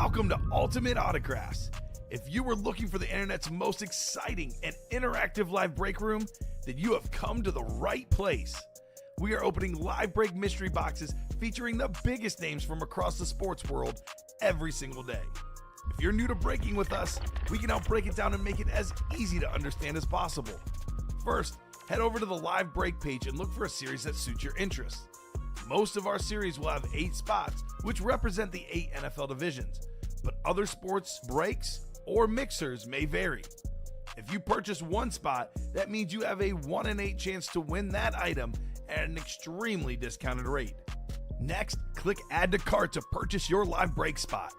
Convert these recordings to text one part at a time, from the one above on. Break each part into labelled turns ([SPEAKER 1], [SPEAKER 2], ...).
[SPEAKER 1] Welcome to Ultimate Autographs. If you were looking for the internet's most exciting and interactive live break room, then you have come to the right place. We are opening live break mystery boxes featuring the biggest names from across the sports world every single day. If you're new to breaking with us, we can help break it down and make it as easy to understand as possible. First, head over to the live break page and look for a series that suits your interests. Most of our series will have 8 spots, which represent the 8 NFL divisions, but other sports breaks or mixers may vary. If you purchase one spot, that means you have a 1 in 8 chance to win that item at an extremely discounted rate. Next, click Add to Cart to purchase your live break spot.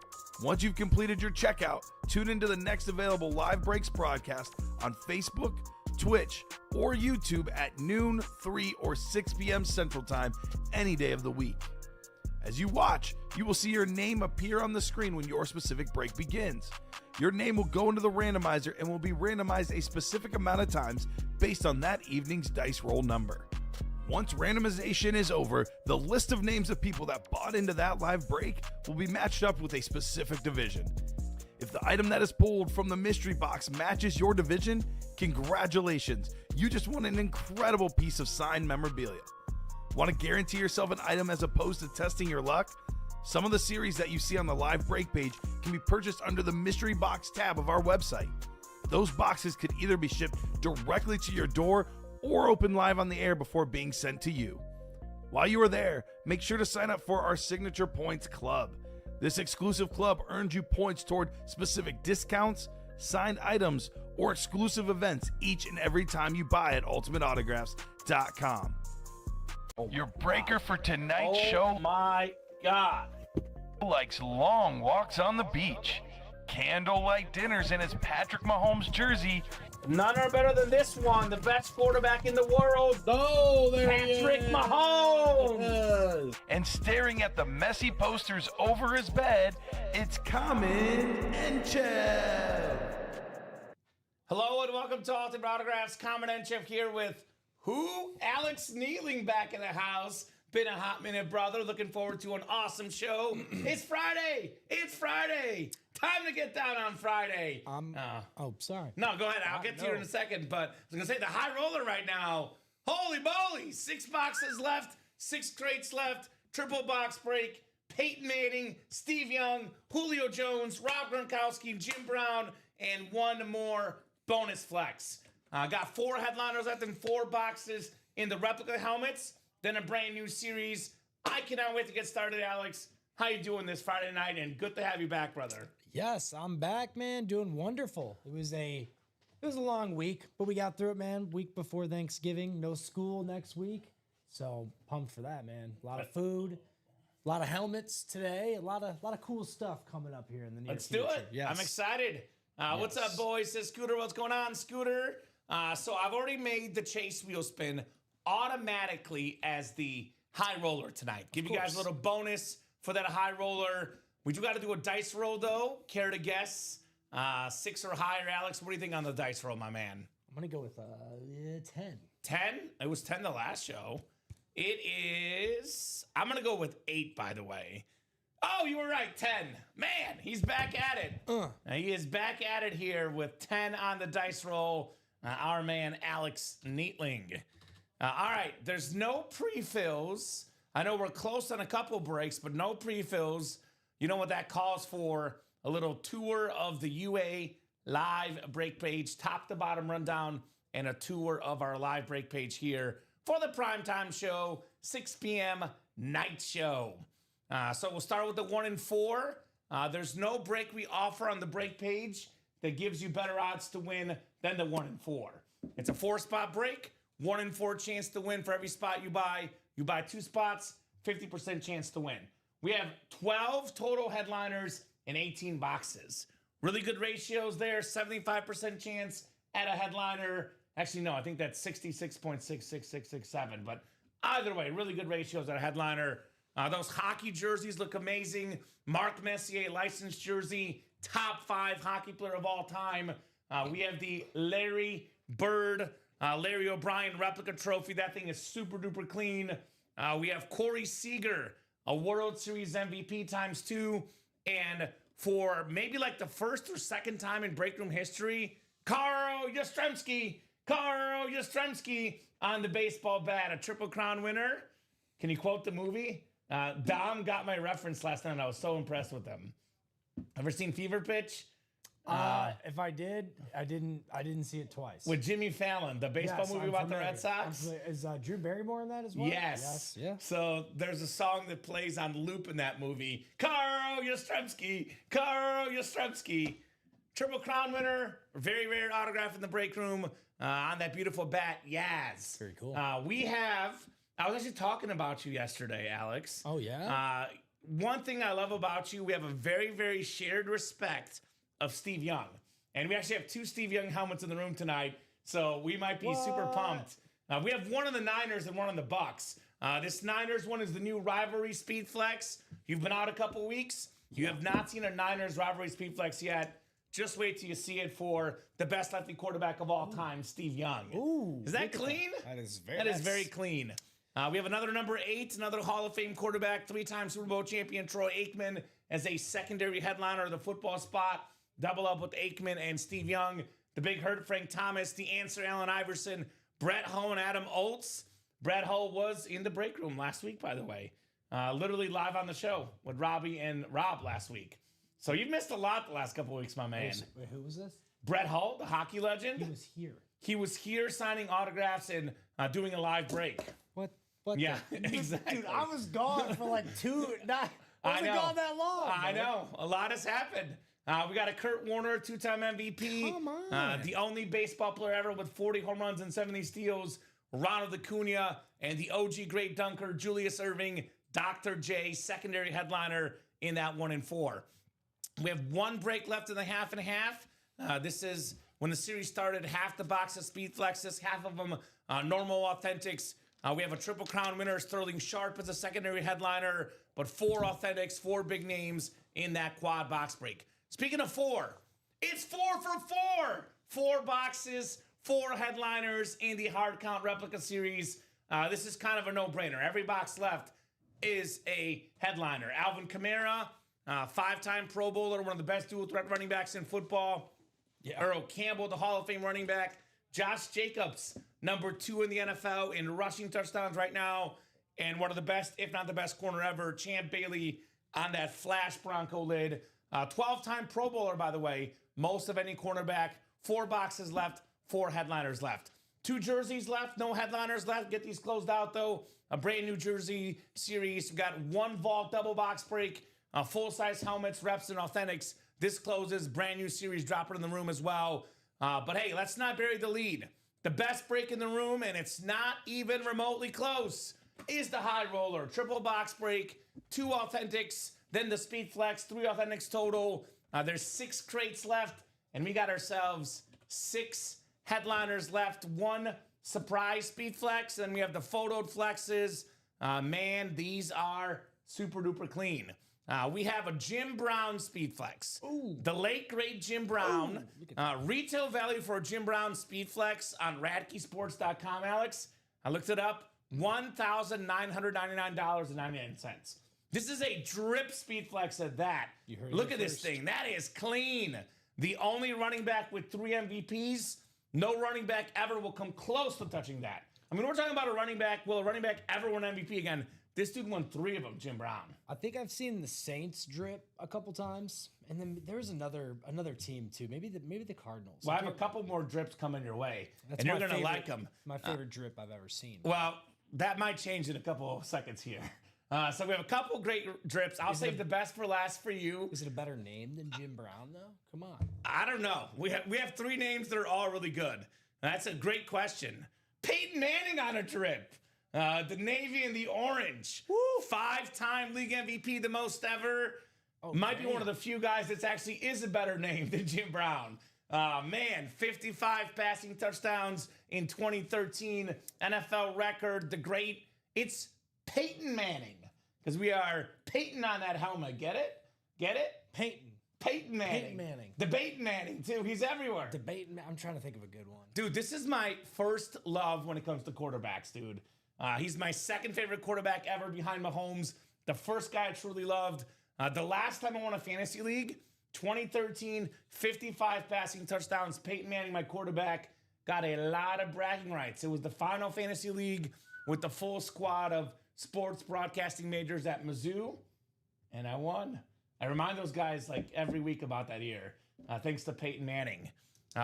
[SPEAKER 1] Once you've completed your checkout, tune into the next available live breaks broadcast on Facebook, Twitch, or YouTube at noon, 3, or 6 p.m. Central Time any day of the week. As you watch, you will see your name appear on the screen when your specific break begins. Your name will go into the randomizer and will be randomized a specific amount of times based on that evening's dice roll number. Once randomization is over, the list of names of people that bought into that live break will be matched up with a specific division. If the item that is pulled from the mystery box matches your division, congratulations, you just won an incredible piece of signed memorabilia. Want to guarantee yourself an item as opposed to testing your luck? Some of the series that you see on the live break page can be purchased under the mystery box tab of our website. Those boxes could either be shipped directly to your door or open live on the air before being sent to you. While you are there, make sure to sign up for our Signature Points Club. This exclusive club earns you points toward specific discounts, signed items, or exclusive events each and every time you buy at ultimateautographs.com. Your breaker for tonight's show.
[SPEAKER 2] Oh my God.
[SPEAKER 1] Likes long walks on the beach, candlelight dinners in his Patrick Mahomes jersey.
[SPEAKER 2] None are better than this one, the best quarterback in the world.
[SPEAKER 3] Oh, there
[SPEAKER 2] Patrick Mahomes.
[SPEAKER 1] And staring at the messy posters over his bed, it's Common and Chev.
[SPEAKER 2] Hello and welcome to Ultimate Autographs. Common and Chef here with who? Alex Kneeling back in the house. Been a hot minute, brother. Looking forward to an awesome show. It's Friday. It's Friday. Time to get down on Friday.
[SPEAKER 3] Sorry.
[SPEAKER 2] No, go ahead. I'll get to you in a second. But I was going to say the high roller right now. Holy moly. 6 boxes left. 6 crates left. Triple box break. Peyton Manning, Steve Young, Julio Jones, Rob Gronkowski, Jim Brown, and one more bonus flex. Got 4 headliners left in 4 boxes in the replica helmets. Then a brand new series. I cannot wait to get started, Alex. How you doing this Friday night? And good to have you back, brother.
[SPEAKER 3] Yes, I'm back, man. Doing wonderful. It was a long week, but we got through it, man. Week before Thanksgiving, no school next week, so pumped for that, man. A lot of food, a lot of helmets today, a lot of cool stuff coming up here in the near future.
[SPEAKER 2] Let's do it.
[SPEAKER 3] Yes.
[SPEAKER 2] I'm excited. What's up, boys? Says Scooter. What's going on, Scooter? So I've already made the chase wheel spin automatically as the high roller tonight. Give you guys a little bonus for that high roller. We do got to do a dice roll, though. Care to guess? 6 or higher, Alex. What do you think on the dice roll, my man?
[SPEAKER 3] I'm going to go with 10.
[SPEAKER 2] 10? It was 10 the last show. It is... I'm going to go with 8, by the way. Oh, you were right. 10. Man, he's back at it. He is back at it here with 10 on the dice roll. Our man, Alex Neatling. All right, there's no pre-fills. I know we're close on a couple breaks, but no pre-fills. You know what that calls for? A little tour of the UA live break page, top to bottom rundown, and a tour of our live break page here for the primetime show, 6 p.m. night show. So we'll start with the 1 in 4. There's no break we offer on the break page that gives you better odds to win than the 1 in 4. It's a 4-spot break. 1 in 4 chance to win for every spot you buy. You buy 2 spots, 50% chance to win. We have 12 total headliners and 18 boxes. Really good ratios there. 75% chance at a headliner. Actually, no, I think that's 66.66667. But either way, really good ratios at a headliner. Those hockey jerseys look amazing. Mark Messier licensed jersey. Top 5 hockey player of all time. We have the Larry Bird Larry O'Brien replica trophy. That thing is super duper clean. We have Corey Seager, a World Series MVP × 2, and for maybe like the first or second time in break room history, Carl Yastrzemski on the baseball bat, a Triple Crown winner. Can you quote the movie? Dom got my reference last night. I was so impressed with them. Ever seen Fever Pitch?
[SPEAKER 3] If I did, I didn't see it twice.
[SPEAKER 2] With Jimmy Fallon, the baseball movie about the Red Sox.
[SPEAKER 3] Is Drew Barrymore in that as well?
[SPEAKER 2] Yes.
[SPEAKER 3] Yeah.
[SPEAKER 2] So there's a song that plays on loop in that movie. Carl Yastrzemski. Triple Crown winner. Very rare autograph in the break room on that beautiful bat. Yaz.
[SPEAKER 3] Very cool.
[SPEAKER 2] I was actually talking about you yesterday, Alex.
[SPEAKER 3] Oh, yeah?
[SPEAKER 2] One thing I love about you, we have a very, very shared respect of Steve Young. And we actually have 2 Steve Young helmets in the room tonight, so we might be super pumped. We have one on the Niners and one on the Bucks. This Niners one is the new rivalry Speed Flex. You've been out a couple weeks. You have not seen a Niners rivalry Speed Flex yet. Just wait till you see it for the best lefty quarterback of all time, Steve Young.
[SPEAKER 3] Ooh,
[SPEAKER 2] is that clean?
[SPEAKER 3] That is
[SPEAKER 2] very clean. We have another number 8, another Hall of Fame quarterback, 3-time Super Bowl champion Troy Aikman as a secondary headliner of the football spot. Double up with Aikman and Steve Young. The Big Hurt, Frank Thomas. The Answer, Allen Iverson. Brett Hull and Adam Oltz. Brett Hull was in the break room last week, by the way. Literally live on the show with Robbie and Rob last week. So you've missed a lot the last couple of weeks, my man.
[SPEAKER 3] Wait, who was this?
[SPEAKER 2] Brett Hull, the hockey legend.
[SPEAKER 3] He was here.
[SPEAKER 2] He was here signing autographs and doing a live break.
[SPEAKER 3] What?
[SPEAKER 2] Yeah, exactly.
[SPEAKER 3] Dude, I was gone for like 2. I wasn't gone that long.
[SPEAKER 2] I know. A lot has happened. We got a Kurt Warner, 2-time MVP.
[SPEAKER 3] Come on.
[SPEAKER 2] The only baseball player ever with 40 home runs and 70 steals, Ronald Acuna, and the OG great dunker, Julius Erving, Dr. J, secondary headliner in that 1-4. We have 1 break left in the half and a half. This is when the series started, half the box of Speed Flexes, half of them normal authentics. We have a Triple Crown winner, Sterling Sharp as a secondary headliner, but 4 authentics, 4 big names in that quad box break. Speaking of 4, it's 4 for 4. 4 boxes, 4 headliners in the hard count replica series. This is kind of a no-brainer. Every box left is a headliner. Alvin Kamara, 5-time Pro Bowler, one of the best dual threat running backs in football. Yeah. Earl Campbell, the Hall of Fame running back. Josh Jacobs, number 2 in the NFL in rushing touchdowns right now, and one of the best, if not the best corner ever, Champ Bailey on that flash Bronco lid. 12-time Pro Bowler, by the way, most of any cornerback. 4 boxes left, 4 headliners left. 2 jerseys left, no headliners left. Get these closed out, though. A brand new jersey series. We've got 1 vault double box break, full-size helmets, reps, and authentics. This closes, brand new series dropper in the room as well. But hey, let's not bury the lead. The best break in the room, and it's not even remotely close, is the high roller. Triple box break, 2 authentics, then the Speed Flex, 3 authentics total. There's 6 crates left, and we got ourselves 6 headliners left. 1 surprise Speed Flex, and we have the photoed flexes. Man, these are super duper clean. We have a Jim Brown Speed Flex. Ooh. The late, great Jim Brown. Retail value for a Jim Brown Speed Flex on radkeysports.com, Alex. I looked it up. $1,999.99. This is a drip Speed Flex at that. Look at this thing. That is clean. The only running back with 3 MVPs. No running back ever will come close to touching that. I mean, we're talking about a running back. Will a running back ever win MVP again? This dude won 3 of them, Jim Brown.
[SPEAKER 3] I think I've seen the Saints drip a couple times, and then there's another team too. Maybe the Cardinals.
[SPEAKER 2] Well, I have a couple more drips coming your way, and you're gonna like them.
[SPEAKER 3] My favorite drip I've ever seen.
[SPEAKER 2] Well, that might change in a couple of seconds here. So we have a couple great drips. I'll save the best for last for you.
[SPEAKER 3] Is it a better name than Jim Brown, though? Come on.
[SPEAKER 2] I don't know. We have 3 names that are all really good. That's a great question. Peyton Manning on a drip. The Navy and the Orange. Woo! 5-time league MVP, the most ever. Oh, might be one of the few guys that actually is a better name than Jim Brown. Man, 55 passing touchdowns in 2013. NFL record, the great. It's Peyton Manning. Because we are Peyton on that helmet. Get it? Get it?
[SPEAKER 3] Peyton
[SPEAKER 2] Manning.
[SPEAKER 3] Peyton Manning.
[SPEAKER 2] Debating Manning, too. He's everywhere.
[SPEAKER 3] I'm trying to think of a good one.
[SPEAKER 2] Dude, this is my first love when it comes to quarterbacks, dude. He's my second favorite quarterback ever behind Mahomes. The first guy I truly loved. The last time I won a fantasy league, 2013, 55 passing touchdowns. Peyton Manning, my quarterback, got a lot of bragging rights. It was the final fantasy league with the full squad of sports broadcasting majors at Mizzou, and I won. I remind those guys like every week about that year, thanks to Peyton Manning.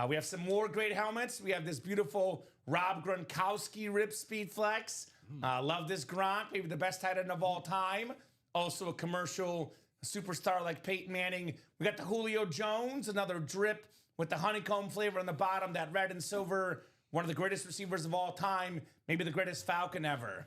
[SPEAKER 2] We have some more great helmets. We have this beautiful Rob Gronkowski Rip Speed Flex. Love this Gronk, maybe the best tight end of all time. Also a commercial superstar like Peyton Manning. We got the Julio Jones, another drip with the honeycomb flavor on the bottom, that red and silver. One of the greatest receivers of all time, maybe the greatest Falcon ever.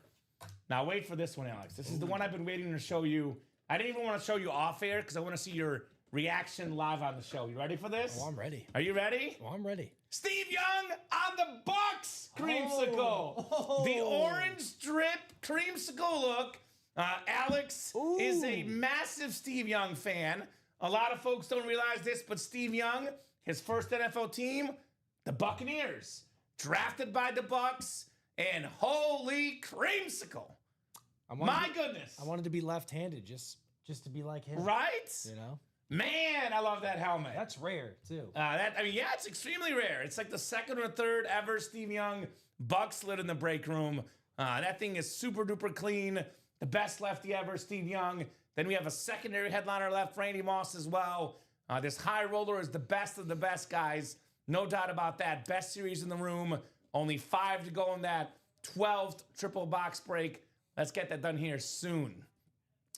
[SPEAKER 2] Now wait for this one, Alex. This is the one I've been waiting to show you. I didn't even want to show you off air because I want to see your reaction live on the show. You ready for this?
[SPEAKER 3] Oh, I'm ready.
[SPEAKER 2] Are you ready?
[SPEAKER 3] Oh, I'm ready.
[SPEAKER 2] Steve Young on the Bucks creamsicle.
[SPEAKER 3] Oh.
[SPEAKER 2] The orange drip creamsicle look. Alex is a massive Steve Young fan. A lot of folks don't realize this, but Steve Young, his first NFL team, the Buccaneers, drafted by the Bucks, and holy creamsicle. My goodness.
[SPEAKER 3] I wanted to be left-handed just to be like him.
[SPEAKER 2] Right?
[SPEAKER 3] You know?
[SPEAKER 2] Man, I love that helmet.
[SPEAKER 3] That's rare, too.
[SPEAKER 2] It's extremely rare. It's like the second or third ever Steve Young Bucks lid in the break room. That thing is super duper clean. The best lefty ever, Steve Young. Then we have a secondary headliner left, Randy Moss as well. This high roller is the best of the best, guys. No doubt about that. Best series in the room. Only 5 to go in that 12th triple box break. Let's get that done here soon.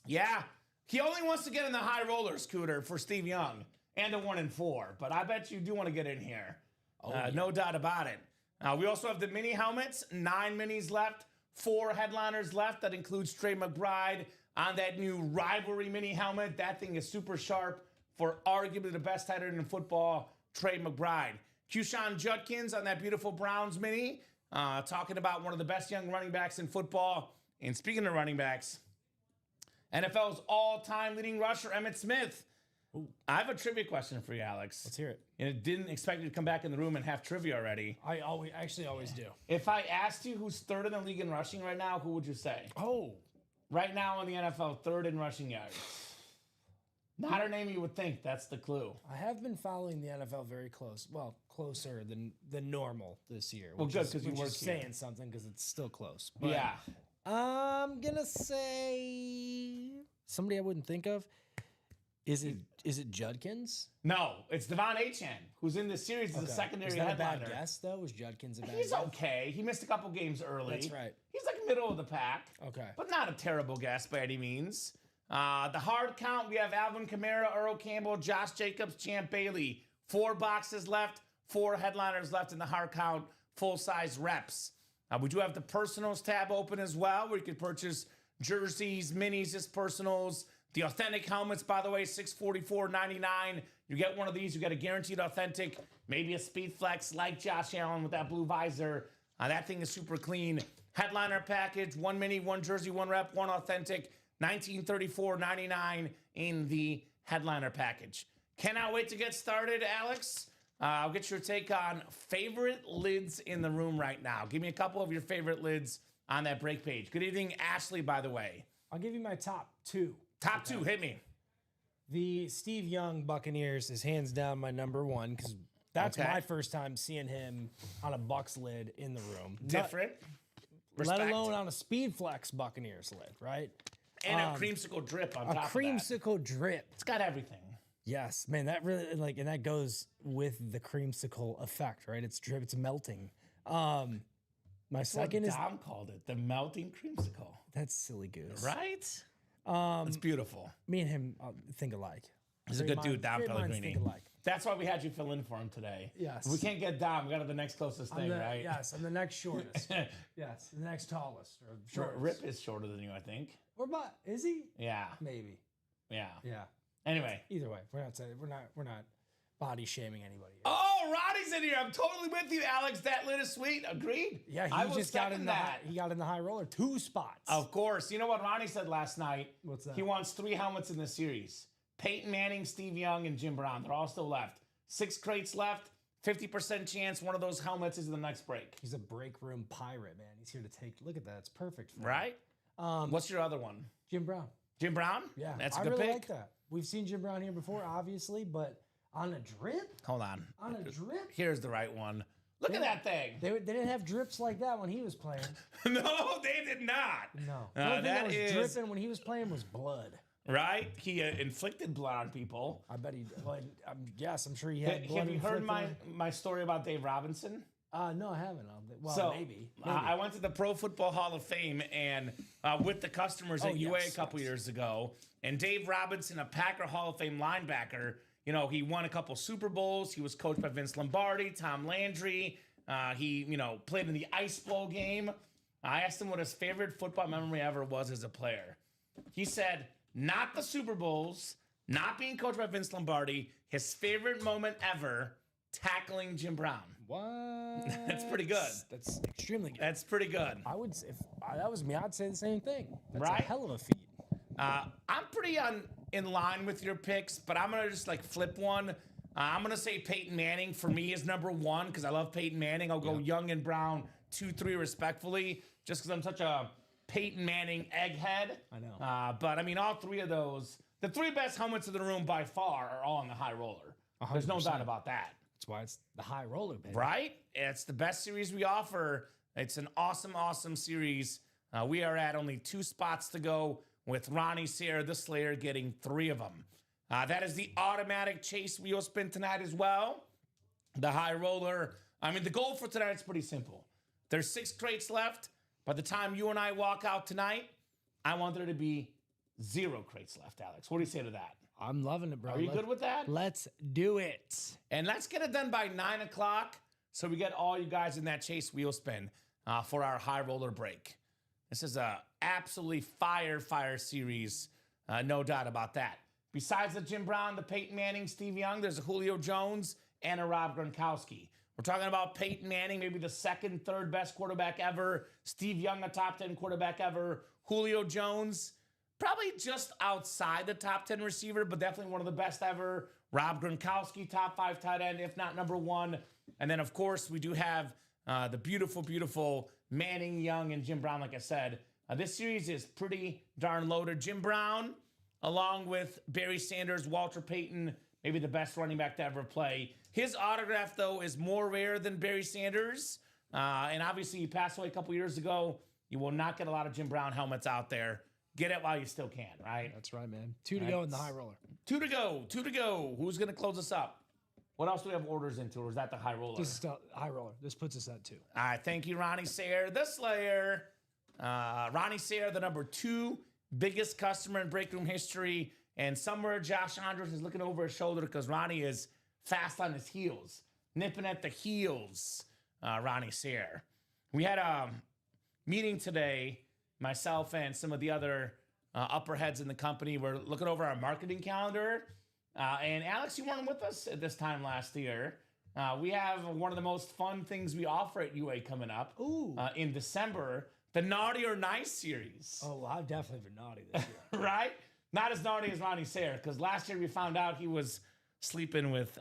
[SPEAKER 2] Yeah, he only wants to get in the high roller scooter for Steve Young and the 1 and 4, but I bet you do want to get in here. No doubt about it. We also have the mini helmets, 9 minis left, 4 headliners left. That includes Trey McBride on that new rivalry mini helmet. That thing is super sharp for arguably the best tight end in football, Trey McBride. Keyshawn Judkins on that beautiful Browns mini, talking about one of the best young running backs in football. And speaking of running backs, NFL's all-time leading rusher, Emmitt Smith. Ooh. I have a trivia question for you, Alex.
[SPEAKER 3] Let's hear it.
[SPEAKER 2] And didn't expect you to come back in the room and have trivia already.
[SPEAKER 3] I always do.
[SPEAKER 2] If I asked you who's third in the league in rushing right now, who would you say?
[SPEAKER 3] Oh.
[SPEAKER 2] Right now in the NFL, third in rushing yards. Not a name you would think. That's the clue.
[SPEAKER 3] I have been following the NFL very close. Well, closer than normal this year.
[SPEAKER 2] Well, good, because you were
[SPEAKER 3] saying something because it's still close. But
[SPEAKER 2] yeah.
[SPEAKER 3] I'm gonna say somebody I wouldn't think of. Is it Judkins?
[SPEAKER 2] No, it's Devon Achane, who's in this series as a secondary headliner.
[SPEAKER 3] Is that a bad guess, though? Was Judkins a bad guess?
[SPEAKER 2] He's okay. He missed a couple games early.
[SPEAKER 3] That's right.
[SPEAKER 2] He's like middle of the pack.
[SPEAKER 3] Okay.
[SPEAKER 2] But not a terrible guess by any means. The hard count, we have Alvin Kamara, Earl Campbell, Josh Jacobs, Champ Bailey. 4 boxes left, 4 headliners left in the hard count, full-size reps. We do have the personals tab open as well, where you can purchase jerseys, minis, just personals. The authentic helmets, by the way, $644.99. You get one of these, you get a guaranteed authentic, maybe a Speed Flex like Josh Allen with that blue visor. That thing is super clean. Headliner package, 1 mini, 1 jersey, 1 rep, 1 authentic, $1934.99 in the headliner package. Cannot wait to get started, Alex. I'll get your take on favorite lids in the room right now. Give me a couple of your favorite lids on that break page. Good evening, Ashley, by the way.
[SPEAKER 3] I'll give you my top 2.
[SPEAKER 2] Top 2, hit me.
[SPEAKER 3] The Steve Young Buccaneers is hands down my number 1 because that's my first time seeing him on a Bucks lid in the room.
[SPEAKER 2] Different.
[SPEAKER 3] Let alone on a Speed Flex Buccaneers lid, right?
[SPEAKER 2] And a creamsicle drip on top of that.
[SPEAKER 3] A creamsicle drip.
[SPEAKER 2] It's got everything.
[SPEAKER 3] Yes, man, that really and that goes with the creamsicle effect, right? It's drip, it's melting. My second is
[SPEAKER 2] Dom called it the melting creamsicle.
[SPEAKER 3] That's silly goose,
[SPEAKER 2] right? It's beautiful.
[SPEAKER 3] Me and him think alike.
[SPEAKER 2] He's a good dude, Dom Pellegrini.
[SPEAKER 3] Think alike.
[SPEAKER 2] That's why we had you fill in for him today.
[SPEAKER 3] Yes.
[SPEAKER 2] If we can't get Dom, we got to the next closest thing, right?
[SPEAKER 3] Yes, I'm the next shortest. Yes, the next tallest or shortest.
[SPEAKER 2] Rip is shorter than you, I think.
[SPEAKER 3] Or but is he?
[SPEAKER 2] Yeah.
[SPEAKER 3] Maybe.
[SPEAKER 2] Yeah.
[SPEAKER 3] Yeah.
[SPEAKER 2] Anyway.
[SPEAKER 3] Either way, we're not body shaming anybody.
[SPEAKER 2] Oh, Roddy's in here. I'm totally with you, Alex. That lid is sweet. Agreed.
[SPEAKER 3] Yeah, he just got in he got in the high roller 2 spots.
[SPEAKER 2] Of course. You know what Ronnie said last night?
[SPEAKER 3] What's that?
[SPEAKER 2] He wants 3 helmets in the series. Peyton Manning, Steve Young, and Jim Brown. They're all still left. 6 crates left. 50% chance one of those helmets is in the next break.
[SPEAKER 3] He's a break room pirate, man. He's here to take. Look at that. It's perfect for
[SPEAKER 2] right?
[SPEAKER 3] him.
[SPEAKER 2] What's your other one?
[SPEAKER 3] Jim Brown.
[SPEAKER 2] Jim Brown?
[SPEAKER 3] Yeah,
[SPEAKER 2] That's a
[SPEAKER 3] I
[SPEAKER 2] good
[SPEAKER 3] really
[SPEAKER 2] pick.
[SPEAKER 3] like that. we've seen Jim Brown here before, obviously, but on a drip?
[SPEAKER 2] Hold on.
[SPEAKER 3] On a drip?
[SPEAKER 2] Here's the right one. Look at that thing.
[SPEAKER 3] They didn't have drips like that when he was playing.
[SPEAKER 2] No, they did not.
[SPEAKER 3] No. The only thing that was dripping when he was playing was blood.
[SPEAKER 2] Right? He inflicted blood on people.
[SPEAKER 3] I bet he did. Well, I'm sure he had blood.
[SPEAKER 2] Have you heard
[SPEAKER 3] inflicted.
[SPEAKER 2] my story about Dave Robinson?
[SPEAKER 3] No, I haven't. Well,
[SPEAKER 2] So,
[SPEAKER 3] maybe.
[SPEAKER 2] I went to the Pro Football Hall of Fame and with the customers at UA a couple years ago. And Dave Robinson, a Packer Hall of Fame linebacker, he won a couple Super Bowls. He was coached by Vince Lombardi, Tom Landry. He, played in the Ice Bowl game. I asked him what his favorite football memory ever was as a player. He said, not the Super Bowls, not being coached by Vince Lombardi. His favorite moment ever, tackling Jim Brown.
[SPEAKER 3] What?
[SPEAKER 2] That's pretty good.
[SPEAKER 3] That's extremely good.
[SPEAKER 2] That's pretty good.
[SPEAKER 3] I would say, if that was me, I'd say the same thing. That's
[SPEAKER 2] Right?
[SPEAKER 3] a hell of a feat.
[SPEAKER 2] I'm pretty in line with your picks, but I'm going to just flip one. I'm going to say Peyton Manning for me is number one because I love Peyton Manning. I'll go Young and Brown 2, 3 respectfully just because I'm such a Peyton Manning egghead.
[SPEAKER 3] I know.
[SPEAKER 2] But I mean, all three of those, the 3 best helmets in the room by far are all on the high roller.
[SPEAKER 3] 100%.
[SPEAKER 2] There's no doubt about that.
[SPEAKER 3] That's why it's the high roller, baby.
[SPEAKER 2] Right? It's the best series we offer. It's an awesome, awesome series. We are at only 2 spots to go with Ronnie Sayre, the Slayer, getting 3 of them. That is the automatic chase wheel spin tonight as well. The high roller. I mean, the goal for tonight is pretty simple. There's 6 crates left. By the time you and I walk out tonight, I want there to be 0 crates left, Alex. What do you say to that?
[SPEAKER 3] I'm loving it, bro.
[SPEAKER 2] Are you good with that?
[SPEAKER 3] Let's do it.
[SPEAKER 2] And let's get it done by 9 o'clock so we get all you guys in that chase wheel spin for our high roller break. This is a absolutely fire series. No doubt about that. Besides the Jim Brown, the Peyton Manning, Steve Young, there's a Julio Jones and a Rob Gronkowski. We're talking about Peyton Manning, maybe the 2nd, 3rd best quarterback ever. Steve Young, a top 10 quarterback ever. Julio Jones, probably just outside the top 10 receiver, but definitely one of the best ever. Rob Gronkowski, top 5 tight end, if not number 1. And then, of course, we do have the beautiful Manning, Young, and Jim Brown, like I said. This series is pretty darn loaded. Jim Brown, along with Barry Sanders, Walter Payton, maybe the best running back to ever play. His autograph, though, is more rare than Barry Sanders. And obviously, he passed away a couple years ago. You will not get a lot of Jim Brown helmets out there. Get it while you still can, right?
[SPEAKER 3] That's right, man. 2 to go in the high roller.
[SPEAKER 2] 2 to go. Who's going to close us up? What else do we have orders into, or is that the high roller?
[SPEAKER 3] This is the high roller. This puts us at 2.
[SPEAKER 2] All right, thank you, Ronnie Sayre, the Slayer. Ronnie Sayre, the number 2 biggest customer in break room history. And somewhere Josh Andrews is looking over his shoulder because Ronnie is fast on his heels, nipping at the heels, Ronnie Sayre. We had a meeting today, myself and some of the other upper heads in the company. We're looking over our marketing calendar. And Alex, you weren't with us at this time last year. We have one of the most fun things we offer at UA coming up in December, the Naughty or Nice series.
[SPEAKER 3] Oh, well, I've definitely been naughty this year.
[SPEAKER 2] Right? Not as naughty as Ronnie Sayre, because last year we found out he was sleeping with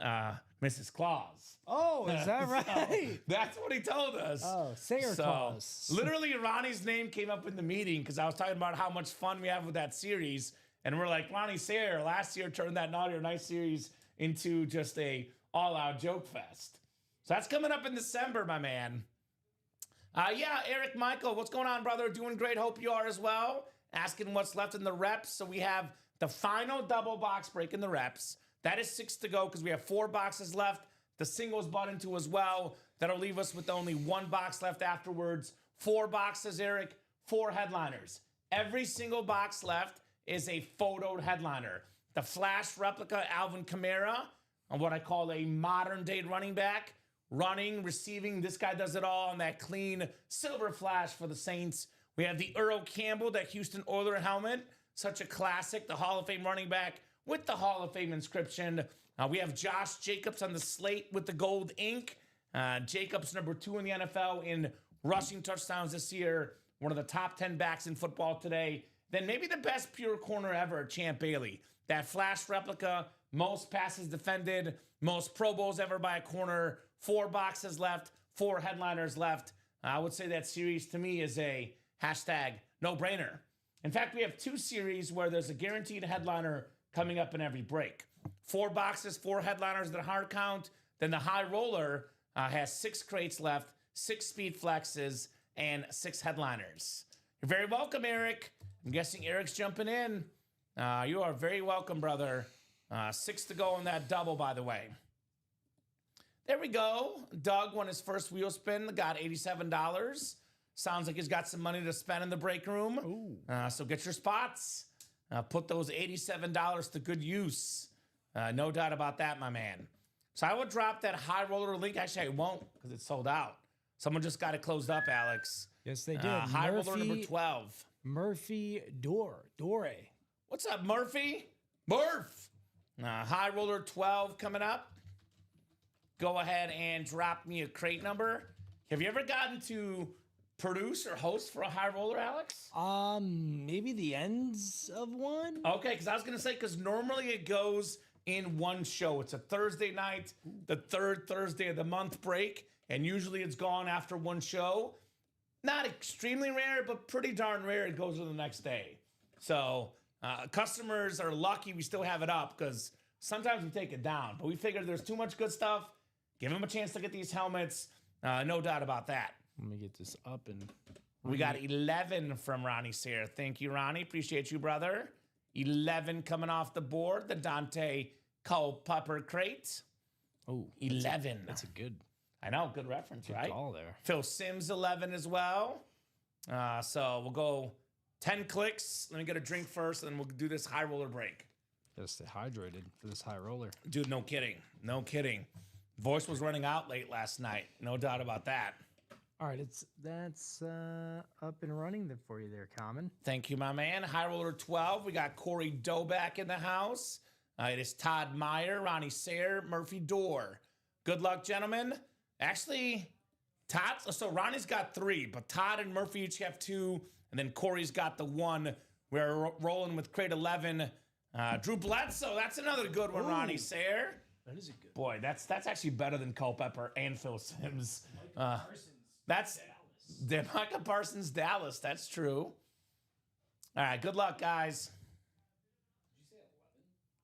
[SPEAKER 2] Mrs. Claus.
[SPEAKER 3] Oh, is that right?
[SPEAKER 2] So that's what he told us.
[SPEAKER 3] Oh, Sayre Claus.
[SPEAKER 2] Literally, Ronnie's name came up in the meeting because I was talking about how much fun we have with that series. And we're like, Ronnie Sayre last year turned that Naughty or Nice series into just a all-out joke fest. So that's coming up in December, my man. Eric Michael, what's going on, brother? Doing great. Hope you are as well. Asking what's left in the reps. So we have the final double box break in the reps. That is 6 to go because we have 4 boxes left. The singles button too as well. That'll leave us with only 1 box left afterwards. 4 boxes, Eric. 4 headliners. Every single box left is a photoed headliner. The flash replica Alvin Kamara, on what I call a modern day running back. Running, receiving, this guy does it all on that clean silver flash for the Saints. We have the Earl Campbell, that Houston Oilers helmet. Such a classic, the Hall of Fame running back with the Hall of Fame inscription. We have Josh Jacobs on the slate with the gold ink. Jacobs, number 2 in the NFL in rushing touchdowns this year. One of the top 10 backs in football today. Then maybe the best pure corner ever, Champ Bailey. That flash replica, most passes defended, most Pro Bowls ever by a corner. 4 boxes left, 4 headliners left. I would say that series to me is a hashtag no-brainer. In fact, we have 2 series where there's a guaranteed headliner coming up in every break. 4 boxes, 4 headliners at a hard count. Then the high roller has 6 crates left, 6 speed flexes, and 6 headliners. You're very welcome, Eric. I'm guessing Eric's jumping in. You are very welcome, brother. 6 to go on that double, by the way. There we go. Doug won his first wheel spin, got $87. Sounds like he's got some money to spend in the break room. So get your spots. Put those $87 to good use. No doubt about that, my man. So I will drop that high roller link. Actually, I won't because it's sold out. Someone just got it closed up, Alex.
[SPEAKER 3] Yes, they did.
[SPEAKER 2] High roller number 12.
[SPEAKER 3] Murphy Dore.
[SPEAKER 2] What's up, Murphy? Murph. High roller 12 coming up. Go ahead and drop me a crate number. Have you ever gotten to produce or host for a high roller, Alex?
[SPEAKER 3] Maybe the ends of one.
[SPEAKER 2] Okay, because I was going to say, because normally it goes in one show. It's a Thursday night, the 3rd Thursday of the month break, and usually it's gone after one show. Not extremely rare, but pretty darn rare it goes to the next day. So customers are lucky we still have it up because sometimes we take it down. But we figured there's too much good stuff. Give them a chance to get these helmets. No doubt about that.
[SPEAKER 3] Let me get this up and...
[SPEAKER 2] We got 11 from Ronnie Sayre. Thank you, Ronnie. Appreciate you, brother. 11 coming off the board. The Dante Culpepper crate.
[SPEAKER 3] Oh,
[SPEAKER 2] 11.
[SPEAKER 3] That's a good...
[SPEAKER 2] I know, good reference, right?
[SPEAKER 3] Call there.
[SPEAKER 2] Phil Simms 11 as well. So we'll go 10 clicks. Let me get a drink first, and then we'll do this high roller break.
[SPEAKER 3] Gotta stay hydrated for this high roller.
[SPEAKER 2] Dude, no kidding. No kidding. Voice was running out late last night. No doubt about that.
[SPEAKER 3] All right, that's up and running for you there, Common.
[SPEAKER 2] Thank you, my man. High roller 12. We got Corey Doback in the house. It is Todd Meyer, Ronnie Sayre, Murphy Dorr. Good luck, gentlemen. Actually, so Ronnie's got 3, but Todd and Murphy each have 2, and then Corey's got the 1. We're rolling with crate 11. Drew Bledsoe, that's another good one, Ronnie Sayre.
[SPEAKER 3] That is a good.
[SPEAKER 2] Boy, that's actually better than Culpepper and Phil Simms. That's Micah Parsons, Dallas. That's true. All right, good luck, guys. Did you say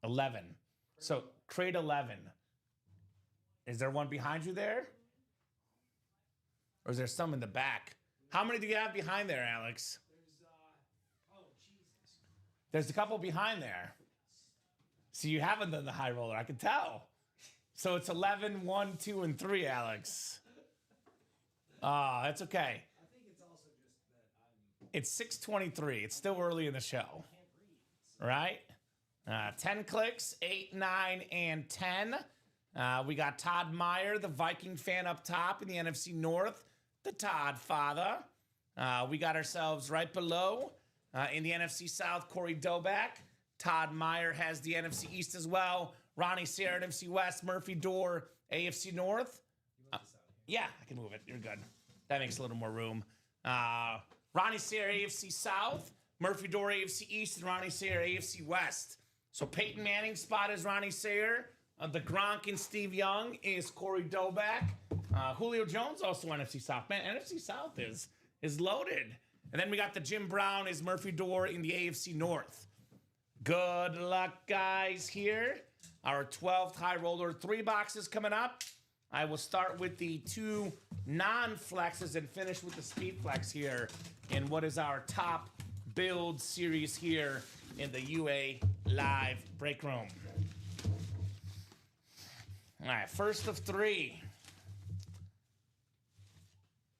[SPEAKER 2] 11? 11. So crate 11. Is there one behind you there? Or is there some in the back? How many do you have behind there, Alex? There's a couple behind there. See, you haven't done the high roller. I can tell. So it's 11, 1, 2, and 3, Alex. That's okay.
[SPEAKER 4] I think it's also just that
[SPEAKER 2] It's 6:23. It's still early in the show. Right? 10 clicks, 8, 9, and 10. We got Todd Meyer, the Viking fan up top in the NFC North, the Todd father. We got ourselves right below in the NFC South, Corey Doback. Todd Meyer has the NFC East as well. Ronnie Sayre, NFC West. Murphy Dorr, AFC North. Yeah, I can move it. You're good. That makes a little more room. Ronnie Sayre, AFC South. Murphy Dorr, AFC East. And Ronnie Sayre, AFC West. So Peyton Manning's spot is Ronnie Sayre. The Gronk and Steve Young is Corey Doback. Julio Jones also NFC South. Man, NFC South is loaded. And then we got the Jim Brown is Murphy Dorr in the AFC North. Good luck, guys, here. Our 12th high roller, 3 boxes coming up. I will start with the 2 non-flexes and finish with the speed flex here in what is our top build series here in the UA Live Break Room. All right, first of 3.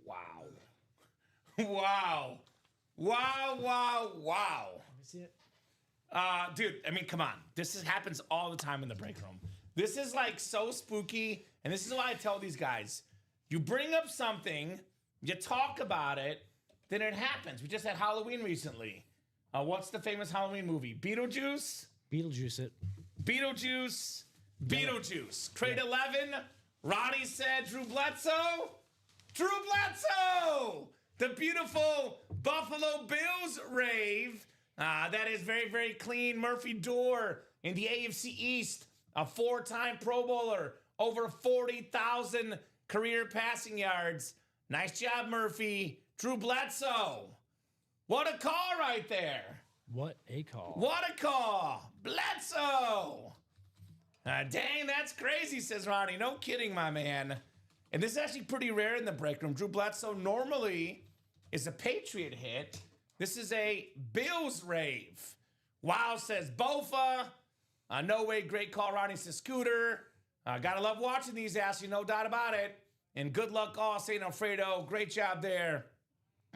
[SPEAKER 2] Wow. Wow. Wow, wow, wow.
[SPEAKER 3] Let me see it.
[SPEAKER 2] Dude, I mean, come on. This happens all the time in the break room. This is like so spooky, and this is why I tell these guys, you bring up something, you talk about it, then it happens. We just had Halloween recently. What's the famous Halloween movie? Beetlejuice?
[SPEAKER 3] Beetlejuice it.
[SPEAKER 2] Beetlejuice. Beetlejuice. Crate 11. Ronnie said Drew Bledsoe. Drew Bledsoe! The beautiful Buffalo Bills rave. That is very, very clean. Murphy Dorr in the AFC East. A 4-time Pro Bowler. Over 40,000 career passing yards. Nice job, Murphy. Drew Bledsoe. What a call right there.
[SPEAKER 3] What a call.
[SPEAKER 2] What a call. Bledsoe. Dang, that's crazy, says Ronnie. No kidding, my man. And this is actually pretty rare in the break room. Drew Bledsoe normally is a Patriot hit. This is a Bills rave. Wow, says Bofa. No way, great call, Ronnie, says Scooter. Gotta love watching these, Ashley, no doubt about it. And good luck all, St. Alfredo. Great job there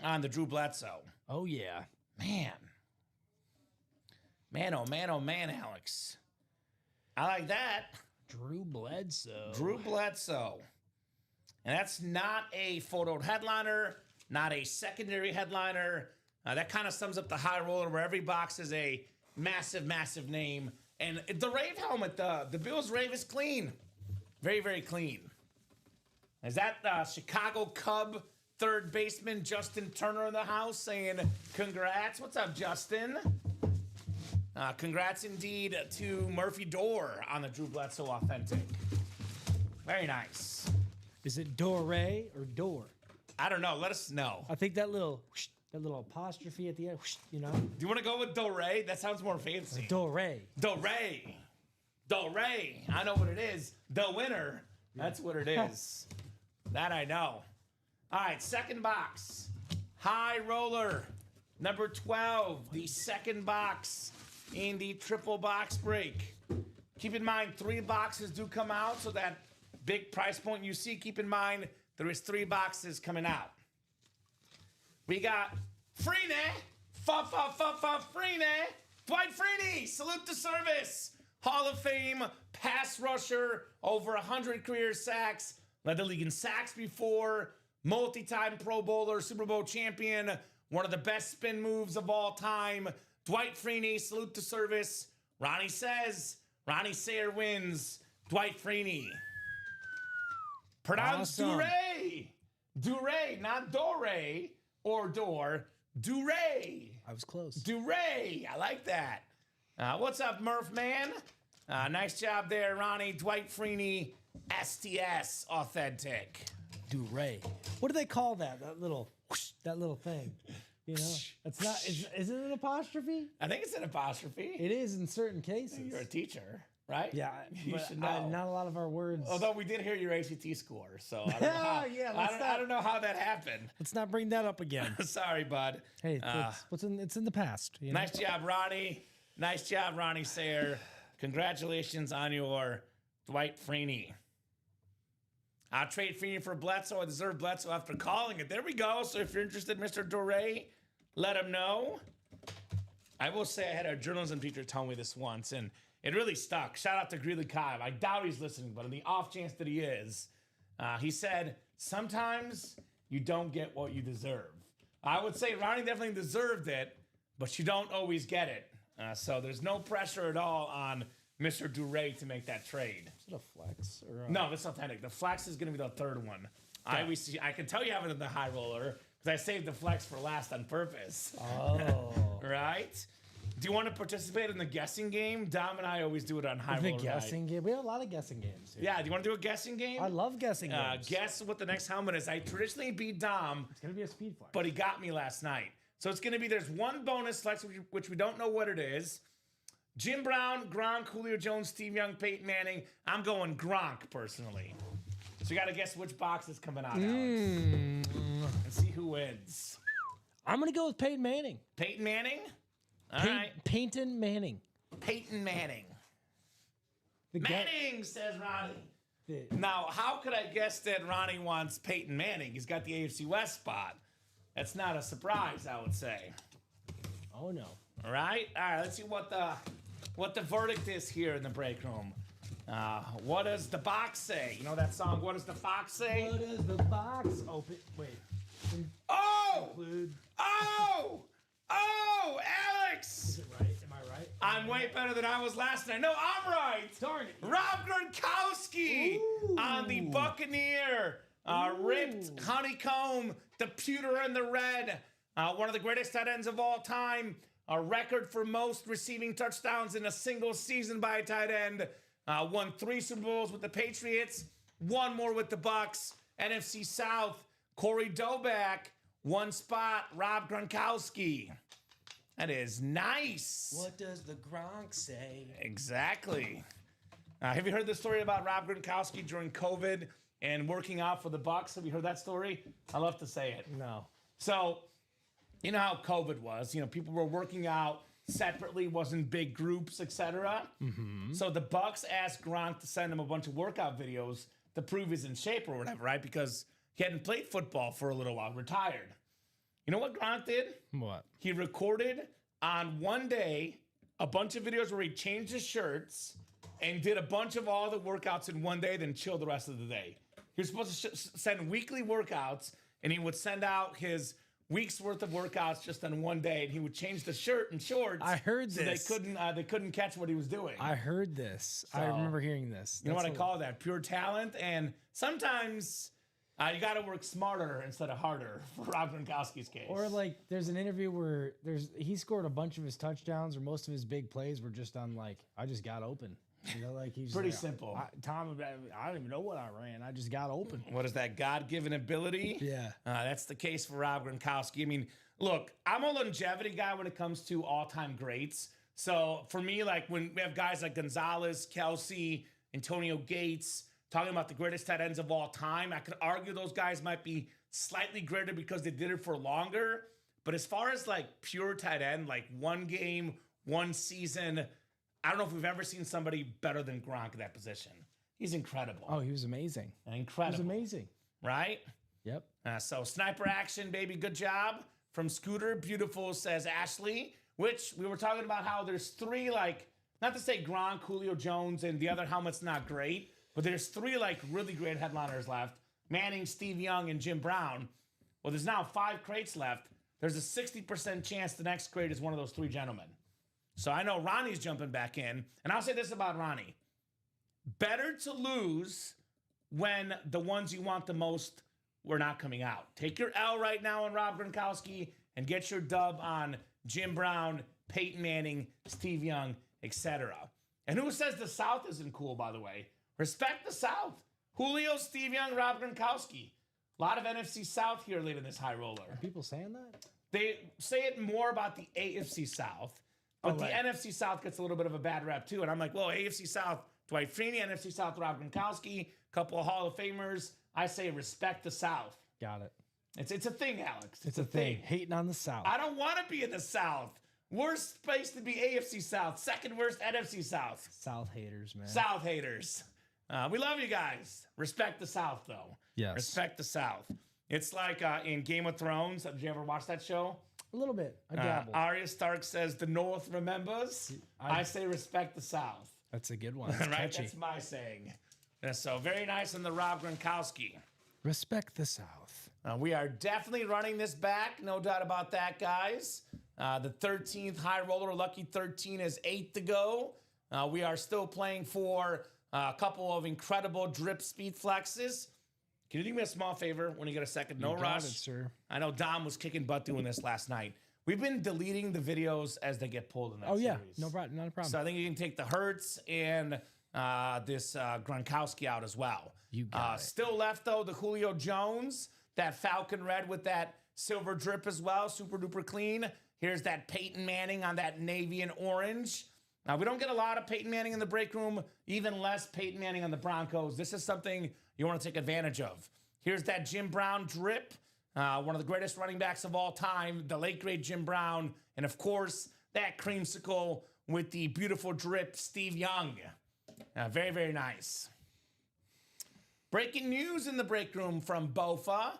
[SPEAKER 2] on the Drew Bledsoe.
[SPEAKER 3] Oh, yeah.
[SPEAKER 2] Man. Man, oh man, oh man, Alex. I like that.
[SPEAKER 3] Drew Bledsoe.
[SPEAKER 2] Drew Bledsoe. And that's not a photoed headliner, not a secondary headliner. That kind of sums up the high roller where every box is a massive, massive name. And the Rave helmet, the Bills Rave is clean. Very, very clean. Is that Chicago Cub third baseman Justin Turner in the house saying congrats? What's up, Justin? Congrats indeed to Murphy Dorr on the Drew Bledsoe Authentic. Very nice.
[SPEAKER 3] Is it Doré or Door?
[SPEAKER 2] I don't know. Let us know.
[SPEAKER 3] I think that little apostrophe at the end, you know?
[SPEAKER 2] Do you want to go with Doré? That sounds more fancy.
[SPEAKER 3] Doré.
[SPEAKER 2] Doré. Doré. I know what it is. The winner. That's what it is. That I know. All right, second box. High roller. Number 12, the second box in the triple box break. Keep in mind, 3 boxes do come out, so that big price point you see, keep in mind, there is 3 boxes coming out. We got Freeney, Freeney, Dwight Freeney, salute to service. Hall of Fame, pass rusher, over 100 career sacks, led the league in sacks before, multi-time Pro Bowler, Super Bowl champion, one of the best spin moves of all time. Dwight Freeney, salute to service. Ronnie says, Ronnie Sayer wins. Dwight Freeney. Pronounced
[SPEAKER 3] Awesome.
[SPEAKER 2] Duré. Duré, not Dore or Door. Duré.
[SPEAKER 3] I was close.
[SPEAKER 2] Duré. I like that. What's up, Murph man? Nice job there, Ronnie. Dwight Freeney, STS Authentic.
[SPEAKER 3] Duré. What do they call that? That little thing. You know? It's not, is it an apostrophe?
[SPEAKER 2] I think it's an apostrophe.
[SPEAKER 3] It is in certain cases.
[SPEAKER 2] You're a teacher, right?
[SPEAKER 3] Yeah,
[SPEAKER 2] You
[SPEAKER 3] but
[SPEAKER 2] should know.
[SPEAKER 3] not a lot of our words.
[SPEAKER 2] Although we did hear your ACT score, so I don't know how,
[SPEAKER 3] Yeah,
[SPEAKER 2] I don't know how that happened.
[SPEAKER 3] Let's not bring that up again.
[SPEAKER 2] Sorry, bud.
[SPEAKER 3] Hey, it's in the past. You know?
[SPEAKER 2] Nice job, Ronnie. Nice job, Ronnie Sayer. Congratulations on your Dwight Freeney. I'll trade Freeney for Bledsoe. I deserve Bledsoe after calling it. There we go. So if you're interested, Mr. Doré, let him know. I will say I had a journalism teacher tell me this once, and it really stuck. Shout out to Greeley Kyle. I doubt he's listening, but on the off chance that he is, he said, sometimes you don't get what you deserve. I would say Ronnie definitely deserved it, but you don't always get it. So there's no pressure at all on Mr. Duré to make that trade.
[SPEAKER 3] Is it a flex? Or
[SPEAKER 2] No, that's authentic. The flex is going to be the third one. I can tell you have it in the high roller because I saved the flex for last on purpose.
[SPEAKER 3] Oh.
[SPEAKER 2] Right? Do you want to participate in the guessing game? Dom and I always do it on high
[SPEAKER 3] The
[SPEAKER 2] roller.
[SPEAKER 3] guessing game. We have a lot of guessing games here.
[SPEAKER 2] Yeah, do you want to do a guessing game?
[SPEAKER 3] I love guessing games.
[SPEAKER 2] Guess what the next helmet is. I traditionally beat Dom,
[SPEAKER 3] It's going to be a speed flex.
[SPEAKER 2] but he got me last night. So it's going to be, there's one bonus flex, which we don't know what it is. Jim Brown, Gronk, Julio Jones, Steve Young, Peyton Manning. I'm going Gronk, personally. So you got to guess which box is coming out, Alex. And see who wins.
[SPEAKER 3] I'm going to go with Peyton Manning.
[SPEAKER 2] Peyton Manning? All right.
[SPEAKER 3] Peyton Manning.
[SPEAKER 2] Peyton Manning.
[SPEAKER 3] The guy-
[SPEAKER 2] Manning, says Ronnie.
[SPEAKER 3] the-
[SPEAKER 2] Now, how could I guess that Ronnie wants Peyton Manning? He's got the AFC West spot. That's not a surprise, I would say.
[SPEAKER 3] Oh, no.
[SPEAKER 2] All right? All right, let's see what the verdict is here in the break room. What does the box say? You know that song, What Does the Fox Say?
[SPEAKER 3] What is the box open? Wait.
[SPEAKER 2] Oh!
[SPEAKER 3] Include.
[SPEAKER 2] Oh! Oh, Alex!
[SPEAKER 3] Is it right? Am I right?
[SPEAKER 2] I'm way better than I was last night. No, I'm right.
[SPEAKER 3] Darn it.
[SPEAKER 2] Rob Gronkowski
[SPEAKER 3] Ooh.
[SPEAKER 2] on the Buccaneer. Ripped honeycomb, the pewter and the red. One of the greatest tight ends of all time. A record for most receiving touchdowns in a single season by a tight end. Won 3 Super Bowls with the Patriots. 1 more with the Bucs. NFC South. Corey Doback. 1 spot. Rob Gronkowski. That is nice.
[SPEAKER 5] What does the Gronk say?
[SPEAKER 2] Exactly. Have you heard the story about Rob Gronkowski during COVID and working out for the Bucks? Have you heard that story? I love to say it.
[SPEAKER 3] No.
[SPEAKER 2] So, you know how COVID was. You know, people were working out separately, wasn't big groups, etc. So the Bucks asked Gronk to send him a bunch of workout videos to prove he's in shape or whatever, right? Because he hadn't played football for a little while, retired. You know what Gronk did?
[SPEAKER 3] What? He
[SPEAKER 2] He recorded on one day a bunch of videos where he changed his shirts and did a bunch of all the workouts in one day, then chilled the rest of the day. He was supposed to send weekly workouts, and he would send out his week's worth of workouts just on one day, and he would change the shirt and shorts.
[SPEAKER 3] I heard this.
[SPEAKER 2] So they couldn't catch what he was doing.
[SPEAKER 3] I heard this. I
[SPEAKER 2] So,
[SPEAKER 3] remember hearing this.
[SPEAKER 2] You know what I call that? Pure talent. And sometimes you got to work smarter instead of harder for Rob Gronkowski's case.
[SPEAKER 3] Or like, there's an interview where he scored a bunch of his touchdowns, or most of his big plays were just on like, I just got open. You know, like he's
[SPEAKER 2] Pretty
[SPEAKER 3] like,
[SPEAKER 2] simple.
[SPEAKER 3] Tom, I don't even know what I ran. I just got open.
[SPEAKER 2] What is that, God-given ability?
[SPEAKER 3] Yeah.
[SPEAKER 2] That's the case for Rob Gronkowski. I mean, look, I'm a longevity guy when it comes to all-time greats. So for me, like when we have guys like Gonzalez, Kelsey, Antonio Gates, talking about the greatest tight ends of all time, I could argue those guys might be slightly greater because they did it for longer. But as far as like pure tight end, like one game, one season, I don't know if we've ever seen somebody better than Gronk in that position. He's incredible.
[SPEAKER 3] Oh, he was amazing.
[SPEAKER 2] Incredible.
[SPEAKER 3] He was amazing.
[SPEAKER 2] Right?
[SPEAKER 3] Yep.
[SPEAKER 2] So sniper action, baby. Good job. From Scooter. Beautiful, says Ashley. Which we were talking about how there's three, like, not to say Gronk, Julio Jones, and the other helmet's not great, but there's three, like, really great headliners left. Manning, Steve Young, and Jim Brown. Well, there's now 5 crates left. There's a 60% chance the next crate is one of those 3 gentlemen. So I know Ronnie's jumping back in. And I'll say this about Ronnie. Better to lose when the ones you want the most were not coming out. Take your L right now on Rob Gronkowski and get your dub on Jim Brown, Peyton Manning, Steve Young, etc. And who says the South isn't cool, by the way? Respect the South. Julio, Steve Young, Rob Gronkowski. A lot of NFC South here late in this high roller.
[SPEAKER 3] Are people saying that?
[SPEAKER 2] They say it more about the AFC South. But the NFC South gets a little bit of a bad rep, too. And I'm like, well, AFC South, Dwight Freeney, NFC South, Rob Gronkowski, couple of Hall of Famers. I say respect the South.
[SPEAKER 3] Got it.
[SPEAKER 2] It's a thing, Alex.
[SPEAKER 3] It's a thing. Hating on the South.
[SPEAKER 2] I don't want to be in the South. Worst place to be AFC South. Second worst NFC South.
[SPEAKER 3] South haters, man.
[SPEAKER 2] South haters. We love you guys. Respect the South, though.
[SPEAKER 3] Yes.
[SPEAKER 2] Respect the South. It's like in Game of Thrones. Did you ever watch that show?
[SPEAKER 3] A little bit. I dabble.
[SPEAKER 2] Arya Stark says the North remembers. I say respect the South.
[SPEAKER 3] That's a good one. That's
[SPEAKER 2] Right?
[SPEAKER 3] catchy.
[SPEAKER 2] That's my saying. So very nice on the Rob Gronkowski.
[SPEAKER 3] Respect the South.
[SPEAKER 2] We are definitely running this back. No doubt about that, guys. The 13th high roller, lucky 13 is 8 to go. We are still playing for a couple of incredible drip speed flexes. Can you do me a small favor when you get a second? No
[SPEAKER 3] got
[SPEAKER 2] rush.
[SPEAKER 3] it, sir.
[SPEAKER 2] I know Dom was kicking butt doing this last night. We've been deleting the videos as they get pulled in that series.
[SPEAKER 3] No problem. Not a problem.
[SPEAKER 2] So I think you can take the Hertz and this Gronkowski out as well.
[SPEAKER 3] You got it.
[SPEAKER 2] Still left, though, the Julio Jones, that Falcon red with that silver drip as well, super duper clean. Here's that Peyton Manning on that navy and orange. Now, we don't get a lot of Peyton Manning in the break room, even less Peyton Manning on the Broncos. This is something you want to take advantage of. Here's that Jim Brown drip, one of the greatest running backs of all time, the late, great Jim Brown. And, of course, that creamsicle with the beautiful drip, Steve Young. Very, very nice. Breaking news in the break room from Bofa.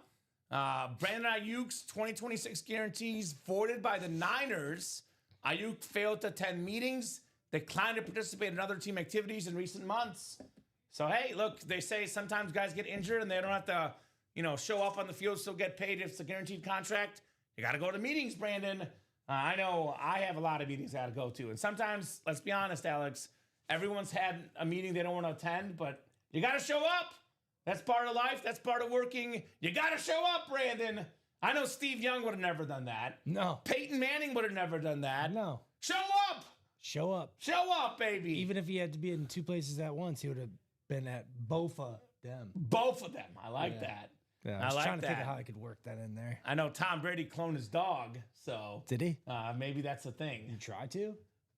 [SPEAKER 2] Brandon Ayuk's 2026 guarantees voided by the Niners. Ayuk failed to attend meetings, declined to participate in other team activities in recent months. So, hey, look, they say sometimes guys get injured and they don't have to, show up on the field, still get paid if it's a guaranteed contract. You got to go to meetings, Brandon. I know I have a lot of meetings I got to go to. And sometimes, let's be honest, Alex, everyone's had a meeting they don't want to attend, but you got to show up. That's part of life. That's part of working. You got to show up, Brandon. I know Steve Young would have never done that.
[SPEAKER 3] No.
[SPEAKER 2] Peyton Manning would have never done that.
[SPEAKER 3] No.
[SPEAKER 2] Show up.
[SPEAKER 3] Show up.
[SPEAKER 2] Show up, baby.
[SPEAKER 3] Even if he had to be in 2 places at once, he would have been at both of them.
[SPEAKER 2] Both of them. I like that.
[SPEAKER 3] Yeah,
[SPEAKER 2] I
[SPEAKER 3] I was
[SPEAKER 2] like
[SPEAKER 3] trying to think
[SPEAKER 2] that.
[SPEAKER 3] of how I could work that in there.
[SPEAKER 2] I know Tom Brady cloned his dog, so
[SPEAKER 3] Did he?
[SPEAKER 2] maybe that's a
[SPEAKER 3] You
[SPEAKER 2] thing.
[SPEAKER 3] try to?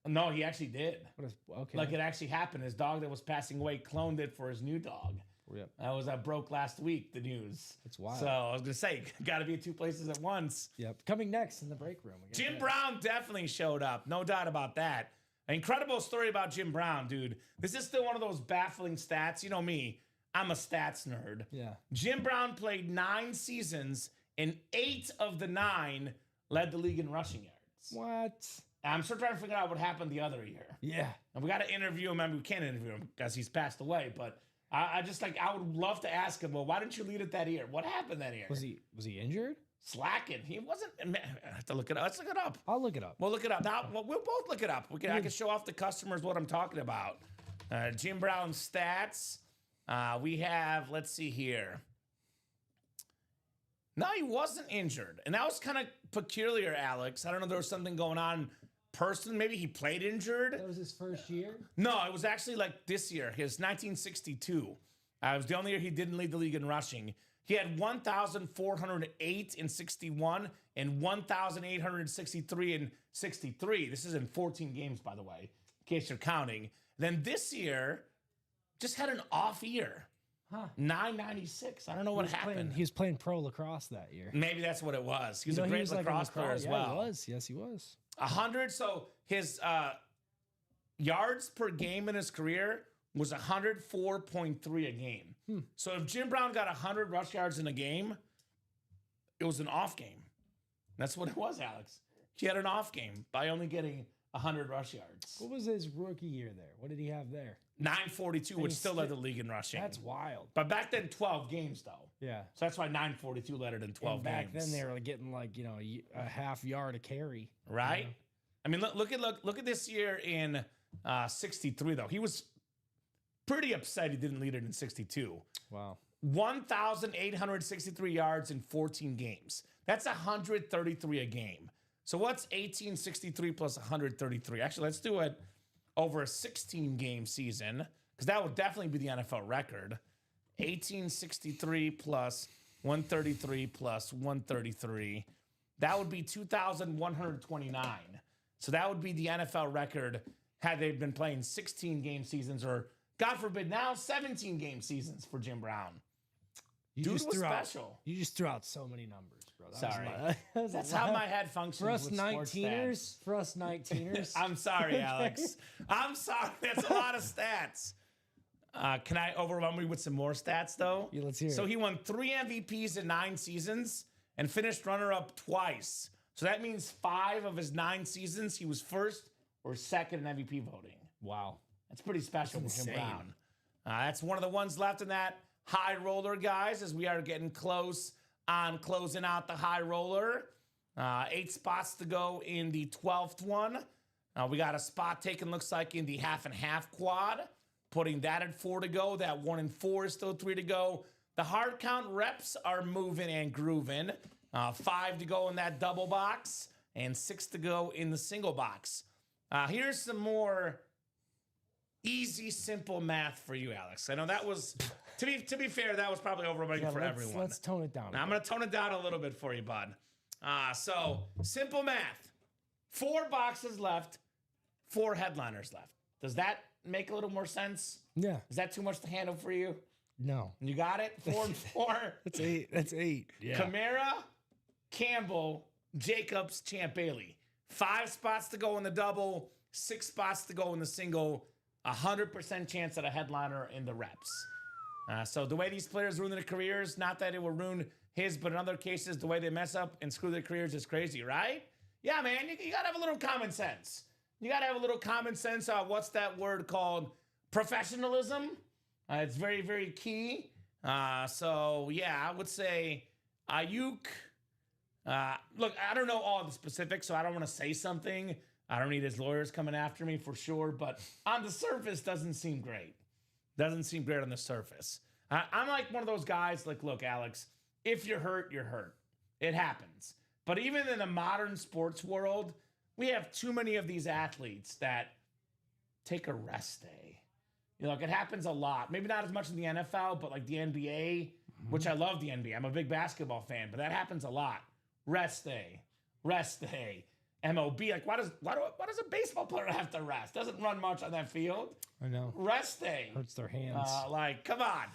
[SPEAKER 2] No, he actually did.
[SPEAKER 3] What is, okay.
[SPEAKER 2] Like it actually happened. His dog that was passing away cloned it for his new dog.
[SPEAKER 3] Yep.
[SPEAKER 2] I broke last week, the news.
[SPEAKER 3] It's wild.
[SPEAKER 2] So I was going to say, got to be at two places at once.
[SPEAKER 3] Yep. Coming next in the break room. We got
[SPEAKER 2] Jim
[SPEAKER 3] that.
[SPEAKER 2] Brown definitely showed up. No doubt about that. An incredible story about Jim Brown, dude. This is still one of those baffling stats. You know me, I'm a stats nerd.
[SPEAKER 3] Yeah.
[SPEAKER 2] Jim Brown played 9 seasons, and 8 of the 9 led the league in rushing yards.
[SPEAKER 3] What?
[SPEAKER 2] I'm still trying to figure out what happened the other year.
[SPEAKER 3] Yeah.
[SPEAKER 2] And we got to interview him. I mean, we can't interview him because he's passed away, but I would love to ask him, well, why didn't you lead it that year? What happened that year?
[SPEAKER 3] Was he injured?
[SPEAKER 2] Slacking. He wasn't. Man, I have to look it up. Let's look it up.
[SPEAKER 3] I'll look it up.
[SPEAKER 2] We'll look it up. Now, we'll both look it up. I can show off the customers what I'm talking about. Jim Brown's stats. We have, let's see here. No, he wasn't injured. And that was kind of peculiar, Alex. I don't know if there was something going on personally. Maybe he played injured.
[SPEAKER 3] That was his first year?
[SPEAKER 2] No, it was actually like this year, his 1962. It was the only year he didn't lead the league in rushing. He had 1,408 in 61 and 1,863 in 63. This is in 14 games, by the way, in case you're counting. Then this year, just had an off year.
[SPEAKER 3] Huh.
[SPEAKER 2] 996. I don't know what happened.
[SPEAKER 3] He was playing pro lacrosse that year.
[SPEAKER 2] Maybe that's what it was. He was
[SPEAKER 3] You
[SPEAKER 2] a
[SPEAKER 3] know,
[SPEAKER 2] great
[SPEAKER 3] was like
[SPEAKER 2] lacrosse player as
[SPEAKER 3] yeah,
[SPEAKER 2] well.
[SPEAKER 3] He was. Yes, he was.
[SPEAKER 2] 100. So his yards per game in his career was 104.3 a game. So if Jim Brown got 100 rush yards in a game, it was an off game. That's what it was, Alex. He had an off game by only getting 100 rush yards.
[SPEAKER 3] What was his rookie year there? What did he have there?
[SPEAKER 2] 942, which
[SPEAKER 3] he's
[SPEAKER 2] still led the
[SPEAKER 3] still-
[SPEAKER 2] league in rushing.
[SPEAKER 3] That's wild.
[SPEAKER 2] But back then, 12 games, though.
[SPEAKER 3] Yeah.
[SPEAKER 2] So that's why 942 led it in 12
[SPEAKER 3] And back
[SPEAKER 2] games.
[SPEAKER 3] then they were getting like, a half yard a carry.
[SPEAKER 2] Right? I mean, look at this year in 63, though. He was pretty upset he didn't lead it in 62.
[SPEAKER 3] Wow.
[SPEAKER 2] 1,863 yards in 14 games. That's 133 a game. So what's 1863 plus 133? Actually, let's do it over a 16-game season, because that would definitely be the NFL record. 1863 plus 133 plus 133. That would be 2,129. So that would be the NFL record had they been playing 16-game seasons, or God forbid now 17-game seasons for Jim Brown.
[SPEAKER 3] You
[SPEAKER 2] Dude
[SPEAKER 3] just
[SPEAKER 2] was
[SPEAKER 3] threw
[SPEAKER 2] special.
[SPEAKER 3] out. You just threw out so many numbers, bro. That was
[SPEAKER 2] Sorry.
[SPEAKER 3] a lot. That was a
[SPEAKER 2] That's
[SPEAKER 3] lot.
[SPEAKER 2] how my head functions
[SPEAKER 3] For us
[SPEAKER 2] with sports stats.
[SPEAKER 3] 19ers. For us 19ers.
[SPEAKER 2] I'm sorry, Alex. I'm sorry. That's a lot of stats. Can I overwhelm you with some more stats, though?
[SPEAKER 3] Yeah, let's hear
[SPEAKER 2] So
[SPEAKER 3] it.
[SPEAKER 2] he won 3 MVPs in 9 seasons and finished runner-up twice. So that means 5 of his 9 seasons, he was first or second in MVP voting.
[SPEAKER 3] Wow.
[SPEAKER 2] That's pretty special for Jim
[SPEAKER 3] insane.
[SPEAKER 2] Brown. That's one of the ones left in that high roller, guys, as we are getting close on closing out the high roller. 8 spots to go in the 12th one. We got a spot taken, looks like, in the half and half quad, putting that at 4 to go. That 1 and 4 is still 3 to go. The hard count reps are moving and grooving. 5 to go in that double box and 6 to go in the single box. Here's some more easy, simple math for you, Alex. I know that was, to be fair, that was probably overwhelming for everyone.
[SPEAKER 3] Let's tone it down.
[SPEAKER 2] Now, I'm going to tone it down a little bit for you, bud. So, simple math. 4 boxes left, 4 headliners left. Does that make a little more sense?
[SPEAKER 3] Yeah.
[SPEAKER 2] Is that too much to handle for you?
[SPEAKER 3] No.
[SPEAKER 2] You got it? 4 and 4.
[SPEAKER 3] That's 8. That's 8. Yeah.
[SPEAKER 2] Kamara, Campbell, Jacobs, Champ Bailey. 5 spots to go in the double, 6 spots to go in the single. 100% chance at a headliner in the reps. So the way these players ruin their careers, not that it will ruin his, but in other cases, the way they mess up and screw their careers is crazy, right? Yeah, man, you got to have a little common sense. You got to have a little common sense on what's that word called? Professionalism. It's very, very key. So, yeah, I would say Ayuk. Look, I don't know all the specifics, so I don't want to say something. I don't need his lawyers coming after me for sure, but on the surface, doesn't seem great. Doesn't seem great on the surface. I'm like one of those guys, like, look, Alex, if you're hurt, you're hurt. It happens. But even in the modern sports world, we have too many of these athletes that take a rest day. You know, like it happens a lot. Maybe not as much in the NFL, but like the NBA, which I love the NBA. I'm a big basketball fan, but that happens a lot. Rest day. MLB, like why does a baseball player have to rest? Doesn't run much on that field.
[SPEAKER 3] I know.
[SPEAKER 2] Rest day.
[SPEAKER 3] Hurts their hands.
[SPEAKER 2] Like, come on.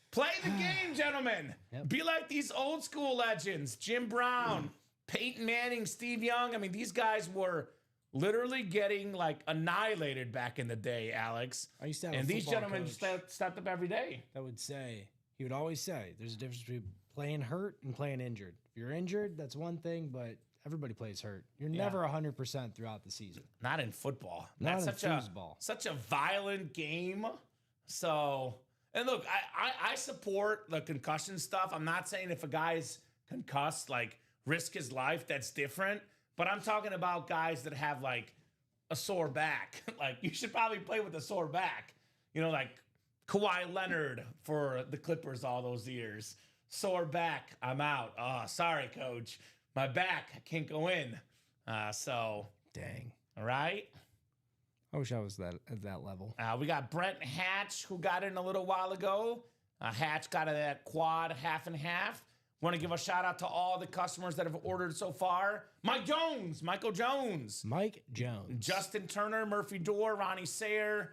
[SPEAKER 2] Play the game, gentlemen.
[SPEAKER 3] Yep.
[SPEAKER 2] Be like these old school legends. Jim Brown, Peyton Manning, Steve Young. I mean, these guys were literally getting like annihilated back in the day, Alex.
[SPEAKER 3] I used to have a
[SPEAKER 2] and these
[SPEAKER 3] football
[SPEAKER 2] gentlemen
[SPEAKER 3] coach
[SPEAKER 2] stepped up every day.
[SPEAKER 3] that would say, he would always say, there's a difference between playing hurt and playing injured. If you're injured, that's one thing, but everybody plays hurt. You're never 100% throughout the season.
[SPEAKER 2] Not in football.
[SPEAKER 3] Not
[SPEAKER 2] That's
[SPEAKER 3] in foosball.
[SPEAKER 2] such a violent game. So, and look, I support the concussion stuff. I'm not saying if a guy's concussed, like risk his life, that's different. But I'm talking about guys that have like a sore back. Like you should probably play with a sore back. You know, like Kawhi Leonard for the Clippers all those years. Sore back, I'm out. Oh, sorry, coach. My back, I can't go in. So,
[SPEAKER 3] Dang.
[SPEAKER 2] all right.
[SPEAKER 3] I wish I was at that level.
[SPEAKER 2] We got Brent Hatch, who got in a little while ago. Hatch got that quad half and half. Want to give a shout out to all the customers that have ordered so far. Michael Jones.
[SPEAKER 3] Mike Jones.
[SPEAKER 2] Justin Turner, Murphy Dorr, Ronnie Sayer,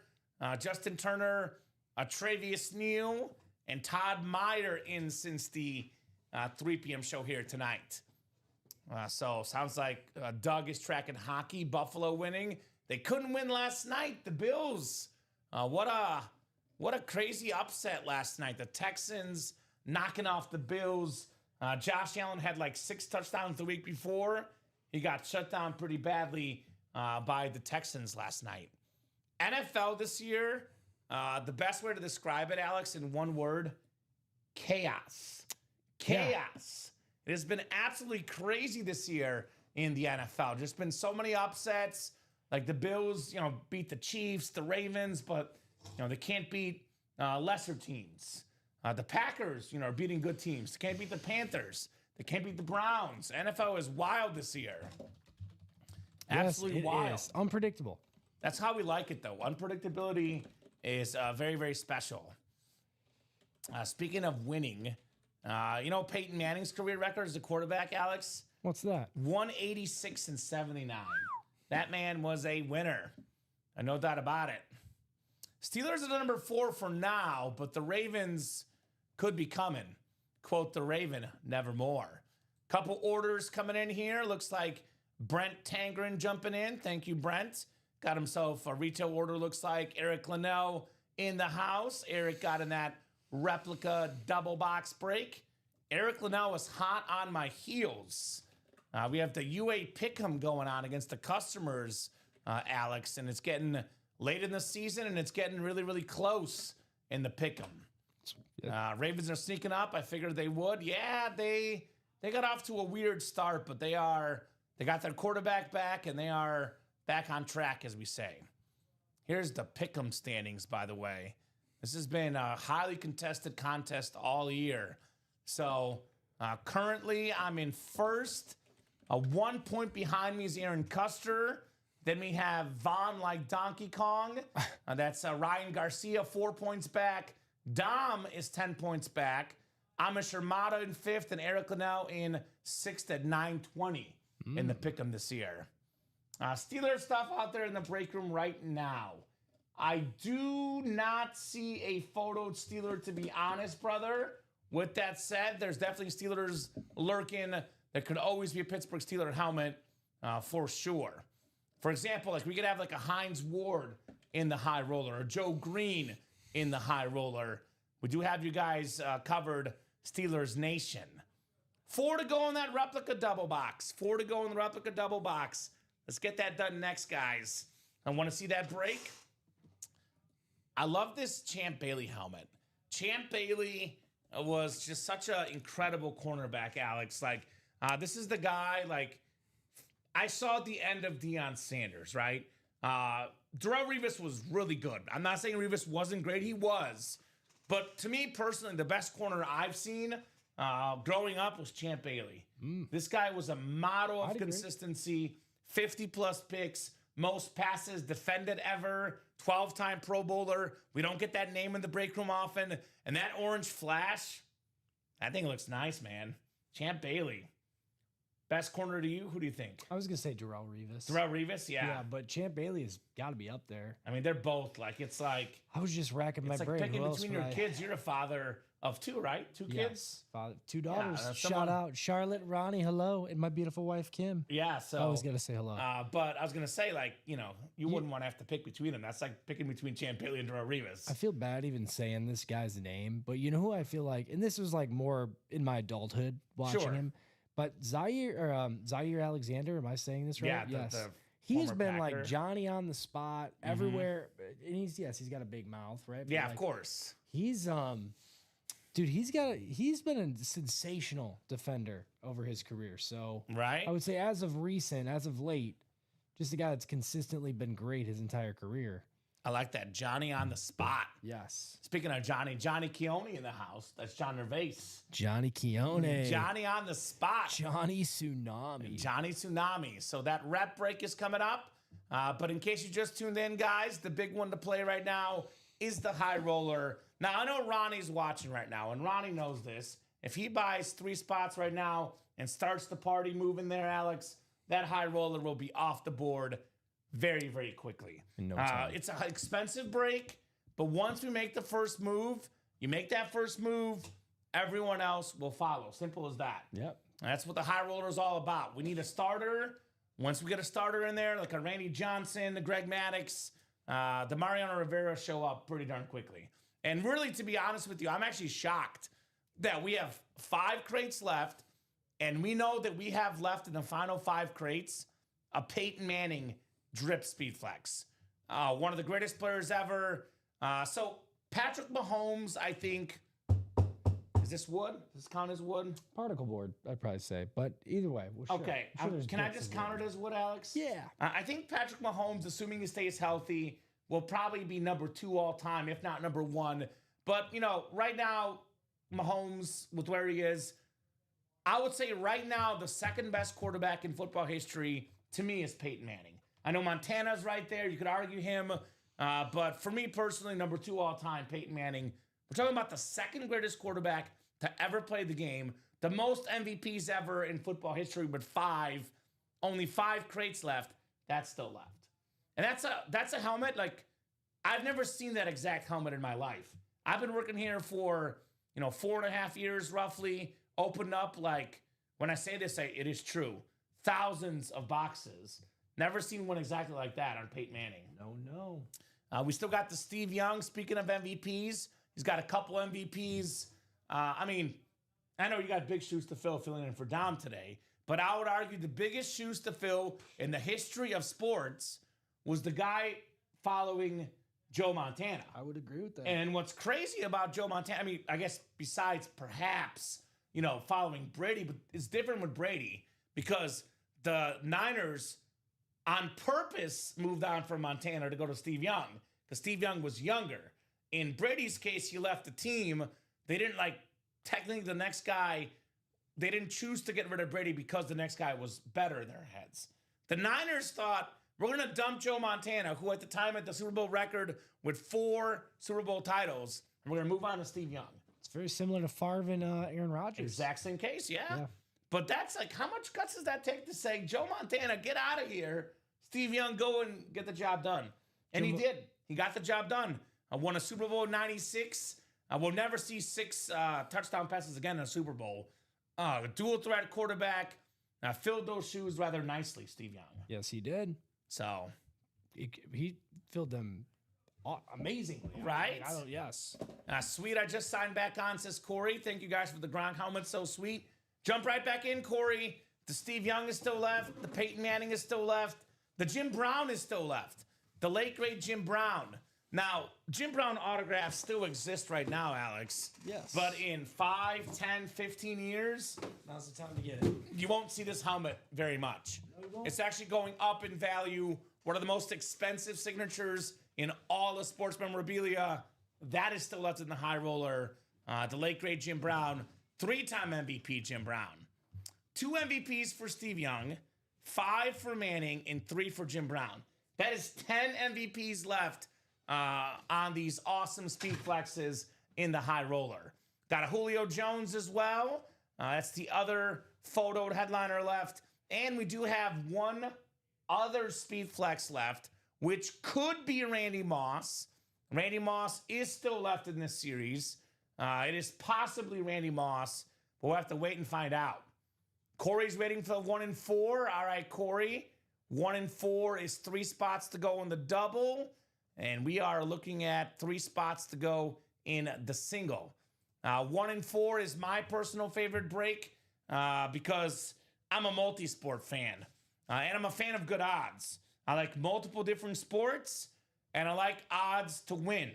[SPEAKER 2] Justin Turner, Travius Neal, and Todd Meyer in since the 3 p.m. show here tonight. So sounds like Doug is tracking hockey. Buffalo winning. They couldn't win last night. The Bills. What a crazy upset last night. The Texans knocking off the Bills. Josh Allen had like 6 touchdowns the week before. He got shut down pretty badly by the Texans last night. NFL this year, the best way to describe it, Alex, in one word, chaos. Chaos. It has been absolutely crazy this year in the NFL. Just been so many upsets. Like the Bills, beat the Chiefs, the Ravens, but, they can't beat lesser teams. The Packers, are beating good teams. They can't beat the Panthers. They can't beat the Browns. NFL is wild this year. Absolutely wild.
[SPEAKER 3] Is. Unpredictable.
[SPEAKER 2] That's how we like it, though. Unpredictability is very, very special. Speaking of winning, Peyton Manning's career record as a quarterback, Alex?
[SPEAKER 3] What's that?
[SPEAKER 2] 186 and 79. That man was a winner. No doubt about it. Steelers are the number 4 for now, but the Ravens could be coming. Quote the Raven, nevermore. Couple orders coming in here. Looks like Brent Tangren jumping in. Thank you, Brent. Got himself a retail order, looks like. Eric Linnell in the house. Eric got in that replica double box break. Eric Linnell was hot on my heels. We have the UA Pick'em going on against the customers, Alex, and it's getting late in the season, and it's getting really, really close in the Pick'em. Ravens are sneaking up. I figured they would. Yeah, they got off to a weird start, but they got their quarterback back, and they are back on track, as we say. Here's the Pick'em standings, by the way. This has been a highly contested contest all year. So currently, I'm in first. 1 point behind me is Aaron Custer. Then we have Vaughn like Donkey Kong. That's Ryan Garcia, 4 points back. Dom is 10 points back. Amish Armada in 5th, and Eric Linnell in 6th at 920 in the Pick'em this year. Steelers stuff out there in the break room right now. I do not see a photoed Steeler, to be honest, brother. With that said, there's definitely Steelers lurking. There could always be a Pittsburgh Steeler helmet for sure. For example, like we could have like a Hines Ward in the high roller or Joe Green in the high roller. We do have you guys covered, Steelers Nation. 4 to go in that replica double box. 4 to go in the replica double box. Let's get that done next, guys. I want to see that break. I love this Champ Bailey helmet. Champ Bailey was just such an incredible cornerback, Alex. Like, this is the guy, like, I saw at the end of Deion Sanders, right? Darrelle Revis was really good. I'm not saying Revis wasn't great. He was. But to me, personally, the best corner I've seen growing up was Champ Bailey. This guy was a model of consistency, 50-plus picks, most passes defended ever, 12-time Pro Bowler. We don't get that name in the break room often. And that orange flash, I think it looks nice, man. Champ Bailey. Best corner to you? Who do you think?
[SPEAKER 3] I was gonna say Darrell Revis.
[SPEAKER 2] Darrell Revis? Yeah.
[SPEAKER 3] Yeah, but Champ Bailey has got to be up there.
[SPEAKER 2] I mean, they're both like, it's like,
[SPEAKER 3] I was just racking my
[SPEAKER 2] it's like
[SPEAKER 3] brain.
[SPEAKER 2] picking
[SPEAKER 3] Who else
[SPEAKER 2] between
[SPEAKER 3] would
[SPEAKER 2] your
[SPEAKER 3] I-
[SPEAKER 2] kids. You're a father of 2, right? 2 kids?
[SPEAKER 3] Yes, father, 2 daughters.
[SPEAKER 2] that's
[SPEAKER 3] Shout
[SPEAKER 2] someone-
[SPEAKER 3] out Charlotte, Ronnie, hello, and my beautiful wife Kim.
[SPEAKER 2] Yeah. So
[SPEAKER 3] I always gotta say hello.
[SPEAKER 2] but I was gonna say, like, you wouldn't want to have to pick between them. That's like picking between Champ Bailey and Darrell Revis.
[SPEAKER 3] I feel bad even saying this guy's name, but you know who I feel like, and this was like more in my adulthood watching
[SPEAKER 2] Sure.
[SPEAKER 3] him. But Zaire Alexander, am I saying this right?
[SPEAKER 2] Yeah,
[SPEAKER 3] yes.
[SPEAKER 2] the
[SPEAKER 3] He's
[SPEAKER 2] former
[SPEAKER 3] been
[SPEAKER 2] Packer.
[SPEAKER 3] like Johnny on the spot everywhere, and he's got a big mouth, right? But
[SPEAKER 2] Yeah, of
[SPEAKER 3] like,
[SPEAKER 2] course.
[SPEAKER 3] He's dude, he's been a sensational defender over his career. So
[SPEAKER 2] Right?
[SPEAKER 3] I would say as of late, just a guy that's consistently been great his entire career.
[SPEAKER 2] I like that. Johnny on the spot.
[SPEAKER 3] Yes.
[SPEAKER 2] Speaking of Johnny Keone in the house. That's John Nervais.
[SPEAKER 3] Johnny Keone.
[SPEAKER 2] Johnny on the spot.
[SPEAKER 3] Johnny Tsunami.
[SPEAKER 2] Johnny Tsunami. So that rep break is coming up. But in case you just tuned in, guys, the big one to play right now is the high roller. Now, I know Ronnie's watching right now, and Ronnie knows this. If he buys 3 spots right now and starts the party moving there, Alex, that high roller will be off the board very, very quickly.
[SPEAKER 3] In no time.
[SPEAKER 2] It's an expensive break, but once we make the first move, you make that first move, everyone else will follow. Simple as that.
[SPEAKER 3] Yep.
[SPEAKER 2] That's what the high roller is all about. We need a starter. Once we get a starter in there, like a Randy Johnson, the Greg Maddux, the Mariano Rivera show up pretty darn quickly. And really, to be honest with you, I'm actually shocked that we have 5 crates left, and we know that we have left in the final 5 crates a Peyton Manning drip speed flex. One of the greatest players ever. So Patrick Mahomes, I think, is this wood? Does this count as wood?
[SPEAKER 3] Particle board, I'd probably say. But either way, we'll sure.
[SPEAKER 2] Okay.
[SPEAKER 3] I'm sure there's
[SPEAKER 2] Can I
[SPEAKER 3] bits
[SPEAKER 2] just
[SPEAKER 3] of
[SPEAKER 2] count
[SPEAKER 3] wood.
[SPEAKER 2] it as wood, Alex?
[SPEAKER 3] Yeah.
[SPEAKER 2] I think Patrick Mahomes, assuming he stays healthy, will probably be number 2 all time, if not number 1. But, right now, Mahomes, with where he is, I would say right now the second best quarterback in football history, to me, is Peyton Manning. I know Montana's right there. You could argue him. But for me personally, number 2 all time, Peyton Manning. We're talking about the second greatest quarterback to ever play the game. The most MVPs ever in football history with 5. Only 5 crates left. That's still left. And that's a helmet. Like, I've never seen that exact helmet in my life. I've been working here for, 4.5 years roughly. Opened up, like, when I say this, it is true. Thousands of boxes. Never seen one exactly like that on Peyton Manning.
[SPEAKER 3] No.
[SPEAKER 2] We still got the Steve Young. Speaking of MVPs, he's got a couple MVPs. I know you got big shoes to fill filling in for Dom today, but I would argue the biggest shoes to fill in the history of sports was the guy following Joe Montana.
[SPEAKER 3] I would agree with that.
[SPEAKER 2] And what's crazy about Joe Montana, I guess besides perhaps, following Brady, but it's different with Brady because the Niners on purpose moved on from Montana to go to Steve Young because Steve Young was younger. In Brady's case, he left the team. They didn't technically the next guy, they didn't choose to get rid of Brady because the next guy was better in their heads. The Niners thought, we're going to dump Joe Montana, who at the time had the Super Bowl record with 4 Super Bowl titles, and we're going to move on to Steve Young.
[SPEAKER 3] It's very similar to Favre and Aaron Rodgers.
[SPEAKER 2] Exact same case, yeah.
[SPEAKER 3] Yeah.
[SPEAKER 2] But that's how much guts does that take to say, Joe Montana, get out of here. Steve Young, go and get the job done. And he did. He got the job done. I won a Super Bowl in 96. I will never see 6 touchdown passes again in a Super Bowl. A dual threat quarterback. Filled those shoes rather nicely, Steve Young.
[SPEAKER 3] Yes, he did.
[SPEAKER 2] So,
[SPEAKER 3] He filled them amazingly.
[SPEAKER 2] Right?
[SPEAKER 3] Yes.
[SPEAKER 2] Sweet, I just signed back on, says Corey. Thank you guys for the Gronk helmet. So sweet. Jump right back in, Corey. The Steve Young is still left. The Peyton Manning is still left. The Jim Brown is still left. The late, great Jim Brown. Now, Jim Brown autographs still exist right now, Alex.
[SPEAKER 3] Yes.
[SPEAKER 2] But in 5, 10, 15 years,
[SPEAKER 3] Now's the time to get it.
[SPEAKER 2] you won't see this helmet very much.
[SPEAKER 3] No, you won't.
[SPEAKER 2] It's actually going up in value. One of the most expensive signatures in all of sports memorabilia. That is still left in the high roller. The late, great Jim Brown. 3-time MVP Jim Brown. 2 MVPs for Steve Young. 5 for Manning and 3 for Jim Brown. That is 10 MVPs left on these awesome speed flexes in the high roller. Got a Julio Jones as well. That's the other photoed headliner left. And we do have one other speed flex left, which could be Randy Moss. Randy Moss is still left in this series. It is possibly Randy Moss, but we'll have to wait and find out. Corey's waiting for 1 and 4. All right, Corey. 1 and 4 is 3 spots to go in the double. And we are looking at 3 spots to go in the single. 1 and 4 is my personal favorite break because I'm a multi-sport fan. And I'm a fan of good odds. I like multiple different sports, and I like odds to win.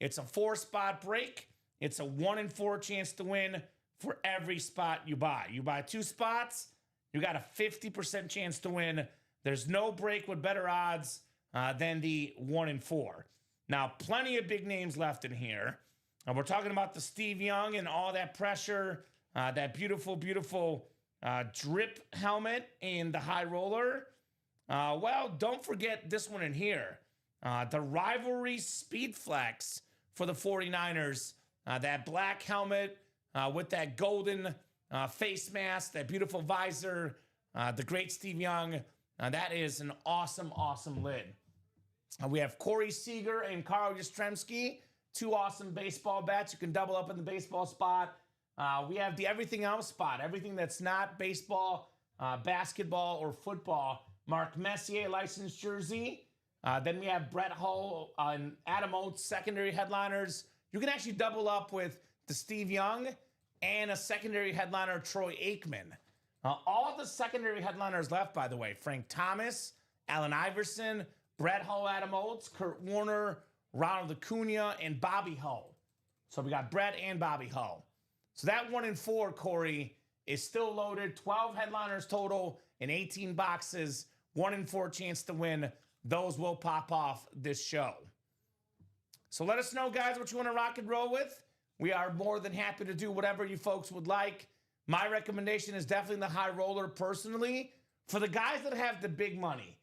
[SPEAKER 2] It's a 4-spot break. It's a 1 in 4 chance to win for every spot you buy. You buy 2 spots, you got a 50% chance to win. There's no break with better odds than the 1 in 4. Now, plenty of big names left in here. We're talking about the Steve Young and all that pressure, that beautiful, beautiful drip helmet and the high roller. Well, don't forget this one in here. The rivalry speed flex for the 49ers. That black helmet with that golden face mask, that beautiful visor, the great Steve Young. That is an awesome, awesome lid. We have Corey Seager and Carl Yastrzemski, 2 awesome baseball bets. You can double up in the baseball spot. We have the everything else spot, everything that's not baseball, basketball, or football. Mark Messier, licensed jersey. Then we have Brett Hull and Adam Oates, secondary headliners. You can actually double up with the Steve Young and a secondary headliner, Troy Aikman. All the secondary headliners left, by the way, Frank Thomas, Allen Iverson, Brett Hull, Adam Oates, Kurt Warner, Ronald Acuna, and Bobby Hull. So we got Brett and Bobby Hull. So that 1 in 4, Corey, is still loaded. 12 headliners total in 18 boxes. 1 in 4 chance to win. Those will pop off this show. So let us know, guys, what you want to rock and roll with. We are more than happy to do whatever you folks would like. My recommendation is definitely the high roller personally. For the guys that have the big money,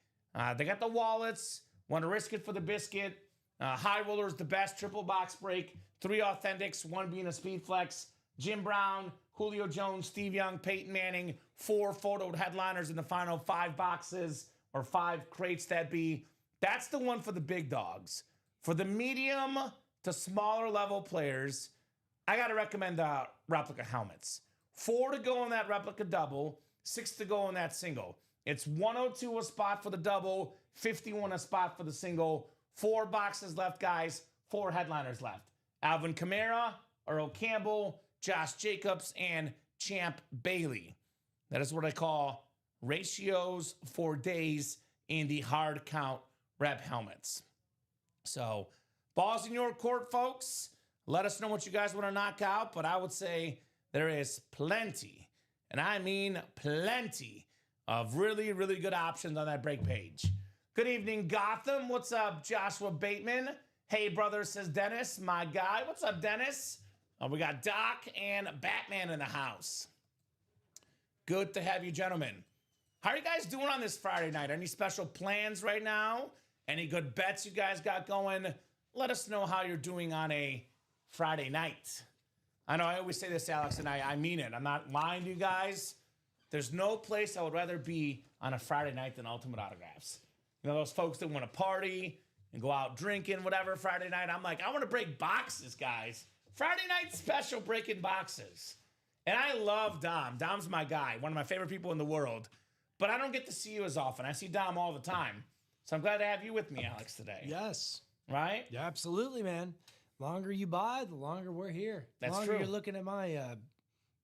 [SPEAKER 2] they got the wallets, want to risk it for the biscuit. High roller is the best triple box break. 3 authentics, 1 being a speed flex. Jim Brown, Julio Jones, Steve Young, Peyton Manning, 4 photoed headliners in the final 5 boxes or 5 crates that be. That's the one for the big dogs. For the medium to smaller level players, I got to recommend the replica helmets. 4 to go in that replica double, 6 to go in that single. It's 102 a spot for the double, 51 a spot for the single. 4 boxes left, guys. 4 headliners left. Alvin Kamara, Earl Campbell, Josh Jacobs, and Champ Bailey. That is what I call ratios for days in the hard count rep helmets. So, balls in your court, folks. Let us know what you guys want to knock out, but I would say there is plenty, and I mean plenty, of really, really good options on that break page. Good evening, Gotham. What's up, Joshua Bateman? Hey, brother, says Dennis, my guy. What's up, Dennis? We got Doc and Batman in the house. Good to have you, gentlemen. How are you guys doing on this Friday night? Any special plans right now? Any good bets you guys got going? Let us know how you're doing on a Friday night. I know I always say this, Alex, and I mean it. I'm not lying to you guys. There's no place I would rather be on a Friday night than Ultimate Autographs. You know, those folks that want to party and go out drinking, whatever, Friday night. I'm like, I want to break boxes, guys. Friday night special, breaking boxes. And I love Dom. Dom's my guy, one of my favorite people in the world. But I don't get to see you as often. I see Dom all the time. So I'm glad to have you with me, Alex, today.
[SPEAKER 3] Yes.
[SPEAKER 2] Right?
[SPEAKER 3] Yeah, absolutely, man. Longer you buy, the longer we're here.
[SPEAKER 2] That's
[SPEAKER 3] longer
[SPEAKER 2] true.
[SPEAKER 3] You're looking at my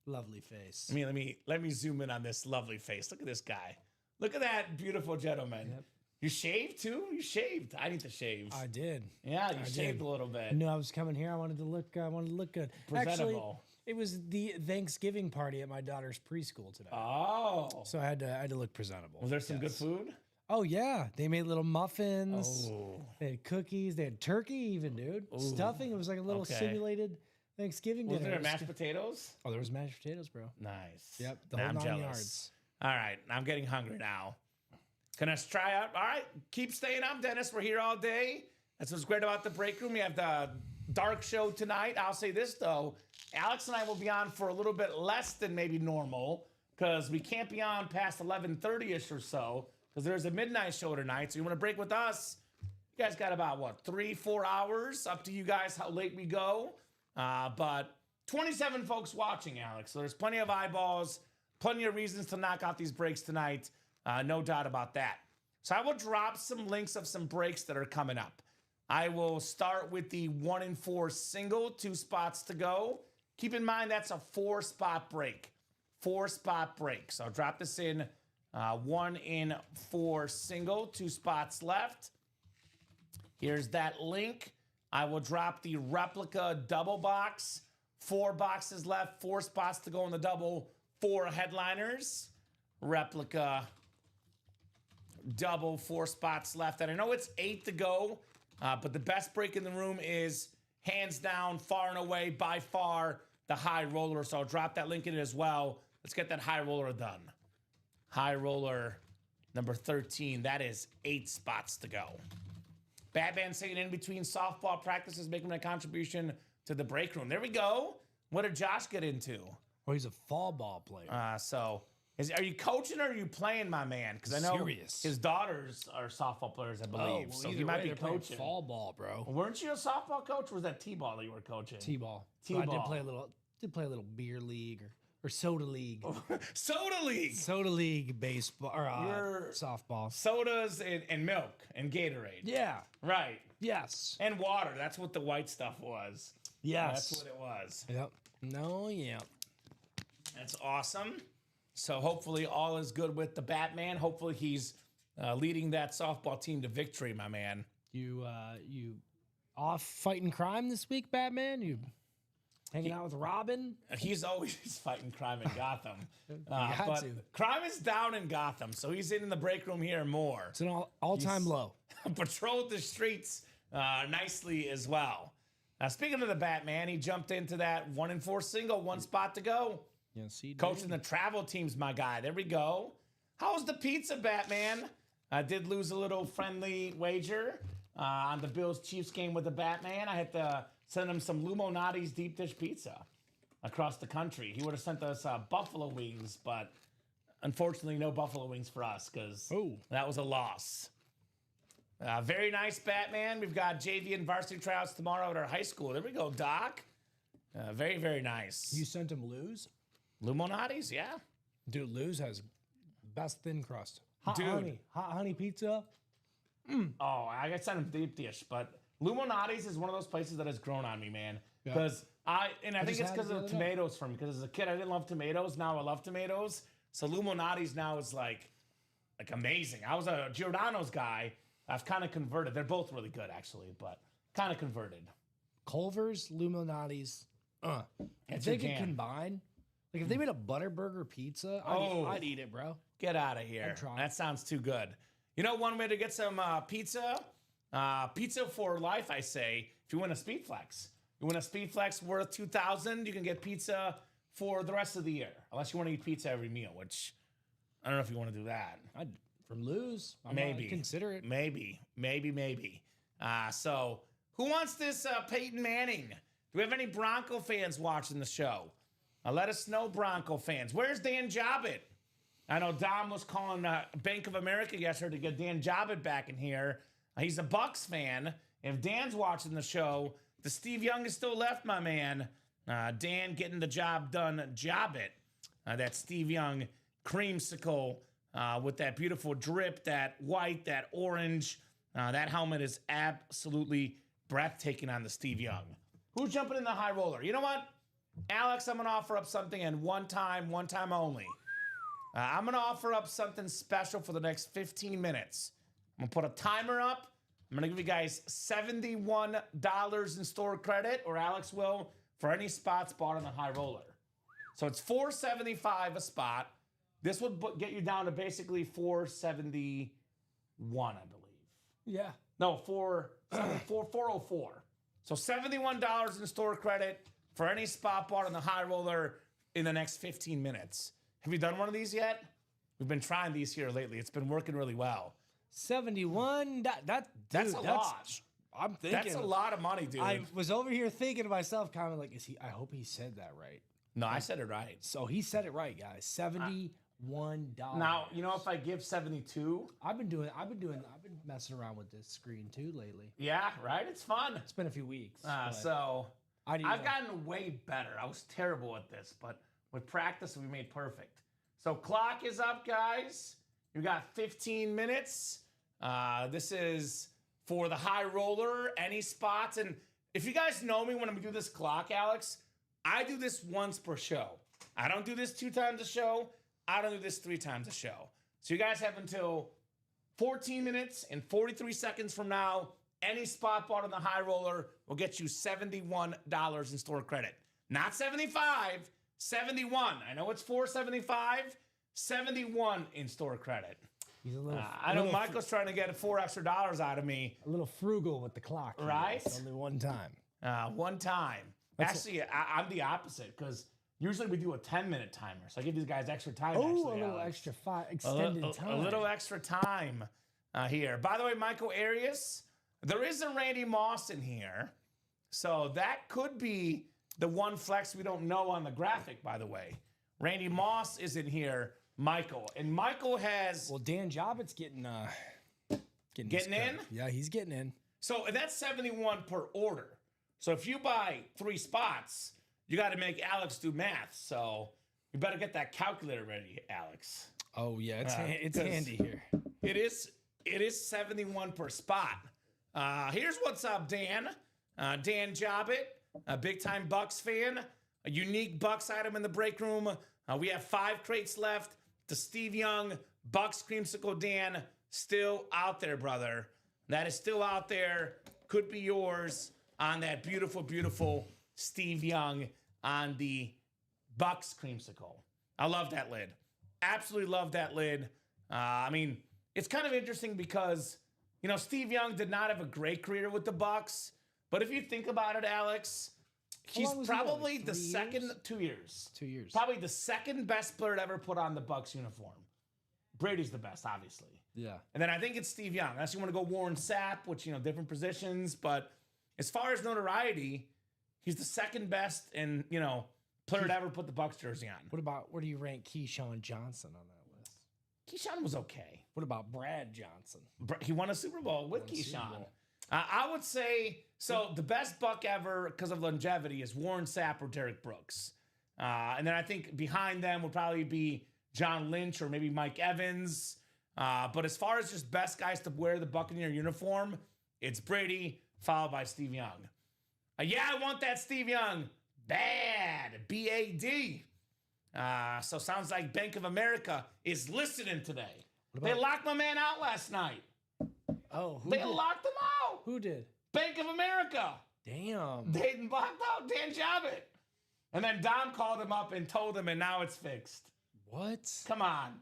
[SPEAKER 3] lovely face.
[SPEAKER 2] I mean, let me zoom in on this lovely face. Look at this guy. Look at that beautiful gentleman.
[SPEAKER 3] Yep.
[SPEAKER 2] You shaved too? You shaved. I need to shave.
[SPEAKER 3] I did.
[SPEAKER 2] Yeah, you
[SPEAKER 3] I
[SPEAKER 2] shaved
[SPEAKER 3] did.
[SPEAKER 2] a little bit.
[SPEAKER 3] I knew I was coming here. I wanted to look good. Actually,
[SPEAKER 2] Presentable.
[SPEAKER 3] it was the Thanksgiving party at my daughter's preschool today.
[SPEAKER 2] Oh.
[SPEAKER 3] So I had to look presentable.
[SPEAKER 2] Was there some good
[SPEAKER 3] Yes.
[SPEAKER 2] food?
[SPEAKER 3] Oh yeah, they made little muffins.
[SPEAKER 2] Oh.
[SPEAKER 3] They had cookies. They had turkey, even, dude.
[SPEAKER 2] Ooh.
[SPEAKER 3] Stuffing. It was like a little
[SPEAKER 2] Okay.
[SPEAKER 3] simulated Thanksgiving
[SPEAKER 2] Was
[SPEAKER 3] dinner.
[SPEAKER 2] there
[SPEAKER 3] It was
[SPEAKER 2] mashed
[SPEAKER 3] good.
[SPEAKER 2] potatoes?
[SPEAKER 3] Oh, there was mashed potatoes, bro.
[SPEAKER 2] Nice.
[SPEAKER 3] Yep, the
[SPEAKER 2] Now
[SPEAKER 3] whole
[SPEAKER 2] I'm
[SPEAKER 3] 9
[SPEAKER 2] jealous.
[SPEAKER 3] yards.
[SPEAKER 2] All right, I'm getting hungry now. Can I try out? All right, keep staying up, Dennis. We're here all day. That's what's great about the break room. We have the dark show tonight. I'll say this, though. Alex and I will be on for a little bit less than maybe normal because we can't be on past 11:30ish or so because there's a midnight show tonight. So you want to break with us? You guys got about, what, 3-4 hours? Up to you guys how late we go. But 27 folks watching, Alex. So there's plenty of eyeballs, plenty of reasons to knock out these breaks tonight. No doubt about that. So I will drop some links of some breaks that are coming up. I will start with the 1 in 4 single, 2 spots to go. Keep in mind that's a 4-spot break. 4-spot break. So I'll drop this in 1 in 4 single, 2 spots left. Here's that link. I will drop the replica double box. 4 boxes left, 4 spots to go in the double, 4 headliners. Replica double, 4 spots left. And I know it's 8 to go, but the best break in the room is hands down, far and away, by far, the high roller. So I'll drop that link in it as well. Let's get that high roller done. High roller number 13. That is 8 spots to go. Batman saying in between softball practices, making a contribution to the break room. There we go. What did Josh get into?
[SPEAKER 3] Well, he's a fall ball player.
[SPEAKER 2] Are you coaching or are you playing, my man? Because I know his daughters are softball players, I believe. So he might be coaching.
[SPEAKER 3] Fall ball, bro.
[SPEAKER 2] Weren't you a softball coach, or was that T-ball that you were coaching?
[SPEAKER 3] T-ball.
[SPEAKER 2] T-ball.
[SPEAKER 3] So I did play a little beer league or soda league.
[SPEAKER 2] Soda league.
[SPEAKER 3] Soda league baseball or softball.
[SPEAKER 2] Sodas and milk and Gatorade.
[SPEAKER 3] Yeah.
[SPEAKER 2] Right.
[SPEAKER 3] Yes.
[SPEAKER 2] And water. That's what the white stuff was.
[SPEAKER 3] Yes.
[SPEAKER 2] That's what it was.
[SPEAKER 3] Yep. No, yeah.
[SPEAKER 2] That's awesome. So hopefully all is good with the Batman. Hopefully he's leading that softball team to victory, my man.
[SPEAKER 3] You off fighting crime this week, Batman? You hanging out with Robin?
[SPEAKER 2] He's always fighting crime in Gotham.
[SPEAKER 3] But
[SPEAKER 2] crime is down in Gotham, so he's in the break room here more.
[SPEAKER 3] It's an all-time low.
[SPEAKER 2] Patrolled the streets nicely as well. Now, speaking of the Batman, he jumped into that 1 in 4 single, 1 spot to go.
[SPEAKER 3] Yeah, see,
[SPEAKER 2] coaching the travel teams, my guy. There we go. How was the pizza, Batman? I did lose a little friendly wager on the Bills-Chiefs game with the Batman. I had to send him some Lumonati's deep dish pizza across the country. He would have sent us buffalo wings, but unfortunately no buffalo wings for us because that was a loss. Very nice, Batman. We've got JV and varsity tryouts tomorrow at our high school. There we go, Doc. Very, very nice.
[SPEAKER 3] You sent him Lou's?
[SPEAKER 2] Lumonati's, yeah.
[SPEAKER 3] Dude, Lou's has best thin crust.
[SPEAKER 2] Hot
[SPEAKER 3] honey pizza.
[SPEAKER 2] Oh, I got sent him deep dish, but Lumonati's is one of those places that has grown on me, man. Because I think it's because of tomatoes for me. Because as a kid, I didn't love tomatoes. Now I love tomatoes. So Lumonati's now is like amazing. I was a Giordano's guy. I've kind of converted. They're both really good, actually, but kind of converted.
[SPEAKER 3] Culver's, Lumonati's. If they could combine, like if they made a Butterburger pizza, I'd eat it, bro.
[SPEAKER 2] Get out of here. That sounds too good. You know, one way to get some pizza for life, I say, if you win a Speed Flex. You win a Speed Flex worth $2,000, you can get pizza for the rest of the year. Unless you want to eat pizza every meal, which I don't know if you want to do that.
[SPEAKER 3] From Lou's,
[SPEAKER 2] Maybe.
[SPEAKER 3] Consider it.
[SPEAKER 2] Maybe. So, who wants this Peyton Manning? Do we have any Bronco fans watching the show? Let us know, Bronco fans. Where's Dan Jobbit? I know Dom was calling Bank of America yesterday to get Dan Jobbit back in here. He's a Bucks fan. If Dan's watching the show, the Steve Young is still left, my man. Dan getting the job done. Jobbit. That Steve Young creamsicle with that beautiful drip, that white, that orange. That helmet is absolutely breathtaking on the Steve Young. Who's jumping in the high roller? You know what? Alex, I'm going to offer up something, and one time only. I'm going to offer up something special for the next 15 minutes. I'm going to put a timer up. I'm going to give you guys $71 in store credit, or Alex will, for any spots bought on the high roller. So it's $475 a spot. This would get you down to basically $471, I believe.
[SPEAKER 3] Yeah.
[SPEAKER 2] No, $404. So $71 in store credit for any spot bought on the high roller in the next 15 minutes. Have you done one of these yet? We've been trying these here lately. It's been working really well.
[SPEAKER 3] 71. That's
[SPEAKER 2] a lot.
[SPEAKER 3] I'm thinking.
[SPEAKER 2] That's a lot of money, dude.
[SPEAKER 3] I was over here thinking to myself, kind of like, I hope he said that right.
[SPEAKER 2] No, I said it right.
[SPEAKER 3] So he said it right, guys. $71.
[SPEAKER 2] Now, you know, if I give 72.
[SPEAKER 3] I've been messing around with this screen too lately.
[SPEAKER 2] Yeah, right? It's fun.
[SPEAKER 3] It's been a few weeks.
[SPEAKER 2] So
[SPEAKER 3] I've
[SPEAKER 2] gotten way better. I was terrible at this, but with practice, we made perfect. So clock is up, guys. You got 15 minutes. This is for the high roller, any spots. And if you guys know me when I'm doing this clock, Alex, I do this once per show. I don't do this 2 times a show. I don't do this 3 times a show. So you guys have until 14 minutes and 43 seconds from now. Any spot bought on the high roller will get you $71 in store credit. Not 75, 71. I know it's $4.75, 71 in store credit.
[SPEAKER 3] He's a little.
[SPEAKER 2] I know Michael's trying to get $4 extra out of me.
[SPEAKER 3] A little frugal with the clock,
[SPEAKER 2] Right?
[SPEAKER 3] Only one time.
[SPEAKER 2] One time. Actually, I'm the opposite because usually we do a 10-minute timer. So I give these guys extra time.
[SPEAKER 3] Oh,
[SPEAKER 2] actually,
[SPEAKER 3] a little
[SPEAKER 2] Alex.
[SPEAKER 3] extra extended time.
[SPEAKER 2] A little extra time here. By the way, Michael Arias, there is a Randy Moss in here. So that could be the one flex we don't know on the graphic, by the way. Randy Moss is in here, Michael. And Michael has...
[SPEAKER 3] Well, Dan Jobbitt's getting
[SPEAKER 2] in?
[SPEAKER 3] Yeah, he's getting in.
[SPEAKER 2] So and that's 71 per order. So if you buy 3 spots, you got to make Alex do math. So you better get that calculator ready, Alex.
[SPEAKER 3] Oh yeah, it's handy here.
[SPEAKER 2] It is 71 per spot. Here's what's up, Dan. Dan Jobbitt, a big-time Bucks fan. A unique Bucks item in the break room. We have 5 crates left. The Steve Young Bucks Creamsicle Dan still out there, brother. That is still out there. Could be yours on that beautiful, beautiful Steve Young on the Bucks Creamsicle. I love that lid. Absolutely love that lid. I mean, it's kind of interesting because, you know, Steve Young did not have a great career with the Bucks. But if you think about it, Alex, he's probably the second 2 years.
[SPEAKER 3] 2 years.
[SPEAKER 2] Probably the second best player to ever put on the Bucks uniform. Brady's the best, obviously.
[SPEAKER 3] Yeah.
[SPEAKER 2] And then I think it's Steve Young. Unless you want to go Warren Sapp, which, you know, different positions. But as far as notoriety, he's the second best and, you know, player to ever put the Bucks jersey on.
[SPEAKER 3] Where do you rank Keyshawn Johnson on that list?
[SPEAKER 2] Keyshawn was okay.
[SPEAKER 3] What about Brad Johnson?
[SPEAKER 2] He won a Super Bowl with Keyshawn. I would say, so the best Buck ever because of longevity is Warren Sapp or Derek Brooks. And then I think behind them would probably be John Lynch or maybe Mike Evans. But as far as just best guys to wear the Buccaneer uniform, it's Brady, followed by Steve Young. Yeah, I want that Steve Young. Bad. B-A-D. So sounds like Bank of America is listening today. They locked my man out last night.
[SPEAKER 3] Oh,
[SPEAKER 2] They locked him out.
[SPEAKER 3] Who did?
[SPEAKER 2] Bank of America.
[SPEAKER 3] Damn.
[SPEAKER 2] They locked out Dan Jobbitt. And then Dom called him up and told him, and now it's fixed.
[SPEAKER 3] What?
[SPEAKER 2] Come on.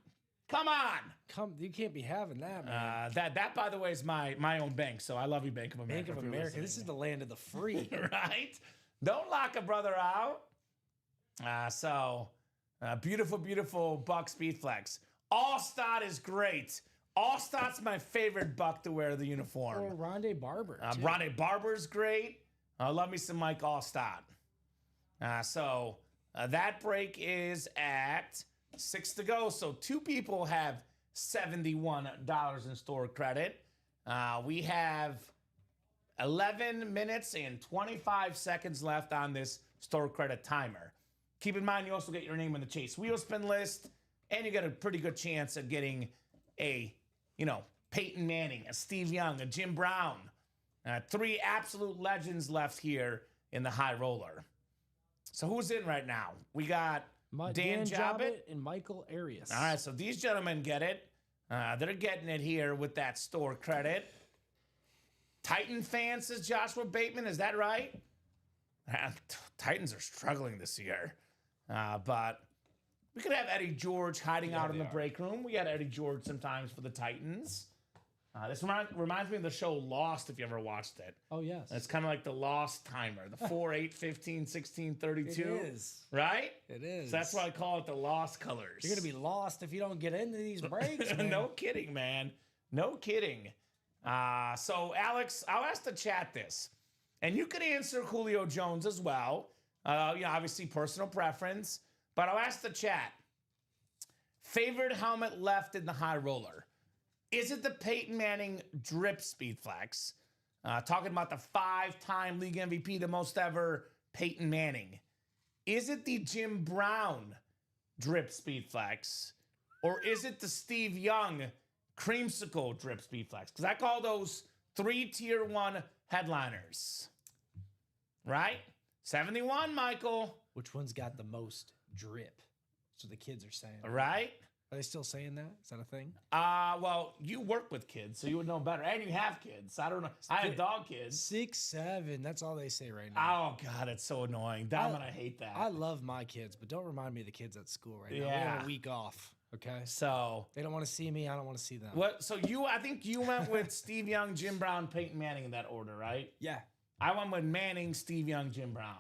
[SPEAKER 3] You can't be having that, man.
[SPEAKER 2] That by the way, is my own bank. So I love you, Bank of America.
[SPEAKER 3] Bank of America. This is the land of the free.
[SPEAKER 2] Right? Don't lock a brother out. Beautiful, beautiful Buck Speed Flex. Allstott is great. Allstott's my favorite Buck to wear the uniform.
[SPEAKER 3] Or Rondé Barber.
[SPEAKER 2] Rondé Barber's great. Love me some Mike Allstott. That break is at 6 to go. So 2 people have $71 in store credit. We have 11 minutes and 25 seconds left on this store credit timer. Keep in mind, you also get your name on the Chase Wheel Spin list, and you get a pretty good chance of getting a, Peyton Manning, a Steve Young, a Jim Brown. 3 absolute legends left here in the high roller. So who's in right now? We got Dan Jobbitt
[SPEAKER 3] and Michael Arias.
[SPEAKER 2] All right, so these gentlemen get it. They're getting it here with that store credit. Titan fan, says Joshua Bateman. Is that right? Titans are struggling this year. But we could have Eddie George hiding out in the break room. We got Eddie George sometimes for the Titans. This reminds me of the show Lost, if you ever watched it.
[SPEAKER 3] Oh, yes.
[SPEAKER 2] It's kind of like the Lost timer, the 4, 8, 15, 16, 32.
[SPEAKER 3] It is.
[SPEAKER 2] Right?
[SPEAKER 3] It is.
[SPEAKER 2] So that's why I call it the Lost colors.
[SPEAKER 3] You're going to be lost if you don't get into these breaks, man.
[SPEAKER 2] No kidding, man. No kidding. So, Alex, I'll ask the chat this. And you could answer Julio Jones as well. Obviously personal preference. But I'll ask the chat. Favorite helmet left in the high roller? Is it the Peyton Manning drip speed flex? Talking about the 5-time league MVP, the most ever, Peyton Manning. Is it the Jim Brown drip speed flex? Or is it the Steve Young creamsicle drip speed flex? Because I call those 3 tier 1 headliners. Right? 71, Michael.
[SPEAKER 3] Which one's got the most drip? So the kids are saying.
[SPEAKER 2] Right?
[SPEAKER 3] Are they still saying that? Is that a thing?
[SPEAKER 2] Well, you work with kids, so you would know better. And you have kids. I don't know. I have dog kids.
[SPEAKER 3] 6, 7. That's all they say right now.
[SPEAKER 2] Oh, God, it's so annoying. Dom and I hate that.
[SPEAKER 3] I love my kids, but don't remind me of the kids at school right now. We
[SPEAKER 2] Yeah.
[SPEAKER 3] have a week off. Okay.
[SPEAKER 2] So
[SPEAKER 3] They don't want to see me. I don't want to see them.
[SPEAKER 2] what? So I think you went with Steve Young, Jim Brown, Peyton Manning in that order, right?
[SPEAKER 3] Yeah.
[SPEAKER 2] I went with Manning, Steve Young, Jim Brown.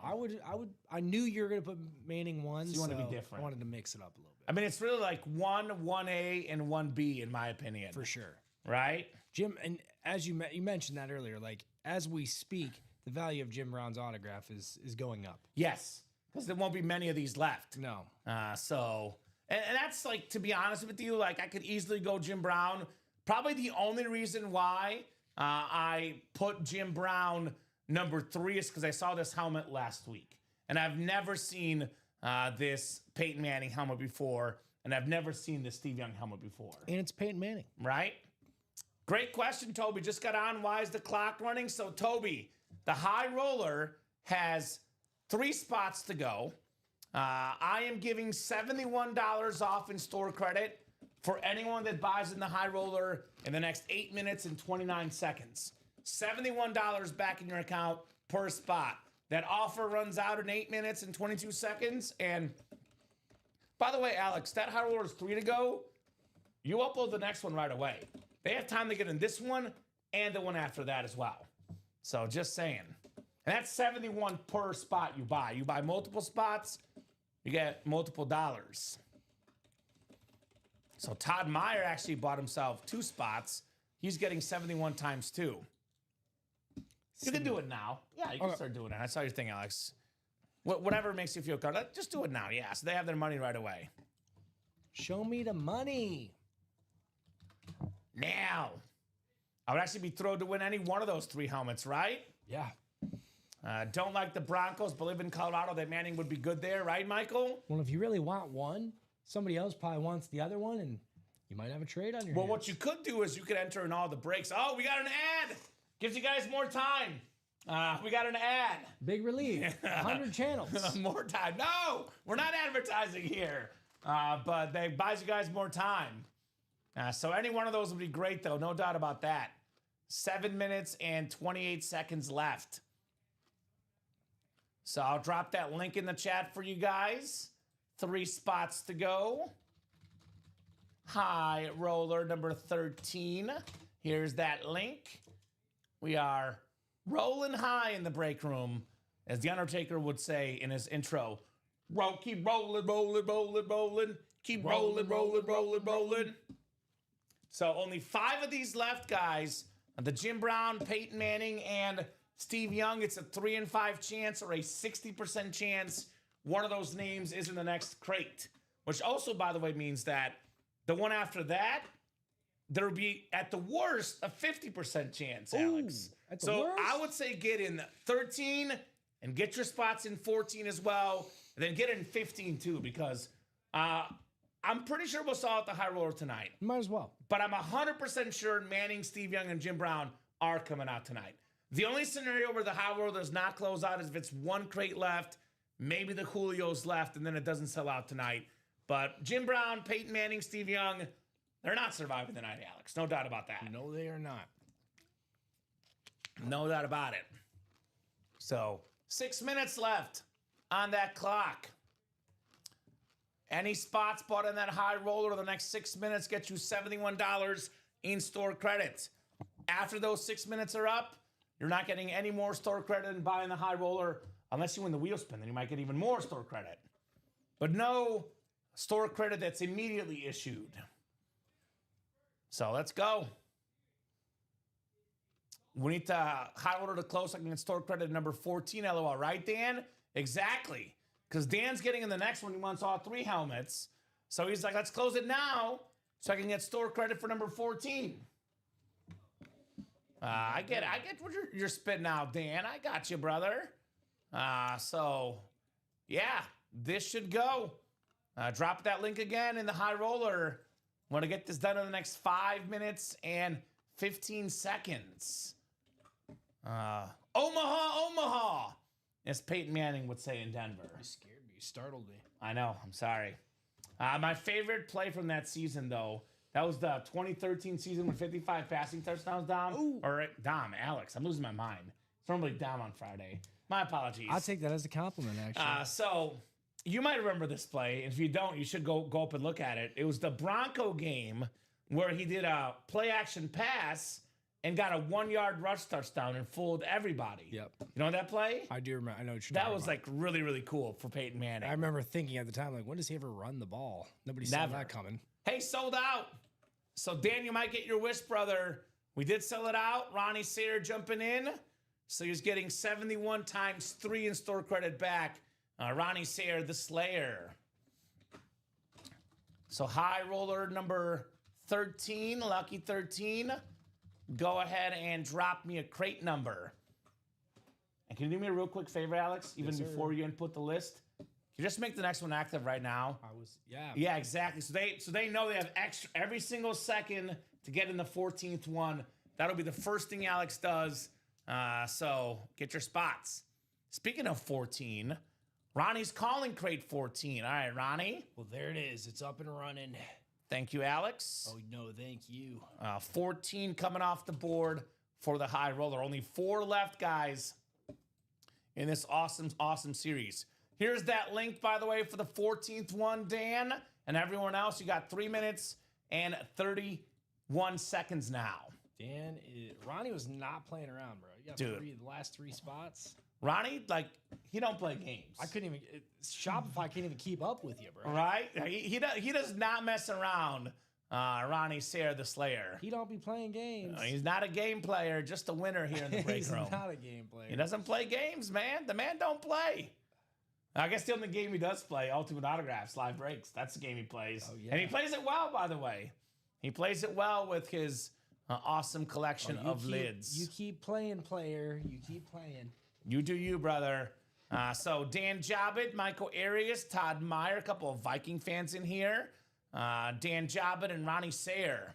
[SPEAKER 3] I knew you were gonna put Manning one.
[SPEAKER 2] So you wanted to be different.
[SPEAKER 3] I wanted to mix it up a little bit.
[SPEAKER 2] I mean, it's really like 1A, and 1B in my opinion.
[SPEAKER 3] For sure.
[SPEAKER 2] Right?
[SPEAKER 3] Jim, and as you mentioned that earlier, like as we speak, the value of Jim Brown's autograph is going up.
[SPEAKER 2] Yes, because there won't be many of these left.
[SPEAKER 3] No.
[SPEAKER 2] And that's like, to be honest with you, like I could easily go Jim Brown. Probably the only reason why I put Jim Brown number 3 is because I saw this helmet last week. And I've never seen this Peyton Manning helmet before. And I've never seen this Steve Young helmet before.
[SPEAKER 3] And it's Peyton Manning.
[SPEAKER 2] Right? Great question, Toby. Just got on. Why is the clock running? So, Toby, the high roller has 3 spots to go. I am giving $71 off in store credit for anyone that buys in the high roller in the next 8 minutes and 29 seconds. $71 back in your account per spot. That offer runs out in 8 minutes and 22 seconds. And by the way, Alex, that high roller is 3 to go. You upload the next one right away. They have time to get in this one and the one after that as well. So just saying. And that's $71 per spot you buy. You buy multiple spots, you get multiple dollars. So Todd Meyer actually bought himself 2 spots. He's getting 71 times 2. You can do it now. Yeah, you can start doing it. I saw your thing, Alex. Whatever makes you feel comfortable, just do it now. Yeah, so they have their money right away.
[SPEAKER 3] Show me the money.
[SPEAKER 2] Now, I would actually be thrilled to win any one of those 3 helmets, right?
[SPEAKER 3] Yeah.
[SPEAKER 2] Don't like the Broncos, but live in Colorado. That Manning would be good there, right, Michael?
[SPEAKER 3] Well, if you really want one, somebody else probably wants the other one, and you might have a trade on your
[SPEAKER 2] Well,
[SPEAKER 3] hands.
[SPEAKER 2] what you could do is you could enter in all the breaks. Oh, we got an ad. Gives you guys more time. We got an ad.
[SPEAKER 3] Big relief. 100 channels.
[SPEAKER 2] More time. No, we're not advertising here. But they buys you guys more time. So any one of those would be great, though. No doubt about that. 7 minutes and 28 seconds left. So I'll drop that link in the chat for you guys. 3 spots to go. High roller number 13. Here's that link. We are rolling high in the break room, as The Undertaker would say in his intro. Keep rolling, rolling, rolling, rolling. Keep rolling, rolling, rolling, rolling. So only 5 of these left, guys. The Jim Brown, Peyton Manning, and Steve Young. It's a 3 in 5 chance or a 60% chance one of those names is in the next crate. Which also, by the way, means that the one after that, there will be, at the worst, a 50% chance, Alex.
[SPEAKER 3] At the
[SPEAKER 2] So
[SPEAKER 3] worst?
[SPEAKER 2] I would say get in 13 and get your spots in 14 as well. And then get in 15 too, because I'm pretty sure we'll sell out the high roller tonight.
[SPEAKER 3] Might as well.
[SPEAKER 2] But I'm 100% sure Manning, Steve Young, and Jim Brown are coming out tonight. The only scenario where the high roller does not close out is if it's 1 crate left, maybe the Julio's left, and then it doesn't sell out tonight. But Jim Brown, Peyton Manning, Steve Young, they're not surviving the night, Alex. No doubt about that.
[SPEAKER 3] No, they are not.
[SPEAKER 2] No doubt about it. So 6 minutes left on that clock. Any spots bought in that high roller the next 6 minutes get you $71 in store credit. After those 6 minutes are up, you're not getting any more store credit in buying the high roller unless you win the wheel spin. Then you might get even more store credit. But no store credit that's immediately issued. So let's go. We need to high order to close so I can get store credit number 14, LOL. Right, Dan? Exactly. Because Dan's getting in the next one. He wants all 3 helmets. So he's like, let's close it now so I can get store credit for number 14. I get what you're spitting out, Dan. I got you, brother. So, yeah, this should go. Drop that link again in the high roller. Want to get this done in the next 5 minutes and 15 seconds. Omaha, as Peyton Manning would say in Denver.
[SPEAKER 3] You scared me. You startled me.
[SPEAKER 2] I know. I'm sorry. My favorite play from that season, though, that was the 2013 season with 55 passing touchdowns, Dom.
[SPEAKER 3] Ooh.
[SPEAKER 2] Or Dom, Alex. I'm losing my mind. It's normally Dom on Friday. My apologies.
[SPEAKER 3] I'll take that as a compliment, actually.
[SPEAKER 2] So you might remember this play. If you don't, you should go up and look at it. It was the Bronco game where he did a play-action pass and got a 1-yard rush touchdown and fooled everybody.
[SPEAKER 3] Yep.
[SPEAKER 2] You know that play?
[SPEAKER 3] I do remember. I know what you're
[SPEAKER 2] That
[SPEAKER 3] talking
[SPEAKER 2] was
[SPEAKER 3] about.
[SPEAKER 2] like really, really cool for Peyton Manning.
[SPEAKER 3] I remember thinking at the time, like, when does he ever run the ball? Nobody saw
[SPEAKER 2] Never.
[SPEAKER 3] that coming.
[SPEAKER 2] Hey, sold out. So, Dan, you might get your wish, brother. We did sell it out. Ronnie Sayre jumping in. So he's getting 71 times 3 in store credit back. Ronnie Sayre, the Slayer. So high roller number 13, lucky 13. Go ahead and drop me a crate number. And can you do me a real quick favor, Alex? Even
[SPEAKER 3] Yes, sir.
[SPEAKER 2] before you input the list? Can you just make the next one active right now?
[SPEAKER 3] Yeah.
[SPEAKER 2] Yeah, exactly. So they know they have extra every single second to get in the 14th one. That'll be the first thing Alex does. So get your spots. Speaking of 14, Ronnie's calling crate 14. All right, Ronnie.
[SPEAKER 3] Well, there it is. It's up and running.
[SPEAKER 2] Thank you, Alex.
[SPEAKER 3] Oh, no, thank you.
[SPEAKER 2] 14 coming off the board for the high roller. Only 4 left, guys, in this awesome series. Here's that link, by the way, for the 14th one, Dan. And everyone else, you got 3 minutes and 31 seconds now.
[SPEAKER 3] Dan, Ronnie was not playing around, bro. You got
[SPEAKER 2] Dude.
[SPEAKER 3] the last 3 spots.
[SPEAKER 2] Ronnie, like, he don't play games.
[SPEAKER 3] I couldn't even, Shopify can't even keep up with you, bro.
[SPEAKER 2] Right? He does not mess around, Ronnie Sayre, the Slayer.
[SPEAKER 3] He don't be playing games.
[SPEAKER 2] He's not a game player, just a winner here in the break
[SPEAKER 3] He's
[SPEAKER 2] room.
[SPEAKER 3] not a game player.
[SPEAKER 2] He doesn't play games, man. The man don't play. I guess the only game he does play, Ultimate Autographs, Live Breaks. That's the game he plays.
[SPEAKER 3] Oh, yeah.
[SPEAKER 2] And he plays it well, by the way. He plays it well with his awesome collection of lids.
[SPEAKER 3] You keep playing, player. You keep playing.
[SPEAKER 2] You do you, brother. So Dan Jobbitt, Michael Arias, Todd Meyer, a couple of Viking fans in here. Dan Jobbitt and Ronnie Sayre.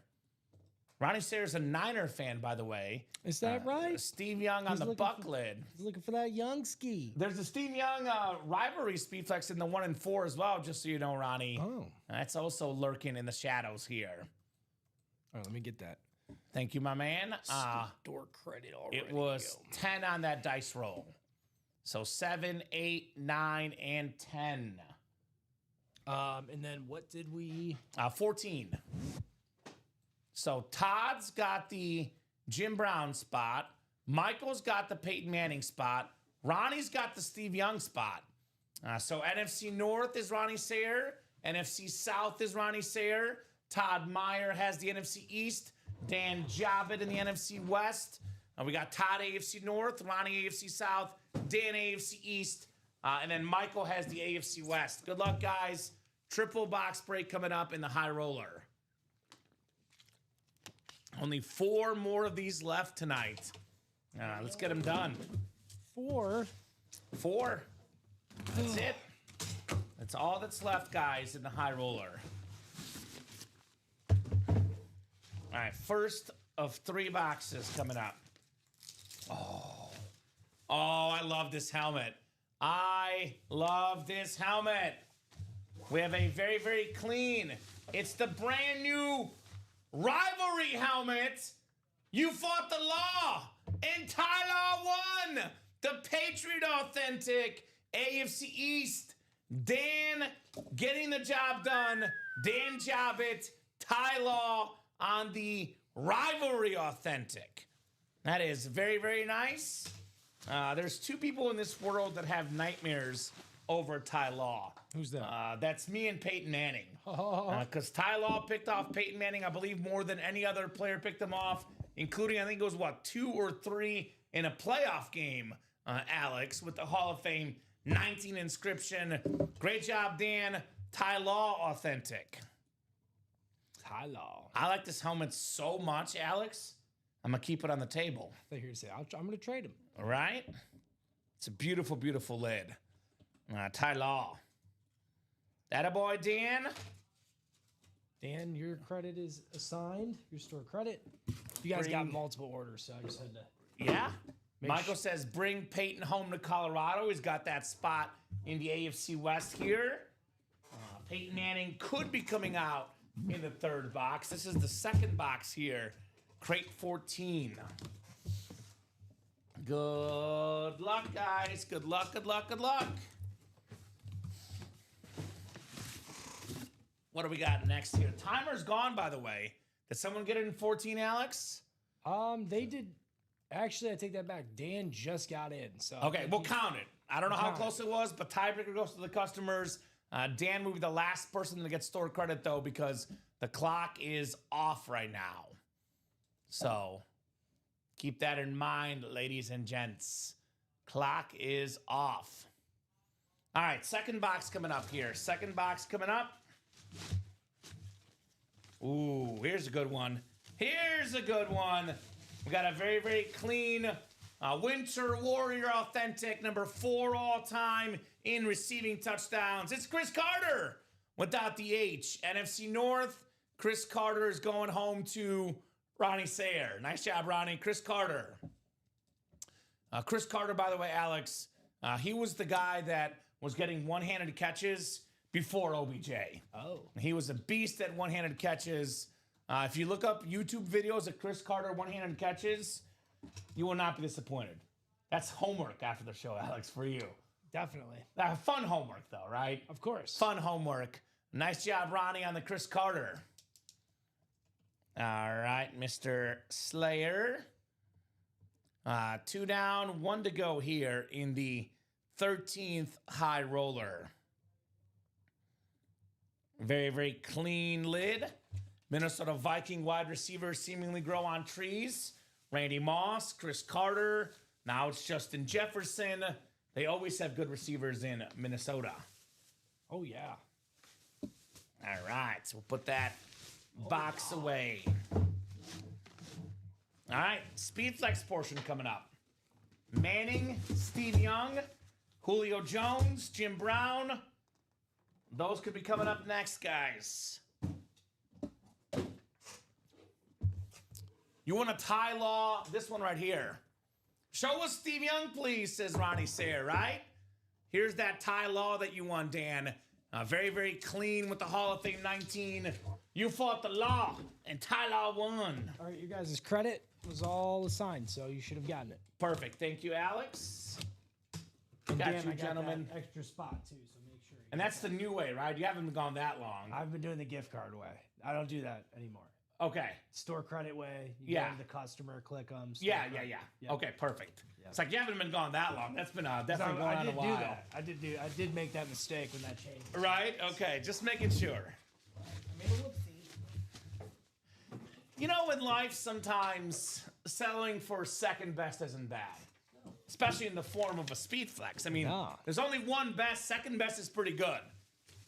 [SPEAKER 2] Ronnie Sayre's a Niner fan, by the way.
[SPEAKER 3] Is that right?
[SPEAKER 2] Steve Young on
[SPEAKER 3] He's
[SPEAKER 2] the
[SPEAKER 3] looking
[SPEAKER 2] buck
[SPEAKER 3] for-
[SPEAKER 2] lid.
[SPEAKER 3] He's looking for that young ski.
[SPEAKER 2] There's a Steve Young rivalry speedflex in the 1 and 4 as well, just so you know, Ronnie.
[SPEAKER 3] Oh.
[SPEAKER 2] That's also lurking in the shadows here.
[SPEAKER 3] All right, let me get that.
[SPEAKER 2] Thank you, my man.
[SPEAKER 3] Door credit already.
[SPEAKER 2] It was 10 on that dice roll. So 7, 8, 9, and 10.
[SPEAKER 3] And then what did we?
[SPEAKER 2] 14. So Todd's got the Jim Brown spot. Michael's got the Peyton Manning spot. Ronnie's got the Steve Young spot. So NFC North is Ronnie Sayre. NFC South is Ronnie Sayre. Todd Meyer has the NFC East. Dan Jobbitt in the NFC West. We got Todd AFC North, Ronnie AFC South, Dan AFC East, and then Michael has the AFC West. Good luck, guys. Triple box break coming up in the high roller. Only 4 more of these left tonight. Let's get them done.
[SPEAKER 3] 4.
[SPEAKER 2] 4. That's it. That's all that's left, guys, in the high roller. All right, first of 3 boxes coming up. Oh, I love this helmet. I love this helmet. We have a very, very clean. It's the brand new rivalry helmet. You fought the law, and Ty Law won. The Patriot Authentic AFC East. Dan getting the job done. Dan Jobbitt, Ty Law on the rivalry Authentic. That is very, very nice. There's 2 people in this world that have nightmares over Ty Law.
[SPEAKER 3] Who's that?
[SPEAKER 2] That's me and Peyton Manning.
[SPEAKER 3] Oh.
[SPEAKER 2] Because Ty Law picked off Peyton Manning, I believe, more than any other player picked him off including, I think it was, 2 or 3 in a playoff game, Alex, with the Hall of Fame 19 inscription. Great job, Dan. Ty Law authentic.
[SPEAKER 3] Ty Law.
[SPEAKER 2] I like this helmet so much, Alex. I'm going to keep it on the table.
[SPEAKER 3] I thought you were going to say, I'm going to trade him.
[SPEAKER 2] All right? It's a beautiful, beautiful lid. Ty Law. That boy, Dan.
[SPEAKER 3] Dan, your credit is assigned. Your store credit. You guys got multiple orders, so I just had to.
[SPEAKER 2] Yeah. Michael says, bring Peyton home to Colorado. He's got that spot in the AFC West here. Peyton Manning could be coming out in the third box. This is the second box here. Crate 14. Good luck, guys. Good luck, good luck, good luck. What do we got next here? Timer's gone, by the way. Did someone get it in 14, Alex?
[SPEAKER 3] They did. Actually, I take that back. Dan just got in. So
[SPEAKER 2] Okay, we'll count it. I don't know how close it was, but tiebreaker goes to the customers. Dan will be the last person to get store credit, though, because the clock is off right now. So keep that in mind, ladies and gents. Clock is off. All right, second box coming up here. Second box coming up. Ooh, here's a good one. Here's a good one. We got a very, very clean Winter Warrior authentic, number 4 all-time in receiving touchdowns. It's Chris Carter without the H. NFC North, Chris Carter is going home to Ronnie Sayer. Nice job, Ronnie. Chris Carter. Chris Carter, by the way, Alex, he was the guy that was getting one-handed catches before OBJ.
[SPEAKER 3] Oh.
[SPEAKER 2] He was a beast at one-handed catches. If you look up YouTube videos of Chris Carter one-handed catches, you will not be disappointed. That's homework after the show, Alex, for you.
[SPEAKER 3] Definitely.
[SPEAKER 2] Fun homework, though, right?
[SPEAKER 3] Of course.
[SPEAKER 2] Fun homework. Nice job, Ronnie, on the Chris Carter. All right, Mr. Slayer. 2 down, 1 to go here in the 13th high roller. Very, very clean lid. Minnesota Viking wide receivers seemingly grow on trees. Randy Moss, Chris Carter. Now it's Justin Jefferson. They always have good receivers in Minnesota.
[SPEAKER 3] Oh, yeah.
[SPEAKER 2] All right, so we'll put that box away. All right, Speed Flex portion coming up. Manning, Steve Young, Julio Jones, Jim Brown. Those could be coming up next, guys. You want a Ty Law? This one right here. Show us Steve Young, please, says Ronnie Sayer, right? Here's that Ty Law that you won, Dan. Very, very clean with the Hall of Fame 19. You fought the law, and Ty Law won.
[SPEAKER 3] All right, you guys' credit was all assigned, so you should have gotten it.
[SPEAKER 2] Perfect. Thank you, Alex.
[SPEAKER 3] And
[SPEAKER 2] Got
[SPEAKER 3] Dan,
[SPEAKER 2] you,
[SPEAKER 3] I got
[SPEAKER 2] gentlemen.
[SPEAKER 3] that extra spot, too, so make sure.
[SPEAKER 2] And that's the new way, right? You haven't been gone that long.
[SPEAKER 3] I've been doing the gift card way. I don't do that anymore.
[SPEAKER 2] Okay.
[SPEAKER 3] Store credit way. You
[SPEAKER 2] Yeah.
[SPEAKER 3] go to the customer, click them.
[SPEAKER 2] Yeah. Okay, perfect. It's like you haven't been gone that long. That's been definitely going on a while.
[SPEAKER 3] I did make that mistake when that changed.
[SPEAKER 2] Right? Okay, just making sure.
[SPEAKER 3] I made a whoopsie.
[SPEAKER 2] You know, in life, sometimes settling for second best isn't bad, especially in the form of a speed flex. I mean,
[SPEAKER 3] No.
[SPEAKER 2] there's only one best. Second best is pretty good.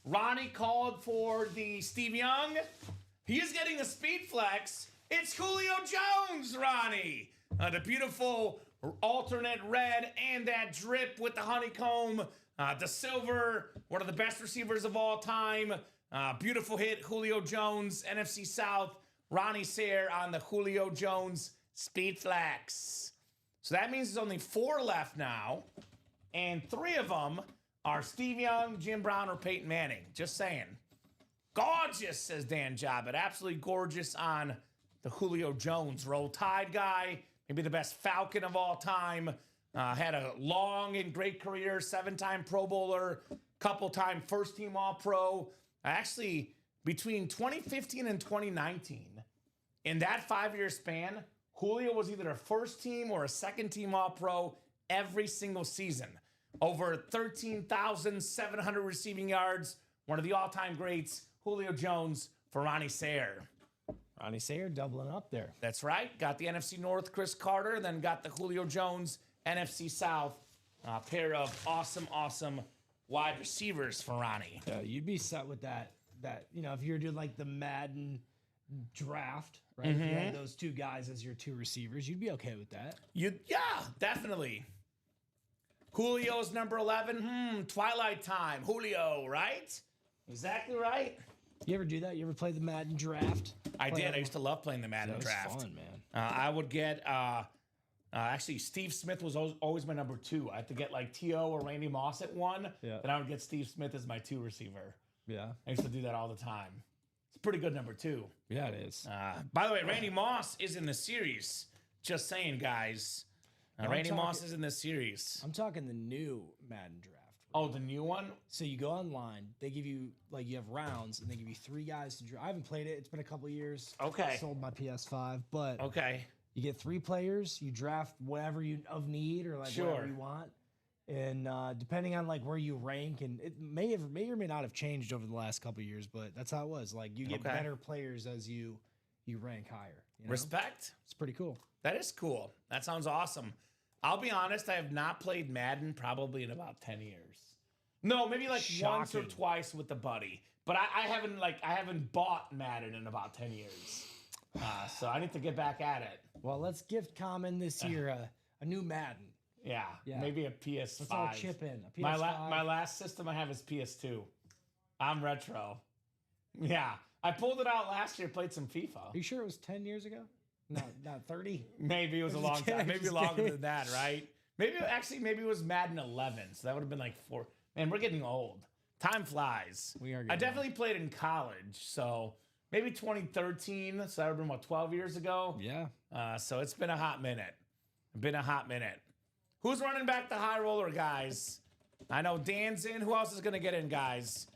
[SPEAKER 2] Ronnie called for the Steve Young. He is getting a speed flex. It's Julio Jones, Ronnie. The beautiful alternate red and that drip with the honeycomb, the silver, one of the best receivers of all time. Beautiful hit, Julio Jones, NFC South. Ronnie Sayer on the Julio Jones speed flex. So that means there's only 4 left now, and 3 of them are Steve Young, Jim Brown, or Peyton Manning. Just saying. Gorgeous, says Dan Jabbat. Absolutely gorgeous on the Julio Jones. Roll Tide guy, maybe the best Falcon of all time. Had a long and great career, 7-time Pro Bowler, couple-time first-team All-Pro. Actually, between 2015 and 2019, in that 5-year span, Julio was either a first-team or a second-team All-Pro every single season. Over 13,700 receiving yards, one of the all-time greats, Julio Jones for Ronnie Sayer.
[SPEAKER 3] Ronnie Sayer doubling up there.
[SPEAKER 2] That's right. Got the NFC North, Chris Carter, then got the Julio Jones NFC South. Pair of awesome wide receivers for Ronnie.
[SPEAKER 3] Yeah, you'd be set with that. If you're doing like the Madden draft, right? If you had those two guys as your two receivers, you'd be okay with that.
[SPEAKER 2] Yeah, definitely. Julio's number 11. Twilight time. Julio, right? Exactly right.
[SPEAKER 3] You ever do that? You ever play the Madden draft?
[SPEAKER 2] I did. I used to love playing the Madden
[SPEAKER 3] That was
[SPEAKER 2] draft.
[SPEAKER 3] fun, man.
[SPEAKER 2] I would get, actually, Steve Smith was always my number 2. I had to get like T.O. or Randy Moss at 1.
[SPEAKER 3] Yeah.
[SPEAKER 2] Then I would get Steve Smith as my 2 receiver.
[SPEAKER 3] Yeah.
[SPEAKER 2] I used to do that all the time. It's a pretty good number 2.
[SPEAKER 3] Yeah, it is.
[SPEAKER 2] By the way, Randy Moss is in the series. Just saying, guys. Randy Moss is in this series.
[SPEAKER 3] I'm talking the new Madden draft.
[SPEAKER 2] Oh, the new one?
[SPEAKER 3] So you go online, they give you, you have rounds, and they give you 3 guys to draft. I haven't played it. It's been a couple years.
[SPEAKER 2] Okay.
[SPEAKER 3] Sold my PS5, but
[SPEAKER 2] Okay.
[SPEAKER 3] you get 3 players. You draft whatever you of need or whatever you want. And depending on where you rank, and it may or may not have changed over the last couple of years, but that's how it was. You get better players as you rank higher. You know?
[SPEAKER 2] Respect.
[SPEAKER 3] It's pretty cool.
[SPEAKER 2] That is cool. That sounds awesome. I'll be honest, I have not played Madden probably in about 10 years. No, maybe once or twice with the buddy. But I haven't bought Madden in about 10 years. So I need to get back at it.
[SPEAKER 3] Well, let's gift Common this year a new Madden.
[SPEAKER 2] Yeah, maybe a PS5.
[SPEAKER 3] Let's all chip in. A PS5.
[SPEAKER 2] My last system I have is PS2. I'm retro. Yeah, I pulled it out last year, played some FIFA.
[SPEAKER 3] Are you sure it was 10 years ago? Not 30?
[SPEAKER 2] Maybe it was a long time. Maybe longer than that, right? Maybe it was Madden 11. So that would have been 4. Man, we're getting old. Time flies.
[SPEAKER 3] We are.
[SPEAKER 2] I definitely played in college, so maybe 2013. So that would have been 12 years ago.
[SPEAKER 3] Yeah.
[SPEAKER 2] So it's been a hot minute. Who's running back the high roller, guys? I know Dan's in. Who else is going to get in, guys?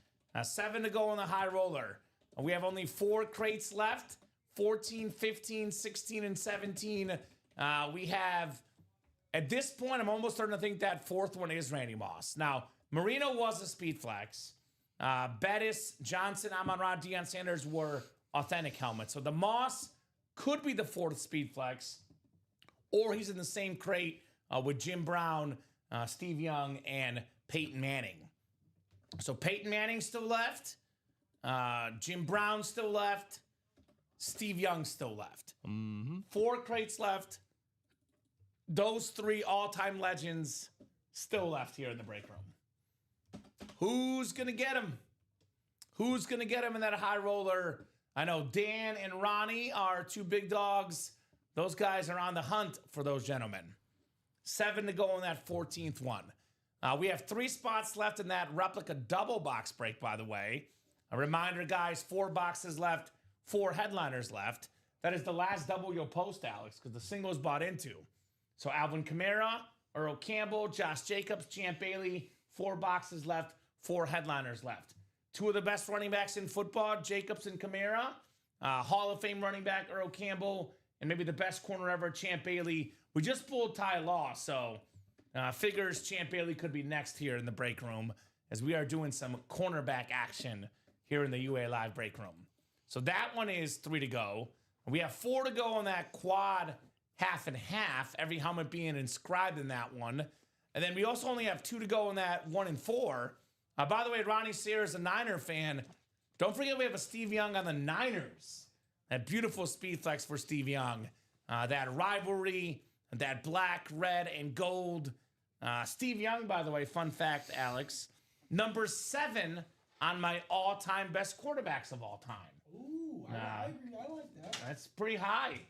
[SPEAKER 2] 7 to go on the high roller. We have only 4 crates left. 14, 15, 16, and 17. We have, at this point, I'm almost starting to think that 4th one is Randy Moss. Now, Marino was a speed flex. Bettis, Johnson, Amon-Ra, Deion Sanders were authentic helmets. So the Moss could be the 4th speed flex, or he's in the same crate with Jim Brown, Steve Young, and Peyton Manning. So Peyton Manning still left. Jim Brown still left. Steve Young still left. 4 crates left. Those 3 all-time legends still left here in the break room. Who's going to get him? Who's going to get him in that high roller? I know Dan and Ronnie are 2 big dogs. Those guys are on the hunt for those gentlemen. 7 to go in that 14th one. We have 3 spots left in that replica double box break, by the way. A reminder, guys, 4 boxes left, 4 headliners left. That is the last double you'll post, Alex, because the single is bought into. So Alvin Kamara, Earl Campbell, Josh Jacobs, Champ Bailey, 4 boxes left, 4 headliners left. 2 of the best running backs in football, Jacobs and Kamara. Hall of Fame running back Earl Campbell, and maybe the best corner ever, Champ Bailey. We just pulled Ty Law, so figures Champ Bailey could be next here in the break room as we are doing some cornerback action here in the UA Live break room. So that one is 3 to go. We have 4 to go on that quad half and half, every helmet being inscribed in that one. And then we also only have 2 to go on that 1 and 4. By the way, Ronnie Sayre is a Niner fan. Don't forget we have a Steve Young on the Niners. That beautiful speed flex for Steve Young. That rivalry, that black, red, and gold. Steve Young, by the way, fun fact, Alex, number 7 on my all-time best quarterbacks of all time.
[SPEAKER 3] Ooh, I agree. I like that.
[SPEAKER 2] That's pretty high.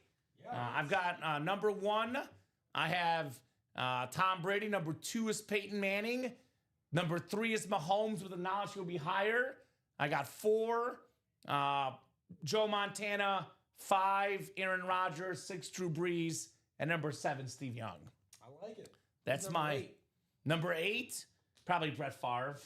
[SPEAKER 3] Yeah.
[SPEAKER 2] I've got number 1. I have Tom Brady. Number 2 is Peyton Manning. Number 3 is Mahomes with the knowledge he'll be higher. I got 4, Joe Montana. 5, Aaron Rodgers. 6, Drew Brees. And number 7, Steve Young.
[SPEAKER 3] I like it.
[SPEAKER 2] That's
[SPEAKER 3] number
[SPEAKER 2] my
[SPEAKER 3] 8?
[SPEAKER 2] Number 8, probably Brett Favre.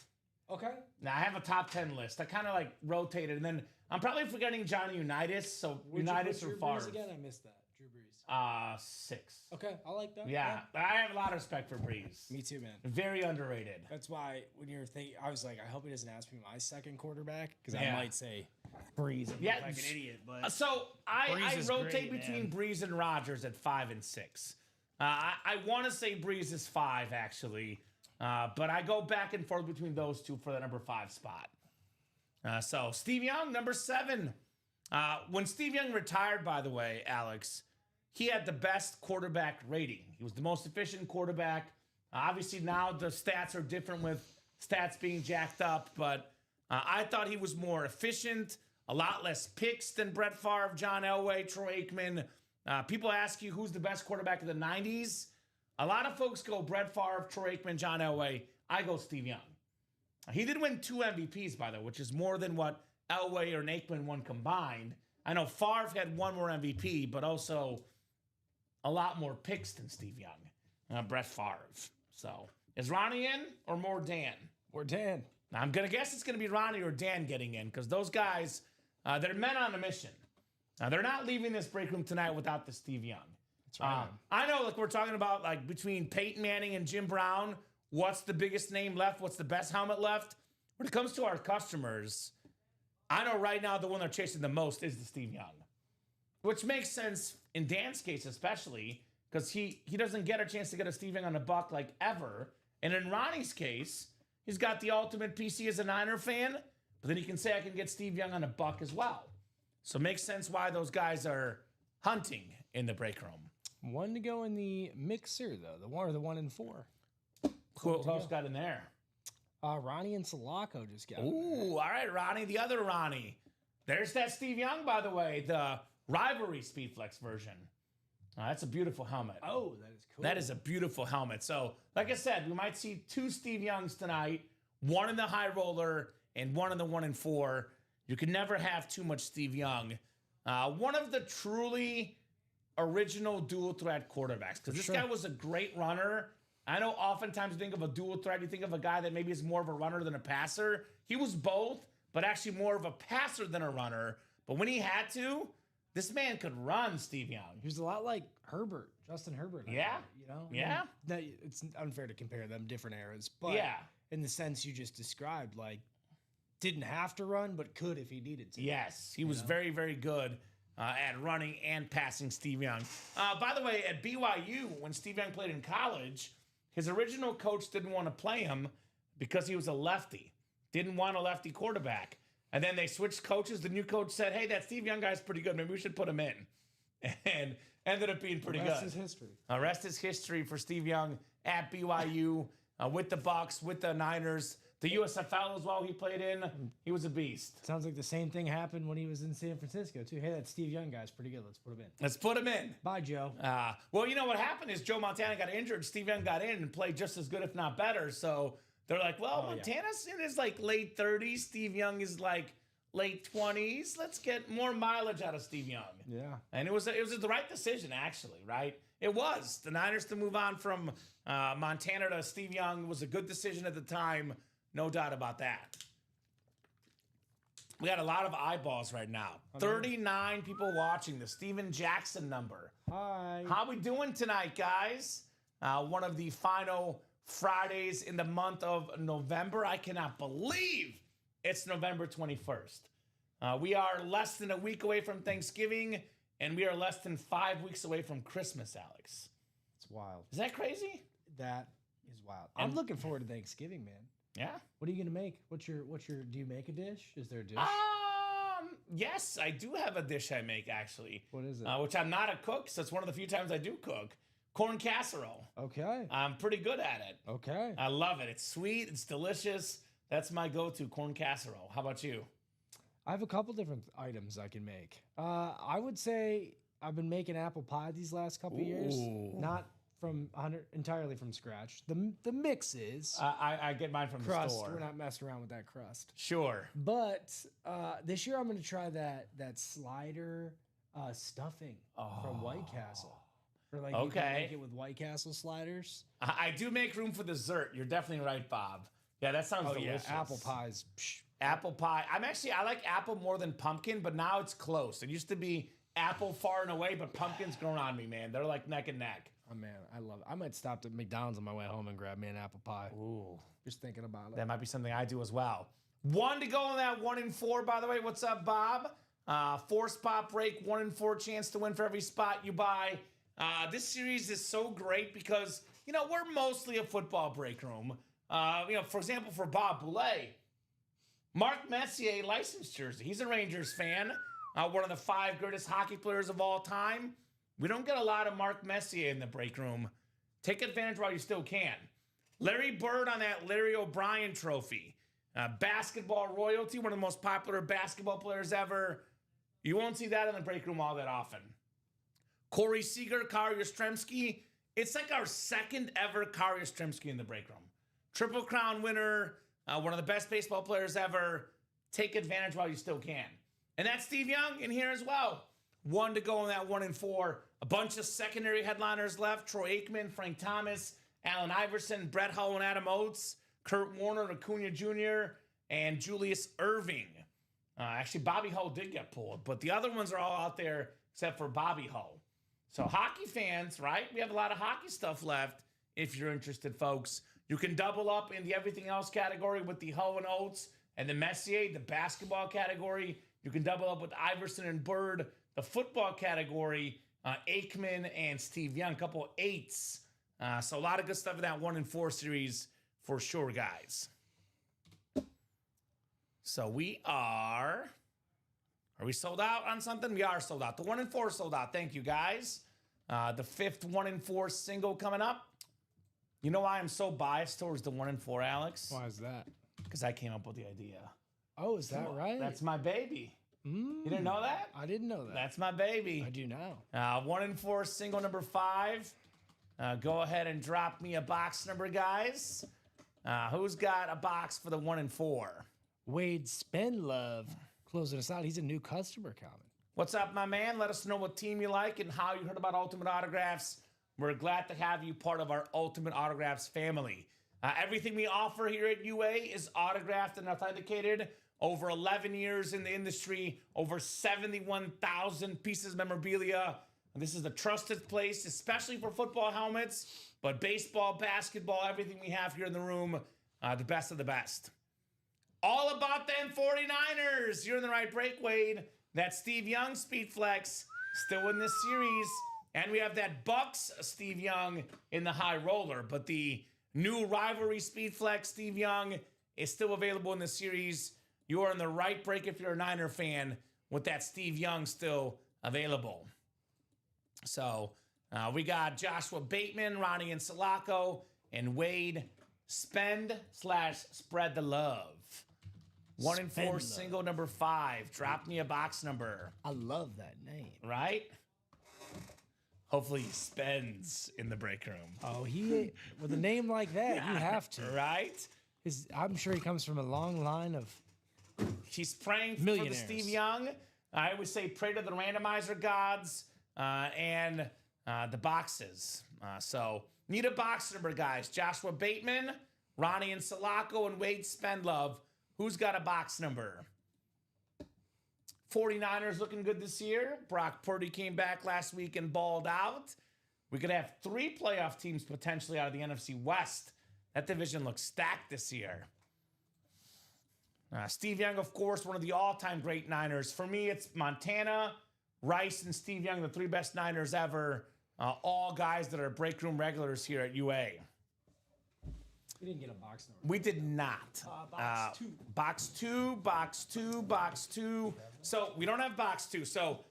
[SPEAKER 3] Okay.
[SPEAKER 2] Now, I have a top 10 list. I kind of rotated. And then I'm probably forgetting Johnny Unitas. So Unitas or
[SPEAKER 3] Drew
[SPEAKER 2] Favre.
[SPEAKER 3] Brees again? I missed that. Drew Brees.
[SPEAKER 2] 6.
[SPEAKER 3] Okay, I like that.
[SPEAKER 2] Yeah, I have a lot of respect for Brees.
[SPEAKER 3] Me too, man.
[SPEAKER 2] Very underrated.
[SPEAKER 3] That's why when you're thinking, I was like, I hope he doesn't ask me my second quarterback because I
[SPEAKER 2] Yeah.
[SPEAKER 3] might say Breeze.
[SPEAKER 2] Yeah,
[SPEAKER 3] Like an idiot, but
[SPEAKER 2] So I
[SPEAKER 3] Breeze is
[SPEAKER 2] rotate
[SPEAKER 3] great,
[SPEAKER 2] between
[SPEAKER 3] man.
[SPEAKER 2] Breeze and Rogers at 5 and 6. I want to say Breeze is 5 actually, but I go back and forth between those two for the number 5 spot. So Steve Young, number 7. When Steve Young retired, by the way, Alex, he had the best quarterback rating. He was the most efficient quarterback. Obviously now the stats are different with stats being jacked up, but I thought he was more efficient. A lot less picks than Brett Favre, John Elway, Troy Aikman. People ask you who's the best quarterback of the 90s. A lot of folks go Brett Favre, Troy Aikman, John Elway. I go Steve Young. He did win 2 MVPs, by the way, which is more than what Elway or Aikman won combined. I know Favre had 1 more MVP, but also a lot more picks than Steve Young. Brett Favre. So is Ronnie in or more Dan?
[SPEAKER 3] or Dan.
[SPEAKER 2] I'm going to guess it's going to be Ronnie or Dan getting in because those guys, they're men on a mission. They're not leaving this break room tonight without the Steve Young.
[SPEAKER 3] That's right.
[SPEAKER 2] I know, like we're talking about, like between Peyton Manning and Jim Brown, what's the biggest name left? What's the best helmet left? When it comes to our customers, I know right now the one they're chasing the most is the Steve Young, which makes sense in Dan's case, especially because he doesn't get a chance to get a Steve Young on a buck like ever. And in Ronnie's case, he's got the ultimate PC as a Niner fan, but then he can say I can get Steve Young on a buck as well. So it makes sense why those guys are hunting in the break room.
[SPEAKER 3] One to go in the mixer though. The 1 and 4.
[SPEAKER 2] Who else got in there?
[SPEAKER 3] Ronnie and Sulaco just got.
[SPEAKER 2] Ooh, all right, Ronnie, the other Ronnie. There's that Steve Young, by the way, the rivalry Speedflex version. That's a beautiful helmet.
[SPEAKER 3] Oh, that is cool.
[SPEAKER 2] That is a beautiful helmet. So, like I said, we might see 2 Steve Youngs tonight, 1 in the high roller and 1 in the 1 and 4. You can never have too much Steve Young. One of the truly original dual threat quarterbacks because this guy was a great runner. I know oftentimes you think of a dual threat, you think of a guy that maybe is more of a runner than a passer. He was both, but actually more of a passer than a runner. But when he had to, this man could run, Steve Young.
[SPEAKER 3] He was a lot like Herbert, Justin Herbert.
[SPEAKER 2] Yeah.
[SPEAKER 3] You know?
[SPEAKER 2] Yeah.
[SPEAKER 3] I mean, it's unfair to compare them, different eras. But
[SPEAKER 2] Yeah.
[SPEAKER 3] in the sense you just described, like, didn't have to run, but could if he needed to.
[SPEAKER 2] Yes, he was very, very good at running and passing Steve Young. By the way, at BYU, when Steve Young played in college, his original coach didn't want to play him because he was a lefty, didn't want a lefty quarterback. And then they switched coaches. The new coach said, hey, that Steve Young guy's pretty good. Maybe we should put him in. And ended up being pretty good.
[SPEAKER 3] Rest is history.
[SPEAKER 2] Rest is history for Steve Young at BYU with the Bucks, with the Niners. The USFL as well he played in. He was a beast.
[SPEAKER 3] Sounds like the same thing happened when he was in San Francisco, too. Hey, that Steve Young guy's pretty good. Let's put him in.
[SPEAKER 2] Let's put him in.
[SPEAKER 3] Bye, Joe.
[SPEAKER 2] Well, you know what happened is Joe Montana got injured. Steve Young got in and played just as good, if not better. So they're like, well, Montana's in his like late 30s. Steve Young is like late 20s. Let's get more mileage out of Steve Young.
[SPEAKER 3] Yeah.
[SPEAKER 2] And it was the right decision, actually, right? It was. The Niners to move on from Montana to Steve Young was a good decision at the time. No doubt about that. We got a lot of eyeballs right now. 39 people watching. The Steven Jackson number.
[SPEAKER 3] Hi.
[SPEAKER 2] How we doing tonight, guys? One of the final Fridays in the month of November. I cannot believe it's November 21st. We are less than a week away from Thanksgiving, and we are less than 5 weeks away from Christmas, Alex.
[SPEAKER 3] It's wild.
[SPEAKER 2] Is that crazy?
[SPEAKER 3] That is wild. I'm looking forward to Thanksgiving, man.
[SPEAKER 2] Yeah.
[SPEAKER 3] What are you gonna make? What's your? Do you make a dish? Is there a dish?
[SPEAKER 2] Yes, I do have a dish I make actually.
[SPEAKER 3] What is it?
[SPEAKER 2] Which I'm not a cook, so it's one of the few times I do cook. Corn casserole.
[SPEAKER 3] Okay.
[SPEAKER 2] I'm pretty good at it.
[SPEAKER 3] Okay.
[SPEAKER 2] I love it. It's sweet. It's delicious. That's my go-to, corn casserole. How about you?
[SPEAKER 3] I have a couple different items I can make. I would say I've been making apple pie these last couple years. Not from entirely from scratch. The mix is
[SPEAKER 2] I get mine from
[SPEAKER 3] crust.
[SPEAKER 2] the store.
[SPEAKER 3] We're not messing around with that crust.
[SPEAKER 2] Sure.
[SPEAKER 3] But this year I'm going to try that slider stuffing from White Castle. Or like you can make it with White Castle sliders.
[SPEAKER 2] I do make room for dessert. You're definitely right, Bob. Yeah, that sounds delicious.
[SPEAKER 3] Yeah, apple pies. Psh.
[SPEAKER 2] Apple pie. I like apple more than pumpkin, but now it's close. It used to be apple far and away, but pumpkin's grown on me, man. They're like neck and neck.
[SPEAKER 3] Oh man, I love it. I might stop at McDonald's on my way home and grab me an apple pie.
[SPEAKER 2] Ooh.
[SPEAKER 3] Just thinking about it.
[SPEAKER 2] That might be something I do as well. One to go in that 1 in 4, by the way. What's up, Bob? 4-spot break, 1 in 4 chance to win for every spot you buy. This series is so great because, we're mostly a football break room. For example, for Bob Boulay, Mark Messier licensed jersey. He's a Rangers fan, one of the 5 greatest hockey players of all time. We don't get a lot of Mark Messier in the break room. Take advantage while you still can. Larry Bird on that Larry O'Brien trophy. Basketball royalty, one of the most popular basketball players ever. You won't see that in the break room all that often. Corey Seager, Kari Yastrzemski. It's like our second ever Kari Yastrzemski in the break room. Triple Crown winner, one of the best baseball players ever. Take advantage while you still can. And that's Steve Young in here as well. 1 to go in that 1 in 4. A bunch of secondary headliners left. Troy Aikman, Frank Thomas, Allen Iverson, Brett Hull and Adam Oates, Kurt Warner, Acuna Jr., and Julius Erving. Actually, Bobby Hull did get pulled, but the other ones are all out there except for Bobby Hull. So hockey fans, right? We have a lot of hockey stuff left if you're interested, folks. You can double up in the everything else category with the Hull and Oates and the Messier, the basketball category. You can double up with Iverson and Bird, the football category, Aikman and Steve Young, a couple of 8s. So a lot of good stuff in that 1 in 4 series for sure, guys. So are we sold out on something? We are sold out. The 1 in 4 sold out. Thank you, guys. The 5th 1 in 4 single coming up. You know why I'm so biased towards the 1 in 4, Alex?
[SPEAKER 3] Why is that?
[SPEAKER 2] Because I came up with the idea.
[SPEAKER 3] Oh, is that right?
[SPEAKER 2] That's my baby. You didn't know that?
[SPEAKER 3] I didn't know that.
[SPEAKER 2] That's my baby.
[SPEAKER 3] I do now.
[SPEAKER 2] 1 in 4 single number 5. Go ahead and drop me a box number, guys. Who's got a box for the 1 in 4?
[SPEAKER 3] Wade Spendlove closing us out. He's a new customer coming.
[SPEAKER 2] What's up, my man? Let us know what team you like and how you heard about Ultimate Autographs. We're glad to have you part of our Ultimate Autographs family. Everything we offer here at UA is autographed and authenticated. Over 11 years in the industry, over 71,000 pieces of memorabilia. This is a trusted place, especially for football helmets, but baseball, basketball, everything we have here in the room, the best of the best. All about them 49ers. You're in the right break, Wade. That's Steve Young, Speed Flex, still in this series. And we have that Bucks Steve Young in the high roller. But the new rivalry Speed Flex Steve Young is still available in the series. You are in the right break if you're a Niner fan with that Steve Young still available. So we got Joshua Bateman, Ronnie and Sulaco, and Wade Spend/Spread the Love. 1 in 4 single number 5. Drop me a box number.
[SPEAKER 3] I love that name.
[SPEAKER 2] Right? Hopefully he spends in the break room.
[SPEAKER 3] Oh, with a name like that, you have to.
[SPEAKER 2] Right?
[SPEAKER 3] I'm sure he comes from a long line of
[SPEAKER 2] He's praying for the
[SPEAKER 3] millionaires.
[SPEAKER 2] Steve Young. I would say pray to the randomizer gods and the boxes. So need a box number, guys. Joshua Bateman, Ronnie and Sulaco, and Wade Spendlove. Who's got a box number? 49ers looking good this year. Brock Purdy came back last week and balled out. We could have 3 playoff teams potentially out of the NFC West. That division looks stacked this year. Steve Young, of course, one of the all-time great Niners. For me, it's Montana, Rice, and Steve Young, the 3 best Niners ever. All guys that are break room regulars here at UA.
[SPEAKER 3] We didn't get a box number.
[SPEAKER 2] We did not.
[SPEAKER 3] Box 2.
[SPEAKER 2] Box 2, box 2, box 2. So we don't have box 2. So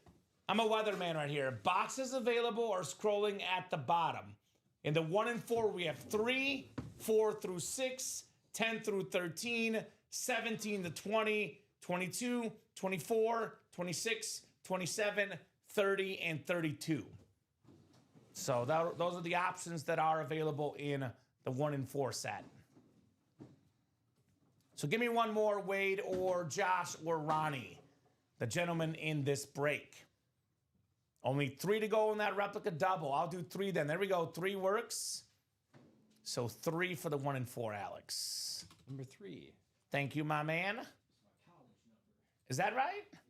[SPEAKER 2] I'm a weatherman right here. Boxes available are scrolling at the bottom. In the 1 in 4, we have 3, 4 through 6, 10 through 13, 17 to 20, 22, 24, 26, 27, 30, and 32. So those are the options that are available in the 1 in 4 set. So give me one more, Wade or Josh or Ronnie, the gentleman in this break. Only 3 to go in that replica double. I'll do 3 then. There we go. 3 works. So 3 for the 1 in 4, Alex.
[SPEAKER 3] Number 3.
[SPEAKER 2] Thank you, my man. Is that right? Yep.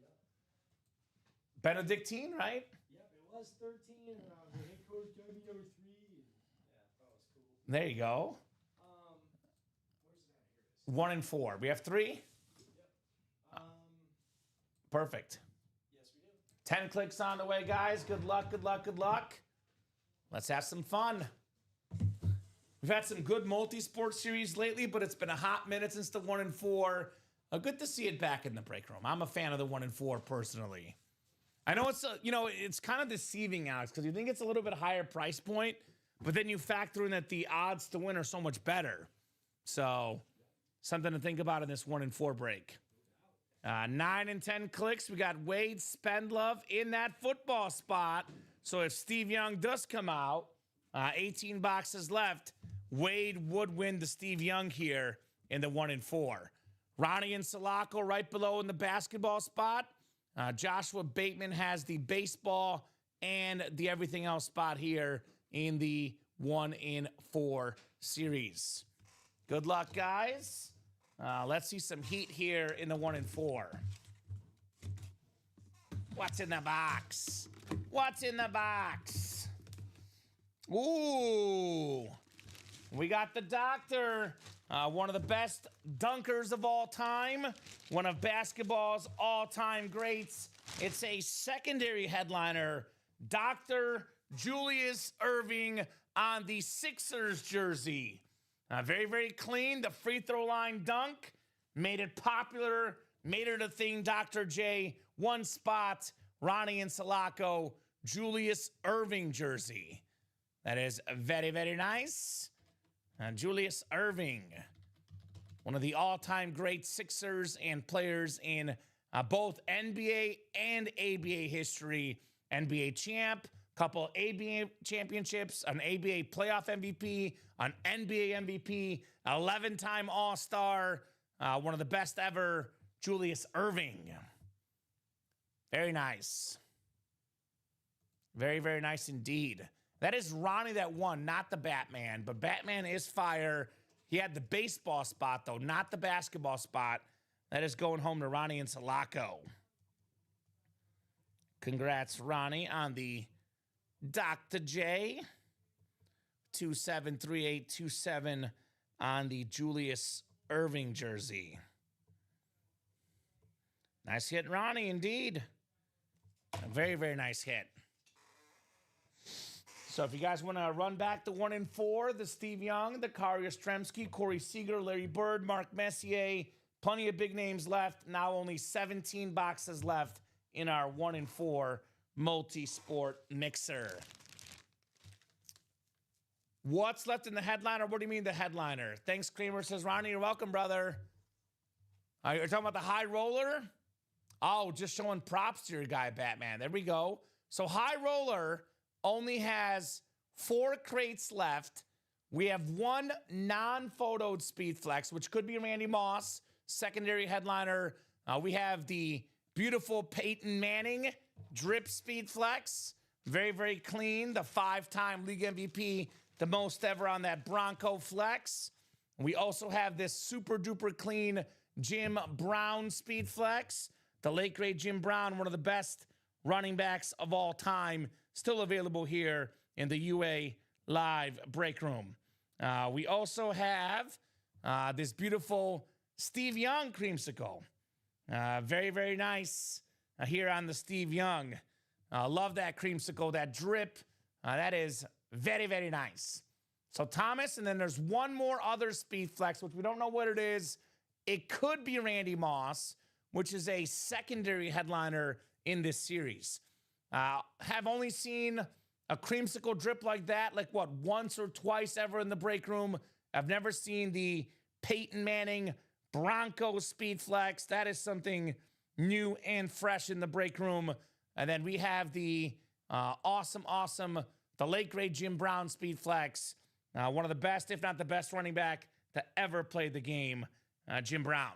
[SPEAKER 2] Benedictine, right?
[SPEAKER 3] Yep, it was 13. The head coach got me number 3. Yeah, that was cool.
[SPEAKER 2] There you go.
[SPEAKER 3] Where's that? Here it is.
[SPEAKER 2] 1 in 4. We have 3? Perfect.
[SPEAKER 4] Yes, we do.
[SPEAKER 2] 10 clicks on the way, guys. Good luck, good luck, good luck. Let's have some fun. We've had some good multi-sport series lately, but it's been a hot minute since the 1 and 4. Good to see it back in the break room. I'm a fan of the 1 and 4 personally. I know it's it's kind of deceiving, Alex, because you think it's a little bit higher price point, but then you factor in that the odds to win are so much better. So something to think about in this 1 and 4 break. 9 and 10 clicks. We got Wade Spendlove in that football spot. So if Steve Young does come out, 18 boxes left, Wade would win the Steve Young here in the 1 and 4. Ronnie and Salako right below in the basketball spot. Joshua Bateman has the baseball and the everything else spot here in the 1 and 4 series. Good luck, guys. Let's see some heat here in the 1 and 4. What's in the box? What's in the box? Ooh. We got the doctor. One of the best dunkers of all time. One of basketball's all-time greats. It's a secondary headliner. Dr. Julius Erving on the Sixers jersey. Very, very clean. The free throw line dunk. Made it popular. Made it a thing. Dr. J. One spot. Ronnie and Salako. Julius Erving jersey. That is very, very nice. Julius Erving, one of the all-time great Sixers and players in both NBA and ABA history. NBA champ, couple ABA championships, an ABA playoff MVP, an NBA MVP, 11-time All-Star, one of the best ever, Julius Erving. Very nice. Very, very nice indeed. That is Ronnie that won, not the Batman. But Batman is fire. He had the baseball spot, though, not the basketball spot. That is going home to Ronnie and Salako. Congrats, Ronnie, on the Dr. J. 273827 on the Julius Erving jersey. Nice hit, Ronnie, indeed. A very, very nice hit. So if you guys want to run back the 1 and 4, the Steve Young, the Kari Ostremski, Corey Seager, Larry Bird, Mark Messier, plenty of big names left. Now only 17 boxes left in our 1 and 4 multi-sport mixer. What's left in the headliner? What do you mean the headliner? Thanks, Kramer, says Ronnie. You're welcome, brother. You're talking about the high roller? Oh, just showing props to your guy, Batman. There we go. So high roller only has 4 crates left. We have 1 non-photoed speed flex, which could be Randy Moss, secondary headliner. We have the beautiful Peyton Manning drip speed flex. Very, very clean. The 5-time league MVP, the most ever on that Bronco flex. We also have this super duper clean Jim Brown speed flex. The late great Jim Brown, one of the best running backs of all time, still available here in the UA Live break room. We also have this beautiful Steve Young creamsicle. Very, very nice here on the Steve Young. Love that creamsicle, that drip. That is very, very nice. So Thomas, and then there's one more other speed flex, which we don't know what it is. It could be Randy Moss, which is a secondary headliner in this series. Have only seen a creamsicle drip like that, once or twice ever in the break room. I've never seen the Peyton Manning Bronco Speed Flex. That is something new and fresh in the break room. And then we have the awesome, the late great Jim Brown Speed Flex. One of the best, if not the best running back to ever play the game, Jim Brown.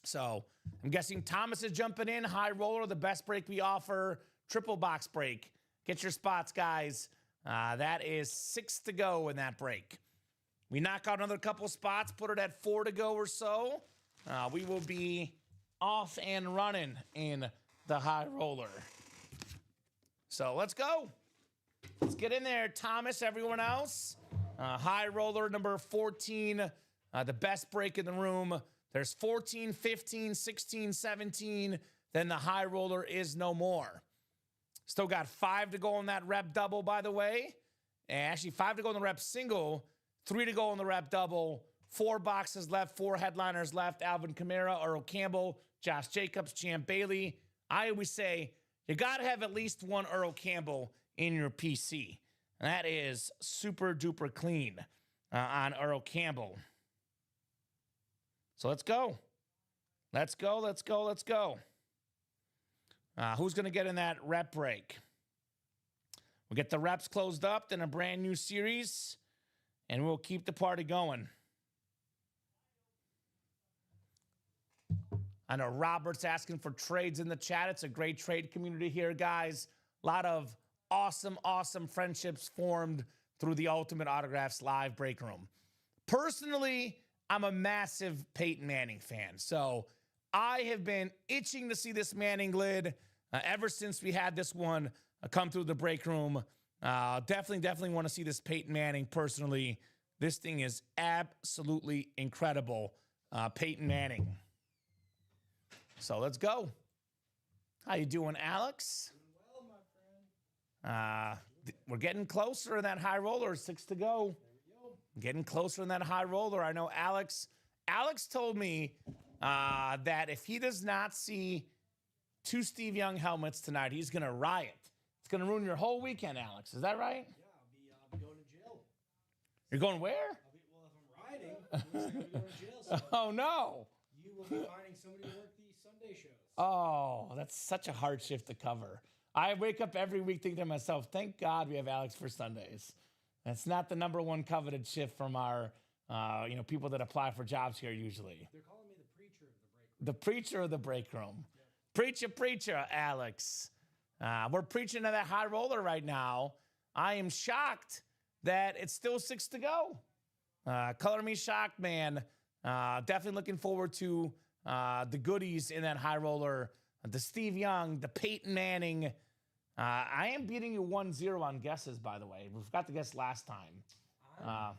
[SPEAKER 2] So I'm guessing Thomas is jumping in. High roller, the best break we offer. Triple box break. Get your spots, guys. That is 6 to go in that break. We knock out another couple spots, put it at 4 to go or so. We will be off and running in the high roller. So let's go. Let's get in there, Thomas, everyone else. High roller number 14, the best break in the room. There's 14, 15, 16, 17, then the high roller is no more. Still got 5 to go on that rep double, by the way. And actually 5 to go on the rep single, 3 to go on the rep double, 4 boxes left, 4 headliners left. Alvin Kamara, Earl Campbell, Josh Jacobs, Champ Bailey. I always say you got to have at least one Earl Campbell in your PC. And that is super duper clean on Earl Campbell. So let's go. Let's go, let's go, let's go. Who's going to get in that rep break? We'll get the reps closed up, then a brand new series, and we'll keep the party going. I know Robert's asking for trades in the chat. It's a great trade community here, guys. A lot of awesome, awesome friendships formed through the Ultimate Autographs live break room. Personally, I'm a massive Peyton Manning fan, so I have been itching to see this Manning lid ever since we had this one come through the break room. Definitely want to see this Peyton Manning personally. This thing is absolutely incredible. Peyton Manning. So let's go. How you doing, Alex?
[SPEAKER 4] Well, my friend.
[SPEAKER 2] We're getting closer in that high roller. 6 to go. Getting closer in that high roller. I know Alex told me that if he does not see 2 Steve Young helmets tonight, he's going to riot. It's going to ruin your whole weekend, Alex. Is that right?
[SPEAKER 4] Yeah, I'll be going to jail.
[SPEAKER 2] You're going where?
[SPEAKER 4] Well, if I'm riding, it looks like I'll be going to jail. So
[SPEAKER 2] Oh, no.
[SPEAKER 4] you will be finding somebody to work the Sunday shows.
[SPEAKER 2] Oh, that's such a hard shift to cover. I wake up every week thinking to myself, thank God we have Alex for Sundays. That's not the number one coveted shift from our people that apply for jobs here usually.
[SPEAKER 4] They're calling me the preacher of the break room.
[SPEAKER 2] The preacher of the break room. Preacher, Alex. We're preaching to that high roller right now. I am shocked that it's still 6 to go. Color me shocked, man. Definitely looking forward to the goodies in that high roller. The Steve Young, the Peyton Manning. I am beating you 1-0 on guesses, by the way. We forgot to guess last time.
[SPEAKER 4] I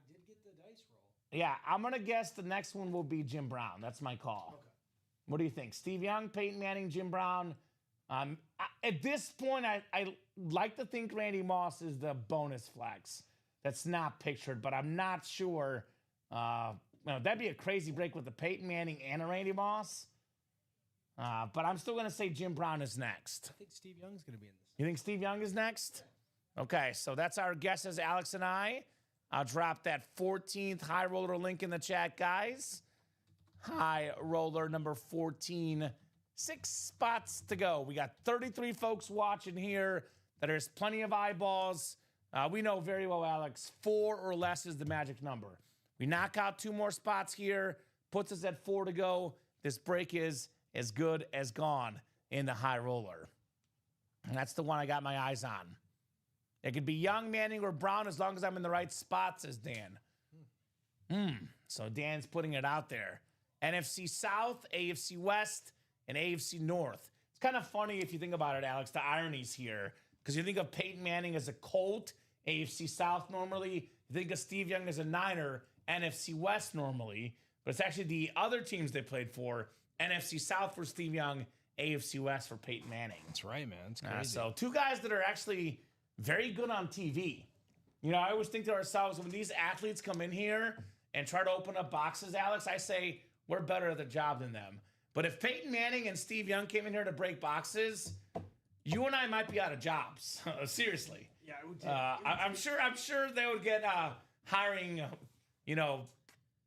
[SPEAKER 4] did get the dice roll.
[SPEAKER 2] Yeah, I'm going to guess the next one will be Jim Brown. That's my call.
[SPEAKER 4] Okay.
[SPEAKER 2] What do you think? Steve Young, Peyton Manning, Jim Brown. At this point, I like to think Randy Moss is the bonus flex. That's not pictured, but I'm not sure. That'd be a crazy break with the Peyton Manning and a Randy Moss. But I'm still going to say Jim Brown is next.
[SPEAKER 4] I think Steve Young's going to be in this.
[SPEAKER 2] You think Steve Young is next? Okay, so that's our guesses, Alex and I. I'll drop that 14th high roller link in the chat, guys. High roller number 14. 6 spots to go. We got 33 folks watching here. There's plenty of eyeballs. We know very well, Alex, 4 or less is the magic number. We knock out 2 more spots here, puts us at 4 to go. This break is as good as gone in the high roller. And that's the one I got my eyes on. It could be Young, Manning, or Brown as long as I'm in the right spot, says Dan. So Dan's putting it out there. NFC South, AFC West, and AFC North. It's kind of funny if you think about it, Alex, the ironies here. Because you think of Peyton Manning as a Colt, AFC South normally. You think of Steve Young as a Niner, NFC West normally. But it's actually the other teams they played for. NFC South for Steve Young, AFC West for Peyton Manning.
[SPEAKER 4] That's right, man. It's crazy.
[SPEAKER 2] So 2 guys that are actually very good on TV. I always think to ourselves, when these athletes come in here and try to open up boxes, Alex, I say we're better at the job than them. But if Peyton Manning and Steve Young came in here to break boxes, you and I might be out of jobs. Seriously.
[SPEAKER 4] Yeah, it would
[SPEAKER 2] I'm sure they would get hiring,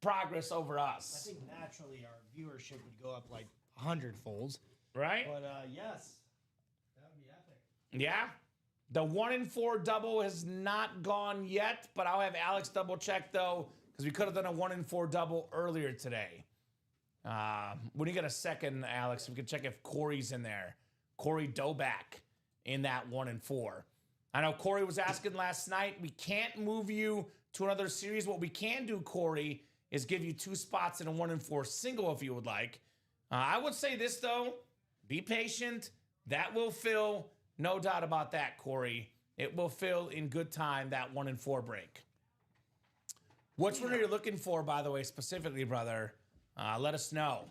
[SPEAKER 2] progress over
[SPEAKER 4] I
[SPEAKER 2] us.
[SPEAKER 4] think naturally our viewership would go up like 100-folds.
[SPEAKER 2] Right?
[SPEAKER 4] But yes, that would be epic.
[SPEAKER 2] Yeah. The 1-4 double has not gone yet, but I'll have Alex double check though, because we could have done a 1-4 double earlier today. When you get a second, Alex, we can check if Corey's in there. Corey Doback in that 1-4. I know Corey was asking last night. We can't move you to another series. What we can do, Corey, is give you 2 spots in a 1-4 single if you would like. I would say this though, be patient. That will fill. No doubt about that, Corey. It will fill in good time, that 1-4 break. Which one are you looking for, by the way, specifically, brother? Let us know.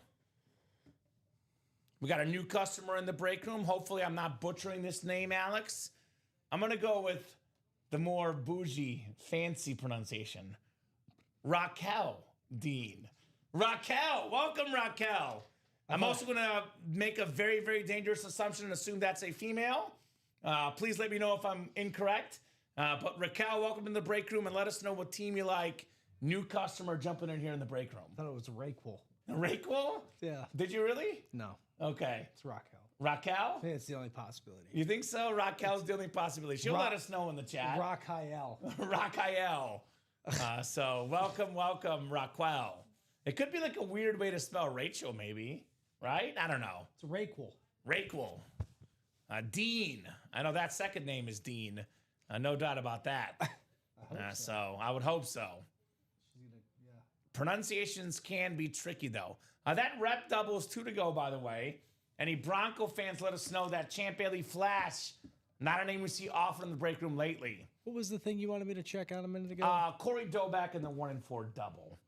[SPEAKER 2] We got a new customer in the break room. Hopefully I'm not butchering this name, Alex. I'm going to go with the more bougie, fancy pronunciation. Raquel Dean. Raquel. Welcome, Raquel. I'm also going to make a very, very dangerous assumption and assume that's a female. Please let me know if I'm incorrect. But Raquel, welcome in the break room and let us know what team you like. New customer jumping in here in the break room.
[SPEAKER 3] I thought it was Raquel.
[SPEAKER 2] Raquel?
[SPEAKER 3] Yeah.
[SPEAKER 2] Did you really?
[SPEAKER 3] No,
[SPEAKER 2] Okay.
[SPEAKER 3] it's Raquel.
[SPEAKER 2] Raquel?
[SPEAKER 3] I think it's the only possibility.
[SPEAKER 2] You think so? Raquel's the only possibility. She'll let us know in the chat.
[SPEAKER 3] Raquel.
[SPEAKER 2] Raquel. So welcome, Raquel. It could be like a weird way to spell Rachel, maybe. Right? I don't know.
[SPEAKER 3] It's Raquel.
[SPEAKER 2] Raquel. Dean. I know that second name is Dean. No doubt about that. So I would hope so. Pronunciations can be tricky, though. That rep double is 2 to go, by the way. Any Bronco fans, let us know that Champ Bailey Flash, not a name we see often in the break room lately.
[SPEAKER 3] What was the thing you wanted me to check out a minute ago?
[SPEAKER 2] Corey Doback in the 1-4 double.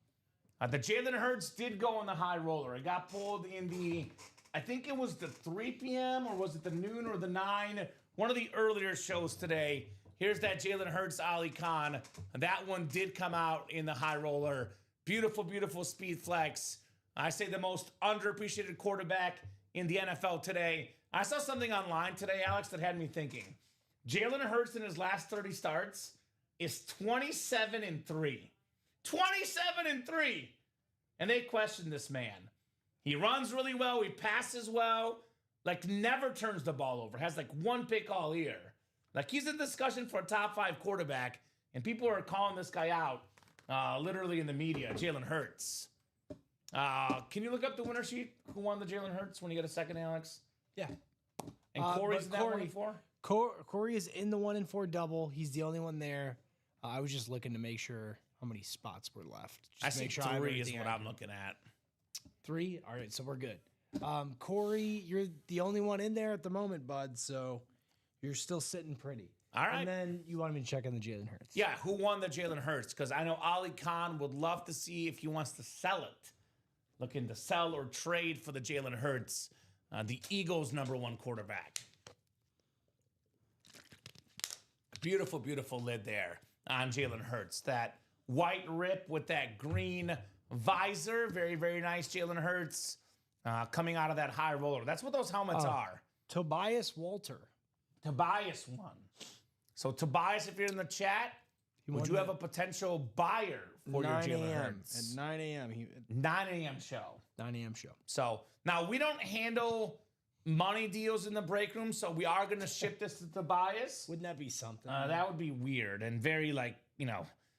[SPEAKER 2] The Jalen Hurts did go on the high roller. It got pulled in the, I think it was the 3 p.m. or was it the noon or the 9? One of the earlier shows today. Here's that Jalen Hurts Ali Khan. That one did come out in the high roller. Beautiful, beautiful speed flex. I say the most underappreciated quarterback in the NFL today. I saw something online today, Alex, that had me thinking. Jalen Hurts in his last 30 starts is 27-3. 27-3. And they question this man. He runs really well. He passes well. Like, never turns the ball over. Has like 1 pick all year. Like, he's in discussion for a top 5 quarterback. And people are calling this guy out literally in the media. Jalen Hurts. Can you look up the winner sheet? Who won the Jalen Hurts when you get a second, Alex?
[SPEAKER 3] Yeah.
[SPEAKER 2] And Corey's in that 1-4?
[SPEAKER 3] Corey is in the 1-4 double. He's the only one there. I was just looking to make sure how many spots were left. Just
[SPEAKER 2] I
[SPEAKER 3] to
[SPEAKER 2] see
[SPEAKER 3] make sure
[SPEAKER 2] 3 is what I'm looking at.
[SPEAKER 3] 3? All right, so we're good. Corey, you're the only one in there at the moment, bud, so you're still sitting pretty.
[SPEAKER 2] All right.
[SPEAKER 3] And then you wanted me to check on the Jalen Hurts.
[SPEAKER 2] Yeah, who won the Jalen Hurts? Because I know Ali Khan would love to see if he wants to sell it. Looking to sell or trade for the Jalen Hurts, the Eagles' #1 quarterback. Beautiful, beautiful lid there on Jalen Hurts. That white rip with that green visor. Very, very nice Jalen Hurts coming out of that high roller. That's what those helmets are.
[SPEAKER 3] Tobias Walter.
[SPEAKER 2] Tobias won. So, Tobias, if you're in the chat, would you have a potential buyer for your Jalen Hurts?
[SPEAKER 3] At 9 a.m.
[SPEAKER 2] 9 a.m. show.
[SPEAKER 3] 9 a.m. show.
[SPEAKER 2] So, now we don't handle money deals in the break room, so we are going to ship this to Tobias.
[SPEAKER 3] Wouldn't that be something?
[SPEAKER 2] That would be weird and very,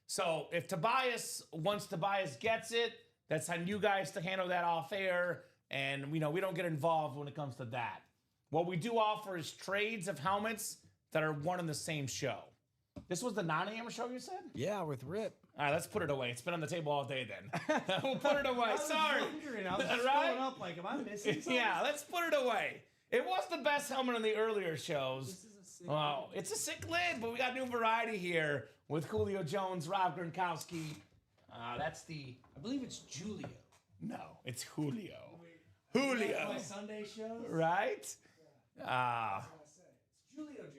[SPEAKER 2] So, if once Tobias gets it, that's on you guys to handle that off air. And, we don't get involved when it comes to that. What we do offer is trades of helmets that are one and the same show. This was the 9 a.m. show, you said?
[SPEAKER 3] Yeah, with Rip.
[SPEAKER 2] All right, let's put it away. It's been on the table all day then. We'll put it away. Sorry.
[SPEAKER 4] I was just
[SPEAKER 2] Right?
[SPEAKER 4] going up like, am I missing something?
[SPEAKER 2] Yeah, let's put it away. It was the best helmet in the earlier shows. Well, it's a sick lid, but we got new variety here with Julio Jones, Rob Gronkowski. That's the...
[SPEAKER 4] I believe it's Julio.
[SPEAKER 2] No, it's Julio. Julio.
[SPEAKER 4] My Sunday shows.
[SPEAKER 2] Right?
[SPEAKER 4] It's Julio Jones.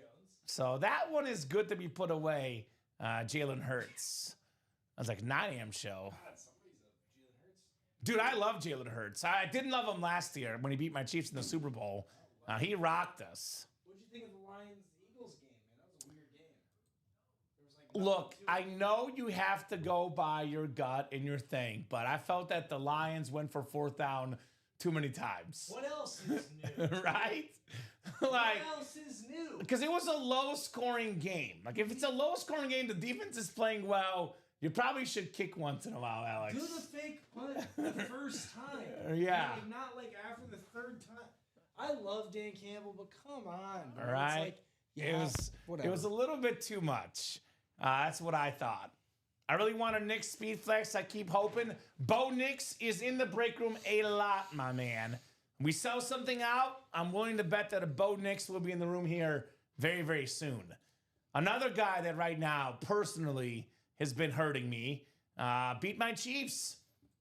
[SPEAKER 2] So that one is good to be put away. Jalen Hurts. I was like, 9 a.m. show. Dude, I love Jalen Hurts. I didn't love him last year when he beat my Chiefs in the Super Bowl. He rocked us.
[SPEAKER 4] What did you think of the Lions-Eagles game, man? That was a weird game. There was
[SPEAKER 2] Look, I know you have to go by your gut and your thing, but I felt that the Lions went for 4th down too many times.
[SPEAKER 4] What else is new?
[SPEAKER 2] Right?
[SPEAKER 4] What else is new?
[SPEAKER 2] Because it was a low-scoring game. Like, if it's a low-scoring game, the defense is playing well. You probably should kick once in a while, Alex.
[SPEAKER 4] Do the fake punt the first time.
[SPEAKER 2] Yeah.
[SPEAKER 4] Like, not like after the 3rd time. I love Dan Campbell, but come on. Bro.
[SPEAKER 2] All right.
[SPEAKER 4] It's like, yeah,
[SPEAKER 2] It was a little bit too much. That's what I thought. I really want a Knicks speed flex. I keep hoping. Bo Nix is in the break room a lot, my man. We sell something out, I'm willing to bet that a Bo Nix will be in the room here very, very soon. Another guy that right now, personally, has been hurting me, beat my Chiefs.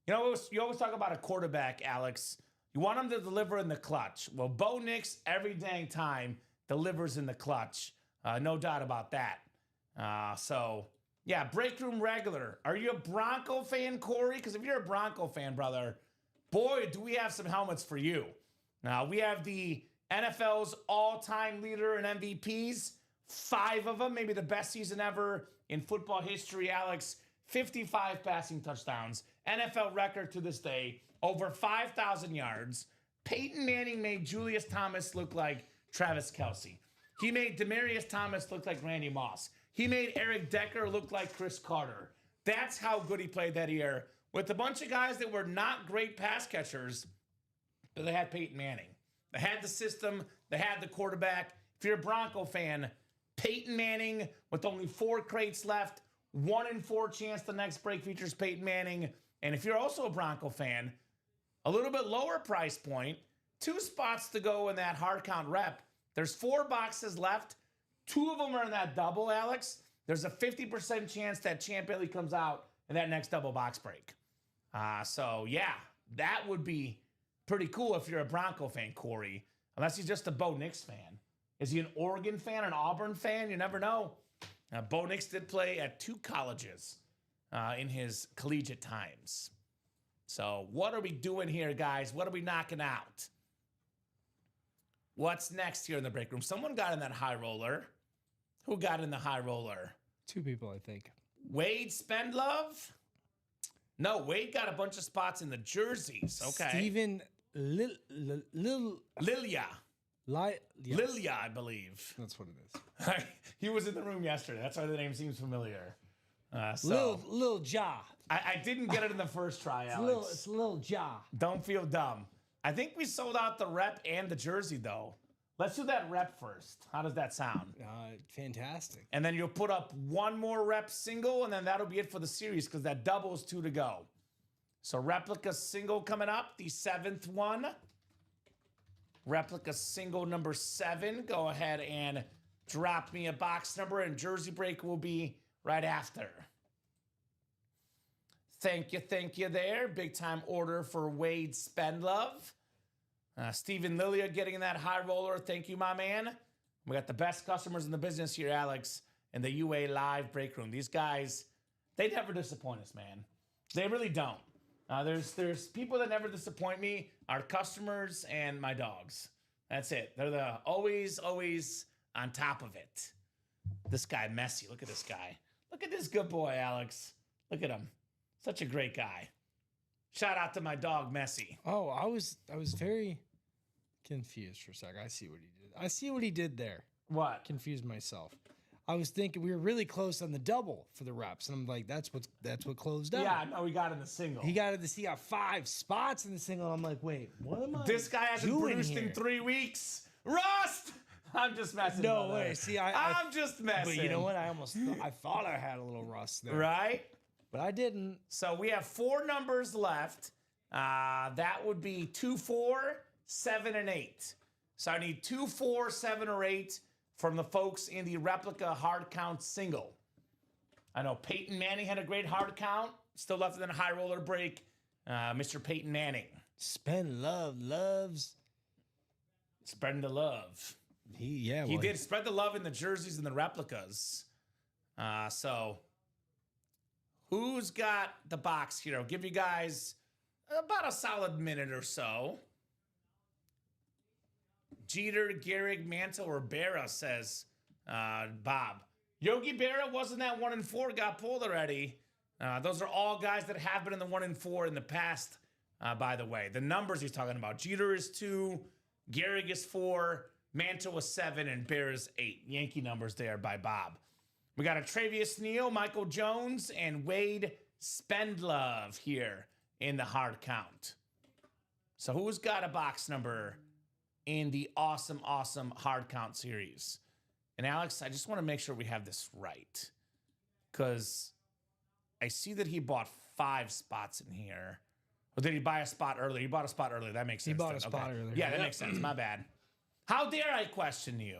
[SPEAKER 2] You always talk about a quarterback, Alex. You want him to deliver in the clutch. Well, Bo Nix every dang time delivers in the clutch. No doubt about that. So, yeah, break room regular. Are you a Bronco fan, Corey? Because if you're a Bronco fan, brother, boy, do we have some helmets for you. Now, we have the NFL's all-time leader in MVPs, 5 of them, maybe the best season ever in football history, Alex. 55 passing touchdowns, NFL record to this day, over 5,000 yards. Peyton Manning made Julius Thomas look like Travis Kelce. He made Demaryius Thomas look like Randy Moss. He made Eric Decker look like Chris Carter. That's how good he played that year with a bunch of guys that were not great pass catchers, but they had Peyton Manning. They had the system. They had the quarterback. If you're a Bronco fan, Peyton Manning with only 4 crates left, 1 in 4 chance the next break features Peyton Manning. And if you're also a Bronco fan, a little bit lower price point, 2 spots to go in that hard count rep. There's 4 boxes left. 2 of them are in that double, Alex. There's a 50% chance that Champ Bailey comes out in that next double box break. So, yeah, that would be pretty cool if you're a Bronco fan, Corey. Unless he's just a Bo Nix fan. Is he an Oregon fan, an Auburn fan? You never know. Bo Nix did play at 2 colleges in his collegiate times. So what are we doing here, guys? What are we knocking out? What's next here in the break room? Someone got in that high roller. Who got in the high roller?
[SPEAKER 3] 2 people, I think.
[SPEAKER 2] Wade Spendlove? No, Wade got a bunch of spots in the jerseys. Okay.
[SPEAKER 3] Steven
[SPEAKER 2] Lilia.
[SPEAKER 3] Yes.
[SPEAKER 2] Lilia, I believe.
[SPEAKER 3] That's what it is.
[SPEAKER 2] He was in the room yesterday. That's why the name seems familiar.
[SPEAKER 3] Lil Ja.
[SPEAKER 2] I didn't get it in the first try, Alex.
[SPEAKER 3] It's Lil Ja.
[SPEAKER 2] Don't feel dumb. I think we sold out the rep and the jersey, though. Let's do that rep first. How does that sound?
[SPEAKER 3] Fantastic.
[SPEAKER 2] And then you'll put up 1 more rep single, and then that'll be it for the series because that double is 2 to go. So replica single coming up, the 7th one. Replica single number 7. Go ahead and drop me a box number, and jersey break will be right after. Thank you there. Big time order for Wade Spendlove. Steven Lilia getting that high roller. Thank you, my man. We got the best customers in the business here, Alex, in the UA Live break room. These guys, they never disappoint us, man. They really don't. There's people that never disappoint me. Our customers and my dogs. That's it. They're always on top of it. This guy, Messi. Look at this guy. Look at this good boy, Alex. Look at him. Such a great guy. Shout out to my dog, Messi.
[SPEAKER 3] Oh, I was very confused for a second. I see what he did there.
[SPEAKER 2] What?
[SPEAKER 3] Confused myself. I was thinking we were really close on the double for the reps, and I'm like, that's what closed out.
[SPEAKER 2] Yeah, no, we got in the single.
[SPEAKER 3] He got 5 spots in the single. I'm like, wait, what am I?
[SPEAKER 2] This guy hasn't
[SPEAKER 3] doing
[SPEAKER 2] produced
[SPEAKER 3] here?
[SPEAKER 2] in 3 weeks. Rust! I'm just messing.
[SPEAKER 3] No
[SPEAKER 2] brother.
[SPEAKER 3] way. See,
[SPEAKER 2] I'm just messing.
[SPEAKER 3] But you know what? I thought I had a little rust there,
[SPEAKER 2] Right?
[SPEAKER 3] but I didn't.
[SPEAKER 2] So we have 4 numbers left. That would be 2, 4, 7, and 8. So I need 2, 4, 7, or 8 from the folks in the replica hard count single. I know Peyton Manning had a great hard count. Still left in the high roller break. Mr. Peyton Manning.
[SPEAKER 3] Loves.
[SPEAKER 2] Spreading the love. He did spread the love in the jerseys and the replicas. So who's got the box here? I'll give you guys about a solid minute or so. Jeter, Gehrig, Mantle, or Berra, says Bob. Yogi Berra wasn't that 1 in 4, got pulled already. Those are all guys that have been in the 1 in 4 in the past, by the way. The numbers he's talking about. Jeter is 2, Gehrig is 4, Mantle was 7, and Berra is 8. Yankee numbers there by Bob. We got a Travius Neal, Michael Jones, and Wade Spendlove here in the hard count. So who's got a box number in the awesome hard count series? And Alex, I just want to make sure we have this right, because I see that he bought 5 spots in here. Or did he buy a spot earlier? He bought a spot earlier. That makes sense.
[SPEAKER 3] He bought
[SPEAKER 2] then.
[SPEAKER 3] a spot earlier.
[SPEAKER 2] Yeah, that makes sense. My bad. How dare I question you?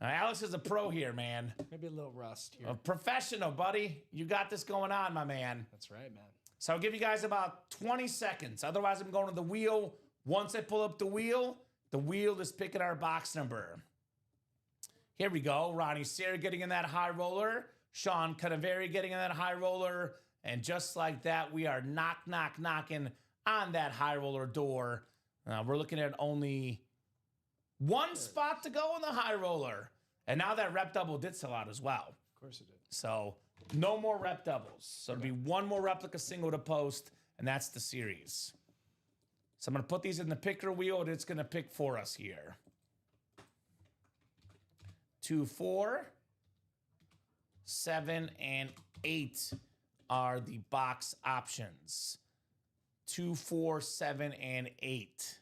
[SPEAKER 2] Alex is a pro here, man.
[SPEAKER 3] Maybe a little rust here.
[SPEAKER 2] A professional, buddy. You got this going on, my man.
[SPEAKER 3] That's right, man.
[SPEAKER 2] So I'll give you guys about 20 seconds. Otherwise, I'm going to the wheel Once I pull up the wheel is picking our box number. Here we go. Ronnie Sayre getting in that high roller. Sean Canaveri getting in that high roller. And just like that, we are knocking on that high roller door. We're looking at only one spot to go in the high roller. And now that rep double did sell out as well.
[SPEAKER 3] Of course it did.
[SPEAKER 2] So no more rep doubles. So it'll be one more replica single to post, and that's the series. So I'm going to put these in the picker wheel, and it's going to pick for us here. 2, 4, 7, and 8 are the box options. 2, 4, 7, and 8.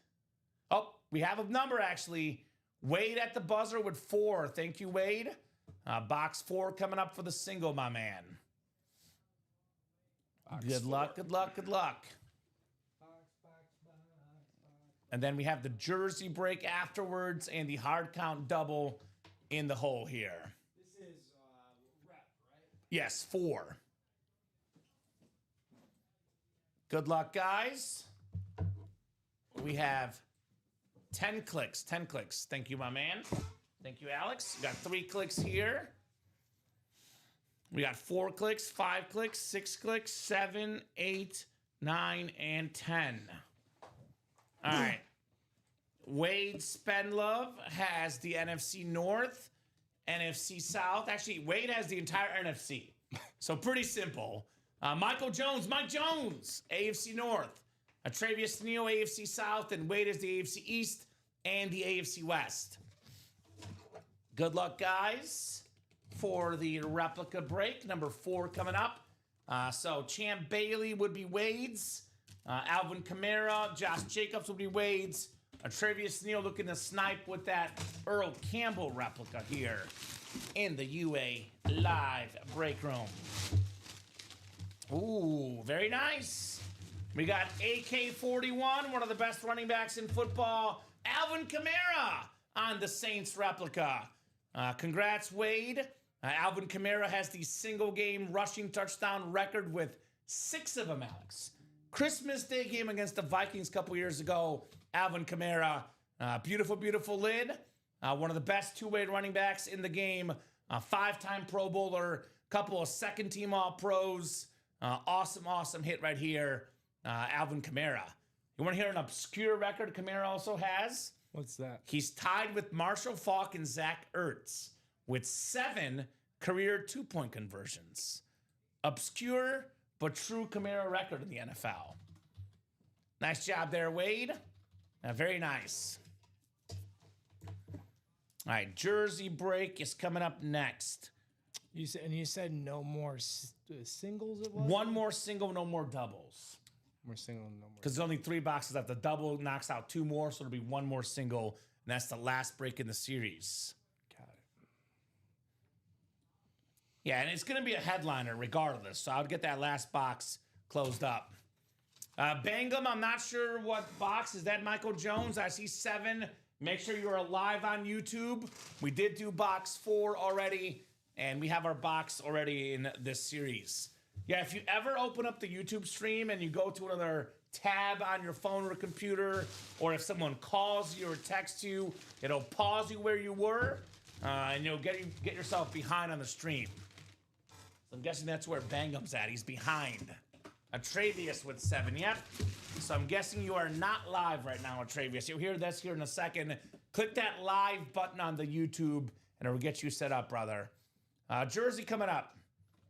[SPEAKER 2] Oh, we have a number actually. Wade at the buzzer with 4. Thank you, Wade. Box 4 coming up for the single, my man. Good luck. And then we have the jersey break afterwards and the hard count double in the hole here.
[SPEAKER 4] This is rep, right?
[SPEAKER 2] Yes, 4. Good luck, guys. We have 10 clicks. Thank you, my man. Thank you, Alex. We got 3 clicks here. We got 4 clicks, 5 clicks, 6 clicks, 7, 8, 9, and 10. All right. Wade Spendlove has the NFC North, NFC South. Actually, Wade has the entire NFC. So pretty simple. Mike Jones, AFC North. Travius Neal, AFC South, and Wade is the AFC East and the AFC West. Good luck, guys, for the replica break. Number 4 coming up. So Champ Bailey would be Wade's. Alvin Kamara, Josh Jacobs would be Wade's. Travius Neal looking to snipe with that Earl Campbell replica here in the UA live break room. Ooh, very nice. We got AK-41, one of the best running backs in football, Alvin Kamara on the Saints replica. Congrats, Wade. Alvin Kamara has the single-game rushing touchdown record with 6 of them, Alex. Christmas Day game against the Vikings a couple years ago, Alvin Kamara, beautiful lid. One of the best two-way running backs in the game. 5-time Pro Bowler, couple of second-team All-Pros. Awesome hit right here. Alvin Kamara. You want to hear an obscure record Kamara also has?
[SPEAKER 3] What's that?
[SPEAKER 2] He's tied with Marshall Faulk and Zach Ertz with 7 career 2-point conversions. Obscure but true Kamara record in the NFL. Nice job there, Wade. Very nice. All right, jersey break is coming up next.
[SPEAKER 3] You said no more singles. It was
[SPEAKER 2] one more single, no more doubles.
[SPEAKER 3] More single, no more.
[SPEAKER 2] Because there's only 3 boxes left. The double knocks out 2 more, so it'll be 1 more single, and that's the last break in the series.
[SPEAKER 3] Got it.
[SPEAKER 2] Yeah, and it's going to be a headliner regardless, so I'll get that last box closed up. Bangham, I'm not sure what box. Is that Michael Jones? I see 7. Make sure you are live on YouTube. We did do box 4 already, and we have our box already in this series. Yeah, if you ever open up the YouTube stream and you go to another tab on your phone or computer, or if someone calls you or texts you, it'll pause you where you were, and you'll get yourself behind on the stream. So I'm guessing that's where Bangham's at. He's behind. Travius with 7. Yep. So I'm guessing you are not live right now, Travius. You'll hear this here in a second. Click that live button on the YouTube, and it'll get you set up, brother. Jersey coming up.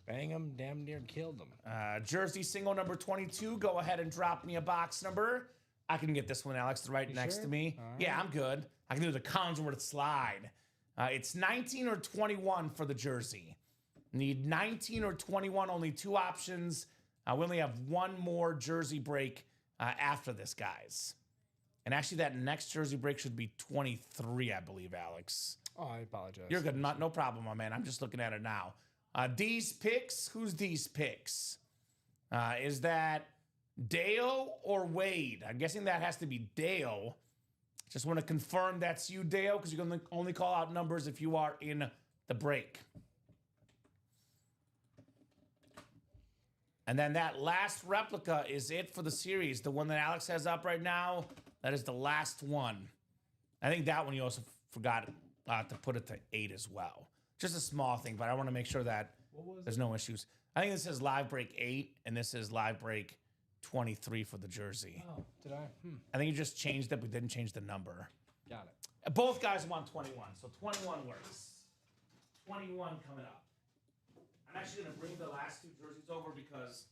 [SPEAKER 3] Bangham damn near killed him.
[SPEAKER 2] Jersey single number 22. Go ahead and drop me a box number. I can get this one, Alex, right next to me. Right. Yeah, I'm good. I can do the Collinsworth slide. It's 19 or 21 for the jersey. Need 19 or 21, only 2 options. We only have 1 more jersey break after this, guys. And actually, that next jersey break should be 23, I believe, Alex.
[SPEAKER 3] Oh, I apologize.
[SPEAKER 2] You're good. No problem, my man. I'm just looking at it now. D's picks. Who's D's picks? Is that Dale or Wade? I'm guessing that has to be Dale. Just want to confirm that's you, Dale, because you can only call out numbers if you are in the break. And then that last replica is it for the series. The one that Alex has up right now That is the last one. I think that one you also forgot to put it to 8 as well. Just a small thing, but I want to make sure that there's no issues. I think this is live break 8, and this is live break 23 for the jersey.
[SPEAKER 3] Oh, did I?
[SPEAKER 2] I think you just changed it, but didn't change the number.
[SPEAKER 3] Got it.
[SPEAKER 2] Both guys want 21, so 21 works. 21 coming up. I'm actually going to bring the last 2 jerseys over because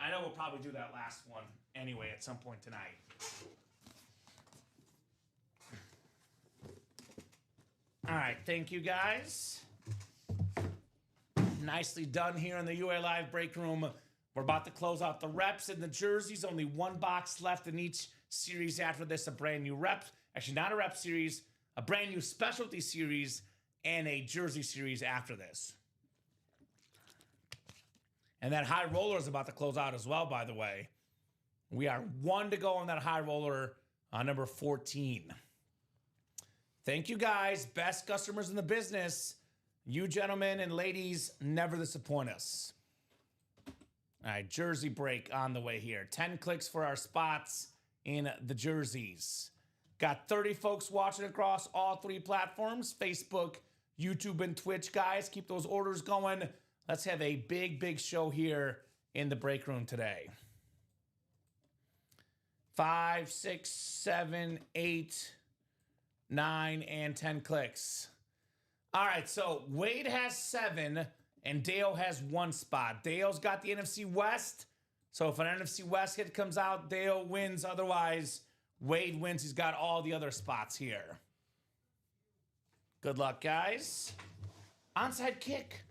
[SPEAKER 2] I know we'll probably do that last one anyway at some point tonight. All right, thank you guys. Nicely done here in the UA Live break room. We're about to close out the reps and the jerseys. Only 1 box left in each series after this. A brand new rep. Actually, not a rep series. A brand new specialty series and a jersey series after this. And that high roller is about to close out as well, by the way. We are 1 to go on that high roller on number 14. Thank you, guys. Best customers in the business. You gentlemen and ladies never disappoint us. All right, jersey break on the way here. 10 clicks for our spots in the jerseys. Got 30 folks watching across all 3 platforms, Facebook, YouTube, and Twitch. Guys, keep those orders going. Let's have a big, big show here in the break room today. 5, 6, 7, 8, 9, and 10 clicks. All right, so Wade has 7, and Dale has 1 spot. Dale's got the NFC West, so if an NFC West hit comes out, Dale wins. Otherwise, Wade wins. He's got all the other spots here. Good luck, guys. Onside kick.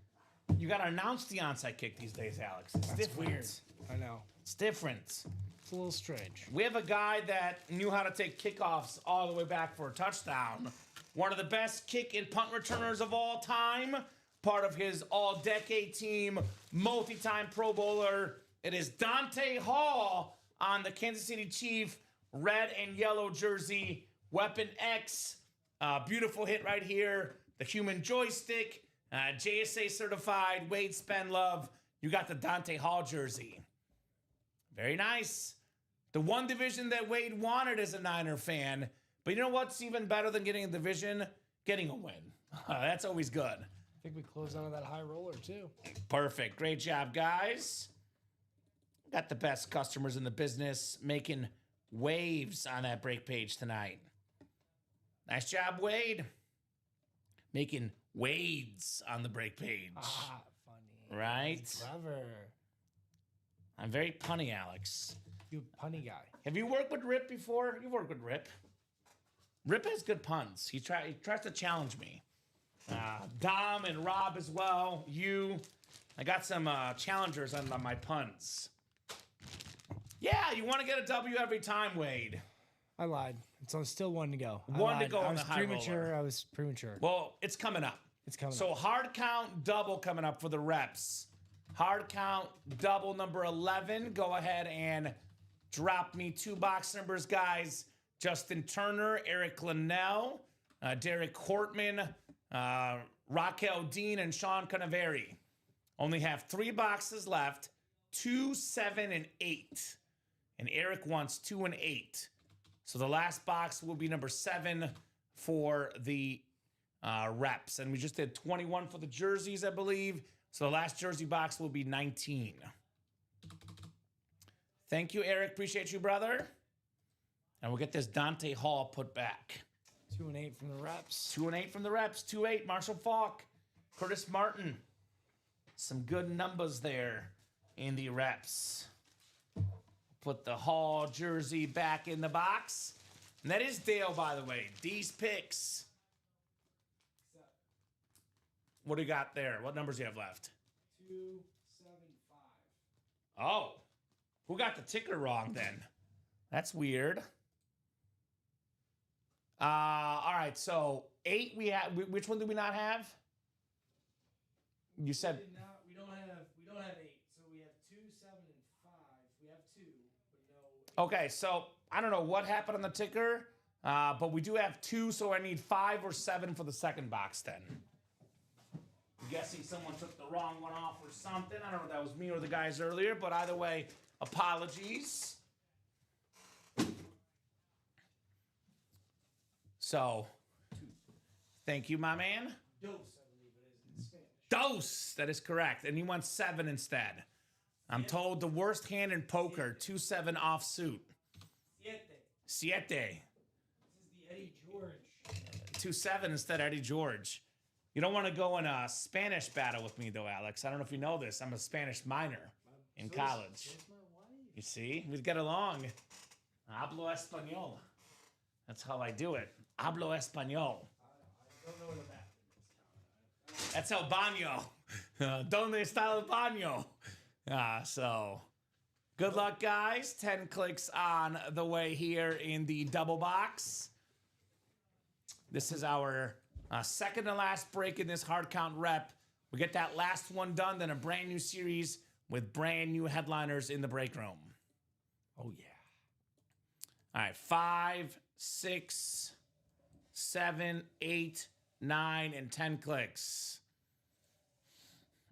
[SPEAKER 2] You got to announce the onside kick these days, Alex. It's different.
[SPEAKER 3] Weird. I know.
[SPEAKER 2] It's different.
[SPEAKER 3] It's a little strange.
[SPEAKER 2] We have a guy that knew how to take kickoffs all the way back for a touchdown. One of the best kick and punt returners of all time. Part of his all-decade team, multi-time Pro Bowler. It is Dante Hall on the Kansas City Chief red and yellow jersey. Weapon X. Beautiful hit right here. The human joystick. JSA certified. Wade Spenlove. You got the Dante Hall jersey. Very nice. The one division that Wade wanted as a Niner fan. But you know what's even better than getting a division? Getting a win. That's always good.
[SPEAKER 3] I think we closed out of that high roller, too.
[SPEAKER 2] Perfect. Great job, guys. Got the best customers in the business making waves on that break page tonight. Nice job, Wade. Making wades on the break page.
[SPEAKER 3] Ah, funny.
[SPEAKER 2] Right?
[SPEAKER 3] Clever.
[SPEAKER 2] I'm very punny, Alex.
[SPEAKER 3] You punny guy.
[SPEAKER 2] Have you worked with Rip before? You've worked with Rip. Rip has good puns. He tries to challenge me. Dom and Rob as well. I got some challengers on my puns. Yeah, you want to get a W every time, Wade.
[SPEAKER 3] I lied. It's still 1 to go.
[SPEAKER 2] One to go
[SPEAKER 3] I
[SPEAKER 2] on
[SPEAKER 3] was
[SPEAKER 2] the high
[SPEAKER 3] premature.
[SPEAKER 2] roller.
[SPEAKER 3] I was premature.
[SPEAKER 2] Well, it's coming up.
[SPEAKER 3] It's coming
[SPEAKER 2] So
[SPEAKER 3] up.
[SPEAKER 2] hard count double coming up for the reps. Hard count double number 11. Go ahead and drop me 2 box numbers, guys. Justin Turner, Eric Linnell, Derek Hortman, Raquel Dean, and Sean Canaveri. Only have 3 boxes left. 2, 7, and 8. And Eric wants 2 and 8. So the last box will be number 7 for the reps. And we just did 21 for the jerseys, I believe. So the last jersey box will be 19. Thank you, Eric. Appreciate you, brother. And we'll get this Dante Hall put back.
[SPEAKER 3] 2 and 8 from the reps.
[SPEAKER 2] 2 and 8 from the reps. 2-8, Marshall Falk. Curtis Martin. Some good numbers there in the reps. Put the Hall jersey back in the box. And that is Dale, by the way. These picks. What do you got there? What numbers do you have left?
[SPEAKER 3] 2, 7, 5.
[SPEAKER 2] Oh. Who got the ticker wrong then? That's weird. All right, so 8 we have. Which one do we not have? You said
[SPEAKER 4] We don't have 8. So we have 2, 7, and 5. We have 2, but no.
[SPEAKER 2] okay. So I don't know what happened on the ticker, but we do have 2. So I need 5 or 7 for the second box. Then I'm guessing someone took the wrong one off or something. I don't know if that was me or the guys earlier, but either way, apologies. So, thank you, my man.
[SPEAKER 4] Dose, I believe it is in Spanish.
[SPEAKER 2] Dose. That is correct. And he wants 7 instead. I'm told the worst hand in poker, 2-7 offsuit.
[SPEAKER 4] Siete.
[SPEAKER 2] 7.
[SPEAKER 4] This is the Eddie George.
[SPEAKER 2] 2-7 instead, Eddie George. You don't want to go in a Spanish battle with me, though, Alex. I don't know if you know this. I'm a Spanish minor in college.
[SPEAKER 4] So is my wife.
[SPEAKER 2] You see? We get along. Hablo español. That's how I do it. Hablo español.
[SPEAKER 4] I don't know where the bathroom is.
[SPEAKER 2] That's el baño. Donde está el baño? So, good luck, guys. 10 clicks on the way here in the double box. This is our second to last break in this hard count rep. We get that last one done, then a brand new series with brand new headliners in the break room. Oh, yeah. All right, 5, 6, 7, 8, 9, and 10 clicks.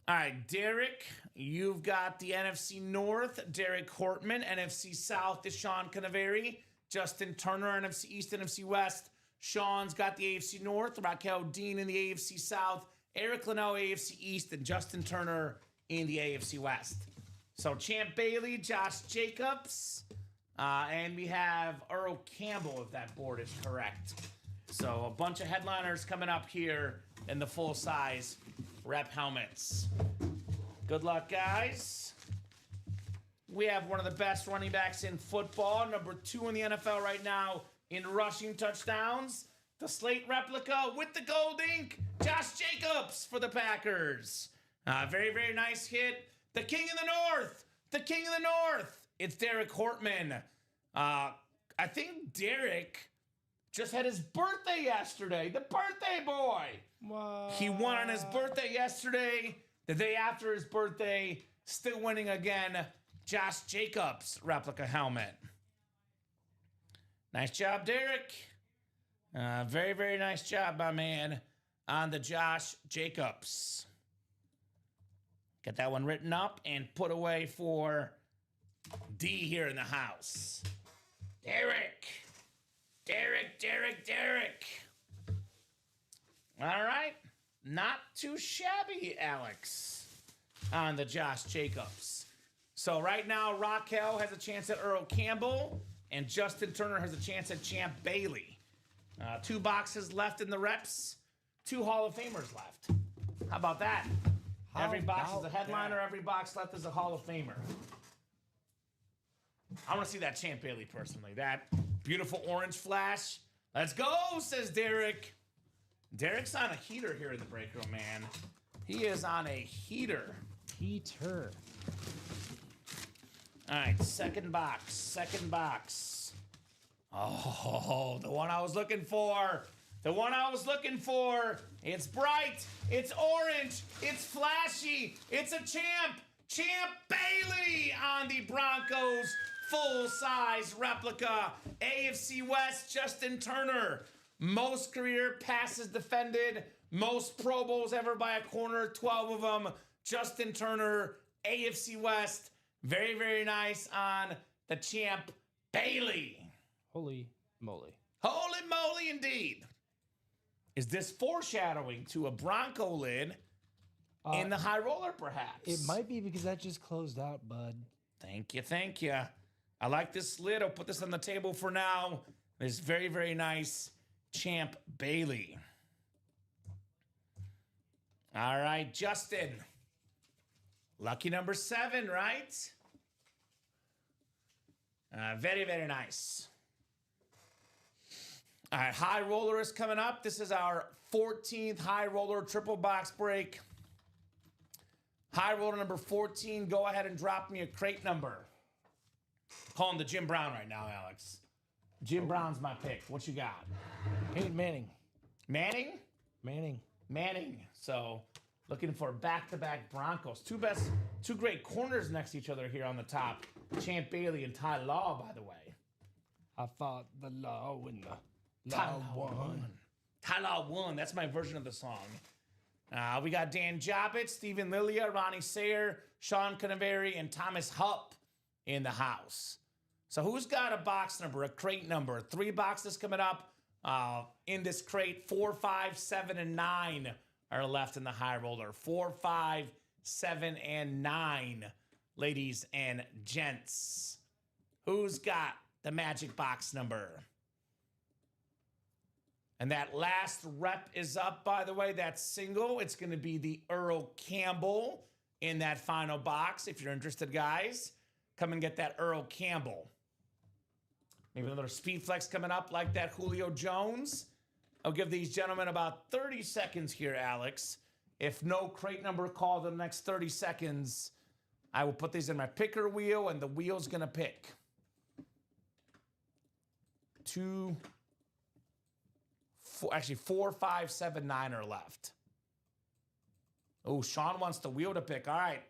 [SPEAKER 2] All right, Derek, you've got the NFC North, Derek Hortman. NFC South is Sean Canaveri. Justin Turner, NFC East, NFC West. Sean's got the AFC North, Raquel Dean in the AFC South, Eric Linnell, AFC East, and Justin Turner in the AFC West. So Champ Bailey, Josh Jacobs, and we have Earl Campbell, if that board is correct. So a bunch of headliners coming up here in the full-size rep helmets. Good luck, guys. We have one of the best running backs in football, number 2 in the NFL right now in rushing touchdowns. The Slate replica with the gold ink, Josh Jacobs for the Packers. Very, very nice hit. The King of the North. The King of the North. It's Derek Hortman. I think Derek just had his birthday yesterday. The birthday boy.
[SPEAKER 3] Wow.
[SPEAKER 2] He won on his birthday yesterday. The day after his birthday, still winning again. Josh Jacobs replica helmet. Nice job, Derek. Very, very nice job, my man, on the Josh Jacobs. Get that one written up and put away for D here in the house. Derek. All right. Not too shabby, Alex, on the Josh Jacobs. So right now, Raquel has a chance at Earl Campbell, and Justin Turner has a chance at Champ Bailey. 2 boxes left in the reps, 2 Hall of Famers left. How about that? Every box is a headliner, every box left is a Hall of Famer. I want to see that Champ Bailey personally. That beautiful orange flash. Let's go, says Derek. Derek's on a heater here in the break room, man. He is on a heater.
[SPEAKER 3] Heater.
[SPEAKER 2] All right, second box. Oh, the one I was looking for. It's bright. It's orange. It's flashy. It's a champ. Champ Bailey on the Broncos full-size replica. AFC West, Justin Turner. Most career passes defended. Most Pro Bowls ever by a corner. 12 of them. Justin Turner, AFC West. Very, very nice on the Champ Bailey.
[SPEAKER 3] Holy moly.
[SPEAKER 2] Holy moly indeed. Is this foreshadowing to a Bronco lid in the high roller, perhaps?
[SPEAKER 3] It might be because that just closed out, bud.
[SPEAKER 2] Thank you. I like this lid. I'll put this on the table for now. This very, very nice Champ Bailey. All right, Justin. Lucky number 7, right? Very, very nice. All right, high roller is coming up. This is our 14th high roller triple box break. High roller number 14. Go ahead and drop me a crate number. Calling the Jim Brown right now, Alex. Jim Brown's my pick. What you got?
[SPEAKER 3] Peyton Manning.
[SPEAKER 2] Manning?
[SPEAKER 3] Manning.
[SPEAKER 2] So looking for back-to-back Broncos. Two great corners next to each other here on the top. Champ Bailey and Ty Law, by the way.
[SPEAKER 3] I fought the law when the
[SPEAKER 2] Ty
[SPEAKER 3] law won.
[SPEAKER 2] Ty Law won. That's my version of the song. We got Dan Jobbitt, Stephen Lilia, Ronnie Sayer, Sean Canaveri, and Thomas Hupp in the house. So who's got a box number, a crate number? 3 boxes coming up. in this crate. 4, 5, 7, and 9 are left in the high roller. 4, 5, 7, and 9, ladies and gents. Who's got the magic box number? And that last rep is up, by the way. That's single. It's going to be the Earl Campbell in that final box. If you're interested, guys, come and get that Earl Campbell. Maybe another speed flex coming up like that Julio Jones. I'll give these gentlemen about 30 seconds here, Alex. If no crate number called in the next 30 seconds, I will put these in my picker wheel, and the wheel's going to pick. 2, 4, actually 4, 5, 7, 9 are left. Oh, Sean wants the wheel to pick. All right.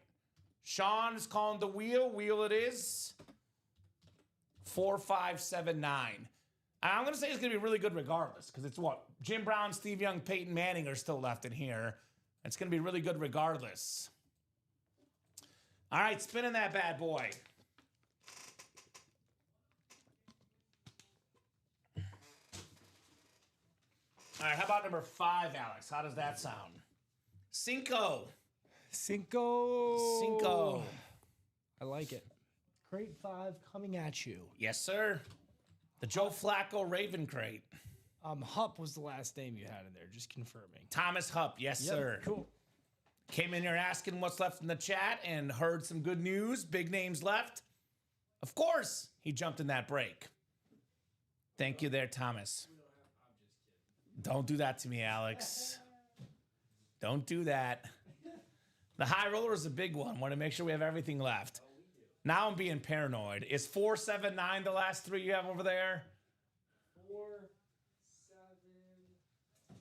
[SPEAKER 2] Sean is calling the wheel. Wheel it is. 4, 5, 7, 9. And I'm going to say it's going to be really good regardless, because it's what? Jim Brown, Steve Young, Peyton Manning are still left in here. It's going to be really good regardless. All right, spinning that bad boy. All right, how about number 5, Alex? How does that sound? Cinco.
[SPEAKER 3] I like it. Crate 5 coming at you.
[SPEAKER 2] Yes, sir. The Joe Flacco Raven crate.
[SPEAKER 3] Hupp was the last name you had in there, just confirming.
[SPEAKER 2] Thomas Hupp, yes, sir.
[SPEAKER 3] Cool.
[SPEAKER 2] Came in here asking what's left in the chat and heard some good news. Big names left. Of course, he jumped in that break. Thank you there, Thomas. Don't do that to me, Alex. Don't do that. The high roller is a big one. Want to make sure we have everything left. Now I'm being paranoid. Is 4, 7, 9 the last 3 you have over there?
[SPEAKER 3] 4, 7.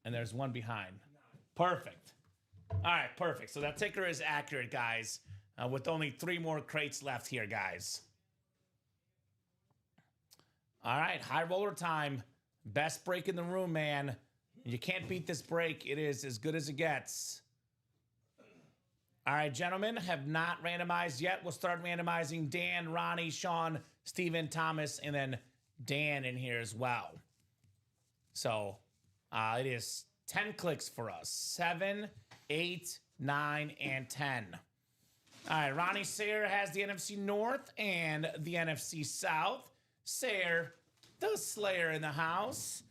[SPEAKER 2] And there's one behind. Perfect. All right, perfect. So that ticker is accurate, guys, with only 3 more crates left here, guys. All right, high roller time. Best break in the room, man. You can't beat this break. It is as good as it gets. All right, gentlemen, have not randomized yet. We'll start randomizing Dan, Ronnie, Sean, Steven, Thomas, and then Dan in here as well. So it is 10 clicks for us. 7, 8, 9, and 10. All right, Ronnie Sayre has the NFC North and the NFC South. Sayre, the Slayer in the house.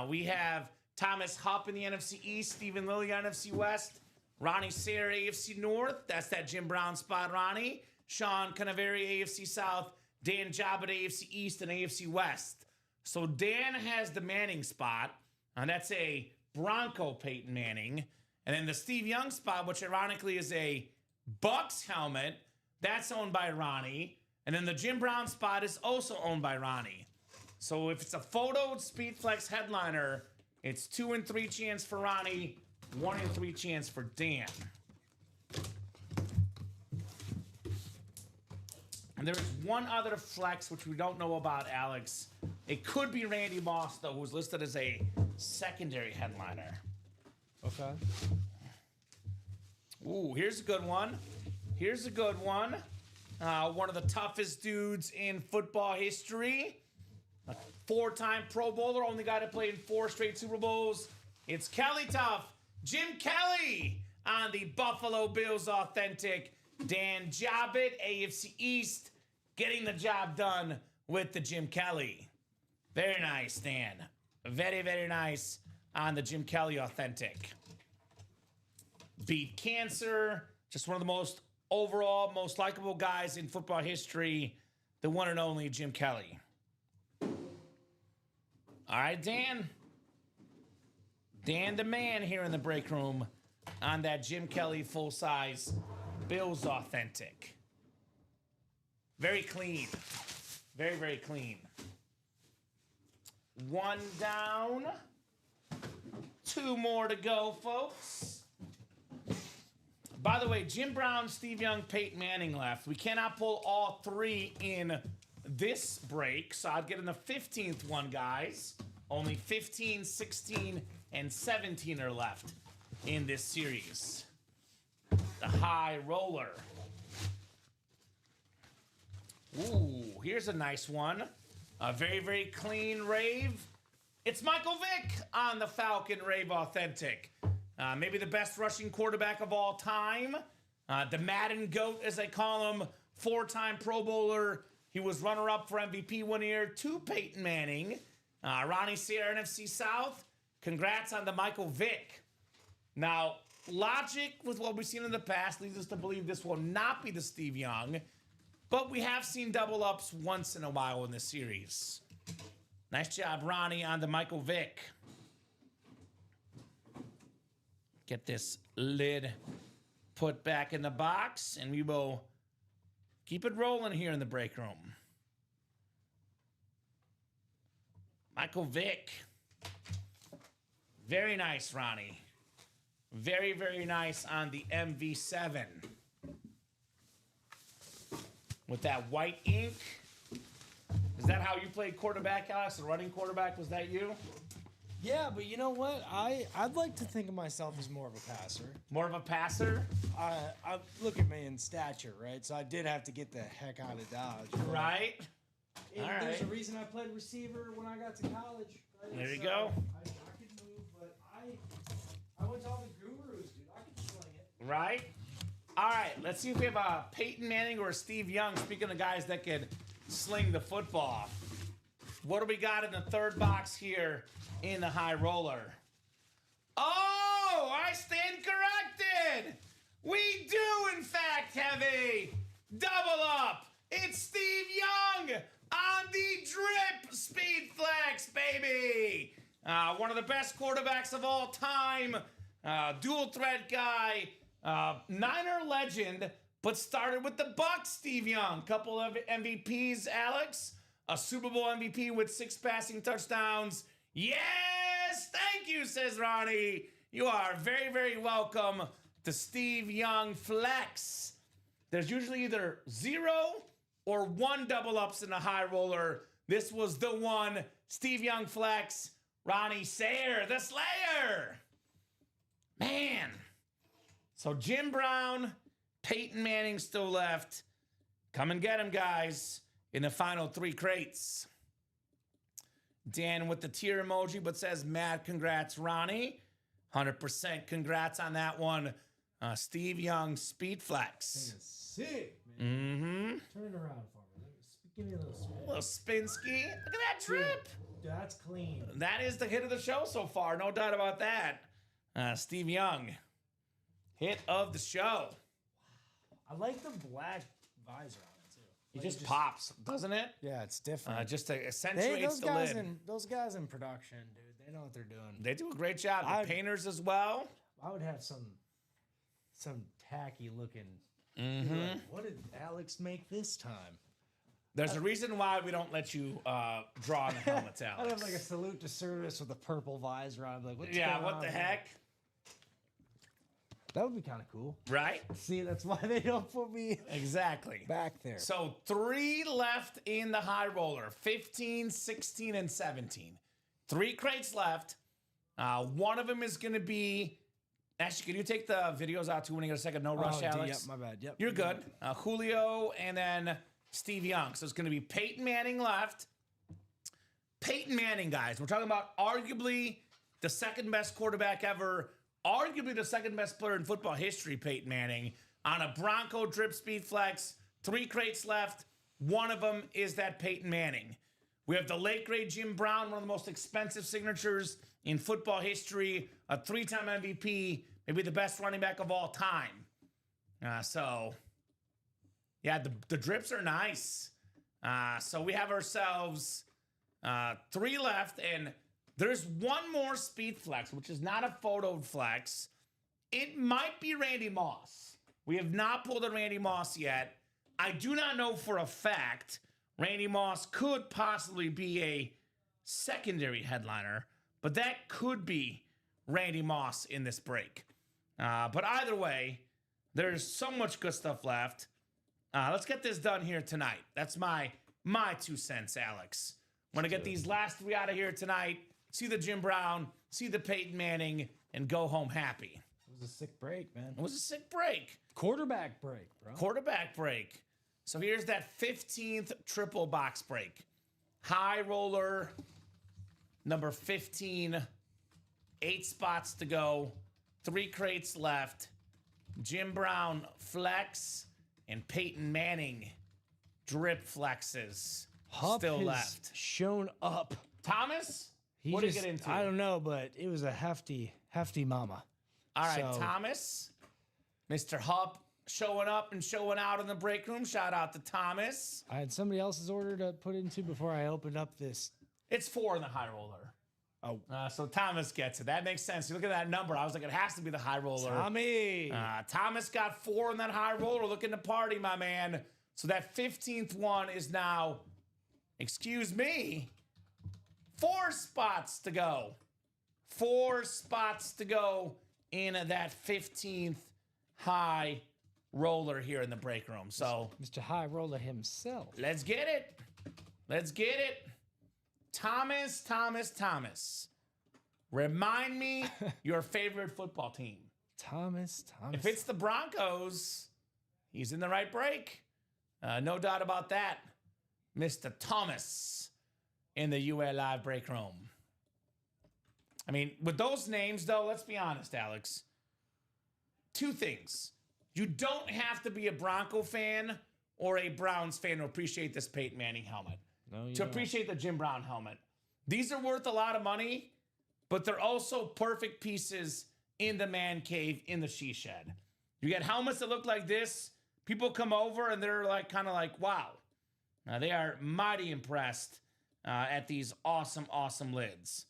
[SPEAKER 2] We have Thomas Hupp in the NFC East, Stephen Lilly, NFC West. Ronnie Sayre, AFC North. That's that Jim Brown spot, Ronnie. Sean Canaveri, AFC South. Dan Jobbitt, AFC East and AFC West. So Dan has the Manning spot, and that's a Bronco Peyton Manning. And then the Steve Young spot, which ironically is a Bucks helmet, that's owned by Ronnie. And then the Jim Brown spot is also owned by Ronnie. So if it's a photoed Speedflex headliner, it's 2 and 3 chance for Ronnie, 1 and 3 chance for Dan. And there's one other flex which we don't know about, Alex. It could be Randy Moss, though, who's listed as a secondary headliner.
[SPEAKER 3] Okay.
[SPEAKER 2] Ooh, here's a good one. Here's a good one. One of the toughest dudes in football history. A 4-time Pro Bowler, only guy to play in 4 straight Super Bowls. It's Kelly Tough, Jim Kelly on the Buffalo Bills Authentic. Dan Jobbitt, AFC East, getting the job done with the Jim Kelly. Very nice, Dan. Very, very nice on the Jim Kelly Authentic. Beat cancer. Just one of the most overall, most likable guys in football history. The one and only Jim Kelly. All right, Dan. Dan the man here in the break room on that Jim Kelly full-size Bills Authentic. Very clean. Very, very clean. 1 down. 2 more to go, folks. By the way, Jim Brown, Steve Young, Peyton Manning left. We cannot pull all 3 in this break, so I'd get in the 15th one, guys. Only 15, 16, and 17 are left in this series. The high roller. Ooh, here's a nice one. A very, very clean rave. It's Michael Vick on the Falcon Rave Authentic. Maybe the best rushing quarterback of all time. The Madden GOAT, as they call him. 4-time Pro Bowler. He was runner-up for MVP one year to Peyton Manning. Ronnie Sierra, NFC South. Congrats on the Michael Vick. Now, logic with what we've seen in the past leads us to believe this will not be the Steve Young. But we have seen double-ups once in a while in this series. Nice job, Ronnie, on the Michael Vick. Get this lid put back in the box, and we will keep it rolling here in the break room. Michael Vick. Very nice, Ronnie. Very, very nice on the MV7. With that white ink. Is that how you played quarterback, Alex? The running quarterback, was that you?
[SPEAKER 3] Yeah, but you know what? I'd like to think of myself as more of a passer.
[SPEAKER 2] More of a passer?
[SPEAKER 3] I look at me in stature, right? So I did have to get the heck out of Dodge.
[SPEAKER 2] Right.
[SPEAKER 3] And
[SPEAKER 2] All
[SPEAKER 3] there's a
[SPEAKER 2] right.
[SPEAKER 3] reason I played receiver when I got to college. Right?
[SPEAKER 2] There you
[SPEAKER 3] So
[SPEAKER 2] go.
[SPEAKER 3] I could move, but I went to all the gurus, dude. I could sling it.
[SPEAKER 2] Right? All right, let's see if we have a Peyton Manning or a Steve Young. Speaking of guys that can sling the football. What do we got in the third box here in the high roller? Oh, I stand corrected. We do, in fact, have a double up. It's Steve Young on the drip speed flex, baby. One of the best quarterbacks of all time. Dual threat guy. Niner legend, but started with the Bucs, Steve Young. Couple of MVPs, Alex. A Super Bowl MVP with 6 passing touchdowns. Yes, thank you, says Ronnie. You are very, very welcome to Steve Young Flex. There's usually either 0 or 1 double ups in the high roller. This was the one. Steve Young Flex. Ronnie Sayer, the Slayer. Man. So Jim Brown, Peyton Manning still left. Come and get him, guys, in the final 3 crates. Dan with the tear emoji, but says, mad congrats, Ronnie. 100% congrats on that one. Steve Young, Speed Flex.
[SPEAKER 3] Sick, man.
[SPEAKER 2] Mm-hmm.
[SPEAKER 3] Turn it around for me. Give me a little spin.
[SPEAKER 2] Little Spinsky. Look at that drip.
[SPEAKER 3] Dude, that's clean.
[SPEAKER 2] That is the hit of the show so far. No doubt about that. Steve Young. Hit of the show.
[SPEAKER 3] I like the black visor on it, too.
[SPEAKER 2] It
[SPEAKER 3] Like,
[SPEAKER 2] just pops, doesn't it?
[SPEAKER 3] Yeah, it's different.
[SPEAKER 2] Just to accentuate the lid.
[SPEAKER 3] Those guys in production, dude, they know what they're doing.
[SPEAKER 2] They do a great job. The painters as well.
[SPEAKER 3] I would have some tacky looking.
[SPEAKER 2] Mm-hmm.
[SPEAKER 3] Like, what did Alex make this time?
[SPEAKER 2] There's a reason why we don't let you draw on the helmets, Alex.
[SPEAKER 3] I'd have like a salute to service with a purple visor on. Like, what's
[SPEAKER 2] Yeah,
[SPEAKER 3] going
[SPEAKER 2] what
[SPEAKER 3] on
[SPEAKER 2] the
[SPEAKER 3] here?
[SPEAKER 2] heck?
[SPEAKER 3] That would be kind of cool.
[SPEAKER 2] Right?
[SPEAKER 3] See, that's why they don't put me
[SPEAKER 2] Exactly.
[SPEAKER 3] back there.
[SPEAKER 2] So 3 left in the high roller. 15, 16, and 17. 3 crates left. One of them is going to be... Actually, can you take the videos out too when you get a second? No rush, Alex.
[SPEAKER 3] Yep, my bad. Yep.
[SPEAKER 2] You're good. Julio and then Steve Young. So it's going to be Peyton Manning left. Peyton Manning, guys. We're talking about arguably the second best quarterback ever. Arguably the second best player in football history, Peyton Manning. On a Bronco drip speed flex. 3 crates left. One of them is that Peyton Manning. We have the late great Jim Brown, one of the most expensive signatures in football history. A 3-time MVP. Maybe the best running back of all time. The drips are nice. So we have ourselves 3 left, and there's one more speed flex, which is not a photo flex. It might be Randy Moss. We have not pulled a Randy Moss yet. I do not know for a fact. Randy Moss could possibly be a secondary headliner, but that could be Randy Moss in this break. But either way, there's so much good stuff left. Let's get this done here tonight. That's my 2 cents, Alex. Want to get these last 3 out of here tonight. See the Jim Brown, see the Peyton Manning, and go home happy.
[SPEAKER 3] It was a sick break, man.
[SPEAKER 2] It was a sick break.
[SPEAKER 3] Quarterback break, bro.
[SPEAKER 2] Quarterback break. So here's that 15th triple box break. high roller, number 15. 8 spots to go. 3 crates left. Jim Brown flex and Peyton Manning drip flexes
[SPEAKER 3] Hupp
[SPEAKER 2] still
[SPEAKER 3] has
[SPEAKER 2] left.
[SPEAKER 3] shown up.
[SPEAKER 2] Thomas,
[SPEAKER 3] He
[SPEAKER 2] what did
[SPEAKER 3] just,
[SPEAKER 2] you get into?
[SPEAKER 3] I don't know, but it was a hefty mama.
[SPEAKER 2] All right,
[SPEAKER 3] So-
[SPEAKER 2] Thomas, Mr. Hupp showing up and showing out in the break room. Shout out to Thomas.
[SPEAKER 3] I had somebody else's order to put into before I opened up this.
[SPEAKER 2] It's 4 in the high roller.
[SPEAKER 3] Oh,
[SPEAKER 2] So Thomas gets it. That makes sense. You look at that number. I was like, it has to be the high roller.
[SPEAKER 3] Tommy.
[SPEAKER 2] Thomas got 4 in that high roller. Looking to party, my man. So that 15th one is now, excuse me, 4 spots to go. 4 spots to go in that 15th high roller here in the break room. So
[SPEAKER 3] Mr. High Roller himself.
[SPEAKER 2] let's get it. Let's get it. Thomas. Remind me your favorite football team.
[SPEAKER 3] Thomas.
[SPEAKER 2] If it's the Broncos, he's in the right break. No doubt about that. Mr. Thomas in the UL Live break room. I mean, with those names, though, let's be honest, Alex. 2 things. You don't have to be a Bronco fan or a Browns fan to appreciate this Peyton Manning helmet.
[SPEAKER 3] No, you
[SPEAKER 2] To
[SPEAKER 3] don't.
[SPEAKER 2] appreciate the Jim Brown helmet. These are worth a lot of money, but they're also perfect pieces in the man cave, in the she shed. You get helmets that look like this. People come over and they're like, kind of like, wow. They are mighty impressed at these awesome lids.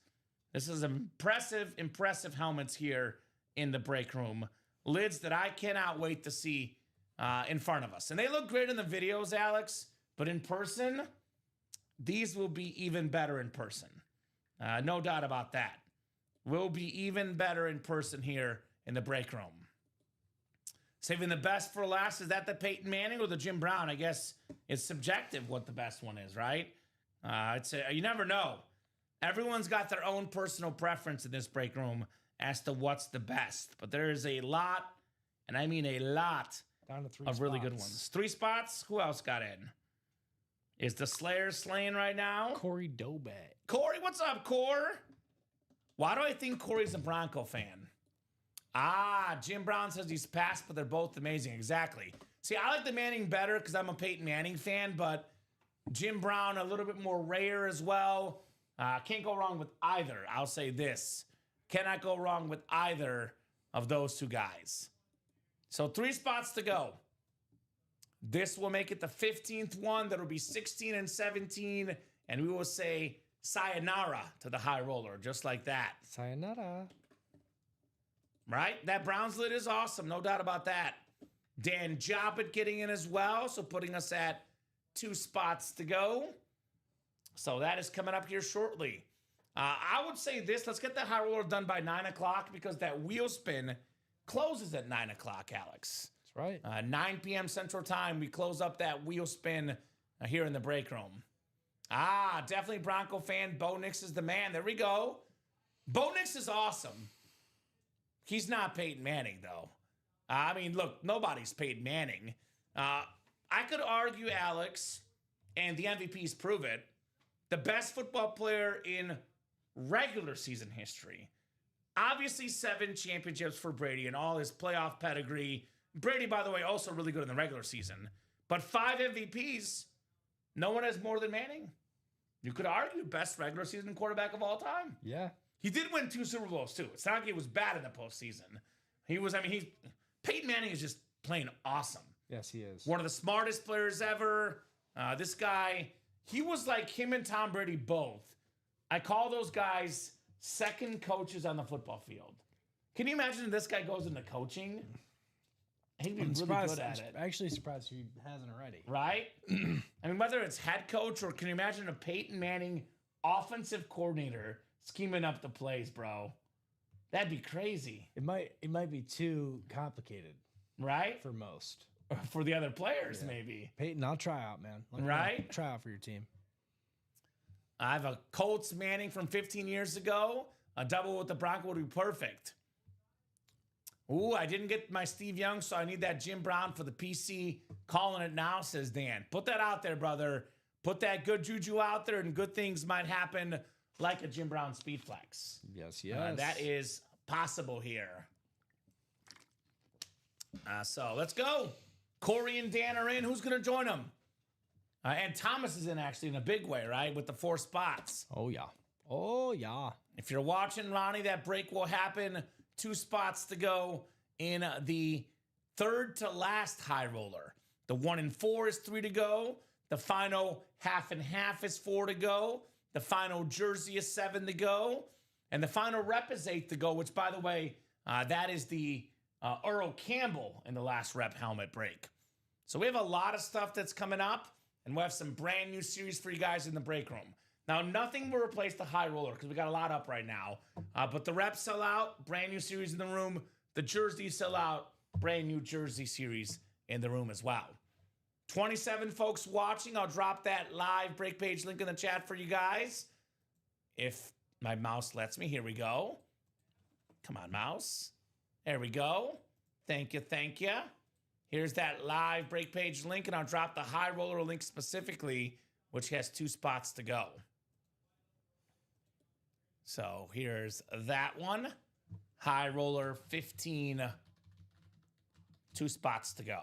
[SPEAKER 2] This is impressive helmets here in the break room. Lids that I cannot wait to see in front of us. And they look great in the videos, Alex, but in person, these will be even better in person. No doubt about that. Will be even better in person here in the break room. Saving the best for last, is that the Peyton Manning or the Jim Brown? I guess it's subjective what the best one is, right? You never know. Everyone's got their own personal preference in this break room as to what's the best. But there is a lot, and I mean a lot,
[SPEAKER 3] Down to 3
[SPEAKER 2] of really good
[SPEAKER 3] spots.
[SPEAKER 2] ones. 3 spots? Who else got in? Is the Slayer slaying right now?
[SPEAKER 3] Corey Dobak.
[SPEAKER 2] Corey, what's up, Core? Why do I think Corey's a Bronco fan? Jim Brown says he's passed, but they're both amazing. Exactly. See, I like the Manning better because I'm a Peyton Manning fan, but Jim Brown a little bit more rare as well. Can't go wrong with either. I'll say this. Cannot go wrong with either of those 2 guys. So 3 spots to go. This will make it the 15th one. That'll be 16 and 17. And we will say sayonara to the high roller, just like that.
[SPEAKER 3] Sayonara.
[SPEAKER 2] Right? That Browns lid is awesome. No doubt about that. Dan Jobbett getting in as well. So putting us at 2 spots to go. So that is coming up here shortly. I would say this. Let's get that high roller done by 9 o'clock because that wheel spin closes at 9 o'clock, Alex.
[SPEAKER 3] That's right.
[SPEAKER 2] 9 p.m. Central Time, we close up that wheel spin here in the break room. Definitely Bronco fan. Bo Nix is the man. There we go. Bo Nix is awesome. He's not Peyton Manning, though. I mean, look, nobody's Peyton Manning. I could argue, Alex, and the MVPs prove it, the best football player in regular season history. Obviously, 7 championships for Brady and all his playoff pedigree. Brady, by the way, also really good in the regular season. But 5 MVPs, no one has more than Manning. You could argue best regular season quarterback of all time.
[SPEAKER 3] Yeah.
[SPEAKER 2] He did win 2 Super Bowls, too. It's not like he was bad in the postseason. Peyton Manning is just playing awesome.
[SPEAKER 3] Yes, he is.
[SPEAKER 2] One of the smartest players ever. This guy, he was like him and Tom Brady both. I call those guys second coaches on the football field. Can you imagine if this guy goes into coaching? He'd be really good at it.
[SPEAKER 3] I'm actually surprised he hasn't already.
[SPEAKER 2] Right? I mean, whether it's head coach or can you imagine a Peyton Manning offensive coordinator scheming up the plays, bro? That'd be crazy.
[SPEAKER 3] It might be too complicated
[SPEAKER 2] Right?
[SPEAKER 3] for most.
[SPEAKER 2] For the other players, maybe.
[SPEAKER 3] Peyton, I'll try out, man. Let me know.
[SPEAKER 2] Right?
[SPEAKER 3] Try out for your team.
[SPEAKER 2] I have a Colts Manning from 15 years ago. A double with the Bronco would be perfect. Ooh, I didn't get my Steve Young, so I need that Jim Brown for the PC. Calling it now, says Dan. Put that out there, brother. put that good juju out there, and good things might happen, like a Jim Brown speed flex.
[SPEAKER 3] Yes,
[SPEAKER 2] That is possible here. So let's go. Corey and Dan are in. Who's going to join them? And Thomas is in, actually, in a big way, right? With the 4 spots.
[SPEAKER 3] Oh, yeah. Oh, yeah.
[SPEAKER 2] If you're watching, Ronnie, that break will happen. 2 spots to go in the third to last high roller. The 1 and 4 is 3 to go. The final half and half is 4 to go. The final jersey is 7 to go. And the final rep is 8 to go, which, by the way, that is the Earl Campbell in the last rep helmet break. So we have a lot of stuff that's coming up, and we'll have some brand new series for you guys in the break room. Now, nothing will replace the high roller because we got a lot up right now. But the reps sell out, brand new series in the room. The jerseys sell out, brand new jersey series in the room as well. 27 folks watching. I'll drop that live break page link in the chat for you guys. If my mouse lets me. Here we go. Come on, mouse. There we go. Thank you, thank you. Here's that live break page link, and I'll drop the high roller link specifically, which has 2 spots to go. So here's that one. High roller 15, 2 spots to go.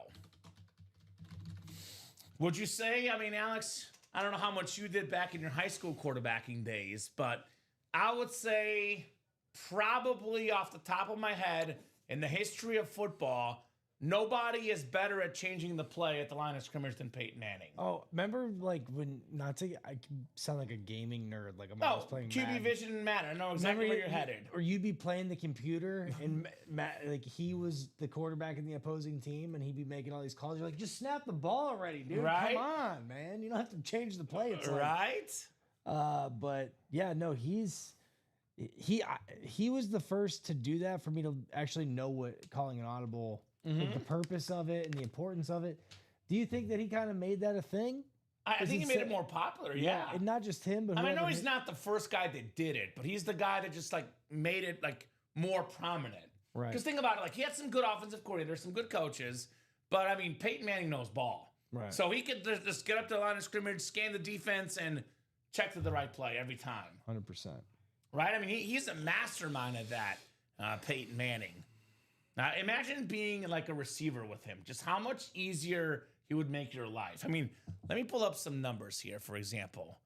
[SPEAKER 2] Would you say, I mean, Alex, I don't know how much you did back in your high school quarterbacking days, but I would say probably off the top of my head, in the history of football, nobody is better at changing the play at the line of scrimmage than Peyton Manning.
[SPEAKER 3] Oh, remember like when, not to, I sound like a gaming nerd, like I'm always playing
[SPEAKER 2] QB
[SPEAKER 3] Madden.
[SPEAKER 2] vision didn't matter. I know exactly where you're headed.
[SPEAKER 3] Or you'd be playing the computer and like he was the quarterback in the opposing team and he'd be making all these calls. You're like, just snap the ball already, dude.
[SPEAKER 2] Right?
[SPEAKER 3] Come on, man. You don't have to change the play. It's like,
[SPEAKER 2] Right?
[SPEAKER 3] but yeah, no, he was the first to do that for me to actually know what calling an audible, like the purpose of it and the importance of it. Do you think that he kind of made that a thing?
[SPEAKER 2] I think he made it more popular, yeah.
[SPEAKER 3] And not just him, but
[SPEAKER 2] I mean, I know
[SPEAKER 3] whoever
[SPEAKER 2] he's not the first guy that did it, but he's the guy that just like made it like more prominent.
[SPEAKER 3] Right.
[SPEAKER 2] Because think about it, like he had some good offensive coordinators, some good coaches, but I mean, Peyton Manning knows ball.
[SPEAKER 3] Right.
[SPEAKER 2] So he could just get up to the line of scrimmage, scan the defense, and check to the right play every time.
[SPEAKER 3] 100%.
[SPEAKER 2] Right? I mean, he's a mastermind at that, Peyton Manning. Now, imagine being like a receiver with him, just how much easier he would make your life. I mean, let me pull up some numbers here, for example.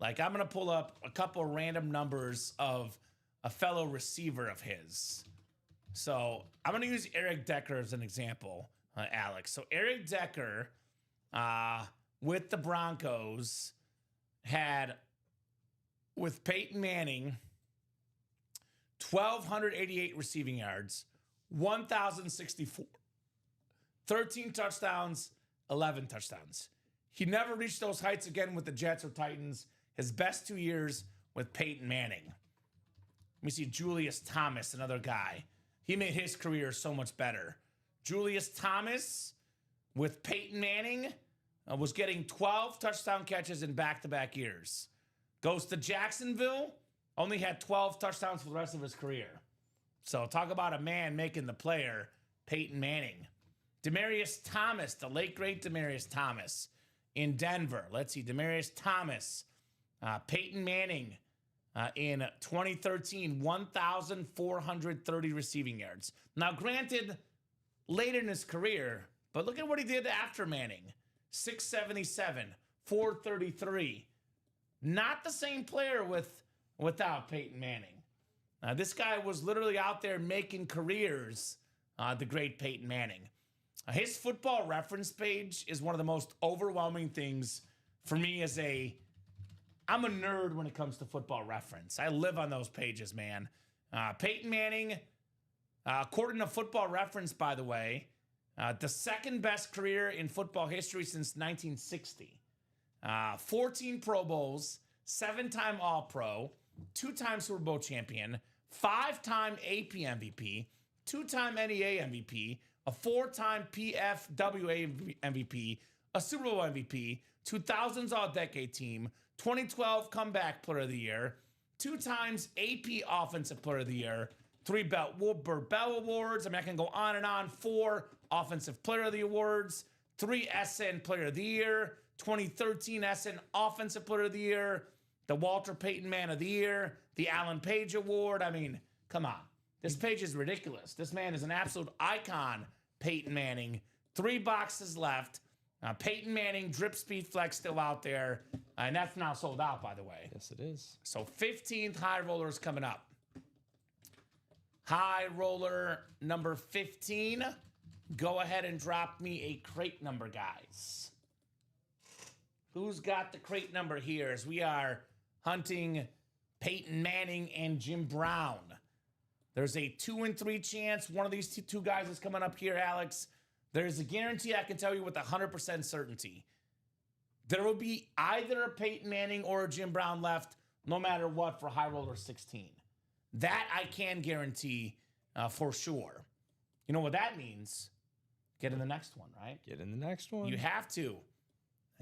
[SPEAKER 2] Like, I'm going to pull up a couple random numbers of a fellow receiver of his. So, I'm going to use Eric Decker as an example, Alex. So, Eric Decker, with the Broncos, had, with Peyton Manning, 1,288 receiving yards, 1,064, 13 touchdowns, 11 touchdowns. He never reached those heights again with the Jets or Titans. His best 2 years with Peyton Manning. Let me see Julius Thomas, another guy. He made his career so much better. Julius Thomas with Peyton Manning was getting 12 touchdown catches in back-to-back years. Goes to Jacksonville, only had 12 touchdowns for the rest of his career. So talk about a man making the player, Peyton Manning. Demaryius Thomas, the late great Demaryius Thomas in Denver. Let's see, Demaryius Thomas, Peyton Manning in 2013, 1,430 receiving yards. Now, granted, late in his career, but look at what he did after Manning. 677, 433. Not the same player without Peyton Manning. This guy was literally out there making careers, the great Peyton Manning. His football reference page is one of the most overwhelming things for me as I'm a nerd when it comes to football reference. I live on those pages, man. Peyton Manning, according to Football Reference, by the way, the second best career in football history since 1960. 14 Pro Bowls, 7-time All-Pro, 2-time Super Bowl champion, 5-time AP MVP, 2-time NEA MVP, a 4-time PFWA MVP, a Super Bowl MVP, 2000s All-Decade Team, 2012 Comeback Player of the Year, 2 times AP Offensive Player of the Year, 3 Burt Bell Awards. I mean, I can go on and on. 4 Offensive Player of the Awards, 3 SN Player of the Year, 2013 SN Offensive Player of the Year, the Walter Payton Man of the Year, the Alan Page Award. I mean, come on. This page is ridiculous. This man is an absolute icon, Peyton Manning. 3 boxes left. Peyton Manning, Drip Speed Flex still out there. And that's now sold out, by the way.
[SPEAKER 3] Yes, it is.
[SPEAKER 2] So 15th high roller is coming up. High roller number 15. Go ahead and drop me a crate number, guys. Who's got the crate number here as we are hunting Peyton Manning and Jim Brown? There's a 2 in 3 chance one of these two guys is coming up here, Alex. There's a guarantee I can tell you with 100% certainty. There will be either a Peyton Manning or a Jim Brown left, no matter what, for high roller 16. That I can guarantee for sure. You know what that means? Get in the next one, right?
[SPEAKER 3] Get in the next one.
[SPEAKER 2] You have to.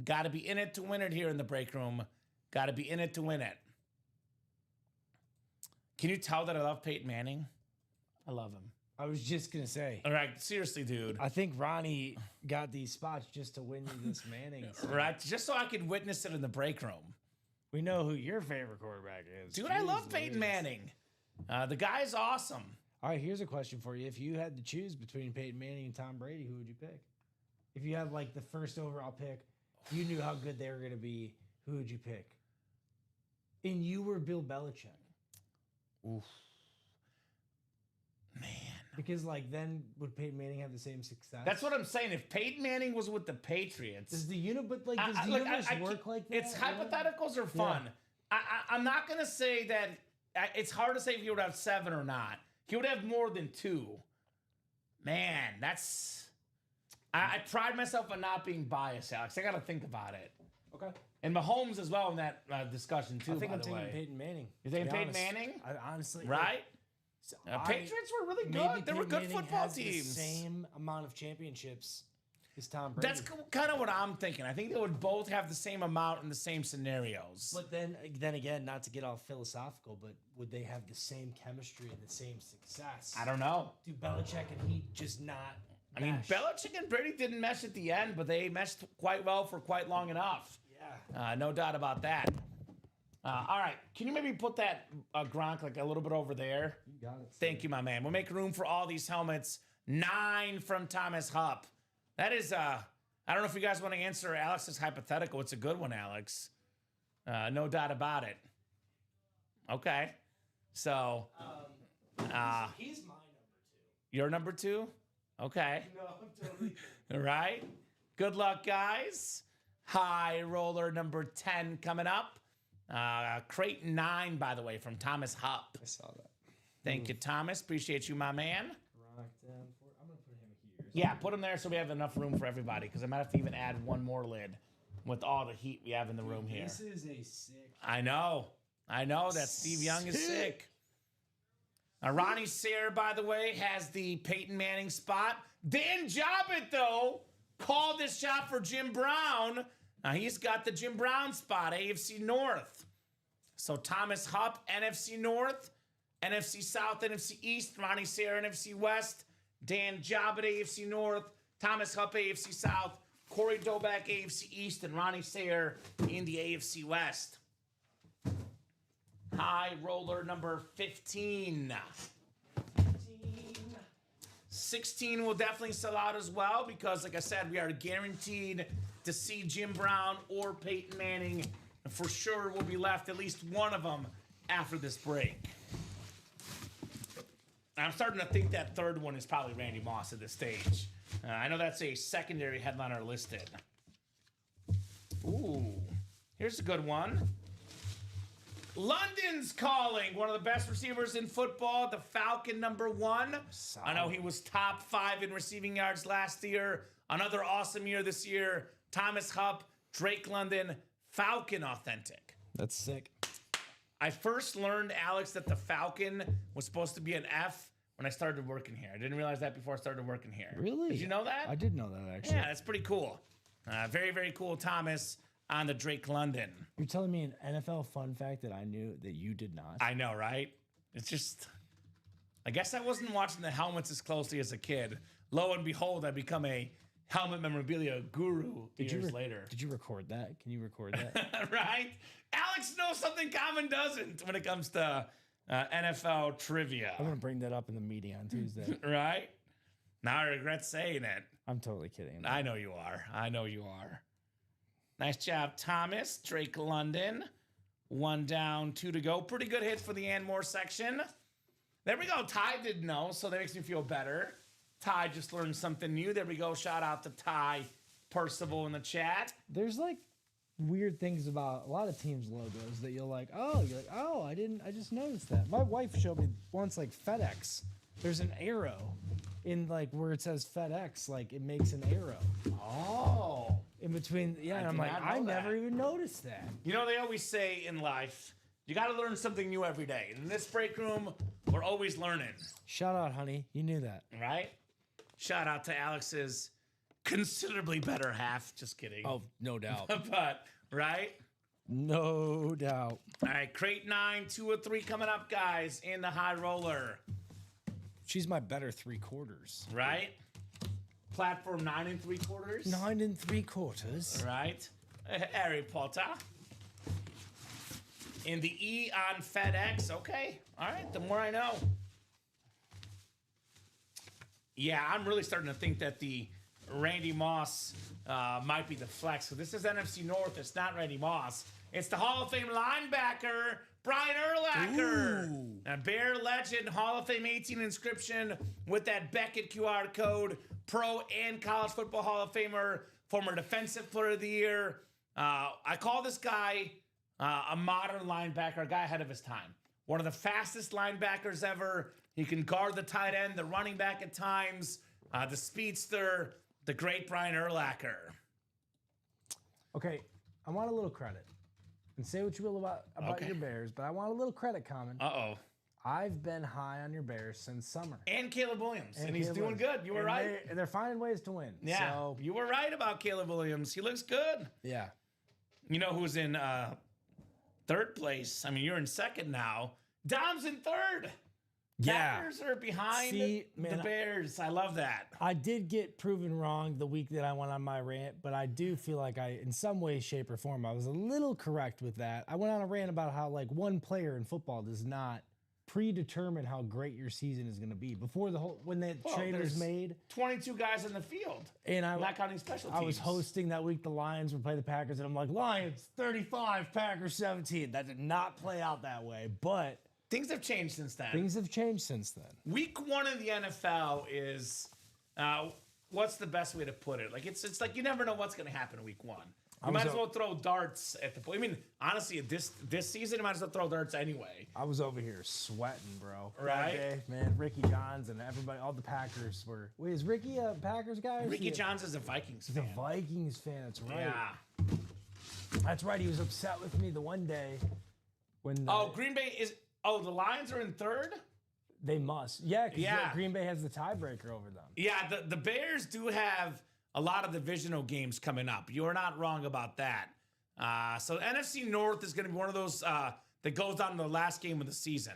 [SPEAKER 2] Got to be in it to win it here in the break room. Got to be in it to win it. Can you tell that I love Peyton Manning? I love him.
[SPEAKER 3] I was just going to say.
[SPEAKER 2] All right, seriously, dude.
[SPEAKER 3] I think Ronnie got these spots just to win you this Manning.
[SPEAKER 2] Right, just so I could witness it in the break room.
[SPEAKER 3] We know who your favorite quarterback is.
[SPEAKER 2] Dude, I love Peyton Manning. The guy's awesome.
[SPEAKER 3] All right, here's a question for you. If you had to choose between Peyton Manning and Tom Brady, who would you pick? If you had like the first overall pick, you knew how good they were going to be, who would you pick? And you were Bill Belichick.
[SPEAKER 2] Oof. Man.
[SPEAKER 3] Because like then would Peyton Manning have the same success?
[SPEAKER 2] That's what I'm saying. If Peyton Manning was with the Patriots,
[SPEAKER 3] Does the universe work like that?
[SPEAKER 2] It's hypotheticals are fun. Yeah. I'm not gonna say that. It's hard to say if he would have 7 or not. He would have more than 2. Man, that's. I pride myself on not being biased, Alex. I got to think about it.
[SPEAKER 3] Okay.
[SPEAKER 2] And Mahomes as well in that discussion too.
[SPEAKER 3] I think
[SPEAKER 2] by
[SPEAKER 3] I'm
[SPEAKER 2] the
[SPEAKER 3] taking
[SPEAKER 2] way.
[SPEAKER 3] Peyton Manning.
[SPEAKER 2] You're taking Peyton
[SPEAKER 3] honest.
[SPEAKER 2] Manning?
[SPEAKER 3] I honestly,
[SPEAKER 2] Right? Patriots were really good. They were good
[SPEAKER 3] Manning
[SPEAKER 2] football
[SPEAKER 3] has
[SPEAKER 2] teams.
[SPEAKER 3] The same amount of championships as Tom Brady.
[SPEAKER 2] That's kind of what I'm thinking. I think they would both have the same amount in the same scenarios.
[SPEAKER 3] But then again, not to get all philosophical, but would they have the same chemistry and the same success?
[SPEAKER 2] I don't know.
[SPEAKER 3] Do Belichick and he just not?
[SPEAKER 2] I mean,
[SPEAKER 3] mesh?
[SPEAKER 2] Belichick and Brady didn't mesh at the end, but they meshed quite well for quite long enough.
[SPEAKER 3] Yeah.
[SPEAKER 2] No doubt about that. All right. Can you maybe put that Gronk like a little bit over there?
[SPEAKER 3] You got it.
[SPEAKER 2] Thank you, my man. We'll make room for all these helmets. 9 from Thomas Hupp. That is, I don't know if you guys want to answer Alex's hypothetical. It's a good one, Alex. No doubt about it. Okay. So,
[SPEAKER 3] He's my number 2.
[SPEAKER 2] you're number 2? Okay.
[SPEAKER 3] No, I'm totally.
[SPEAKER 2] All right. Good luck, guys. High roller number 10 coming up. Crate 9, by the way, from Thomas Hupp.
[SPEAKER 3] I saw that.
[SPEAKER 2] Thank you, Thomas. Appreciate you, my man.
[SPEAKER 3] Rock down for. I'm gonna put him here.
[SPEAKER 2] Yeah, put him there so we have enough room for everybody, because I might have to even add one more lid with all the heat we have in the room here.
[SPEAKER 3] This is a sick.
[SPEAKER 2] I know that Steve Young is sick. Ronnie Sayre, by the way, has the Peyton Manning spot. Dan Jobbitt, though, called this shot for Jim Brown. Now he's got the Jim Brown spot, AFC North. So Thomas Hupp, NFC North, NFC South, NFC East, Ronnie Sayre, NFC West, Dan Jobbitt, AFC North, Thomas Hupp, AFC South, Corey Doback, AFC East, and Ronnie Sayre in the AFC West. High roller number 15. 16 will definitely sell out as well because, like I said, we are guaranteed to see Jim Brown or Peyton Manning. And for sure, we'll be left at least one of them after this break. I'm starting to think that third one is probably Randy Moss at this stage. I know that's a secondary headliner listed. Ooh, here's a good one. London's calling, one of the best receivers in football, the Falcon number 1. I know he was top 5 in receiving yards last year. Another awesome year this year. Thomas Hupp, Drake London, Falcon authentic.
[SPEAKER 3] That's sick.
[SPEAKER 2] I first learned, Alex, that the Falcon was supposed to be an F when I started working here. I didn't realize that before I started working here.
[SPEAKER 3] Really?
[SPEAKER 2] Did you know that?
[SPEAKER 3] I did know that, actually.
[SPEAKER 2] Yeah, that's pretty cool. Very, very cool, Thomas, on the Drake London.
[SPEAKER 3] You're telling me an NFL fun fact that I knew that you did not?
[SPEAKER 2] I know, right? It's just, I guess I wasn't watching the helmets as closely as a kid. Lo and behold, I become a helmet memorabilia guru years later.
[SPEAKER 3] Did you record that? Can you record that?
[SPEAKER 2] Right? Alex knows something Common doesn't when it comes to NFL trivia.
[SPEAKER 3] I'm gonna bring that up in the meeting on Tuesday.
[SPEAKER 2] Right? Now I regret saying it.
[SPEAKER 3] I'm totally kidding.
[SPEAKER 2] I know you are. I know you are. Nice job, Thomas. Drake London. 1 down, 2 to go. Pretty good hits for the and more section. There we go. Ty didn't know, so that makes me feel better. Ty just learned something new. There we go. Shout out to Ty Percival in the chat.
[SPEAKER 3] There's like weird things about a lot of teams' logos that you're like, oh, I just noticed that. My wife showed me once like FedEx. There's an arrow in like where it says FedEx, like it makes an arrow.
[SPEAKER 2] Oh.
[SPEAKER 3] In between, yeah, and I'm
[SPEAKER 2] did
[SPEAKER 3] like,
[SPEAKER 2] not know
[SPEAKER 3] I
[SPEAKER 2] that.
[SPEAKER 3] never even noticed that.
[SPEAKER 2] You know, they always say in life, you got to learn something new every day. In this break room, we're always learning,
[SPEAKER 3] Shout out, honey. You knew that.
[SPEAKER 2] right? Shout out to Alex's considerably better half. Just kidding.
[SPEAKER 3] Oh, no doubt.
[SPEAKER 2] But, right?
[SPEAKER 3] No doubt.
[SPEAKER 2] All right, crate 9, 2 or 3 coming up, guys, in the high roller,
[SPEAKER 3] She's my better 3/4.
[SPEAKER 2] right? Platform 9 3/4.
[SPEAKER 3] 9 3/4.
[SPEAKER 2] Right? Harry Potter. In the E on FedEx. Okay. All right. The more I know. Yeah, I'm really starting to think that the Randy Moss might be the flex. So this is NFC North. It's not Randy Moss. It's the Hall of Fame linebacker, Brian Urlacher. A Bear legend, Hall of Fame 18 inscription with that Beckett QR code. Pro and college football Hall of Famer, former defensive player of the year. I call this guy a modern linebacker, a guy ahead of his time. One of the fastest linebackers ever. He can guard the tight end, the running back at times, the speedster, the great Brian Urlacher.
[SPEAKER 3] Okay, I want a little credit. And say what you will about
[SPEAKER 2] Okay.
[SPEAKER 3] your Bears, but I want a little credit, Common.
[SPEAKER 2] Uh-oh.
[SPEAKER 3] I've been high on your Bears since summer.
[SPEAKER 2] And Caleb Williams. And he's
[SPEAKER 3] Caleb
[SPEAKER 2] doing
[SPEAKER 3] Williams.
[SPEAKER 2] good. You were
[SPEAKER 3] And
[SPEAKER 2] right.
[SPEAKER 3] They're finding ways to win.
[SPEAKER 2] Yeah.
[SPEAKER 3] So,
[SPEAKER 2] You were right about Caleb Williams. He looks good.
[SPEAKER 3] yeah.
[SPEAKER 2] You know who's in third place? I mean, you're in second now. Dom's in third.
[SPEAKER 3] Yeah.
[SPEAKER 2] Packers are behind
[SPEAKER 3] See,
[SPEAKER 2] the
[SPEAKER 3] man,
[SPEAKER 2] Bears. I love that.
[SPEAKER 3] I did get proven wrong the week that I went on my rant, but I do feel like in some way, shape, or form, I was a little correct with that. I went on a rant about how like one player in football does not predetermine how great your season is going to be before when the trade was
[SPEAKER 2] there's
[SPEAKER 3] made.
[SPEAKER 2] 22 guys in the field.
[SPEAKER 3] And
[SPEAKER 2] Not counting special teams.
[SPEAKER 3] I was hosting that week. The Lions would play the Packers, and I'm like, Lions 35, Packers 17. That did not play out that way, but
[SPEAKER 2] Things have changed since then.
[SPEAKER 3] things have changed since then.
[SPEAKER 2] Week 1 in the NFL is, what's the best way to put it? Like it's like you never know what's going to happen in week 1. You might as well throw darts at the. I mean, honestly, this season, you might as well throw darts anyway.
[SPEAKER 3] I was over here sweating, bro.
[SPEAKER 2] Right?
[SPEAKER 3] That day, man, Ricky Johns and everybody, all the Packers were. Wait, is Ricky a Packers guy? or is
[SPEAKER 2] Ricky
[SPEAKER 3] he
[SPEAKER 2] Johns is a Vikings
[SPEAKER 3] a
[SPEAKER 2] fan.
[SPEAKER 3] Vikings fan? That's right.
[SPEAKER 2] Yeah.
[SPEAKER 3] That's right. He was upset with me the one day when.
[SPEAKER 2] Oh, Green Bay is. Oh, the Lions are in third?
[SPEAKER 3] They must. Yeah, because
[SPEAKER 2] Yeah.
[SPEAKER 3] Green Bay has the tiebreaker over them.
[SPEAKER 2] Yeah, the Bears do have a lot of divisional games coming up. You're not wrong about that. So NFC North is going to be one of those that goes down to the last game of the season.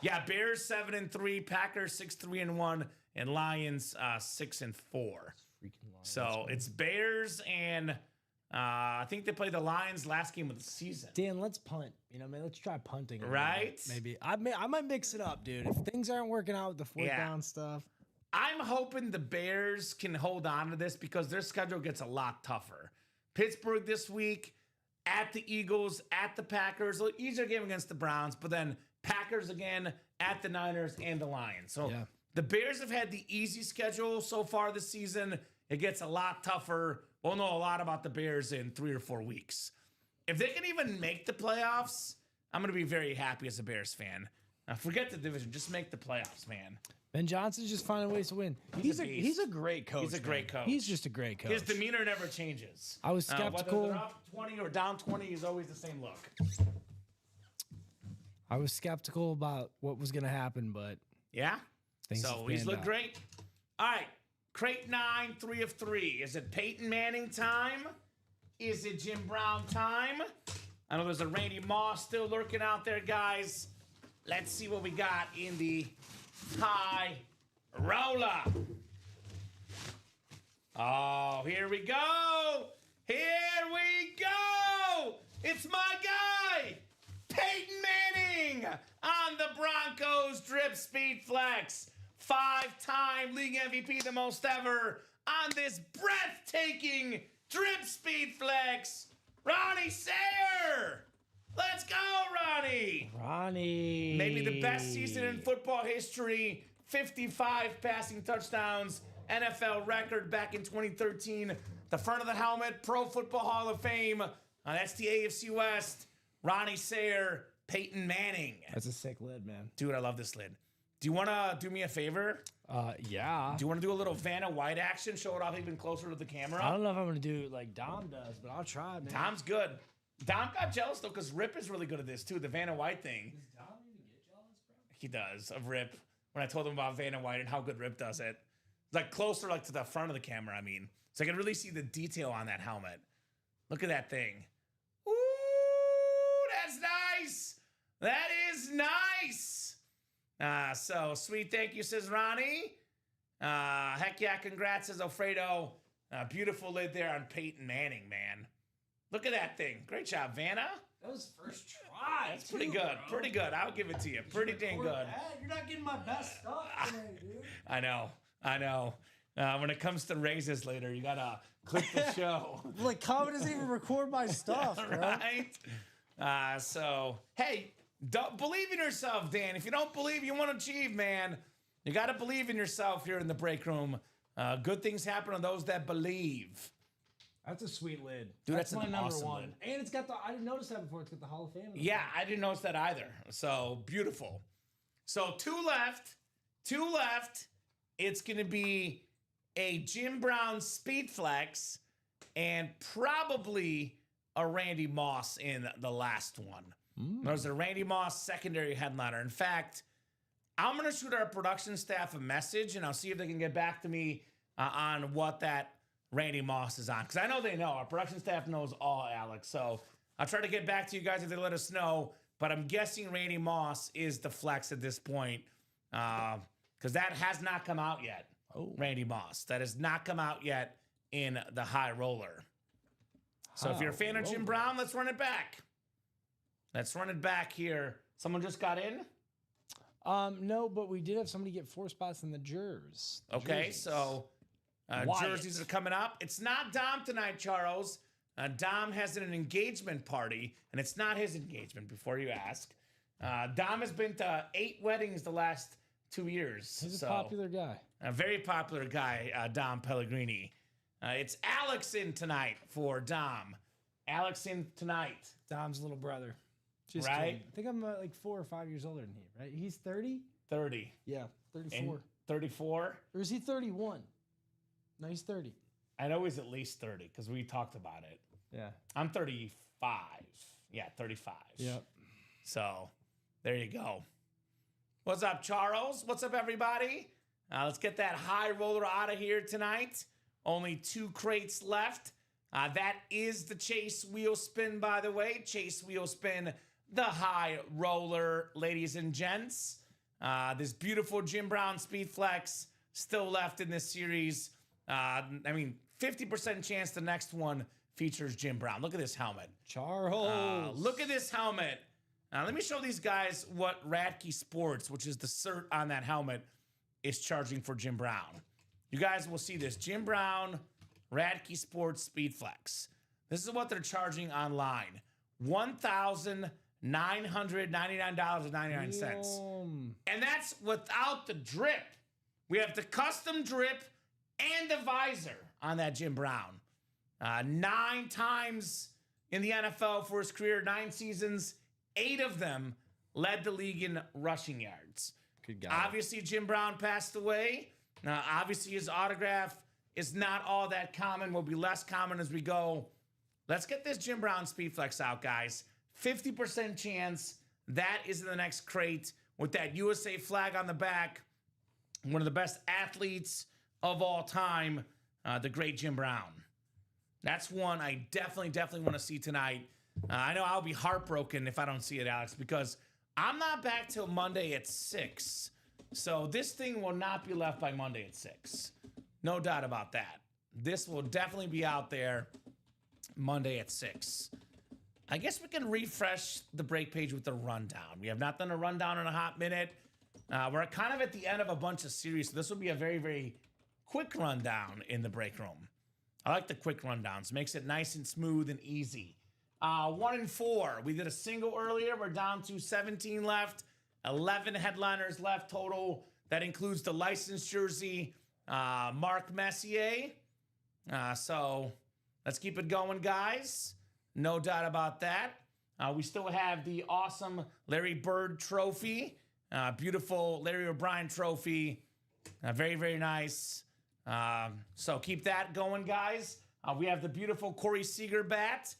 [SPEAKER 2] Yeah, Bears 7-3, Packers 6-3-1, and Lions 6-4. So it's Bears and I think they play the Lions last game of the season.
[SPEAKER 3] Dan, let's punt. You know, man, let's try punting. a little
[SPEAKER 2] Right?
[SPEAKER 3] bit, Maybe I might mix it up, dude. If things aren't working out with the fourth
[SPEAKER 2] Yeah.
[SPEAKER 3] down stuff.
[SPEAKER 2] I'm hoping the Bears can hold on to this because their schedule gets a lot tougher. Pittsburgh this week, at the Eagles, at the Packers, a little easier game against the Browns, but then Packers again, at the Niners, and the Lions. So
[SPEAKER 3] Yeah.
[SPEAKER 2] the Bears have had the easy schedule so far this season. It gets a lot tougher. We'll know a lot about the Bears in 3 or 4 weeks. If they can even make the playoffs, I'm going to be very happy as a Bears fan. Forget the division. Just make the playoffs, man.
[SPEAKER 3] Ben Johnson's just finding ways to win.
[SPEAKER 2] He's a beast.
[SPEAKER 3] He's a great coach.
[SPEAKER 2] He's a great
[SPEAKER 3] man.
[SPEAKER 2] coach.
[SPEAKER 3] He's just a great coach.
[SPEAKER 2] His demeanor never changes.
[SPEAKER 3] I was skeptical.
[SPEAKER 2] Whether they're up 20 or down 20 is always the same look.
[SPEAKER 3] I was skeptical about what was going to happen, but
[SPEAKER 2] Yeah?
[SPEAKER 3] Things
[SPEAKER 2] So
[SPEAKER 3] have
[SPEAKER 2] he's
[SPEAKER 3] panned
[SPEAKER 2] looked
[SPEAKER 3] out.
[SPEAKER 2] great. All right. Crate 9, 3 of 3. Is it Peyton Manning time? Is it Jim Brown time? I know there's a Randy Moss still lurking out there, guys. Let's see what we got in the high roller. Oh, here we go. Here we go. It's my guy, Peyton Manning, on the Broncos Drip Speed Flex. 5-time league MVP, the most ever, on this breathtaking Drip Speed Flex. Ronnie Sayer. Let's go, Ronnie.
[SPEAKER 3] Ronnie.
[SPEAKER 2] Maybe the best season in football history. 55 passing touchdowns. NFL record back in 2013. The front of the helmet, Pro Football Hall of Fame. That's the AFC West. Ronnie Sayer, Peyton Manning.
[SPEAKER 3] That's a sick lid, man.
[SPEAKER 2] Dude, I love this lid. Do you want to do me a favor?
[SPEAKER 3] Yeah.
[SPEAKER 2] Do you want to do a little Vanna White action? Show it off even closer to the camera?
[SPEAKER 3] I don't know if I'm going to do it like Dom does, but I'll try, man.
[SPEAKER 2] Dom's good. Dom got jealous, though, because Rip is really good at this, too. The Vanna White thing.
[SPEAKER 4] Does Dom even get jealous, bro?
[SPEAKER 2] He does, of Rip. When I told him about Vanna White and how good Rip does it. Like, closer, like, to the front of the camera, I mean. So I can really see the detail on that helmet. Look at that thing. Ooh, that's nice. That is nice. So, sweet thank you, says Ronnie. Heck yeah, congrats, says Alfredo. Beautiful lid there on Peyton Manning, man. Look at that thing. Great job, Vanna.
[SPEAKER 4] That was first try.
[SPEAKER 2] That's pretty good.
[SPEAKER 4] Bro.
[SPEAKER 2] Pretty good. I'll give it to you. Pretty dang good.
[SPEAKER 4] You're not getting my best stuff today, dude.
[SPEAKER 2] I know. When it comes to raises later, you gotta click the show.
[SPEAKER 3] Like, Common doesn't even record my stuff, bro.
[SPEAKER 2] Right? So, hey, don't believe in yourself, Dan. If you don't believe you want to achieve, man, you gotta believe in yourself here in the break room. Good things happen to those that believe.
[SPEAKER 3] That's a sweet lid.
[SPEAKER 2] Dude, that's
[SPEAKER 3] my
[SPEAKER 2] an
[SPEAKER 3] number
[SPEAKER 2] awesome
[SPEAKER 3] one.
[SPEAKER 2] lid.
[SPEAKER 3] And it's got I didn't notice that before. It's got the Hall of Fame.
[SPEAKER 2] Yeah, I didn't notice that either. So, beautiful. So, two left. It's going to be a Jim Brown Speed Flex and probably a Randy Moss in the last one. There's a Randy Moss secondary headliner. In fact, I'm going to shoot our production staff a message, and I'll see if they can get back to me on what that Randy Moss is on. Because I know they know. Our production staff knows all, Alex. So I'll try to get back to you guys if they let us know. But I'm guessing Randy Moss is the flex at this point. Because that has not come out yet. Randy Moss. That has not come out yet in the high roller. So if you're a fan of Jim Brown, let's run it back. Let's run it back here. Someone just got in?
[SPEAKER 3] No, but we did have somebody get 4 spots in the jers.
[SPEAKER 2] Okay,
[SPEAKER 3] jerseys.
[SPEAKER 2] so
[SPEAKER 3] Wyatt.
[SPEAKER 2] jerseys are coming up. It's not Dom tonight, Charles. Dom has an engagement party, and it's not his engagement, before you ask. Dom has been to 8 weddings the last 2 years.
[SPEAKER 3] He's a popular guy.
[SPEAKER 2] A very popular guy, Dom Pellegrini. It's Alex in tonight for Dom. Alex in tonight.
[SPEAKER 3] Dom's little brother. Just
[SPEAKER 2] Right?
[SPEAKER 3] kidding. I think I'm like 4 or 5 years older than he, right? He's 30?
[SPEAKER 2] 30.
[SPEAKER 3] Yeah, 34.
[SPEAKER 2] And 34?
[SPEAKER 3] Or is he 31? No, he's 30.
[SPEAKER 2] I know he's at least 30 because we talked about it.
[SPEAKER 3] Yeah.
[SPEAKER 2] I'm 35. Yeah, 35.
[SPEAKER 3] Yep.
[SPEAKER 2] So there you go. What's up, Charles? What's up, everybody? Let's get that high roller out of here tonight. Only 2 crates left. That is the Chase Wheel Spin, by the way. Chase Wheel Spin, the high roller, ladies and gents. This beautiful Jim Brown Speed Flex still left in this series. 50% chance the next one features Jim Brown. Look at this helmet.
[SPEAKER 3] Charles.
[SPEAKER 2] Look at this helmet. Let me show these guys what Radke Sports, which is the cert on that helmet, is charging for Jim Brown. You guys will see this. Jim Brown, Radke Sports Speed Flex. This is what they're charging online. $1,999.99. And that's without the drip. We have the custom drip and the visor on that Jim Brown. 9 times in the NFL for his career, 9 seasons, 8 of them led the league in rushing yards.
[SPEAKER 3] Good guy.
[SPEAKER 2] Obviously, Jim Brown passed away. Obviously, his autograph is not all that common. Will be less common as we go. Let's get this Jim Brown Speed Flex out, guys. 50% chance that is in the next crate with that USA flag on the back. One of the best athletes of all time, the great Jim Brown. That's one I definitely want to see tonight. I know I'll be heartbroken if I don't see it, Alex, because I'm not back till Monday at 6. So this thing will not be left by Monday at 6. No doubt about that. this will definitely be out there Monday at 6. I guess we can refresh the break page with the rundown. We have not done a rundown in a hot minute. We're kind of at the end of a bunch of series, so this will be a very, very quick rundown in the break room. I like the quick rundowns. Makes it nice and smooth and easy. 1 and 4. We did a single earlier. We're down to 17 left. 11 headliners left total. That includes the licensed jersey, Mark Messier. So let's keep it going, guys. No doubt about that. We still have the awesome Larry Bird trophy. Beautiful Larry O'Brien trophy. Very, very nice. So keep that going, guys. We have the beautiful Corey Seager bat.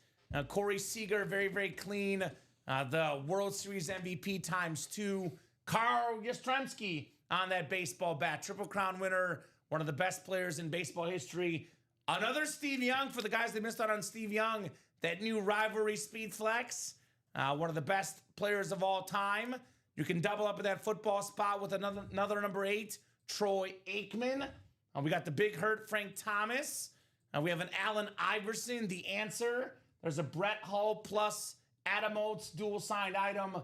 [SPEAKER 2] Corey Seager, very, very clean. The World Series MVP ×2. Carl Yastrzemski on that baseball bat. Triple Crown winner. One of the best players in baseball history. Another Steve Young for the guys that missed out on Steve Young. That new rivalry speed flex. One of the best players of all time. You can double up at that football spot with another number 8, Troy Aikman. We got the big hurt, Frank Thomas. We have an Allen Iverson, the answer. There's a Brett Hull plus Adam Oates dual signed item.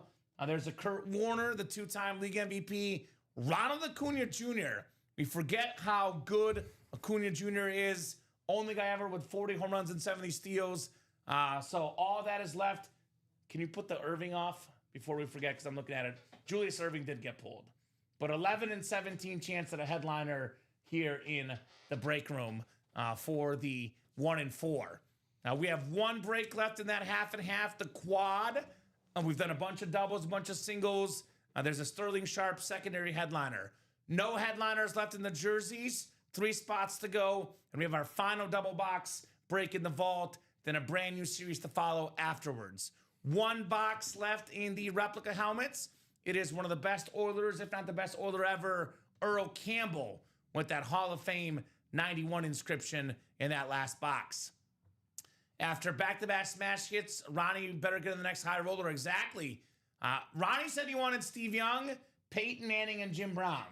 [SPEAKER 2] There's a Kurt Warner, the 2-time league MVP. Ronald Acuna Jr. We forget how good Acuna Jr. is. Only guy ever with 40 home runs and 70 steals. So all that is left. Can you put the Irving off before we forget? Because I'm looking at it. Julius Irving did get pulled. But 11 and 17 chance at a headliner here in the break room for the 1 and 4. Now we have one break left in that half and half, the quad. We've done a bunch of doubles, a bunch of singles. There's a Sterling Sharp secondary headliner. No headliners left in the jerseys. 3 spots to go. And we have our final double box break in the vault. Then a brand new series to follow afterwards. 1 box left in the replica helmets. It is one of the best Oilers, if not the best Oiler ever, Earl Campbell, with that Hall of Fame 91 inscription in that last box. After back-to-back smash hits, Ronnie better get in the next high roller. Exactly. Ronnie said he wanted Steve Young, Peyton Manning, and Jim Brown.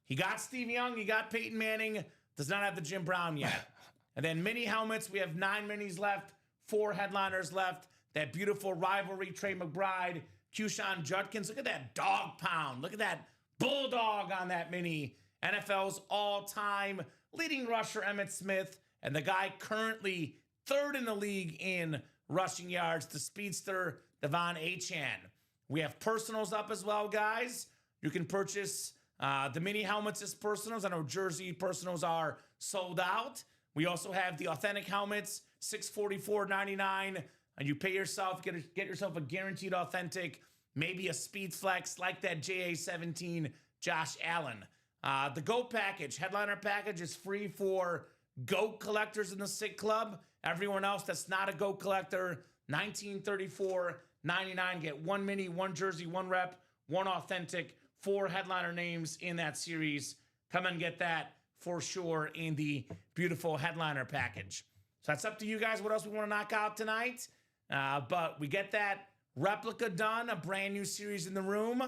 [SPEAKER 2] He got Steve Young. He got Peyton Manning. Does not have the Jim Brown yet. And then mini helmets. We have 9 minis left, 4 headliners left. That beautiful rivalry, Trey McBride, Kushan Judkins. Look at that dog pound. Look at that bulldog on that mini. NFL's all-time leading rusher, Emmitt Smith, and the guy currently 3rd in the league in rushing yards, the speedster, Devon Achane. We have personals up as well, guys. You can purchase the mini helmets as personals. I know jersey personals are sold out. We also have the authentic helmets, $644.99. And you pay yourself, get yourself a guaranteed authentic, maybe a speed flex like that JA-17 Josh Allen. The GOAT package, headliner package, is free for GOAT collectors in the Sick Club. Everyone else that's not a GOAT collector, $1934.99. Get 1 mini, 1 jersey, 1 rep, 1 authentic, 4 headliner names in that series. Come and get that for sure in the beautiful headliner package. So that's up to you guys what else we want to knock out tonight. But we get that replica done, a brand new series in the room.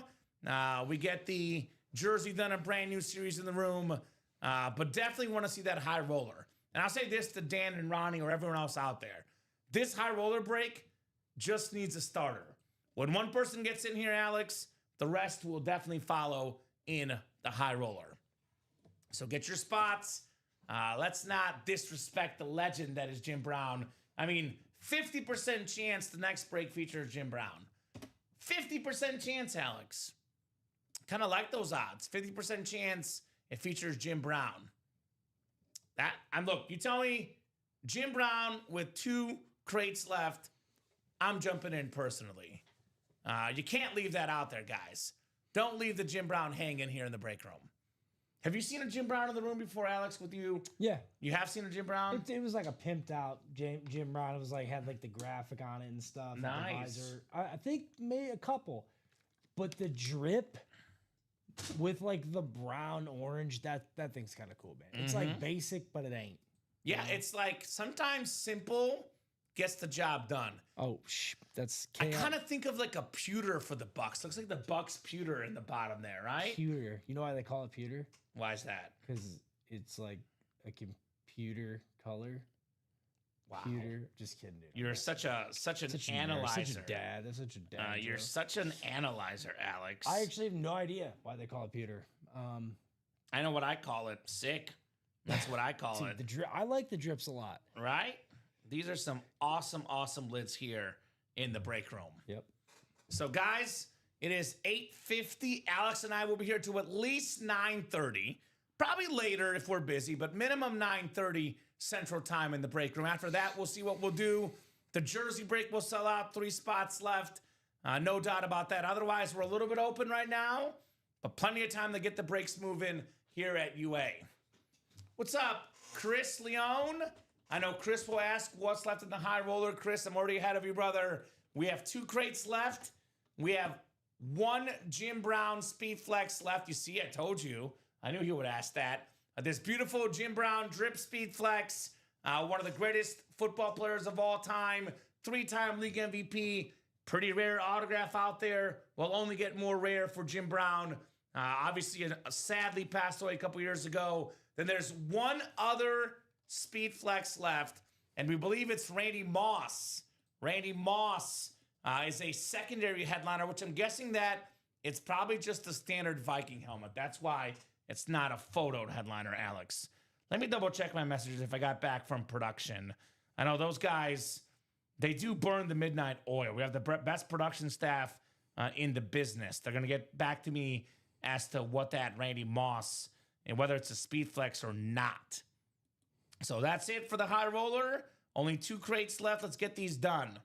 [SPEAKER 2] We get the jersey done, a brand new series in the room. But definitely want to see that high roller. And I'll say this to Dan and Ronnie or everyone else out there. This high roller break just needs a starter. When one person gets in here, Alex, the rest will definitely follow in the high roller. So get your spots. Let's not disrespect the legend that is Jim Brown. I mean, 50% chance the next break features Jim Brown. 50% chance, Alex. Kind of like those odds. 50% chance it features Jim Brown. Look, you tell me Jim Brown with 2 crates left, I'm jumping in personally. You can't leave that out there, guys. Don't leave the Jim Brown hanging here in the break room. Have you seen a Jim Brown in the room before, Alex, with you?
[SPEAKER 3] Yeah.
[SPEAKER 2] You have seen a Jim Brown?
[SPEAKER 3] It was like a pimped out Jim Brown. It was like, had like the graphic on it and stuff.
[SPEAKER 2] Nice.
[SPEAKER 3] And the visor. I think maybe a couple. But the drip with like the brown orange, that thing's kind of cool, man. It's like basic, but it ain't.
[SPEAKER 2] Yeah, it's like sometimes simple gets the job done.
[SPEAKER 3] Oh, that's
[SPEAKER 2] I kind of think of like a pewter for the Bucks. Looks like the Bucks pewter in the bottom there, right?
[SPEAKER 3] pewter. You know why they call it pewter?
[SPEAKER 2] Why is that?
[SPEAKER 3] Because it's like a computer color.
[SPEAKER 2] Wow.
[SPEAKER 3] Computer. Just kidding, dude.
[SPEAKER 2] You're such an analyzer.
[SPEAKER 3] Such a dad. That's such a dad.
[SPEAKER 2] You're
[SPEAKER 3] joke.
[SPEAKER 2] such an analyzer, Alex.
[SPEAKER 3] I actually have no idea why they call it pewter.
[SPEAKER 2] I know what I call it. Sick. That's what I call it.
[SPEAKER 3] I like the drips a lot.
[SPEAKER 2] Right? These are some awesome, awesome lids here in the break room.
[SPEAKER 3] Yep.
[SPEAKER 2] So, guys, it is 8:50. Alex and I will be here to at least 9:30. Probably later if we're busy, but minimum 9:30 Central Time in the break room. After that, we'll see what we'll do. The jersey break will sell out. 3 spots left. No doubt about that. Otherwise, we're a little bit open right now, but plenty of time to get the breaks moving here at UA. What's up, Chris Leone? I know Chris will ask what's left in the high roller. Chris, I'm already ahead of you, brother. We have 2 crates left. We have 1 Jim Brown Speed Flex left. You see, I told you. I knew you would ask that. This beautiful Jim Brown Drip Speed Flex, one of the greatest football players of all time, 3-time league MVP, pretty rare autograph out there. Will only get more rare for Jim Brown. Obviously, sadly passed away a couple years ago. Then there's 1 other Speed Flex left, and we believe it's Randy Moss. Randy Moss is a secondary headliner, which I'm guessing that it's probably just a standard Viking helmet. That's why it's not a photoed headliner, Alex. Let me double check my messages if I got back from production. I know those guys, they do burn the midnight oil. We have the best production staff in the business. They're going to get back to me as to what that Randy Moss and whether it's a Speed Flex or not. So that's it for the high roller. Only 2 crates left. Let's get these done.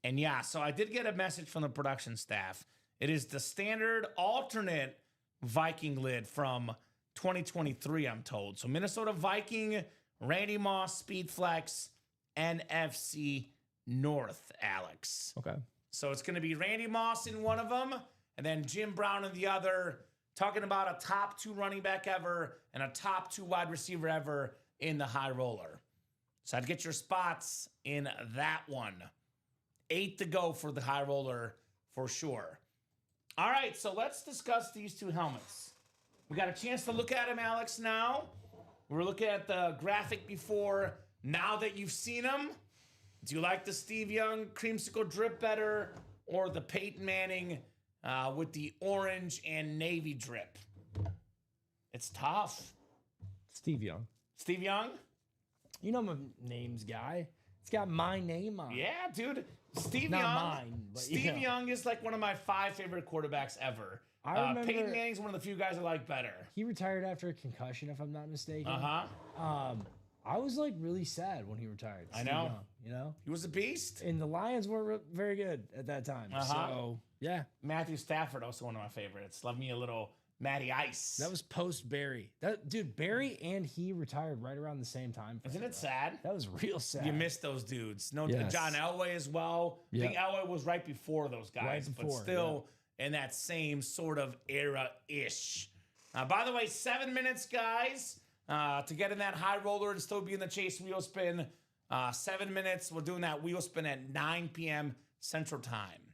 [SPEAKER 2] And yeah, so I did get a message from the production staff. It is the standard alternate Viking lid from 2023, I'm told. So Minnesota Viking, Randy Moss, Speed Flex, NFC North, Alex.
[SPEAKER 3] Okay.
[SPEAKER 2] So it's going to be Randy Moss in one of them, and then Jim Brown in the other. Talking about a top 2 running back ever and a top 2 wide receiver ever in the high roller. So I'd get your spots in that one. 8 to go for the high roller for sure. All right, so let's discuss these 2 helmets. We got a chance to look at them, Alex, now. We're looking at the graphic before. Now that you've seen them, do you like the Steve Young creamsicle drip better or the Peyton Manning with the orange and navy drip? It's tough.
[SPEAKER 3] Steve Young.
[SPEAKER 2] Steve Young?
[SPEAKER 3] You know I'm a names guy. It's got my name on it.
[SPEAKER 2] Yeah, dude. Steve
[SPEAKER 3] Not
[SPEAKER 2] Young.
[SPEAKER 3] mine, but
[SPEAKER 2] Steve Young is like one of my 5 favorite quarterbacks ever.
[SPEAKER 3] I remember
[SPEAKER 2] Peyton Manning's one of the few guys I like better.
[SPEAKER 3] he retired after a concussion, if I'm not mistaken.
[SPEAKER 2] Uh-huh.
[SPEAKER 3] I was like really sad when he retired.
[SPEAKER 2] I
[SPEAKER 3] Steve
[SPEAKER 2] know.
[SPEAKER 3] Young, you know?
[SPEAKER 2] He was a beast.
[SPEAKER 3] And the Lions weren't very good at that time.
[SPEAKER 2] Uh-huh.
[SPEAKER 3] So, yeah.
[SPEAKER 2] Matthew Stafford, also one of my favorites. Love me a little Matty Ice.
[SPEAKER 3] That was post Barry. Dude, Barry and he retired right around the same time.
[SPEAKER 2] Isn't it sad?
[SPEAKER 3] That was real sad.
[SPEAKER 2] You missed those dudes. No,
[SPEAKER 3] Yes.
[SPEAKER 2] John Elway as well. I think Elway was right before those guys,
[SPEAKER 3] Right
[SPEAKER 2] but
[SPEAKER 3] before,
[SPEAKER 2] still in that same sort of era-ish. By the way, 7 minutes, guys, to get in that high roller and still be in the Chase wheel spin. 7 minutes. We're doing that wheel spin at 9 p.m. Central Time.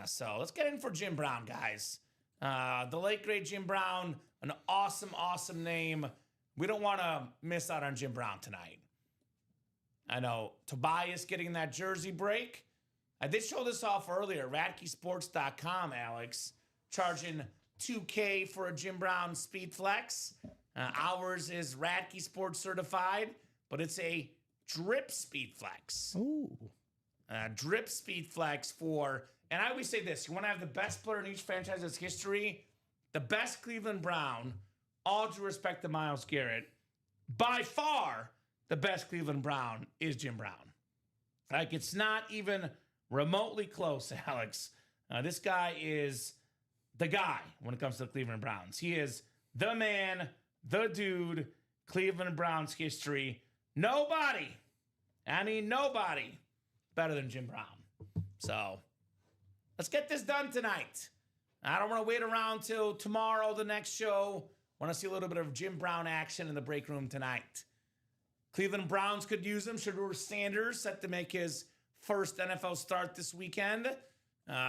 [SPEAKER 2] So let's get in for Jim Brown, guys. The late, great Jim Brown, an awesome, awesome name. We don't want to miss out on Jim Brown tonight. I know Tobias getting that jersey break. I did show this off earlier. RadkeySports.com, Alex, charging $2K for a Jim Brown Speed Flex. Ours is Radkey Sports certified, but it's a drip Speed Flex.
[SPEAKER 3] Ooh.
[SPEAKER 2] Drip Speed Flex for, and I always say this, you want to have the best player in each franchise's history, the best Cleveland Brown, all due respect to Myles Garrett, by far the best Cleveland Brown is Jim Brown. Like, it's not even remotely close, Alex. This guy is the guy when it comes to the Cleveland Browns. He is the man, the dude, Cleveland Browns history. Nobody better than Jim Brown. So let's get this done tonight. I don't want to wait around till tomorrow, the next show. Want to see a little bit of Jim Brown action in the break room tonight. Cleveland Browns could use him. Shedeur Sanders set to make his first NFL start this weekend.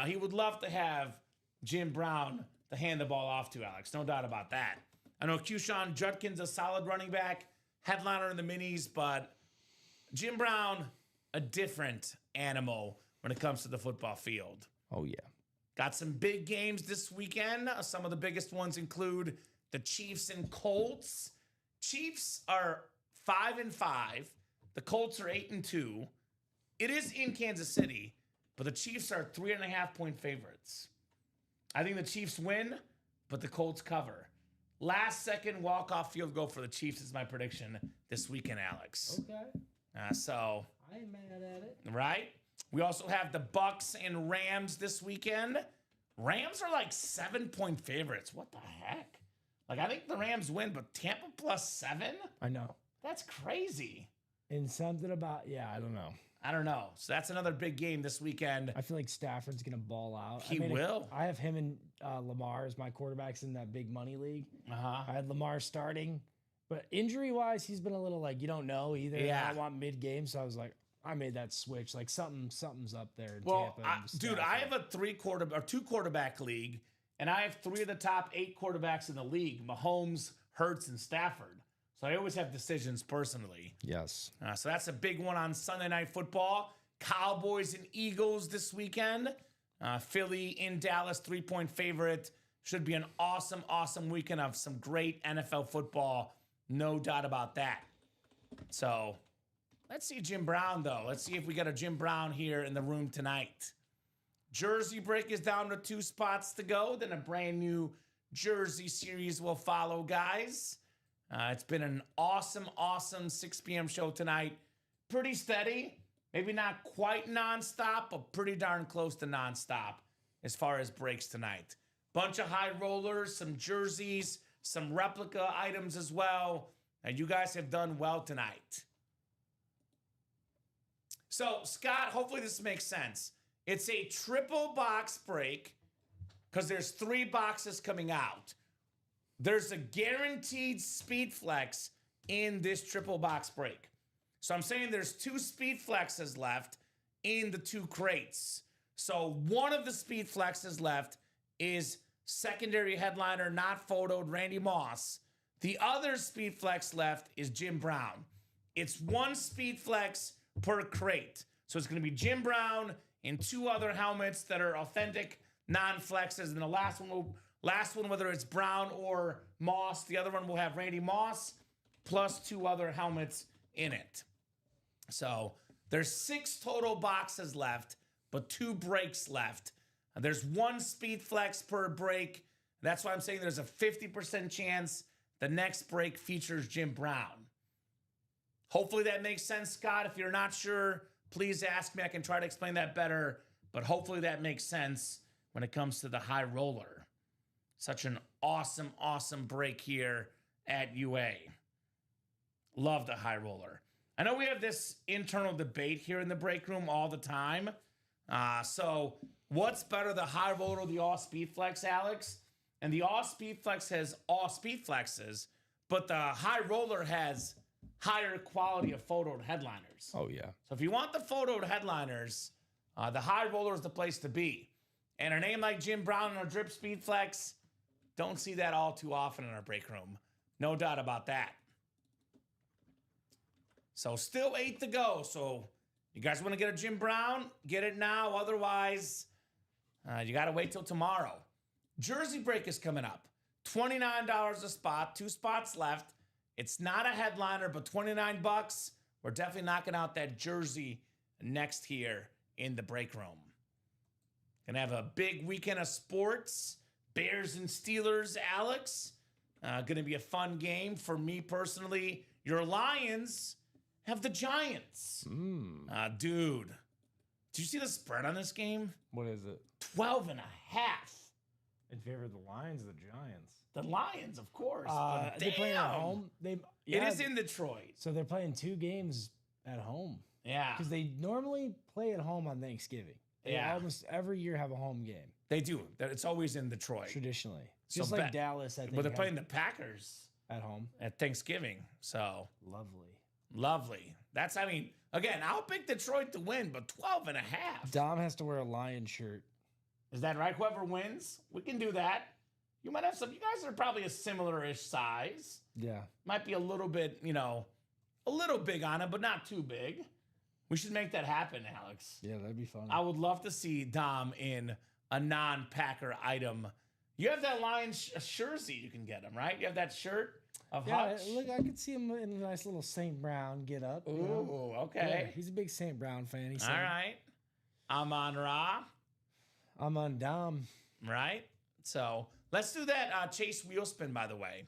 [SPEAKER 2] He would love to have Jim Brown to hand the ball off to, Alex. No doubt about that. I know Keyshawn Judkins, a solid running back. headliner in the minis, but Jim Brown, a different animal when it comes to the football field.
[SPEAKER 3] Oh, yeah.
[SPEAKER 2] Got some big games this weekend. Some of the biggest ones include the Chiefs and Colts. Chiefs are 5-5. The Colts are 8-2. It is in Kansas City, but the Chiefs are 3.5-point favorites. I think the Chiefs win, but the Colts cover. Last second walk-off field goal for the Chiefs is my prediction this weekend, Alex.
[SPEAKER 3] Okay.
[SPEAKER 2] So,
[SPEAKER 3] I ain't mad at it.
[SPEAKER 2] right? We also have the Bucks and Rams this weekend. Rams are like 7-point favorites. What the heck? Like, I think the Rams win, but Tampa +7?
[SPEAKER 3] I know.
[SPEAKER 2] That's crazy.
[SPEAKER 3] And something about, I don't know.
[SPEAKER 2] I don't know. So that's another big game this weekend.
[SPEAKER 3] I feel like Stafford's going to ball out.
[SPEAKER 2] He will.
[SPEAKER 3] I have him and Lamar as my quarterbacks in that big money league. I had Lamar starting. But injury-wise, he's been a little like, you don't know either.
[SPEAKER 2] Yeah.
[SPEAKER 3] I want mid-game, so I was like, I made that switch. Like, something's up there in
[SPEAKER 2] Well,
[SPEAKER 3] Tampa. and
[SPEAKER 2] dude, I
[SPEAKER 3] Stafford.
[SPEAKER 2] have a 2-quarterback league, and I have 3 of the top 8 quarterbacks in the league, Mahomes, Hurts, and Stafford. So I always have decisions personally.
[SPEAKER 3] Yes.
[SPEAKER 2] So that's a big one on Sunday Night Football. Cowboys and Eagles this weekend. Philly in Dallas, 3-point favorite. Should be an awesome, awesome weekend of some great NFL football. No doubt about that. So let's see Jim Brown, though. Let's see if we got a Jim Brown here in the room tonight. Jersey break is down to 2 spots to go. Then a brand new Jersey series will follow, guys. It's been an awesome, awesome 6 p.m. show tonight. Pretty steady. Maybe not quite nonstop, but pretty darn close to nonstop as far as breaks tonight. Bunch of high rollers, some jerseys, some replica items as well. And you guys have done well tonight. So, Scott, hopefully this makes sense. It's a triple box break because there's 3 boxes coming out. There's a guaranteed speed flex in this triple box break. So I'm saying there's 2 speed flexes left in the 2 crates. So one of the speed flexes left is secondary headliner, not photoed, Randy Moss. The other speed flex left is Jim Brown. It's 1 speed flex per crate. So it's going to be Jim Brown and 2 other helmets that are authentic non-flexes. And the last one, whether it's Brown or Moss, the other one will have Randy Moss plus 2 other helmets in it. So there's 6 total boxes left, but 2 breaks left. There's 1 speed flex per break. That's why I'm saying there's a 50% chance the next break features Jim Brown. Hopefully that makes sense, Scott. If you're not sure, please ask me. I can try to explain that better, but hopefully that makes sense when it comes to the high roller. Such an awesome, awesome break here at UA. Love the high roller. I know we have this internal debate here in the break room all the time. So what's better, the high roller or the all speed flex, Alex? And the all speed flex has all speed flexes, but the high roller has higher quality of photoed headliners.
[SPEAKER 3] Oh, yeah.
[SPEAKER 2] So if you want the photoed headliners, the high roller is the place to be. And a name like Jim Brown and a drip speed flex, don't see that all too often in our break room. No doubt about that. So still 8 to go. So you guys want to get a Jim Brown? Get it now. Otherwise, you got to wait till tomorrow. Jersey break is coming up. $29 a spot. 2 spots left. It's not a headliner, but $29. We're definitely knocking out that jersey next here in the break room. Gonna have a big weekend of sports. Bears and Steelers, Alex. Gonna be a fun game for me personally. Your Lions have the Giants. Dude, did you see the spread on this game?
[SPEAKER 3] What is it?
[SPEAKER 2] 12.5.
[SPEAKER 3] In favor of the Lions, the Giants.
[SPEAKER 2] The Lions, of course.
[SPEAKER 3] Are they playing at home?
[SPEAKER 2] It is in Detroit.
[SPEAKER 3] So they're playing 2 games at home.
[SPEAKER 2] Yeah.
[SPEAKER 3] Because they normally play at home on Thanksgiving. They
[SPEAKER 2] Yeah.
[SPEAKER 3] almost every year have a home game,
[SPEAKER 2] They do. It's always in Detroit.
[SPEAKER 3] traditionally.
[SPEAKER 2] So
[SPEAKER 3] Just like
[SPEAKER 2] bet-
[SPEAKER 3] Dallas, I think.
[SPEAKER 2] But they're
[SPEAKER 3] has
[SPEAKER 2] playing the Packers
[SPEAKER 3] at home.
[SPEAKER 2] at Thanksgiving. So
[SPEAKER 3] Lovely.
[SPEAKER 2] lovely. Again, I'll pick Detroit to win, but 12.5.
[SPEAKER 3] Dom has to wear a Lion shirt.
[SPEAKER 2] Is that right? Whoever wins, we can do that. You might have some. You guys are probably a similar-ish size.
[SPEAKER 3] Yeah.
[SPEAKER 2] Might be a little bit, a little big on it, but not too big. We should make that happen, Alex.
[SPEAKER 3] Yeah, that'd be fun.
[SPEAKER 2] I would love to see Dom in a non-Packer item. You have that Lions jersey you can get him, right? You have that shirt of Hutch.
[SPEAKER 3] Look, I could see him in a nice little St. Brown get up.
[SPEAKER 2] Ooh, okay.
[SPEAKER 3] Yeah, he's a big St. Brown fan. He said.
[SPEAKER 2] All right. I'm on Ra,
[SPEAKER 3] I'm on Dom.
[SPEAKER 2] right? So let's do that Chase wheel spin, by the way.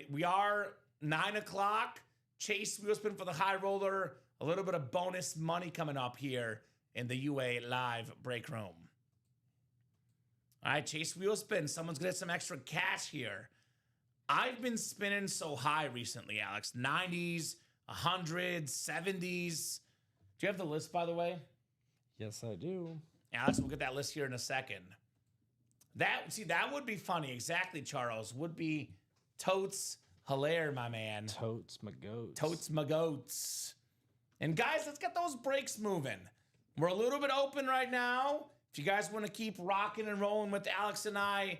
[SPEAKER 2] We are 9 o'clock. Chase wheel spin for the high roller. A little bit of bonus money coming up here in the UA live break room. All right, Chase wheel spin. Someone's going to get some extra cash here. I've been spinning so high recently, Alex. 90s, 100s, 70s. Do you have the list, by the way?
[SPEAKER 3] Yes, I do.
[SPEAKER 2] Alex, we'll get that list here in a second. That would be funny. Exactly, Charles. Would be totes hilaire, my man.
[SPEAKER 3] Totes my goats.
[SPEAKER 2] Totes my goats. And guys, let's get those breaks moving. We're a little bit open right now. If you guys want to keep rocking and rolling with Alex and I,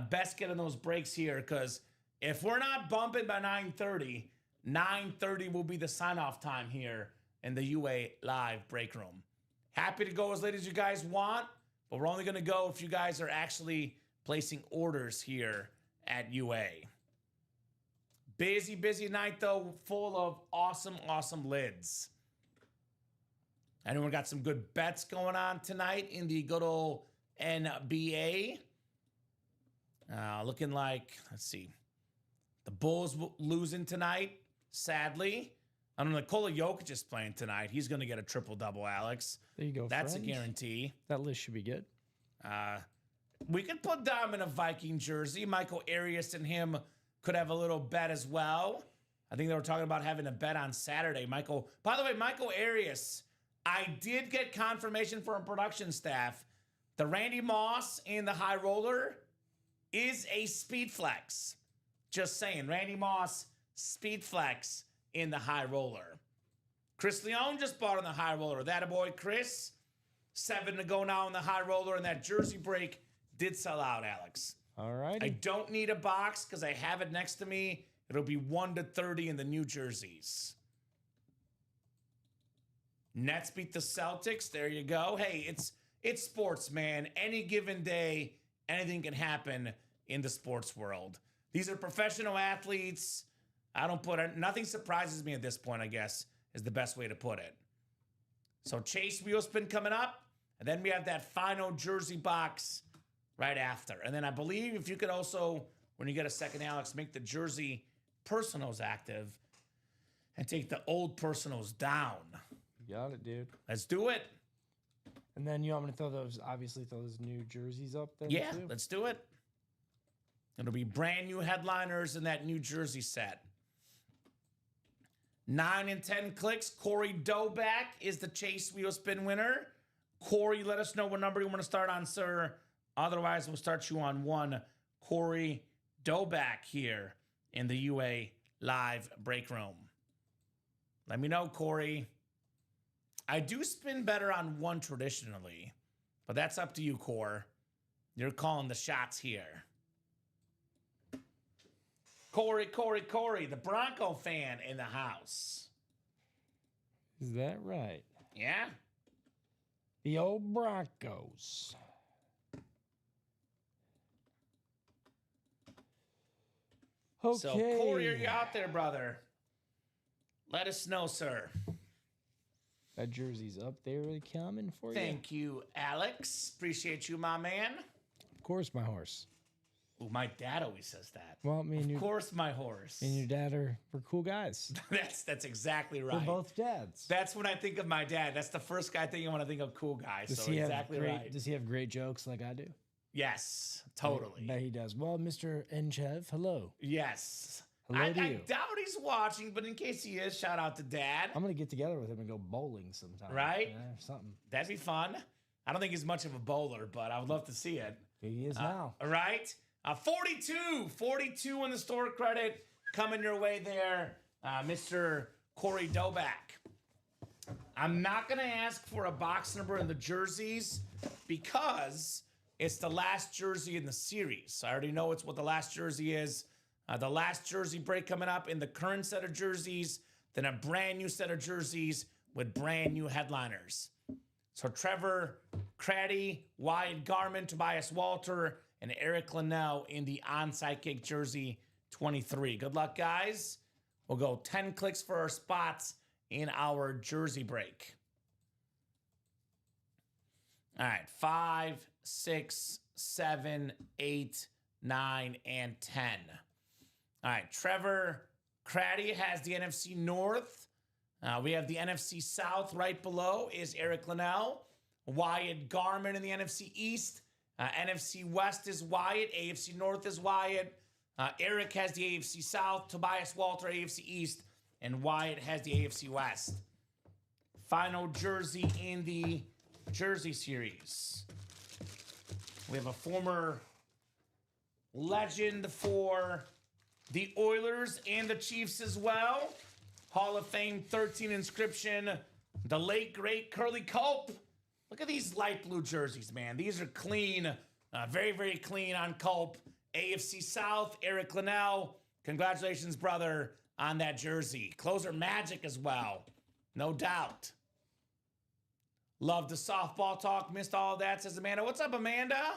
[SPEAKER 2] best get in those breaks here, because if we're not bumping by 9:30, 9:30 will be the sign-off time here in the UA live break room. Happy to go as late as you guys want, but we're only going to go if you guys are actually placing orders here at UA. Busy night, though, full of awesome lids. Anyone got some good bets going on tonight in the good old NBA? Looking like, let's see, the Bulls losing tonight, sadly. I don't know, Nikola Jokic is playing tonight. He's going to get a triple-double, Alex.
[SPEAKER 3] There you go,
[SPEAKER 2] That's
[SPEAKER 3] friends.
[SPEAKER 2] a guarantee.
[SPEAKER 3] That list should be good.
[SPEAKER 2] We could put Dom in a Viking jersey. Michael Arias and him could have a little bet as well. I think they were talking about having a bet on Saturday. By the way, Michael Arias, I did get confirmation from production staff. The Randy Moss in the high roller is a speed flex. Just saying, Randy Moss, speed flex in the high roller. Chris Leone just bought on the high roller. That a boy, Chris. 7 to go now in the high roller, and that jersey break did sell out, Alex.
[SPEAKER 3] All right.
[SPEAKER 2] I don't need a box because I have it next to me. It'll be 1 to 30 in the new jerseys. Nets beat the Celtics. There you go. Hey, it's sports, man. Any given day, anything can happen in the sports world. These are professional athletes. Nothing surprises me at this point, I guess, is the best way to put it. So Chase wheel spin coming up, and then we have that final jersey box right after. And then I believe if you could also, when you get a second, Alex, make the jersey personals active and take the old personals down.
[SPEAKER 3] You got it, dude.
[SPEAKER 2] Let's do it.
[SPEAKER 3] And then you want me to throw those new jerseys up there?
[SPEAKER 2] Yeah,
[SPEAKER 3] too?
[SPEAKER 2] let's do it. It'll be brand new headliners in that new jersey set. 9 and 10 clicks. Corey Doback is the Chase wheel spin winner. Corey, let us know what number you want to start on, sir. Otherwise, we'll start you on 1. Corey Doback here in the UA live break room. Let me know, Corey. I do spin better on 1 traditionally, but that's up to you, Core. You're calling the shots here. Corey, the Bronco fan in the house.
[SPEAKER 3] Is that right?
[SPEAKER 2] Yeah?
[SPEAKER 3] The old Broncos. Okay.
[SPEAKER 2] So, Corey, are you out there, brother? Let us know, sir.
[SPEAKER 3] That jersey's up there coming for you.
[SPEAKER 2] Thank you, Alex. Appreciate you, my man.
[SPEAKER 3] Of course, my horse.
[SPEAKER 2] Ooh, my dad always says that.
[SPEAKER 3] Well, me and
[SPEAKER 2] Of course, my horse.
[SPEAKER 3] and your dad we're cool guys.
[SPEAKER 2] That's exactly right.
[SPEAKER 3] We're both dads.
[SPEAKER 2] That's when I think of my dad. That's the first guy I think when I think of cool guys.
[SPEAKER 3] Does
[SPEAKER 2] So
[SPEAKER 3] he
[SPEAKER 2] exactly
[SPEAKER 3] have great,
[SPEAKER 2] right.
[SPEAKER 3] Does he have great jokes like I do?
[SPEAKER 2] Yes, totally.
[SPEAKER 3] Bet he does. Well, Mr. Enchev, hello.
[SPEAKER 2] Yes.
[SPEAKER 3] Hello to
[SPEAKER 2] I
[SPEAKER 3] you.
[SPEAKER 2] doubt he's watching, but in case he is, shout out to Dad.
[SPEAKER 3] I'm gonna get together with him and go bowling sometime.
[SPEAKER 2] Right?
[SPEAKER 3] Yeah, or something.
[SPEAKER 2] That'd be fun. I don't think he's much of a bowler, but I would love to see it.
[SPEAKER 3] He is now.
[SPEAKER 2] All right. 42 in the store credit coming your way there, Mr. Corey Doback. I'm not going to ask for a box number in the jerseys because It's the last jersey in the series. I already know it's what the last jersey is. The last jersey break coming up in the current set of jerseys, then a brand new set of jerseys with brand new headliners. So Trevor Craddy, Wyatt Garman, Tobias Walter, and Eric Linnell in the onside kick jersey 23. Good luck, guys. We'll go 10 clicks for our spots in our jersey break. All right, 5, 6, 7, 8, 9, and 10. All right, Trevor Craddy has the NFC North. We have the NFC South right below is Eric Linnell. Wyatt Garman in the NFC East. NFC West is Wyatt. AFC North is Wyatt. Eric has the AFC South. Tobias Walter, AFC East. And Wyatt has the AFC West. Final jersey in the jersey series. We have a former legend for the Oilers and the Chiefs as well. Hall of Fame 13 inscription. The late, great Curly Culp. Look at these light blue jerseys, man. These are clean. Very, very clean on Culp. AFC South, Eric Linnell. Congratulations, brother, on that jersey. Closer Magic as well. No doubt. Love the softball talk. Missed all of that, says Amanda. What's up, Amanda?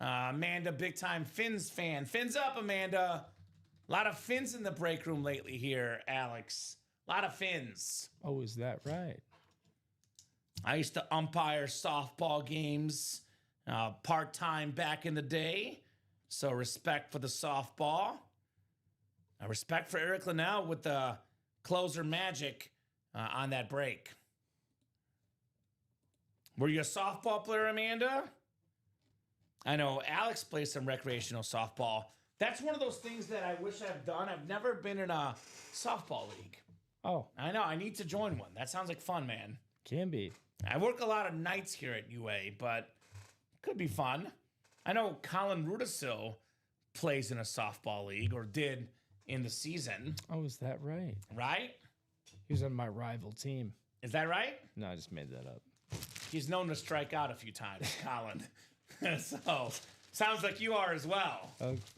[SPEAKER 2] Amanda, big time Finns fan. Fins up, Amanda. A lot of Finns in the break room lately here, Alex. A lot of Finns.
[SPEAKER 3] Oh, is that right?
[SPEAKER 2] I used to umpire softball games part-time back in the day. So respect for the softball. Respect for Eric Linnell with the closer magic on that break. Were you a softball player, Amanda? I know Alex plays some recreational softball. That's one of those things that I wish I've done. I've never been in a softball league.
[SPEAKER 3] Oh,
[SPEAKER 2] I know. I need to join one. That sounds like fun, man.
[SPEAKER 3] can be.
[SPEAKER 2] I work a lot of nights here at UA, but could be fun. I know Colin Rudisil plays in a softball league, or did in the season.
[SPEAKER 3] Oh, is that right?
[SPEAKER 2] Right?
[SPEAKER 3] He was on my rival team.
[SPEAKER 2] Is that right?
[SPEAKER 3] No, I just made that up.
[SPEAKER 2] He's known to strike out a few times, Colin. So, sounds like you are as well.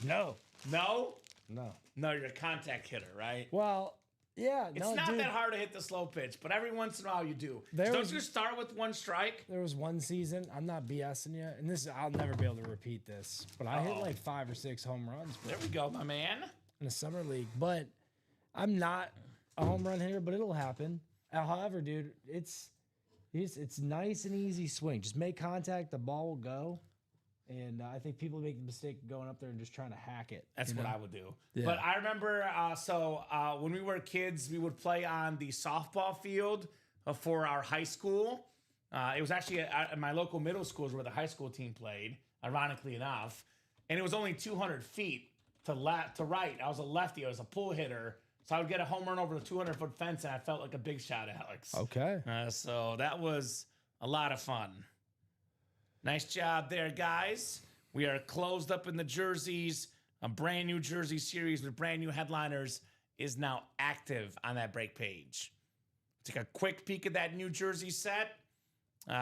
[SPEAKER 3] No.
[SPEAKER 2] No?
[SPEAKER 3] No.
[SPEAKER 2] No, you're a contact hitter, right?
[SPEAKER 3] Well, yeah.
[SPEAKER 2] It's
[SPEAKER 3] no,
[SPEAKER 2] not
[SPEAKER 3] dude,
[SPEAKER 2] that hard to hit the slow pitch, but every once in a while you do.
[SPEAKER 3] There
[SPEAKER 2] Don't
[SPEAKER 3] was-
[SPEAKER 2] you start with one strike?
[SPEAKER 3] There was one season. I'm not BSing you, and this I'll never be able to repeat this. But I hit
[SPEAKER 2] Uh-oh.
[SPEAKER 3] like 5 or 6 home runs, bro,
[SPEAKER 2] There we go, my man.
[SPEAKER 3] in a summer league. But I'm not a home run hitter, but it'll happen. However, dude, it's nice and easy swing. Just make contact, the ball will go. And I think people make the mistake of going up there and just trying to hack it.
[SPEAKER 2] That's
[SPEAKER 3] you
[SPEAKER 2] what
[SPEAKER 3] know?
[SPEAKER 2] I would do.
[SPEAKER 3] Yeah.
[SPEAKER 2] But I remember, when we were kids, we would play on the softball field for our high school. It was actually at my local middle schools where the high school team played, ironically enough. And it was only 200 feet to right. I was a lefty. I was a pull hitter. So I would get a home run over the 200-foot fence, and I felt like a big shot, Alex.
[SPEAKER 3] Okay.
[SPEAKER 2] So that was a lot of fun. Nice job there, guys. We are closed up in the jerseys. A brand new jersey series with brand new headliners is now active on that break page. Take a quick peek at that new jersey set.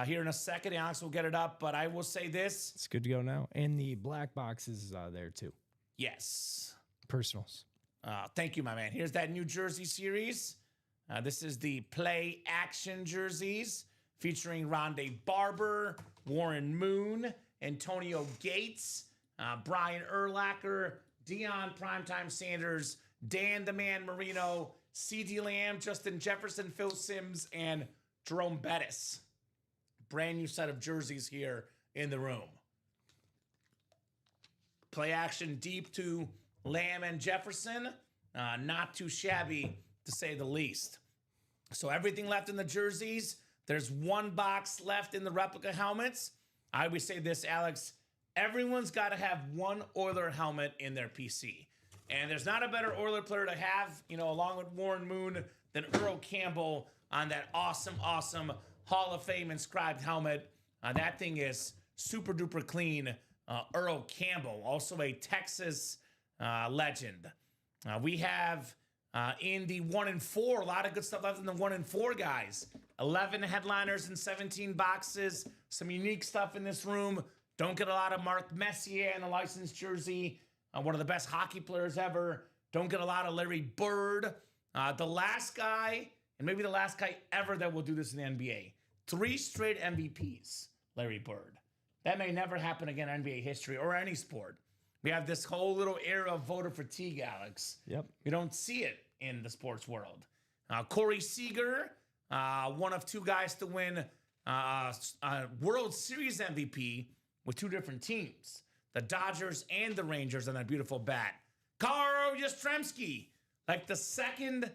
[SPEAKER 2] Here in a second, Alex will get it up, but I will say this.
[SPEAKER 3] It's good to go now. And the black box is there too.
[SPEAKER 2] Yes.
[SPEAKER 3] Personals.
[SPEAKER 2] Thank you, my man. Here's that new jersey series. This is the play action jerseys featuring Rondé Barber, Warren Moon, Antonio Gates, Brian Urlacher, Deion Primetime Sanders, Dan the Man Marino, C.D. Lamb, Justin Jefferson, Phil Simms, and Jerome Bettis. Brand new set of jerseys here in the room. Play action deep to Lamb and Jefferson. Not too shabby, to say the least. So everything left in the jerseys. There's one box left in the replica helmets. I always say this, Alex. Everyone's got to have one Oiler helmet in their PC. And there's not a better Oiler player to have, along with Warren Moon, than Earl Campbell on that awesome Hall of Fame inscribed helmet. That thing is super duper clean. Earl Campbell, also a Texas legend. We have in the 1 and 4, a lot of good stuff left in the 1 and 4 guys. 11 headliners and 17 boxes. Some unique stuff in this room. Don't get a lot of Mark Messier in the licensed jersey. One of the best hockey players ever. Don't get a lot of Larry Bird. The last guy, and maybe the last guy ever that will do this in the NBA. 3 straight MVPs, Larry Bird. That may never happen again in NBA history or any sport. We have this whole little era of voter fatigue, Alex.
[SPEAKER 3] Yep.
[SPEAKER 2] You don't see it in the sports world. Corey Seager, one of 2 guys to win World Series MVP with 2 different teams, the Dodgers and the Rangers on that beautiful bat. Carl Yastrzemski, like the second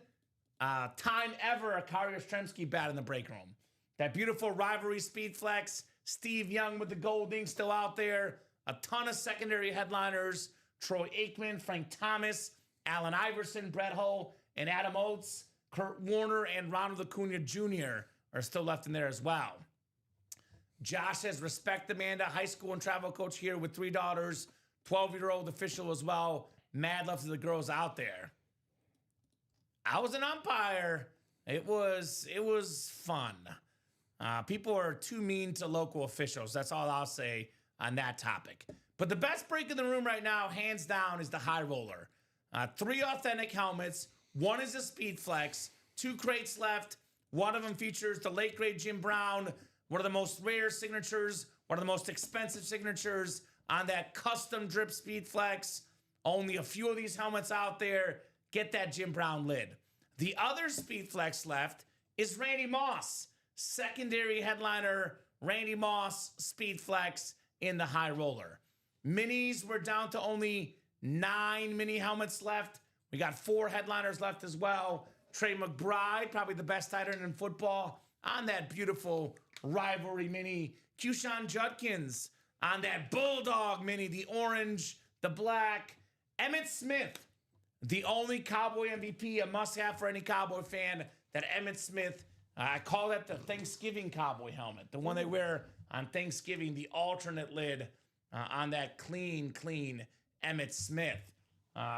[SPEAKER 2] time ever a Carl Yastrzemski bat in the break room. That beautiful rivalry speed flex. Steve Young with the Golding still out there. A ton of secondary headliners. Troy Aikman, Frank Thomas, Allen Iverson, Brett Hull, and Adam Oates. Kurt Warner and Ronald Acuna Jr. are still left in there as well. Josh says, respect Amanda, high school and travel coach here with 3 daughters, 12-year-old official as well. Mad love to the girls out there. I was an umpire. It was fun. People are too mean to local officials. That's all I'll say on that topic. But the best break in the room right now, hands down, is the high roller. 3 authentic helmets. 1 is a speed flex. 2 crates left. One of them features the late great Jim Brown, one of the most rare signatures, one of the most expensive signatures on that custom drip speed flex. Only a few of these helmets out there. Get that Jim Brown lid. The other speed flex left is Randy Moss. Secondary headliner, Randy Moss, speed flex in the high roller. Minis, we're down to only 9 mini helmets left. We got 4 headliners left as well. Trey McBride, probably the best tight end in football, on that beautiful rivalry mini. Q-Sean Judkins on that Bulldog mini, the orange, the black. Emmitt Smith, the only Cowboy MVP, a must-have for any Cowboy fan, that Emmitt Smith, I call that the Thanksgiving Cowboy helmet, the one they wear on Thanksgiving, the alternate lid on that clean Emmitt Smith.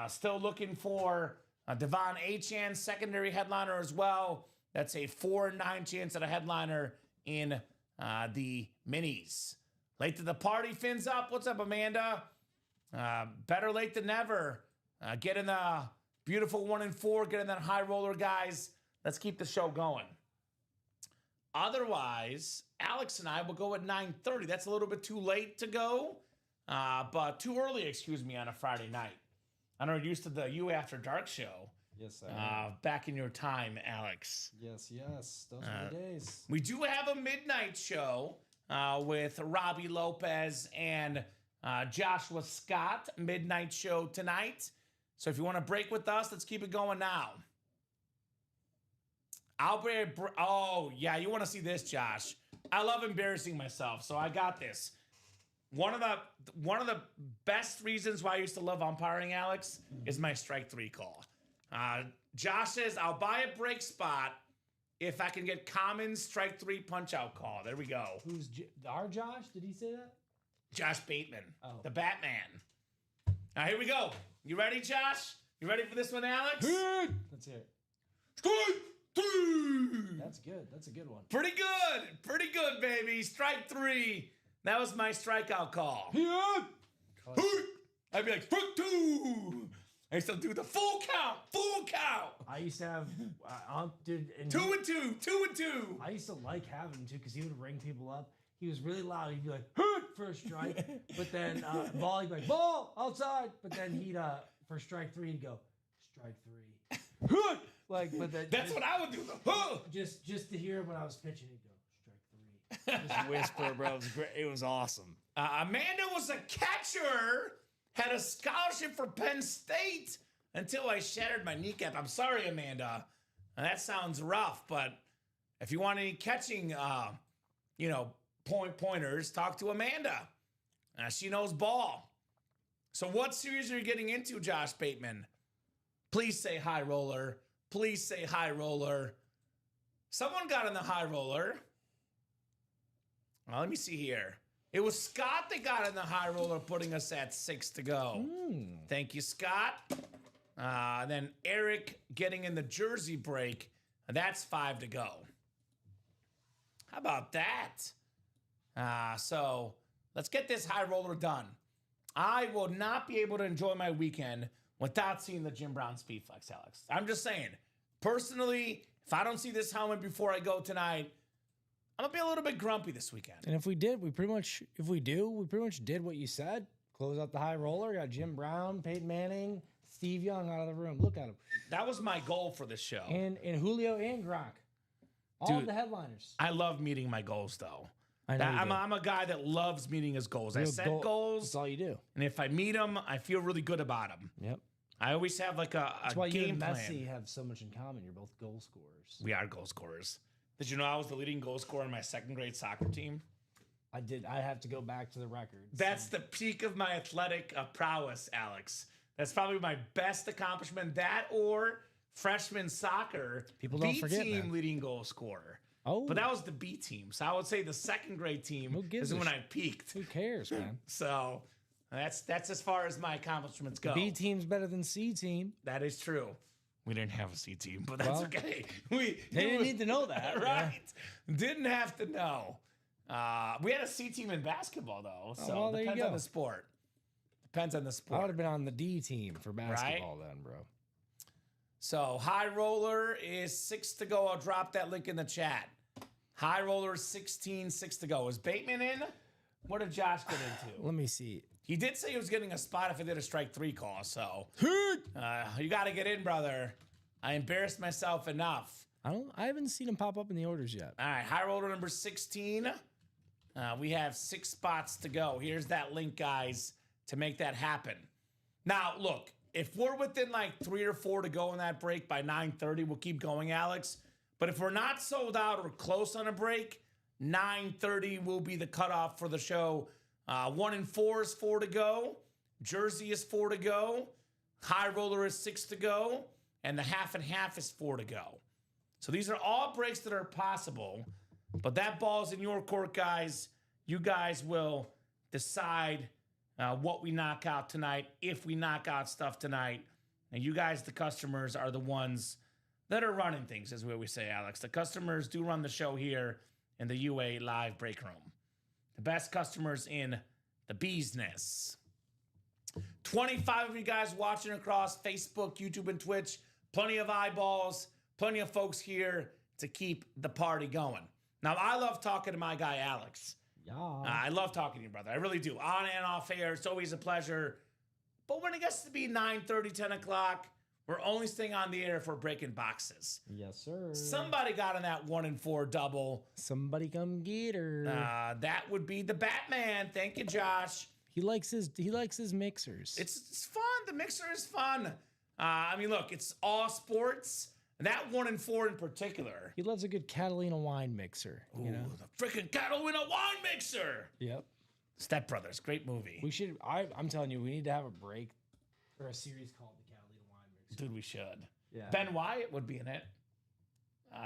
[SPEAKER 2] Still looking for Devon Achane, secondary headliner as well. That's a 4 in 9 chance at a headliner in the minis. Late to the party, fins up. What's up, Amanda? Better late than never. Get in the beautiful 1 and 4. Get in that high roller, guys. Let's keep the show going. Otherwise, Alex and I will go at 9:30. That's a little bit too late to go, but too early, excuse me, on a Friday night. I know you're used to the You After Dark show.
[SPEAKER 5] Yes, I am.
[SPEAKER 2] Back in your time, Alex.
[SPEAKER 5] Yes. Those were the days.
[SPEAKER 2] We do have a midnight show with Robbie Lopez and Joshua Scott. Midnight show tonight. So if you want to break with us, let's keep it going now. Oh, yeah, you want to see this, Josh. I love embarrassing myself, so I got this. One of the best reasons why I used to love umpiring, Alex, is my strike 3 call. Josh says, I'll buy a break spot if I can get common strike 3 punch-out call. There we go.
[SPEAKER 3] Who's our Josh? Did he say that?
[SPEAKER 2] Josh Bateman,
[SPEAKER 3] Oh.
[SPEAKER 2] the Batman. Now, here we go. You ready, Josh? You ready for this one, Alex?
[SPEAKER 3] Let's hear it.
[SPEAKER 2] Strike 3!
[SPEAKER 3] That's good. That's a good one.
[SPEAKER 2] Pretty good, baby. Strike 3. That was my strikeout call. I'd be like, strike 2. I used to do the full count.
[SPEAKER 3] I used to have, dude. And
[SPEAKER 2] 2 and 2, 2 and 2.
[SPEAKER 3] I used to like having him too because he would ring people up. He was really loud. He'd be like, "Hurt!" for a strike, but then ball, he'd be like, "Ball outside." But then he'd for strike 3, he'd go, "Strike 3." Hurt! Like, but then
[SPEAKER 2] That's what I would do.
[SPEAKER 3] just to hear him when I was pitching, he'd go, "Strike 3."
[SPEAKER 5] Just whisper, bro. It was great. It was awesome.
[SPEAKER 2] Amanda was a catcher, had a scholarship for Penn State until I shattered my kneecap. I'm sorry, Amanda. That sounds rough, but if you want any catching, pointers, talk to Amanda. She knows ball. So what series are you getting into, Josh Bateman? Please say high roller. Please say high roller. Someone got in the high roller. Well, let me see here. It was Scott that got in the high roller, putting us at 6 to go. Thank you, Scott. Then Eric getting in the jersey break. That's 5 to go. How about that? So let's get this high roller done. I will not be able to enjoy my weekend without seeing the Jim Brown Speed Flex, Alex. I'm just saying, personally, if I don't see this helmet before I go tonight, I'm gonna be a little bit grumpy this weekend.
[SPEAKER 3] And if we pretty much did what you said. Close out the high roller. Got Jim Brown, Peyton Manning, Steve Young out of the room. Look at him.
[SPEAKER 2] That was my goal for this show.
[SPEAKER 3] And Julio and Gronk. All of the headliners.
[SPEAKER 2] I love meeting my goals, though.
[SPEAKER 3] I know you do.
[SPEAKER 2] I'm a guy that loves meeting his goals. I set goals.
[SPEAKER 3] That's all you do.
[SPEAKER 2] And if I meet them, I feel really good about them.
[SPEAKER 3] Yep.
[SPEAKER 2] I always have like a
[SPEAKER 3] That's why you
[SPEAKER 2] game
[SPEAKER 3] and
[SPEAKER 2] plan.
[SPEAKER 3] Messi have so much in common. You're both goal scorers.
[SPEAKER 2] We are goal scorers. Did you know I was the leading goal scorer on my second grade soccer team?
[SPEAKER 3] I did. I have to go back to the records.
[SPEAKER 2] That's the peak of my athletic prowess, Alex. That's probably my best accomplishment. That or freshman soccer,
[SPEAKER 3] People don't
[SPEAKER 2] B
[SPEAKER 3] forget,
[SPEAKER 2] team
[SPEAKER 3] man.
[SPEAKER 2] leading goal scorer.
[SPEAKER 3] Oh,
[SPEAKER 2] But that was the B team. So I would say the second grade team
[SPEAKER 3] Who gives
[SPEAKER 2] is
[SPEAKER 3] a
[SPEAKER 2] when
[SPEAKER 3] sh-
[SPEAKER 2] I peaked.
[SPEAKER 3] who cares, man?
[SPEAKER 2] So that's as far as my accomplishments go.
[SPEAKER 3] B team's better than C team.
[SPEAKER 2] That is true. We didn't have a C team, but that's
[SPEAKER 3] Well,
[SPEAKER 2] okay.
[SPEAKER 3] They didn't need to know that,
[SPEAKER 2] right? Didn't have to know. We had a C team in basketball though, so
[SPEAKER 3] well, there you
[SPEAKER 2] depends
[SPEAKER 3] go.
[SPEAKER 2] on the sport. Depends on the
[SPEAKER 3] I would
[SPEAKER 2] sport.
[SPEAKER 3] have been on the D team for basketball then, bro.
[SPEAKER 2] So high roller is 6 to go. I'll drop that link in the chat. High roller 16, 6 to go. Is Bateman in? What did Josh get into?
[SPEAKER 3] Let me see.
[SPEAKER 2] He did say he was getting a spot if I did a strike 3 call. So you got to get in, brother. I embarrassed myself enough.
[SPEAKER 3] I haven't seen him pop up in the orders yet.
[SPEAKER 2] All right, high roller number 16. We have 6 spots to go. Here's that link, guys, to make that happen. Now, look, if we're within like 3 or 4 to go in that break by 9:30, we'll keep going, Alex. But if we're not sold out or close on a break, 9:30 will be the cutoff for the show. 1 and 4 is 4 to go. Jersey is 4 to go. High roller is 6 to go. And the half and half is 4 to go. So these are all breaks that are possible. But that ball's in your court, guys. You guys will decide what we knock out tonight, if we knock out stuff tonight. And you guys, the customers, are the ones that are running things, is what we say, Alex. The customers do run the show here in the UA live break room. The best customers in the business. 25 of you guys watching across Facebook, YouTube, and Twitch. Plenty of eyeballs, plenty of folks here to keep the party going. Now, I love talking to my guy, Alex.
[SPEAKER 3] Yeah.
[SPEAKER 2] I love talking to you, brother. I really do. On and off air, it's always a pleasure. But when it gets to be 9:30, 10 o'clock, we're only staying on the air if we're breaking boxes.
[SPEAKER 3] Yes, sir.
[SPEAKER 2] Somebody got in that 1 and 4 double.
[SPEAKER 3] Somebody come get her.
[SPEAKER 2] That would be the Batman. Thank you, Josh.
[SPEAKER 3] He likes his mixers.
[SPEAKER 2] It's fun. The mixer is fun. I mean, look, it's all sports. That 1 and 4 in particular.
[SPEAKER 3] He loves a good Catalina wine mixer. You know.
[SPEAKER 2] The freaking Catalina wine mixer.
[SPEAKER 3] Yep.
[SPEAKER 2] Step Brothers, great movie.
[SPEAKER 3] We should. I'm telling you, we need to have a break or a series called the Catalina Wine Mixer.
[SPEAKER 2] Dude, we should.
[SPEAKER 3] Yeah.
[SPEAKER 2] Ben Wyatt would be in it.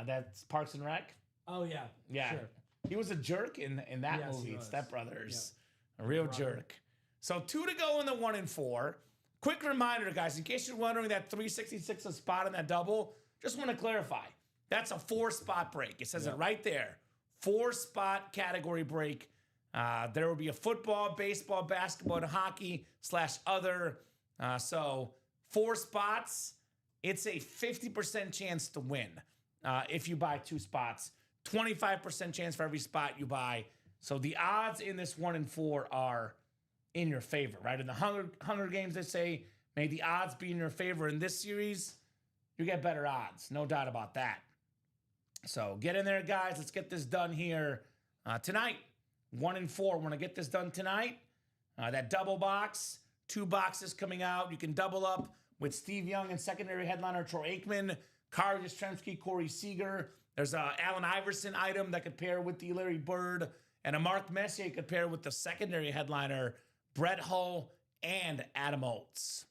[SPEAKER 2] That's Parks and Rec.
[SPEAKER 3] Oh yeah.
[SPEAKER 2] Yeah.
[SPEAKER 3] Sure.
[SPEAKER 2] He was a jerk in that
[SPEAKER 3] Yes, he
[SPEAKER 2] movie,
[SPEAKER 3] was.
[SPEAKER 2] Step Brothers. A real jerk. So 2 to go in the 1 and 4. Quick reminder, guys, in case you're wondering that 366 a spot in that double, just want to clarify. That's a 4-spot break. It says it right there. 4-spot category break. There will be a football, baseball, basketball, and hockey /other. So 4 spots. It's a 50% chance to win if you buy 2 spots. 25% chance for every spot you buy. So the odds in this 1 and 4 are in your favor, right? In the Hunger Games, they say, may the odds be in your favor. In this series, you get better odds. No doubt about that. So get in there, guys. Let's get this done here tonight. 1 and 4. Want to get this done tonight. That double box, 2 boxes coming out. You can double up with Steve Young and secondary headliner Troy Aikman, Kari Yastrzemski, Corey Seager. There's a Allen Iverson item that could pair with the Larry Bird, and a Mark Messier could pair with the secondary headliner Brett Hull and Adam Oates.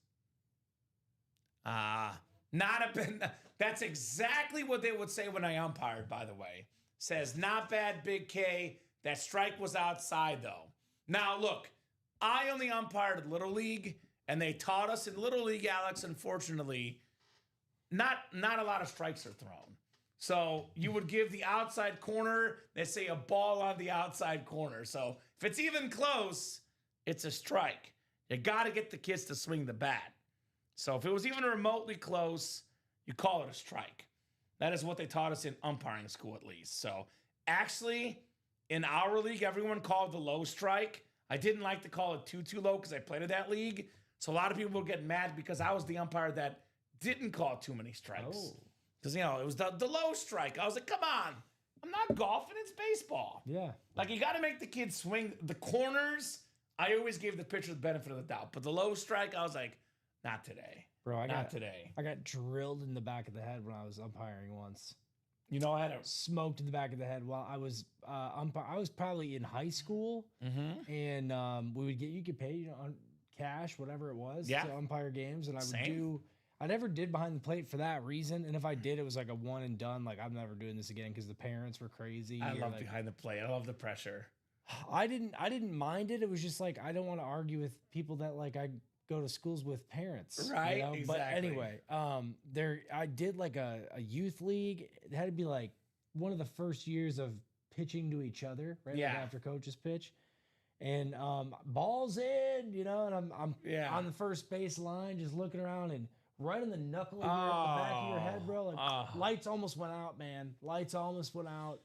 [SPEAKER 2] That's exactly what they would say when I umpired, by the way. Says, not bad, Big K. That strike was outside, though. Now, look, I only umpired Little League, and they taught us in Little League, Alex, unfortunately, not a lot of strikes are thrown. So you would give the outside corner, they say a ball on the outside corner. So if it's even close, it's a strike. You got to get the kids to swing the bat. So if it was even remotely close, you call it a strike. That is what they taught us in umpiring school, at least. So actually, in our league, everyone called the low strike. I didn't like to call it too low because I played in that league. So a lot of people will get mad because I was the umpire that didn't call too many strikes. Because, it was the low strike. I was like, come on. I'm not golfing. It's baseball.
[SPEAKER 3] Yeah.
[SPEAKER 2] Like, you got to make the kids swing. The corners, I always gave the pitcher the benefit of the doubt. But the low strike, I was like, not today.
[SPEAKER 3] Bro,
[SPEAKER 2] not today.
[SPEAKER 3] I got drilled in the back of the head when I was umpiring once.
[SPEAKER 2] I had a
[SPEAKER 3] Smoked in the back of the head while I was umpire. I was probably in high school, and you could pay on cash, whatever it was, to umpire games, and I never did behind the plate for that reason. And if I did, it was like a one and done. Like, I'm never doing this again because the parents were crazy.
[SPEAKER 2] I love behind the plate. I love the pressure.
[SPEAKER 3] I didn't mind it. It was just like, I don't want to argue with people that like I go to schools with parents.
[SPEAKER 2] Right. Exactly.
[SPEAKER 3] But anyway, I did like a youth league. It had to be like one of the first years of pitching to each other, right?
[SPEAKER 2] Yeah.
[SPEAKER 3] Like after coaches pitch. And ball's in, and I'm on the first base line, just looking around, and right in the knuckle of the back of your head, bro. Like, lights almost went out, man. Lights almost went out.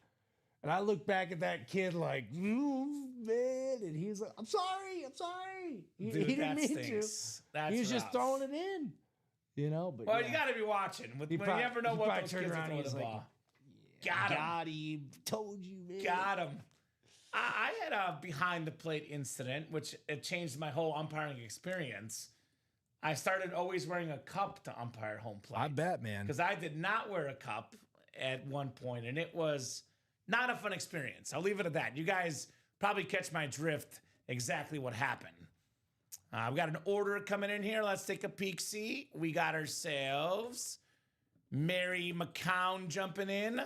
[SPEAKER 3] And I look back at that kid like, man, and he's like, I'm sorry. He didn't mean to. He was just throwing it in, But
[SPEAKER 2] well, you got to be watching. You never know what those kids are throwing the ball. Got him.
[SPEAKER 3] Told you, man.
[SPEAKER 2] Got him. I had a behind the plate incident, which it changed my whole umpiring experience. I started always wearing a cup to umpire home plate.
[SPEAKER 3] I bet, man.
[SPEAKER 2] Because I did not wear a cup at one point, and it was not a fun experience. I'll leave it at that. You guys probably catch my drift exactly what happened. We got an order coming in here. Let's take a peek. See, we got ourselves Mary McCown jumping in.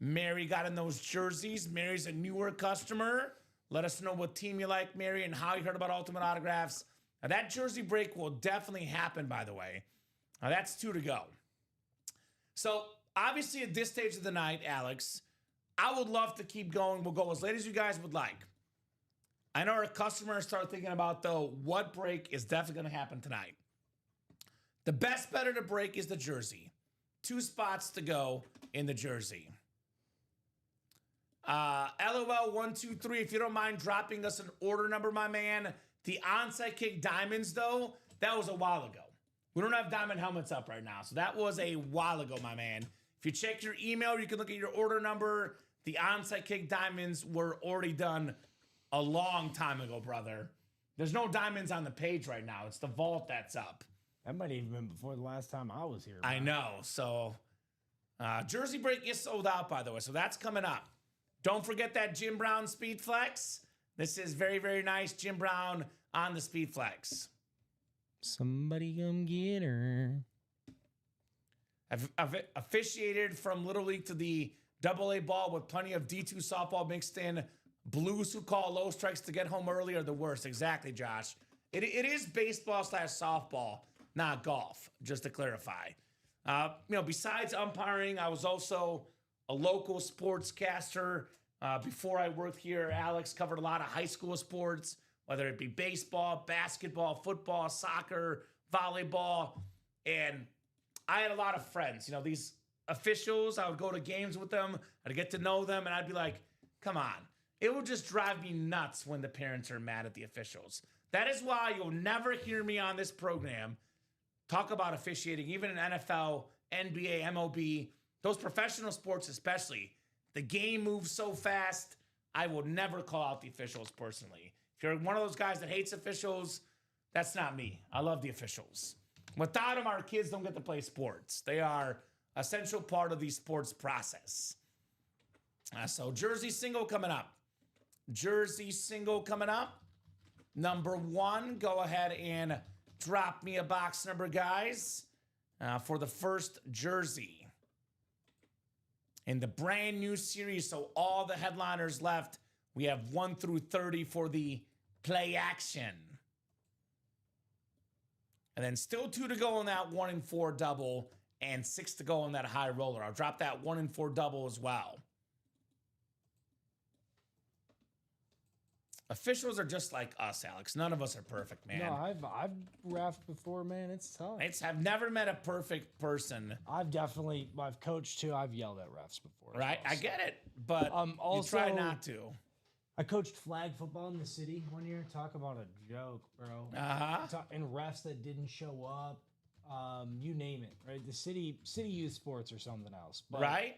[SPEAKER 2] Mary got in those jerseys. Mary's a newer customer. Let us know what team you like, Mary, and how you heard about Ultimate Autographs. Now, that jersey break will definitely happen, by the way. Now, that's 2 to go. So, obviously, at this stage of the night, Alex, I would love to keep going. We'll go as late as you guys would like. I know our customers start thinking about, though, what break is definitely going to happen tonight. The best better to break is the jersey. 2 spots to go in the jersey. LOL123, if you don't mind dropping us an order number, my man. The onside kick diamonds, though, that was a while ago. We don't have diamond helmets up right now, so that was a while ago, my man. If you check your email, you can look at your order number. The onside kick diamonds were already done a long time ago, brother. There's no diamonds on the page right now. It's the vault that's up.
[SPEAKER 3] That might even been before the last time I was here.
[SPEAKER 2] I know. So, jersey break is sold out, by the way, so that's coming up. Don't forget that Jim Brown Speed Flex. This is very, very nice. Jim Brown on the Speed Flex.
[SPEAKER 3] Somebody come get her.
[SPEAKER 2] I've officiated from Little League to the AA ball with plenty of D2 softball mixed in. Blues who call low strikes to get home early are the worst. Exactly, Josh. It is baseball/softball, not golf, just to clarify. Besides umpiring, I was also a local sportscaster. Before I worked here, Alex covered a lot of high school sports, whether it be baseball, basketball, football, soccer, volleyball. And I had a lot of friends. These officials, I would go to games with them. I'd get to know them, and I'd be like, come on. It would just drive me nuts when the parents are mad at the officials. That is why you'll never hear me on this program talk about officiating, even in NFL, NBA, MLB, those professional sports especially. The game moves so fast, I will never call out the officials personally. If you're one of those guys that hates officials, that's not me. I love the officials. Without them, our kids don't get to play sports. They are an essential part of the sports process. So jersey single coming up. Jersey single coming up. Number 1, go ahead and drop me a box number, guys, for the first jersey. In the brand new series, so all the headliners left, we have 1 through 30 for the play action. And then still 2 to go on that 1 and 4 double. and 6 to go on that high roller. I'll drop that 1 and 4 double as well. Officials are just like us, Alex. None of us are perfect, man.
[SPEAKER 3] No, I've reffed before, man. It's tough.
[SPEAKER 2] I've never met a perfect person.
[SPEAKER 3] I've coached too. I've yelled at refs before.
[SPEAKER 2] Right?
[SPEAKER 3] Well,
[SPEAKER 2] I get it, but
[SPEAKER 3] also,
[SPEAKER 2] you try not to.
[SPEAKER 3] I coached flag football in the city one year. Talk about a joke, bro. And refs that didn't show up. You name it, right? The city youth sports or something else. But,
[SPEAKER 2] right?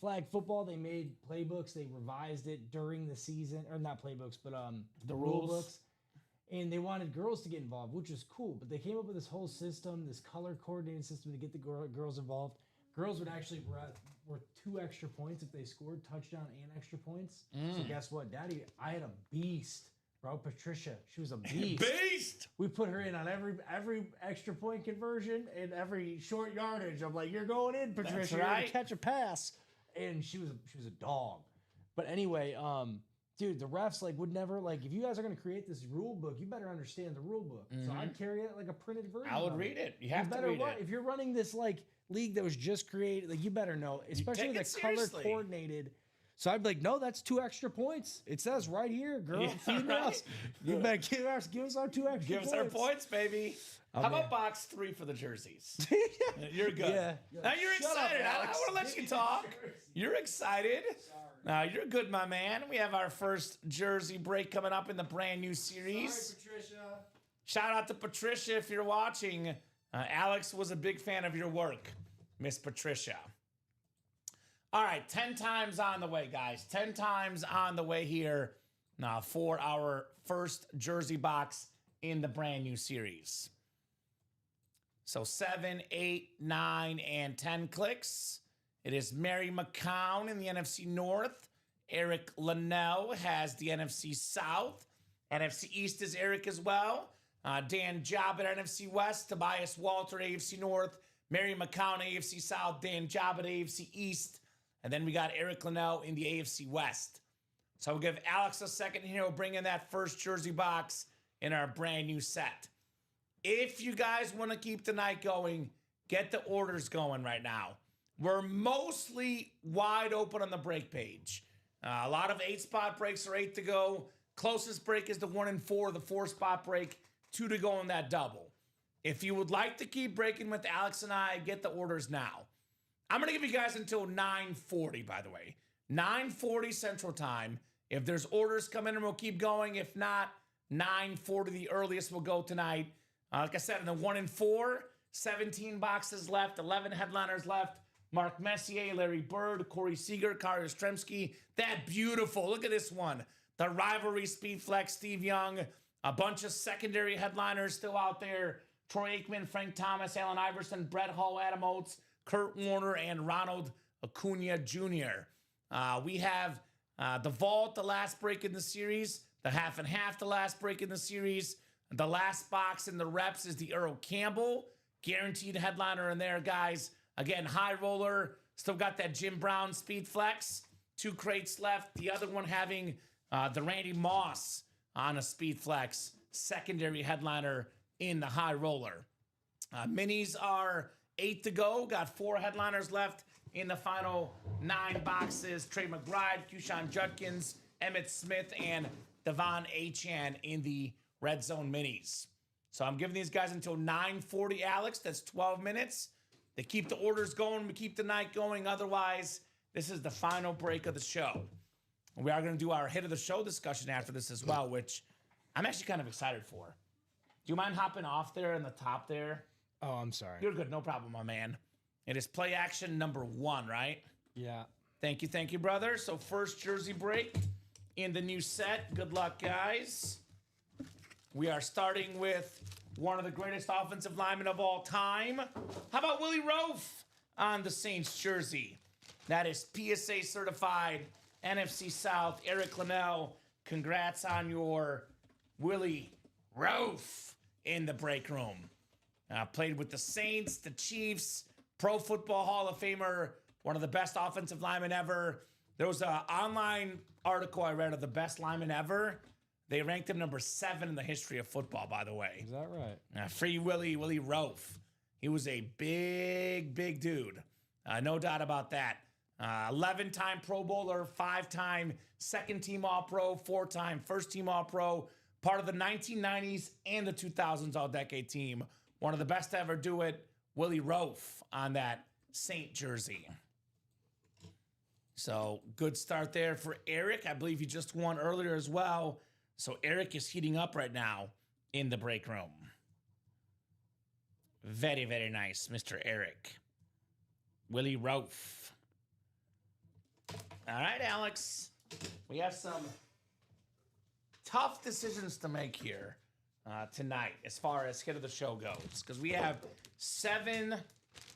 [SPEAKER 3] Flag football, they made playbooks. They revised it during the season, or not playbooks, but the rule books. And they wanted girls to get involved, which is cool. But they came up with this whole system, this color coordinated system to get the girls involved. Girls would actually were 2 extra points if they scored touchdown and extra points. So guess what, Daddy? I had a beast, bro. Patricia, she was a beast.
[SPEAKER 2] Beast.
[SPEAKER 3] We put her in on every extra point conversion and every short yardage. I'm like, you're going in, Patricia.
[SPEAKER 2] That's
[SPEAKER 3] You're
[SPEAKER 2] right.
[SPEAKER 3] gonna catch a pass, and she was a dog. But anyway, dude, the refs would never if you guys are gonna create this rule book, you better understand the rule book. So I'd carry it like a printed version.
[SPEAKER 2] I would read it. You have to
[SPEAKER 3] better
[SPEAKER 2] read it.
[SPEAKER 3] If you're running this league that was just created, you better know, especially
[SPEAKER 2] take
[SPEAKER 3] the
[SPEAKER 2] it
[SPEAKER 3] color
[SPEAKER 2] seriously.
[SPEAKER 3] coordinated. So I'd be like, no, that's 2 extra points. It says right here, girl, females. You better give us our 2 extra
[SPEAKER 2] Give
[SPEAKER 3] points.
[SPEAKER 2] us our points, baby. How
[SPEAKER 3] man.
[SPEAKER 2] about box 3 for the jerseys? You're good.
[SPEAKER 3] Yeah.
[SPEAKER 2] Now you're
[SPEAKER 3] Shut up,
[SPEAKER 2] excited. I
[SPEAKER 3] Alex.
[SPEAKER 2] want to let you talk. You're excited. Now you're good, my man. We have our first jersey break coming up in the brand new series.
[SPEAKER 4] Sorry, Patricia.
[SPEAKER 2] Shout out to Patricia if you're watching. Alex was a big fan of your work, Miss Patricia. All right, 10 times on the way, guys. 10 times on the way here now for our first jersey box in the brand new series. So 7, 8, 9, and 10 clicks. It is Mary McCown in the NFC North. Eric Linnell has the NFC South. NFC East is Eric as well. Dan Job at NFC West. Tobias Walter, AFC North. Mary McCown, AFC South. Dan Job at AFC East. And then we got Eric Linnell in the AFC West. So we'll give Alex a second here. We'll bring in that first jersey box in our brand new set. If you guys want to keep the night going, get the orders going right now. We're mostly wide open on the break page. A lot of 8-spot breaks are 8 to go. Closest break is the 1 and 4, the 4-spot break, 2 to go on that double. If you would like to keep breaking with Alex and I, get the orders now. I'm going to give you guys until 9:40, by the way. 9:40 Central Time. If there's orders come in, we'll keep going. If not, 9:40 the earliest we'll go tonight. Like I said, in the 1 and 4, 17 boxes left, 11 headliners left. Mark Messier, Larry Bird, Corey Seager, Kari Ostremski. That beautiful. Look at this one. The rivalry speed flex, Steve Young. A bunch of secondary headliners still out there. Troy Aikman, Frank Thomas, Allen Iverson, Brett Hull, Adam Oates, Kurt Warner, and Ronald Acuna Jr. We have the Vault, the last break in the series. The half and half, the last break in the series. The last box in the reps is the Earl Campbell. Guaranteed headliner in there, guys. Again, high roller. Still got that Jim Brown speed flex. 2 crates left. The other one having the Randy Moss on a speed flex. Secondary headliner in the high roller. Minis are 8 to go. Got 4 headliners left in the final 9 boxes. Trey McBride, Kushan Judkins, Emmett Smith, and Devon Achan in the Red Zone Minis. So I'm giving these guys until 9:40, Alex. That's 12 minutes. They keep the orders going. We keep the night going. Otherwise, this is the final break of the show. We are going to do our hit of the show discussion after this as well, which I'm actually kind of excited for. Do you mind hopping off there in the top there?
[SPEAKER 3] Oh, I'm sorry.
[SPEAKER 2] You're good. No problem, my man. It is play action number 1, right?
[SPEAKER 3] Yeah.
[SPEAKER 2] Thank you, brother. So first jersey break in the new set. Good luck, guys. We are starting with one of the greatest offensive linemen of all time. How about Willie Roaf on the Saints jersey? That is PSA certified NFC South, Eric Linnell. Congrats on your Willie Roaf in the break room. Played with the Saints, the Chiefs, Pro Football Hall of Famer, one of the best offensive linemen ever. There was an online article I read of the best lineman ever. They ranked him number 7 in the history of football, by the way.
[SPEAKER 3] Is that right?
[SPEAKER 2] Free Willie Roaf. He was a big, big dude. No doubt about that. 11-time Pro Bowler, 5-time second-team All-Pro, 4-time first-team All-Pro, part of the 1990s and the 2000s All-Decade team. One of the best to ever do it, Willie Roaf on that Saint jersey. So good start there for Eric. I believe he just won earlier as well. So Eric is heating up right now in the break room. Very, very nice, Mr. Eric. Willie Roaf. All right, Alex. We have some tough decisions to make here tonight as far as hit of the show goes. Because we have 7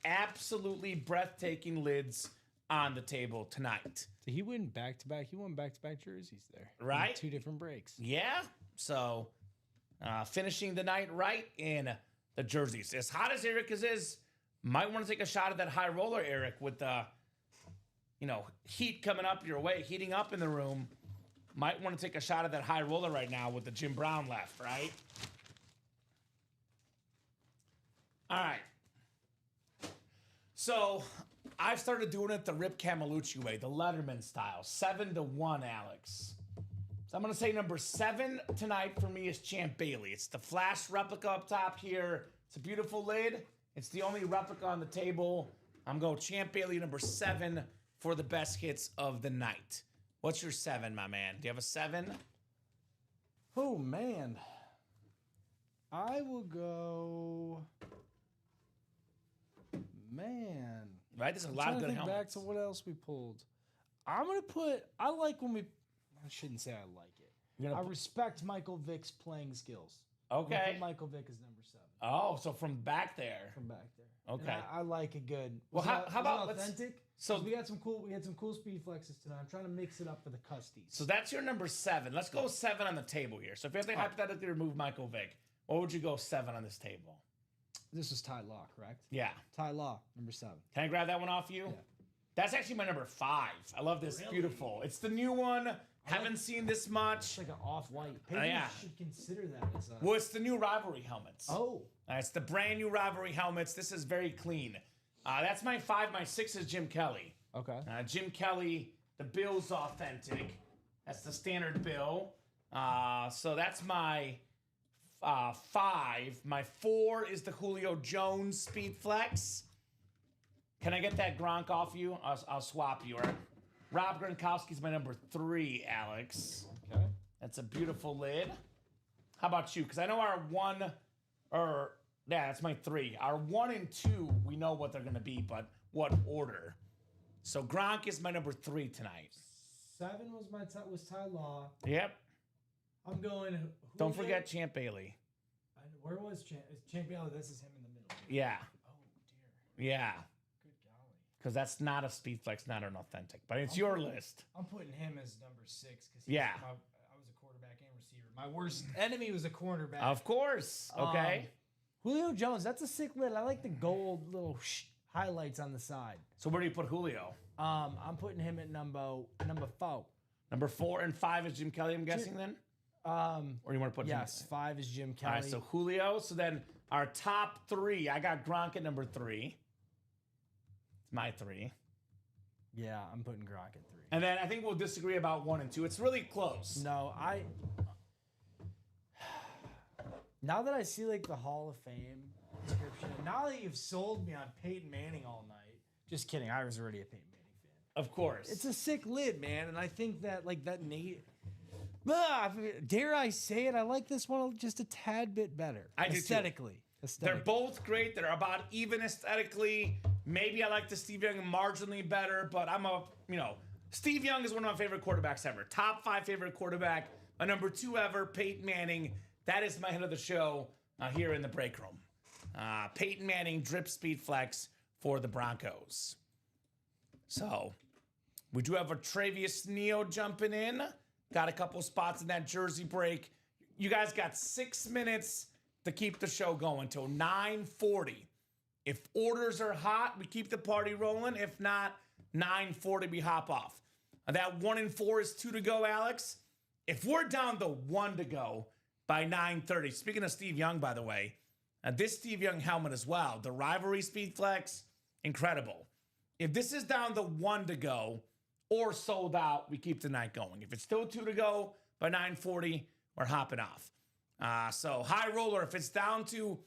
[SPEAKER 2] absolutely breathtaking lids on the table tonight.
[SPEAKER 3] Did he win back-to-back? He won back-to-back jerseys there.
[SPEAKER 2] Right?
[SPEAKER 3] 2 different breaks.
[SPEAKER 2] Yeah. So finishing the night right in the jerseys. As hot as Eric is, might want to take a shot at that high roller, Eric, with the heat coming up your way, heating up in the room. Might want to take a shot at that high roller right now with the Jim Brown left, right? All right. So I've started doing it the Rip Camelucci way, the Letterman style, 7-1, Alex. So I'm going to say number 7 tonight for me is Champ Bailey. It's the flash replica up top here. It's a beautiful lid. It's the only replica on the table. I'm going Champ Bailey number 7 for the best hits of the night. What's your 7, my man? Do you have a 7?
[SPEAKER 3] Oh, man. I will go... Man.
[SPEAKER 2] Right? There's a lot of good helmets.
[SPEAKER 3] Back to what else we pulled. I'm going to put... I like when we... I shouldn't say I like it. I respect Michael Vick's playing skills.
[SPEAKER 2] Okay.
[SPEAKER 3] I'm gonna put Michael Vick is number 7.
[SPEAKER 2] Oh, so from back there.
[SPEAKER 3] From back there.
[SPEAKER 2] Okay.
[SPEAKER 3] And I like a good...
[SPEAKER 2] Well, how about...
[SPEAKER 3] authentic?
[SPEAKER 2] So
[SPEAKER 3] we had some cool speed flexes tonight. I'm trying to mix it up for the custies.
[SPEAKER 2] So that's your number 7. Let's go 7 on the table here. So if you have to hypothetically remove Michael Vick, what would you go 7 on this table?
[SPEAKER 3] This is Ty Law, correct?
[SPEAKER 2] Yeah.
[SPEAKER 3] Ty Law, number 7.
[SPEAKER 2] Can I grab that one off you?
[SPEAKER 3] Yeah.
[SPEAKER 2] That's actually my number 5. I love this. Really? Beautiful. It's the new one. Haven't seen this much.
[SPEAKER 3] It's like an off-white. Peyton
[SPEAKER 2] yeah.
[SPEAKER 3] should consider that as a...
[SPEAKER 2] Well, it's the new rivalry helmets.
[SPEAKER 3] Oh.
[SPEAKER 2] It's the brand new rivalry helmets. This is very clean. That's my 5. My 6 is Jim Kelly.
[SPEAKER 3] Okay.
[SPEAKER 2] Jim Kelly, the bill's authentic. That's the standard bill. So that's my 5. My 4 is the Julio Jones Speed Flex. Can I get that Gronk off you? I'll swap you. Right? Rob Gronkowski's my number 3, Alex.
[SPEAKER 3] Okay.
[SPEAKER 2] That's a beautiful lid. How about you? Because I know our 1, that's my 3. Our 1 and 2, we know what they're going to be, but what order? So Gronk is my number 3 tonight.
[SPEAKER 3] 7 was Ty Law.
[SPEAKER 2] Yep.
[SPEAKER 3] I'm going...
[SPEAKER 2] Don't forget Champ Bailey.
[SPEAKER 3] Where was Champ Bailey? This is him in the middle.
[SPEAKER 2] Yeah.
[SPEAKER 3] Oh, dear.
[SPEAKER 2] Yeah.
[SPEAKER 3] Good golly.
[SPEAKER 2] Because that's not a speed flex, not an authentic. But it's your list.
[SPEAKER 3] I'm putting him as number 6 because
[SPEAKER 2] yeah.
[SPEAKER 3] I was a quarterback and receiver. My worst enemy was a cornerback.
[SPEAKER 2] Of course. Okay.
[SPEAKER 3] Julio Jones, that's a sick lid. I like the gold little highlights on the side.
[SPEAKER 2] So where do you put Julio?
[SPEAKER 3] I'm putting him at number 4.
[SPEAKER 2] Number 4 and 5 is Jim Kelly, I'm guessing then? Or you want to put
[SPEAKER 3] yes, 5 is Jim Kelly.
[SPEAKER 2] All right, so Julio. So then our top 3, I got Gronk at number 3. It's my 3.
[SPEAKER 3] Yeah, I'm putting Gronk at 3.
[SPEAKER 2] And then I think we'll disagree about 1 and 2. It's really close.
[SPEAKER 3] No, now that I see like the Hall of Fame description, now that you've sold me on Peyton Manning all night, just kidding, I was already a Peyton Manning fan.
[SPEAKER 2] Of course.
[SPEAKER 3] It's a sick lid, man, and I think that like that dare I say it, I like this one just a tad bit better.
[SPEAKER 2] I do
[SPEAKER 3] aesthetically.
[SPEAKER 2] They're both great. They're about even aesthetically. Maybe I like the Steve Young marginally better, but Steve Young is one of my favorite quarterbacks ever. Top 5 favorite quarterback. My number 2 ever, Peyton Manning. That is my hit of the show here in the break room. Peyton Manning drip speed flex for the Broncos. So we do have a Travius Neo jumping in. Got a couple spots in that jersey break. You guys got 6 minutes to keep the show going till 9:40. If orders are hot, we keep the party rolling. If not, 9:40 we hop off. That 1 and 4 is 2 to go, Alex. If we're down to 1 to go by 9:30, speaking of Steve Young, by the way, This Steve Young helmet as well. The rivalry speed flex, incredible. If this is down to 1 to go or sold out, we keep the night going. If it's still 2 to go by 9:40, we're hopping off. So high roller, if it's down to,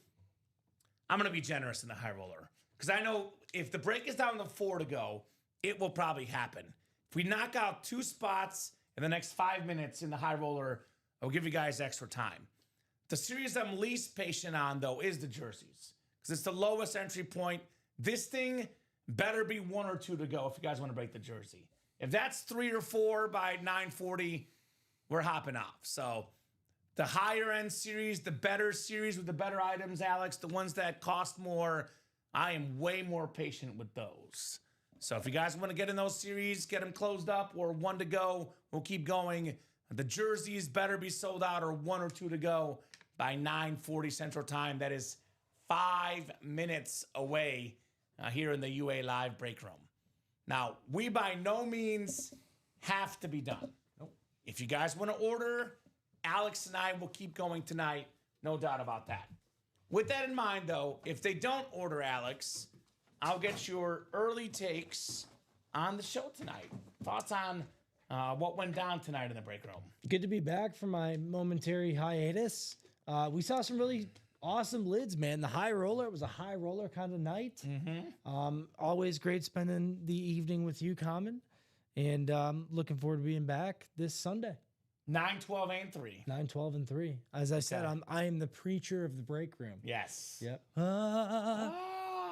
[SPEAKER 2] I'm going to be generous in the high roller. Because I know if the break is down to 4 to go, it will probably happen. If we knock out 2 spots in the next 5 minutes in the high roller, I'll give you guys extra time. The series I'm least patient on, though, is the jerseys. Because it's the lowest entry point. This thing better be 1 or 2 to go if you guys want to break the jersey. If that's 3 or 4 by 9:40, we're hopping off. So the higher end series, the better series with the better items, Alex, the ones that cost more, I am way more patient with those. So if you guys want to get in those series, get them closed up or 1 to go, we'll keep going. The jerseys better be sold out or 1 or 2 to go by 9:40 Central Time. That is 5 minutes away here in the UA Live break room. Now, we by no means have to be done. Nope. If you guys want to order, Alex and I will keep going tonight. No doubt about that. With that in mind, though, if they don't order Alex, I'll get your early takes on the show tonight. Thoughts on what went down tonight in the break room?
[SPEAKER 3] Good to be back from my momentary hiatus. We saw some really awesome lids, man. The high roller, it was a high roller kind of night. Always great spending the evening with you, Common. And looking forward to being back this Sunday.
[SPEAKER 2] 9, 12, and 3.
[SPEAKER 3] 9, 12, and 3. As I said, I am the preacher of the break room.
[SPEAKER 2] Yes.
[SPEAKER 3] Yep.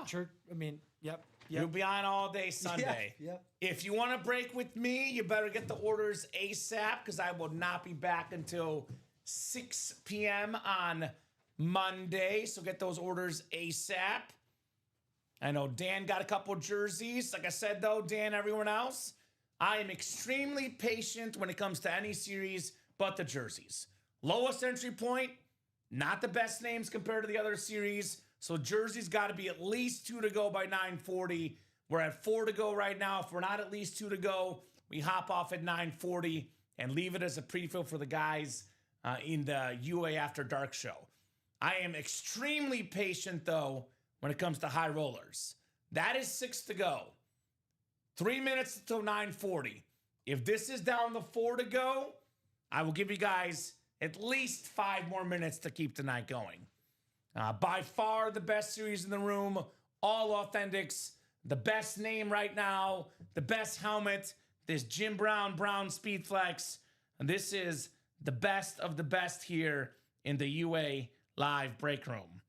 [SPEAKER 3] Church. I mean, yep.
[SPEAKER 2] You'll be on all day Sunday.
[SPEAKER 3] Yep.
[SPEAKER 2] If you want to break with me, you better get the orders ASAP because I will not be back until 6 p.m. on Monday. So get those orders ASAP. I know Dan got a couple jerseys. Like I said, though, Dan, everyone else, I am extremely patient when it comes to any series but the jerseys. Lowest entry point, not the best names compared to the other series. So jerseys got to be at least 2 to go by 9:40. We're at 4 to go right now. If we're not at least 2 to go, we hop off at 9:40 and leave it as a prefill for the guys in the UA After Dark show. I am extremely patient, though, when it comes to high rollers. That is 6 to go. 3 minutes until 9:40. If this is down to 4 to go, I will give you guys at least 5 more minutes to keep the night going. By far the best series in the room, all authentics, the best name right now, the best helmet, this Jim Brown Speed Flex. And this is the best of the best here in the UA Live break room.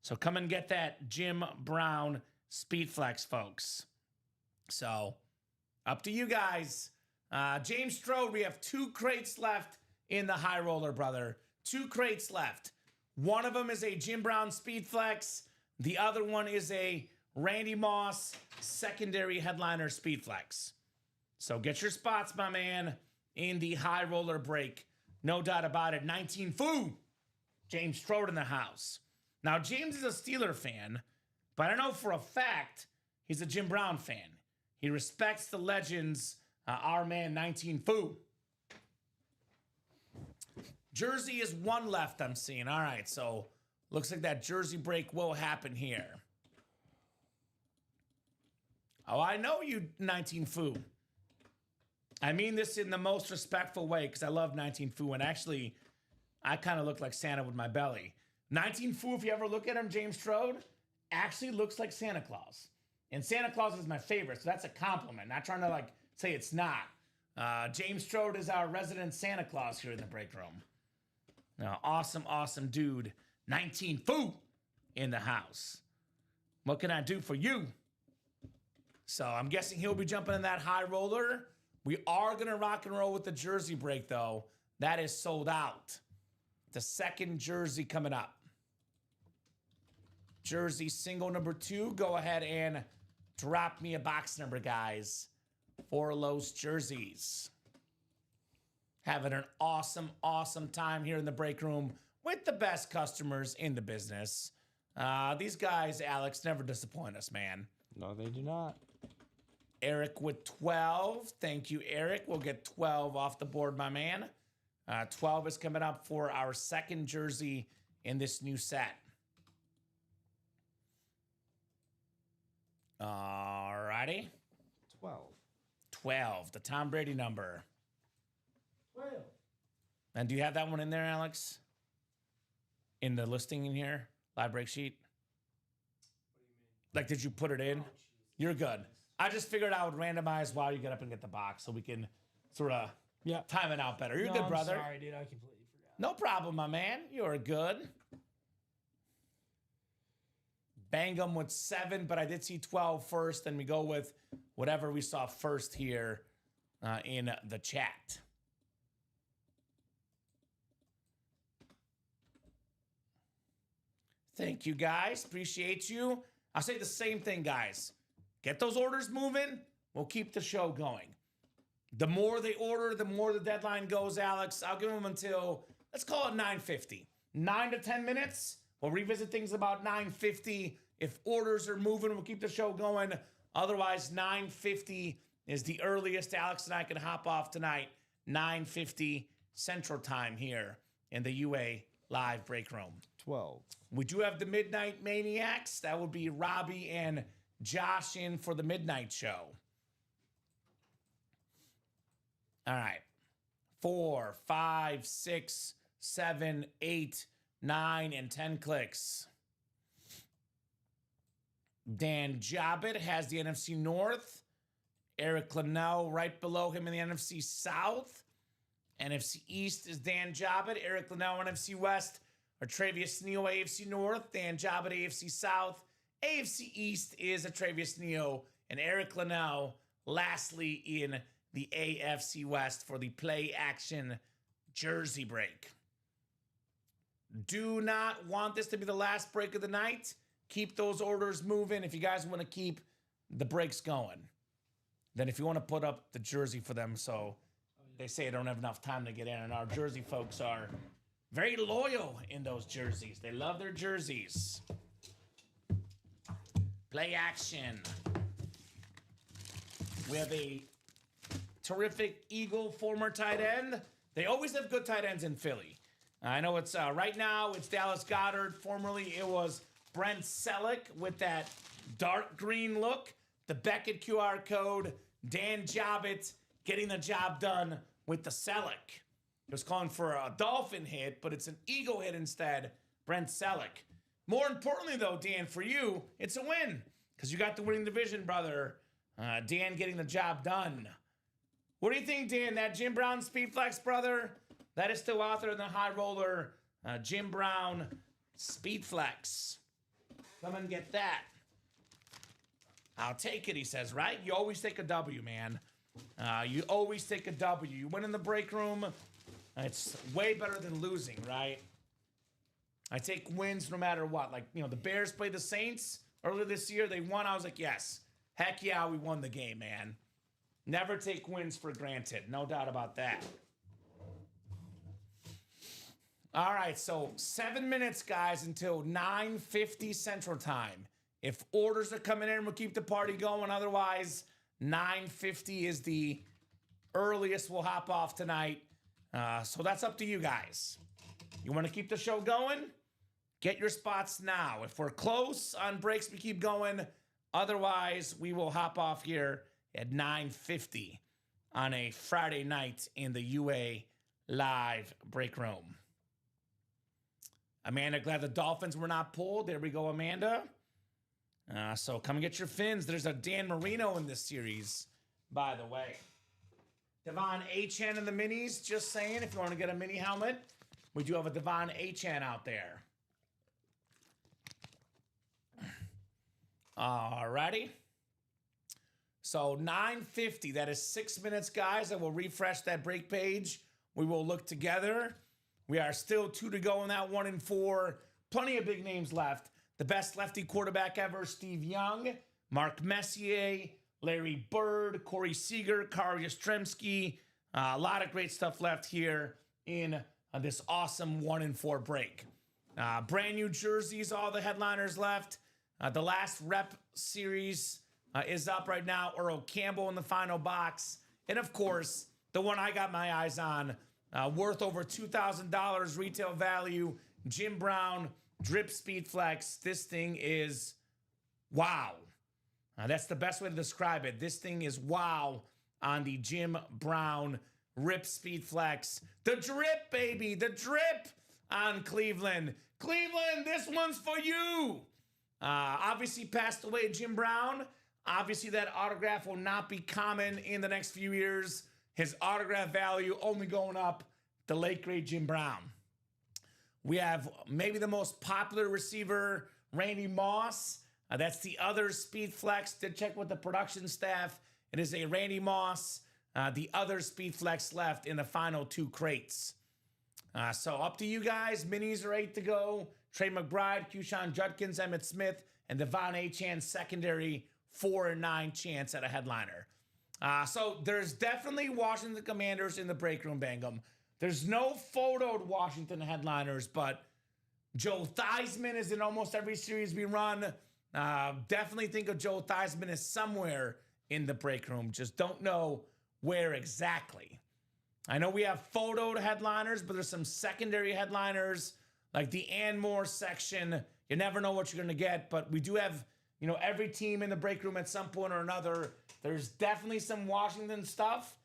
[SPEAKER 2] So come and get that Jim Brown Speed Flex, folks. So up to you guys. James Strode, we have 2 crates left in the high roller, brother. 2 crates left. One of them is a Jim Brown Speed Flex. The other one is a Randy Moss secondary headliner Speed Flex. So get your spots, my man, in the high roller break. No doubt about it. 19 foo. James Strode in the house. Now, James is a Steeler fan, but I know for a fact he's a Jim Brown fan. He respects the legends, our man 19 foo. Jersey is 1 left, I'm seeing. All right, so looks like that jersey break will happen here. Oh, I know you, 19 foo. I mean this in the most respectful way because I love 19 foo, and actually, I kind of look like Santa with my belly. 19 foo, if you ever look at him, James Strode, actually looks like Santa Claus. And Santa Claus is my favorite, so that's a compliment. Not trying to say it's not. James Strode is our resident Santa Claus here in the break room. Awesome dude. 19 foo in the house. What can I do for you? So I'm guessing he'll be jumping in that high roller. We are going to rock and roll with the jersey break, though. That is sold out. The second jersey coming up. Jersey single number 2. Go ahead and drop me a box number, guys, for Los jerseys. Having an awesome time here in the break room with the best customers in the business. These guys, Alex, never disappoint us, man.
[SPEAKER 5] No, they do not.
[SPEAKER 2] Eric with 12. Thank you, Eric. We'll get 12 off the board, my man. 12 is coming up for our second jersey in this new set. All righty.
[SPEAKER 3] 12.
[SPEAKER 2] 12, the Tom Brady number.
[SPEAKER 3] 12.
[SPEAKER 2] And do you have that one in there, Alex? In the listing in here? Live break sheet? Like, did you put it in? You're good. I just figured I would randomize while you get up and get the box so we can sort of time it out better. You're good, brother.
[SPEAKER 3] I'm sorry, dude. I completely forgot.
[SPEAKER 2] No problem, my man. You're good. Bang them with 7, but I did see 12 first, and we go with whatever we saw first here in the chat. Thank you, guys. Appreciate you. I'll say the same thing, guys. Get those orders moving. We'll keep the show going. The more they order, the more the deadline goes, Alex. I'll give them until, let's call it 9:50. 9 to 10 minutes. We'll revisit things about 9:50. If orders are moving, we'll keep the show going. Otherwise, 9:50 is the earliest Alex and I can hop off tonight. 9:50 Central Time here in the UA Live Break Room.
[SPEAKER 5] 12.
[SPEAKER 2] We do have the Midnight Maniacs. That would be Robbie and Josh in for the midnight show. All right. 4, 5, 6, 7, 8, 9, and 10 clicks. Dan Jobbitt has the NFC North. Eric Linnell right below him in the NFC South. NFC East is Dan Jobbitt. Eric Linnell, NFC West. Travius Neo, AFC North. Dan Jobbitt, AFC South. AFC East is Travius Neo and Eric Linnell. Lastly, in the AFC West for the play action jersey break. Do not want this to be the last break of the night. Keep those orders moving if you guys want to keep the breaks going. Then if you want to put up the jersey for them, so they say I don't have enough time to get in, and our jersey folks are very loyal in those jerseys. They love their jerseys. Play action. We have a terrific Eagle former tight end. They always have good tight ends in Philly. I know it's right now it's Dallas Goedert. Formerly it was Brent Selleck with that dark green look. The Beckett QR code. Dan Jobbitt getting the job done with the Selleck. It was calling for a Dolphin hit, but it's an Eagle hit instead. Brent Selleck. More importantly, though, Dan, for you, it's a win because you got the winning division, brother. Dan getting the job done. What do you think, Dan? That Jim Brown Speed Flex, brother? That is still out there in the high roller. Jim Brown Speed Flex. Come and get that. I'll take it, he says, right? You always take a W, man. You always take a W. You win in the break room. It's way better than losing, right? I take wins no matter what. Like, you know, the Bears played the Saints earlier this year. They won. I was like, yes. Heck yeah, we won the game, man. Never take wins for granted. No doubt about that. All right, so 7 minutes, guys, until 9:50 Central Time. If orders are coming in, we'll keep the party going. Otherwise, 9:50 is the earliest we'll hop off tonight. So that's up to you guys. You want to keep the show going? Get your spots now. If we're close on breaks, we keep going. Otherwise, we will hop off here at 9:50 on a Friday night in the UA Live Break Room. Amanda, glad the Dolphins were not pulled. There we go, Amanda. So come and get your fins. There's a Dan Marino in this series, by the way. Devon Achane in the minis, just saying, if you want to get a mini helmet, we do have a Devon Achane out there. Alrighty. So 9:50, that is 6 minutes, guys. I will refresh that break page. We will look together. We are still 2 to go in that 1 and 4. Plenty of big names left. The best lefty quarterback ever, Steve Young, Mark Messier, Larry Bird, Corey Seager, Kari Yastrzemski. A lot of great stuff left here in this awesome 1 and 4 break. Brand new jerseys, all the headliners left. The last rep series is up right now. Earl Campbell in the final box. And of course, the one I got my eyes on, worth over $2,000 retail value, Jim Brown Drip Speed Flex. This thing is wow. That's the best way to describe it. This thing is wow on the Jim Brown Rip Speed Flex. The drip, baby, the drip on Cleveland. Cleveland, this one's for you. Obviously passed away Jim Brown. Obviously that autograph will not be common in the next few years. His autograph value only going up. The late, great Jim Brown. We have maybe the most popular receiver, Randy Moss. That's the other Speed Flex. To check with the production staff, it is a Randy Moss. The other Speed Flex left in the final 2 crates. So up to you guys. Minis are 8 to go. Trey McBride, Kushan Judkins, Emmitt Smith, and Devon Achane secondary 4 and 9 chance at a headliner. So there's definitely Washington Commanders in the break room, Bangum. There's no photoed Washington headliners, but Joe Theismann is in almost every series we run. Definitely think of Joe Theismann as somewhere in the break room. Just don't know where exactly. I know we have photoed headliners, but there's some secondary headliners like the Anmore section. You never know what you're going to get, but we do have, every team in the break room at some point or another. There's definitely some Washington stuff.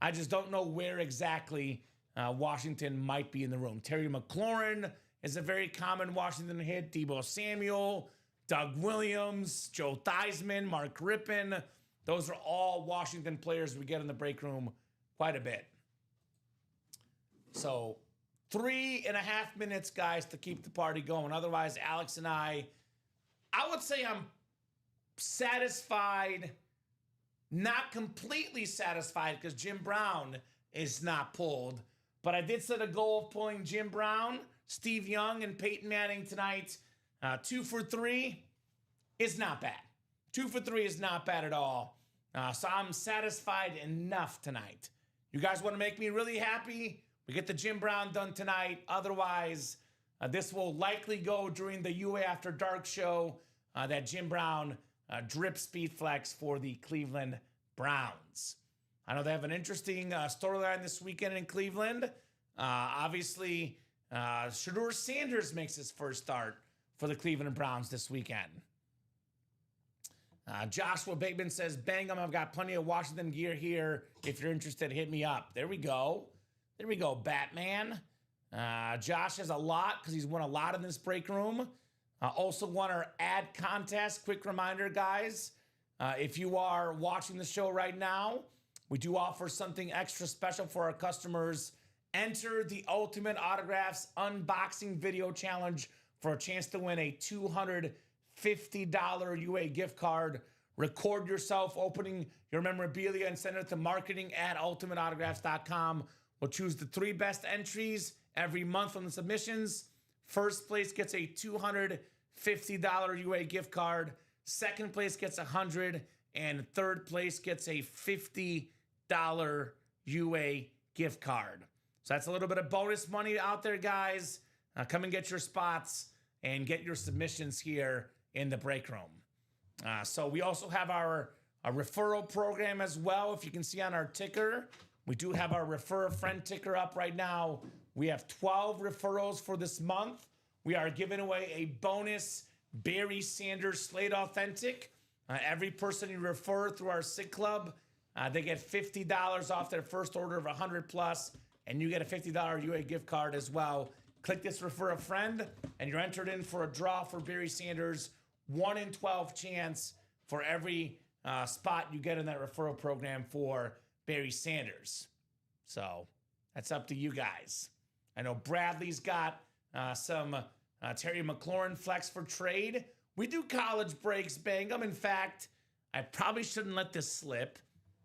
[SPEAKER 2] I just don't know where exactly Washington might be in the room. Terry McLaurin is a very common Washington hit. Deebo Samuel, Doug Williams, Joe Theismann, Mark Rippon. Those are all Washington players we get in the break room quite a bit. So 3.5 minutes, guys, to keep the party going. Otherwise, Alex and I would say I'm satisfied, not completely satisfied because Jim Brown is not pulled. But I did set a goal of pulling Jim Brown, Steve Young, and Peyton Manning tonight. 2 for 3 is not bad. 2 for 3 is not bad at all. So I'm satisfied enough tonight. You guys want to make me really happy? We get the Jim Brown done tonight. Otherwise, this will likely go during the UA After Dark show. That Jim Brown drip speed flex for the Cleveland Browns. I know they have an interesting storyline this weekend in Cleveland. Obviously, Shedeur Sanders makes his first start for the Cleveland Browns this weekend. Joshua Bateman says, Bangum, I've got plenty of Washington gear here. If you're interested, hit me up. There we go. There we go, Batman. Josh has a lot because he's won a lot in this break room. Also won our ad contest. Quick reminder, guys. If you are watching the show right now, we do offer something extra special for our customers. Enter the Ultimate Autographs Unboxing Video Challenge for a chance to win a $250 UA gift card. Record yourself opening your memorabilia and send it to marketing@ultimateautographs.com. We'll choose the 3 best entries every month from the submissions. First place gets a $250 UA gift card. Second place gets $100, and third place gets a $50 UA gift card. So that's a little bit of bonus money out there, guys. Come and get your spots and get your submissions here in the break room. So we also have our referral program as well. If you can see on our ticker, we do have our Refer a Friend ticker up right now. We have 12 referrals for this month. We are giving away a bonus Barry Sanders Slate Authentic. Every person you refer through our SIG Club, they get $50 off their first order of 100 plus, and you get a $50 UA gift card as well. Click this Refer a Friend, and you're entered in for a draw for Barry Sanders. 1 in 12 chance for every spot you get in that referral program for Barry Sanders. So that's up to you guys. I know Bradley's got some Terry McLaurin flex for trade. We do college breaks, Bangum. In fact, I probably shouldn't let this slip,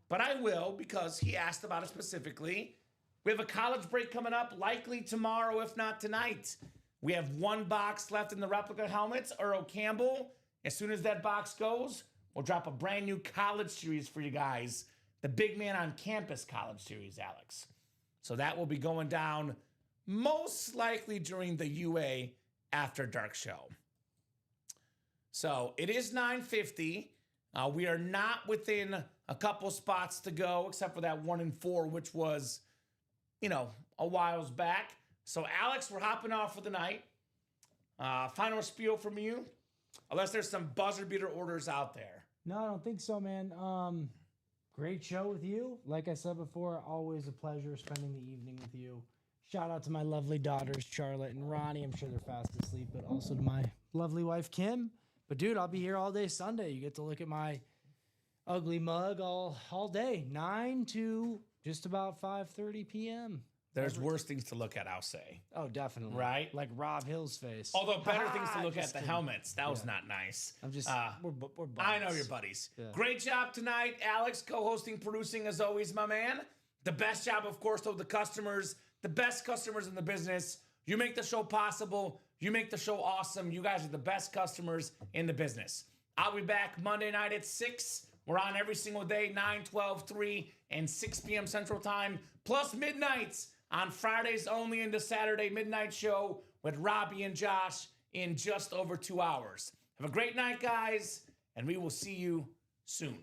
[SPEAKER 2] but I will because he asked about it specifically. We have a college break coming up, likely tomorrow, if not tonight. We have 1 box left in the replica helmets. Earl Campbell, as soon as that box goes, we'll drop a brand new college series for you guys. The Big Man on Campus college series, Alex. So that will be going down most likely during the UA After Dark show. So it is 9:50. We are not within a couple spots to go, except for that 1 in 4, which was, a whiles back. So Alex, we're hopping off for the night. Final spiel from you, unless there's some buzzer beater orders out there.
[SPEAKER 3] No, I don't think so, man. Great show with you. Like I said before, always a pleasure spending the evening with you. Shout out to my lovely daughters, Charlotte and Ronnie. I'm sure they're fast asleep, but also to my lovely wife, Kim. But, dude, I'll be here all day Sunday. You get to look at my ugly mug all day, 9 to just about 5:30 p.m.
[SPEAKER 2] There's worse things to look at, I'll say.
[SPEAKER 3] Oh, definitely.
[SPEAKER 2] Right?
[SPEAKER 3] Like Rob Hill's face.
[SPEAKER 2] Although better things to look at,
[SPEAKER 3] Just
[SPEAKER 2] the
[SPEAKER 3] kidding.
[SPEAKER 2] helmets. That was not nice.
[SPEAKER 3] I'm just, we're buddies.
[SPEAKER 2] I know your buddies.
[SPEAKER 3] Yeah.
[SPEAKER 2] Great job tonight, Alex, co-hosting, producing as always, my man. The best job, of course, though, the customers, the best customers in the business. You make the show possible. You make the show awesome. You guys are the best customers in the business. I'll be back Monday night at 6. We're on every single day, 9, 12, 3, and 6 p.m. Central Time, plus midnights on Fridays only into Saturday midnight show with Robbie and Josh in just over 2 hours. Have a great night, guys, and we will see you soon.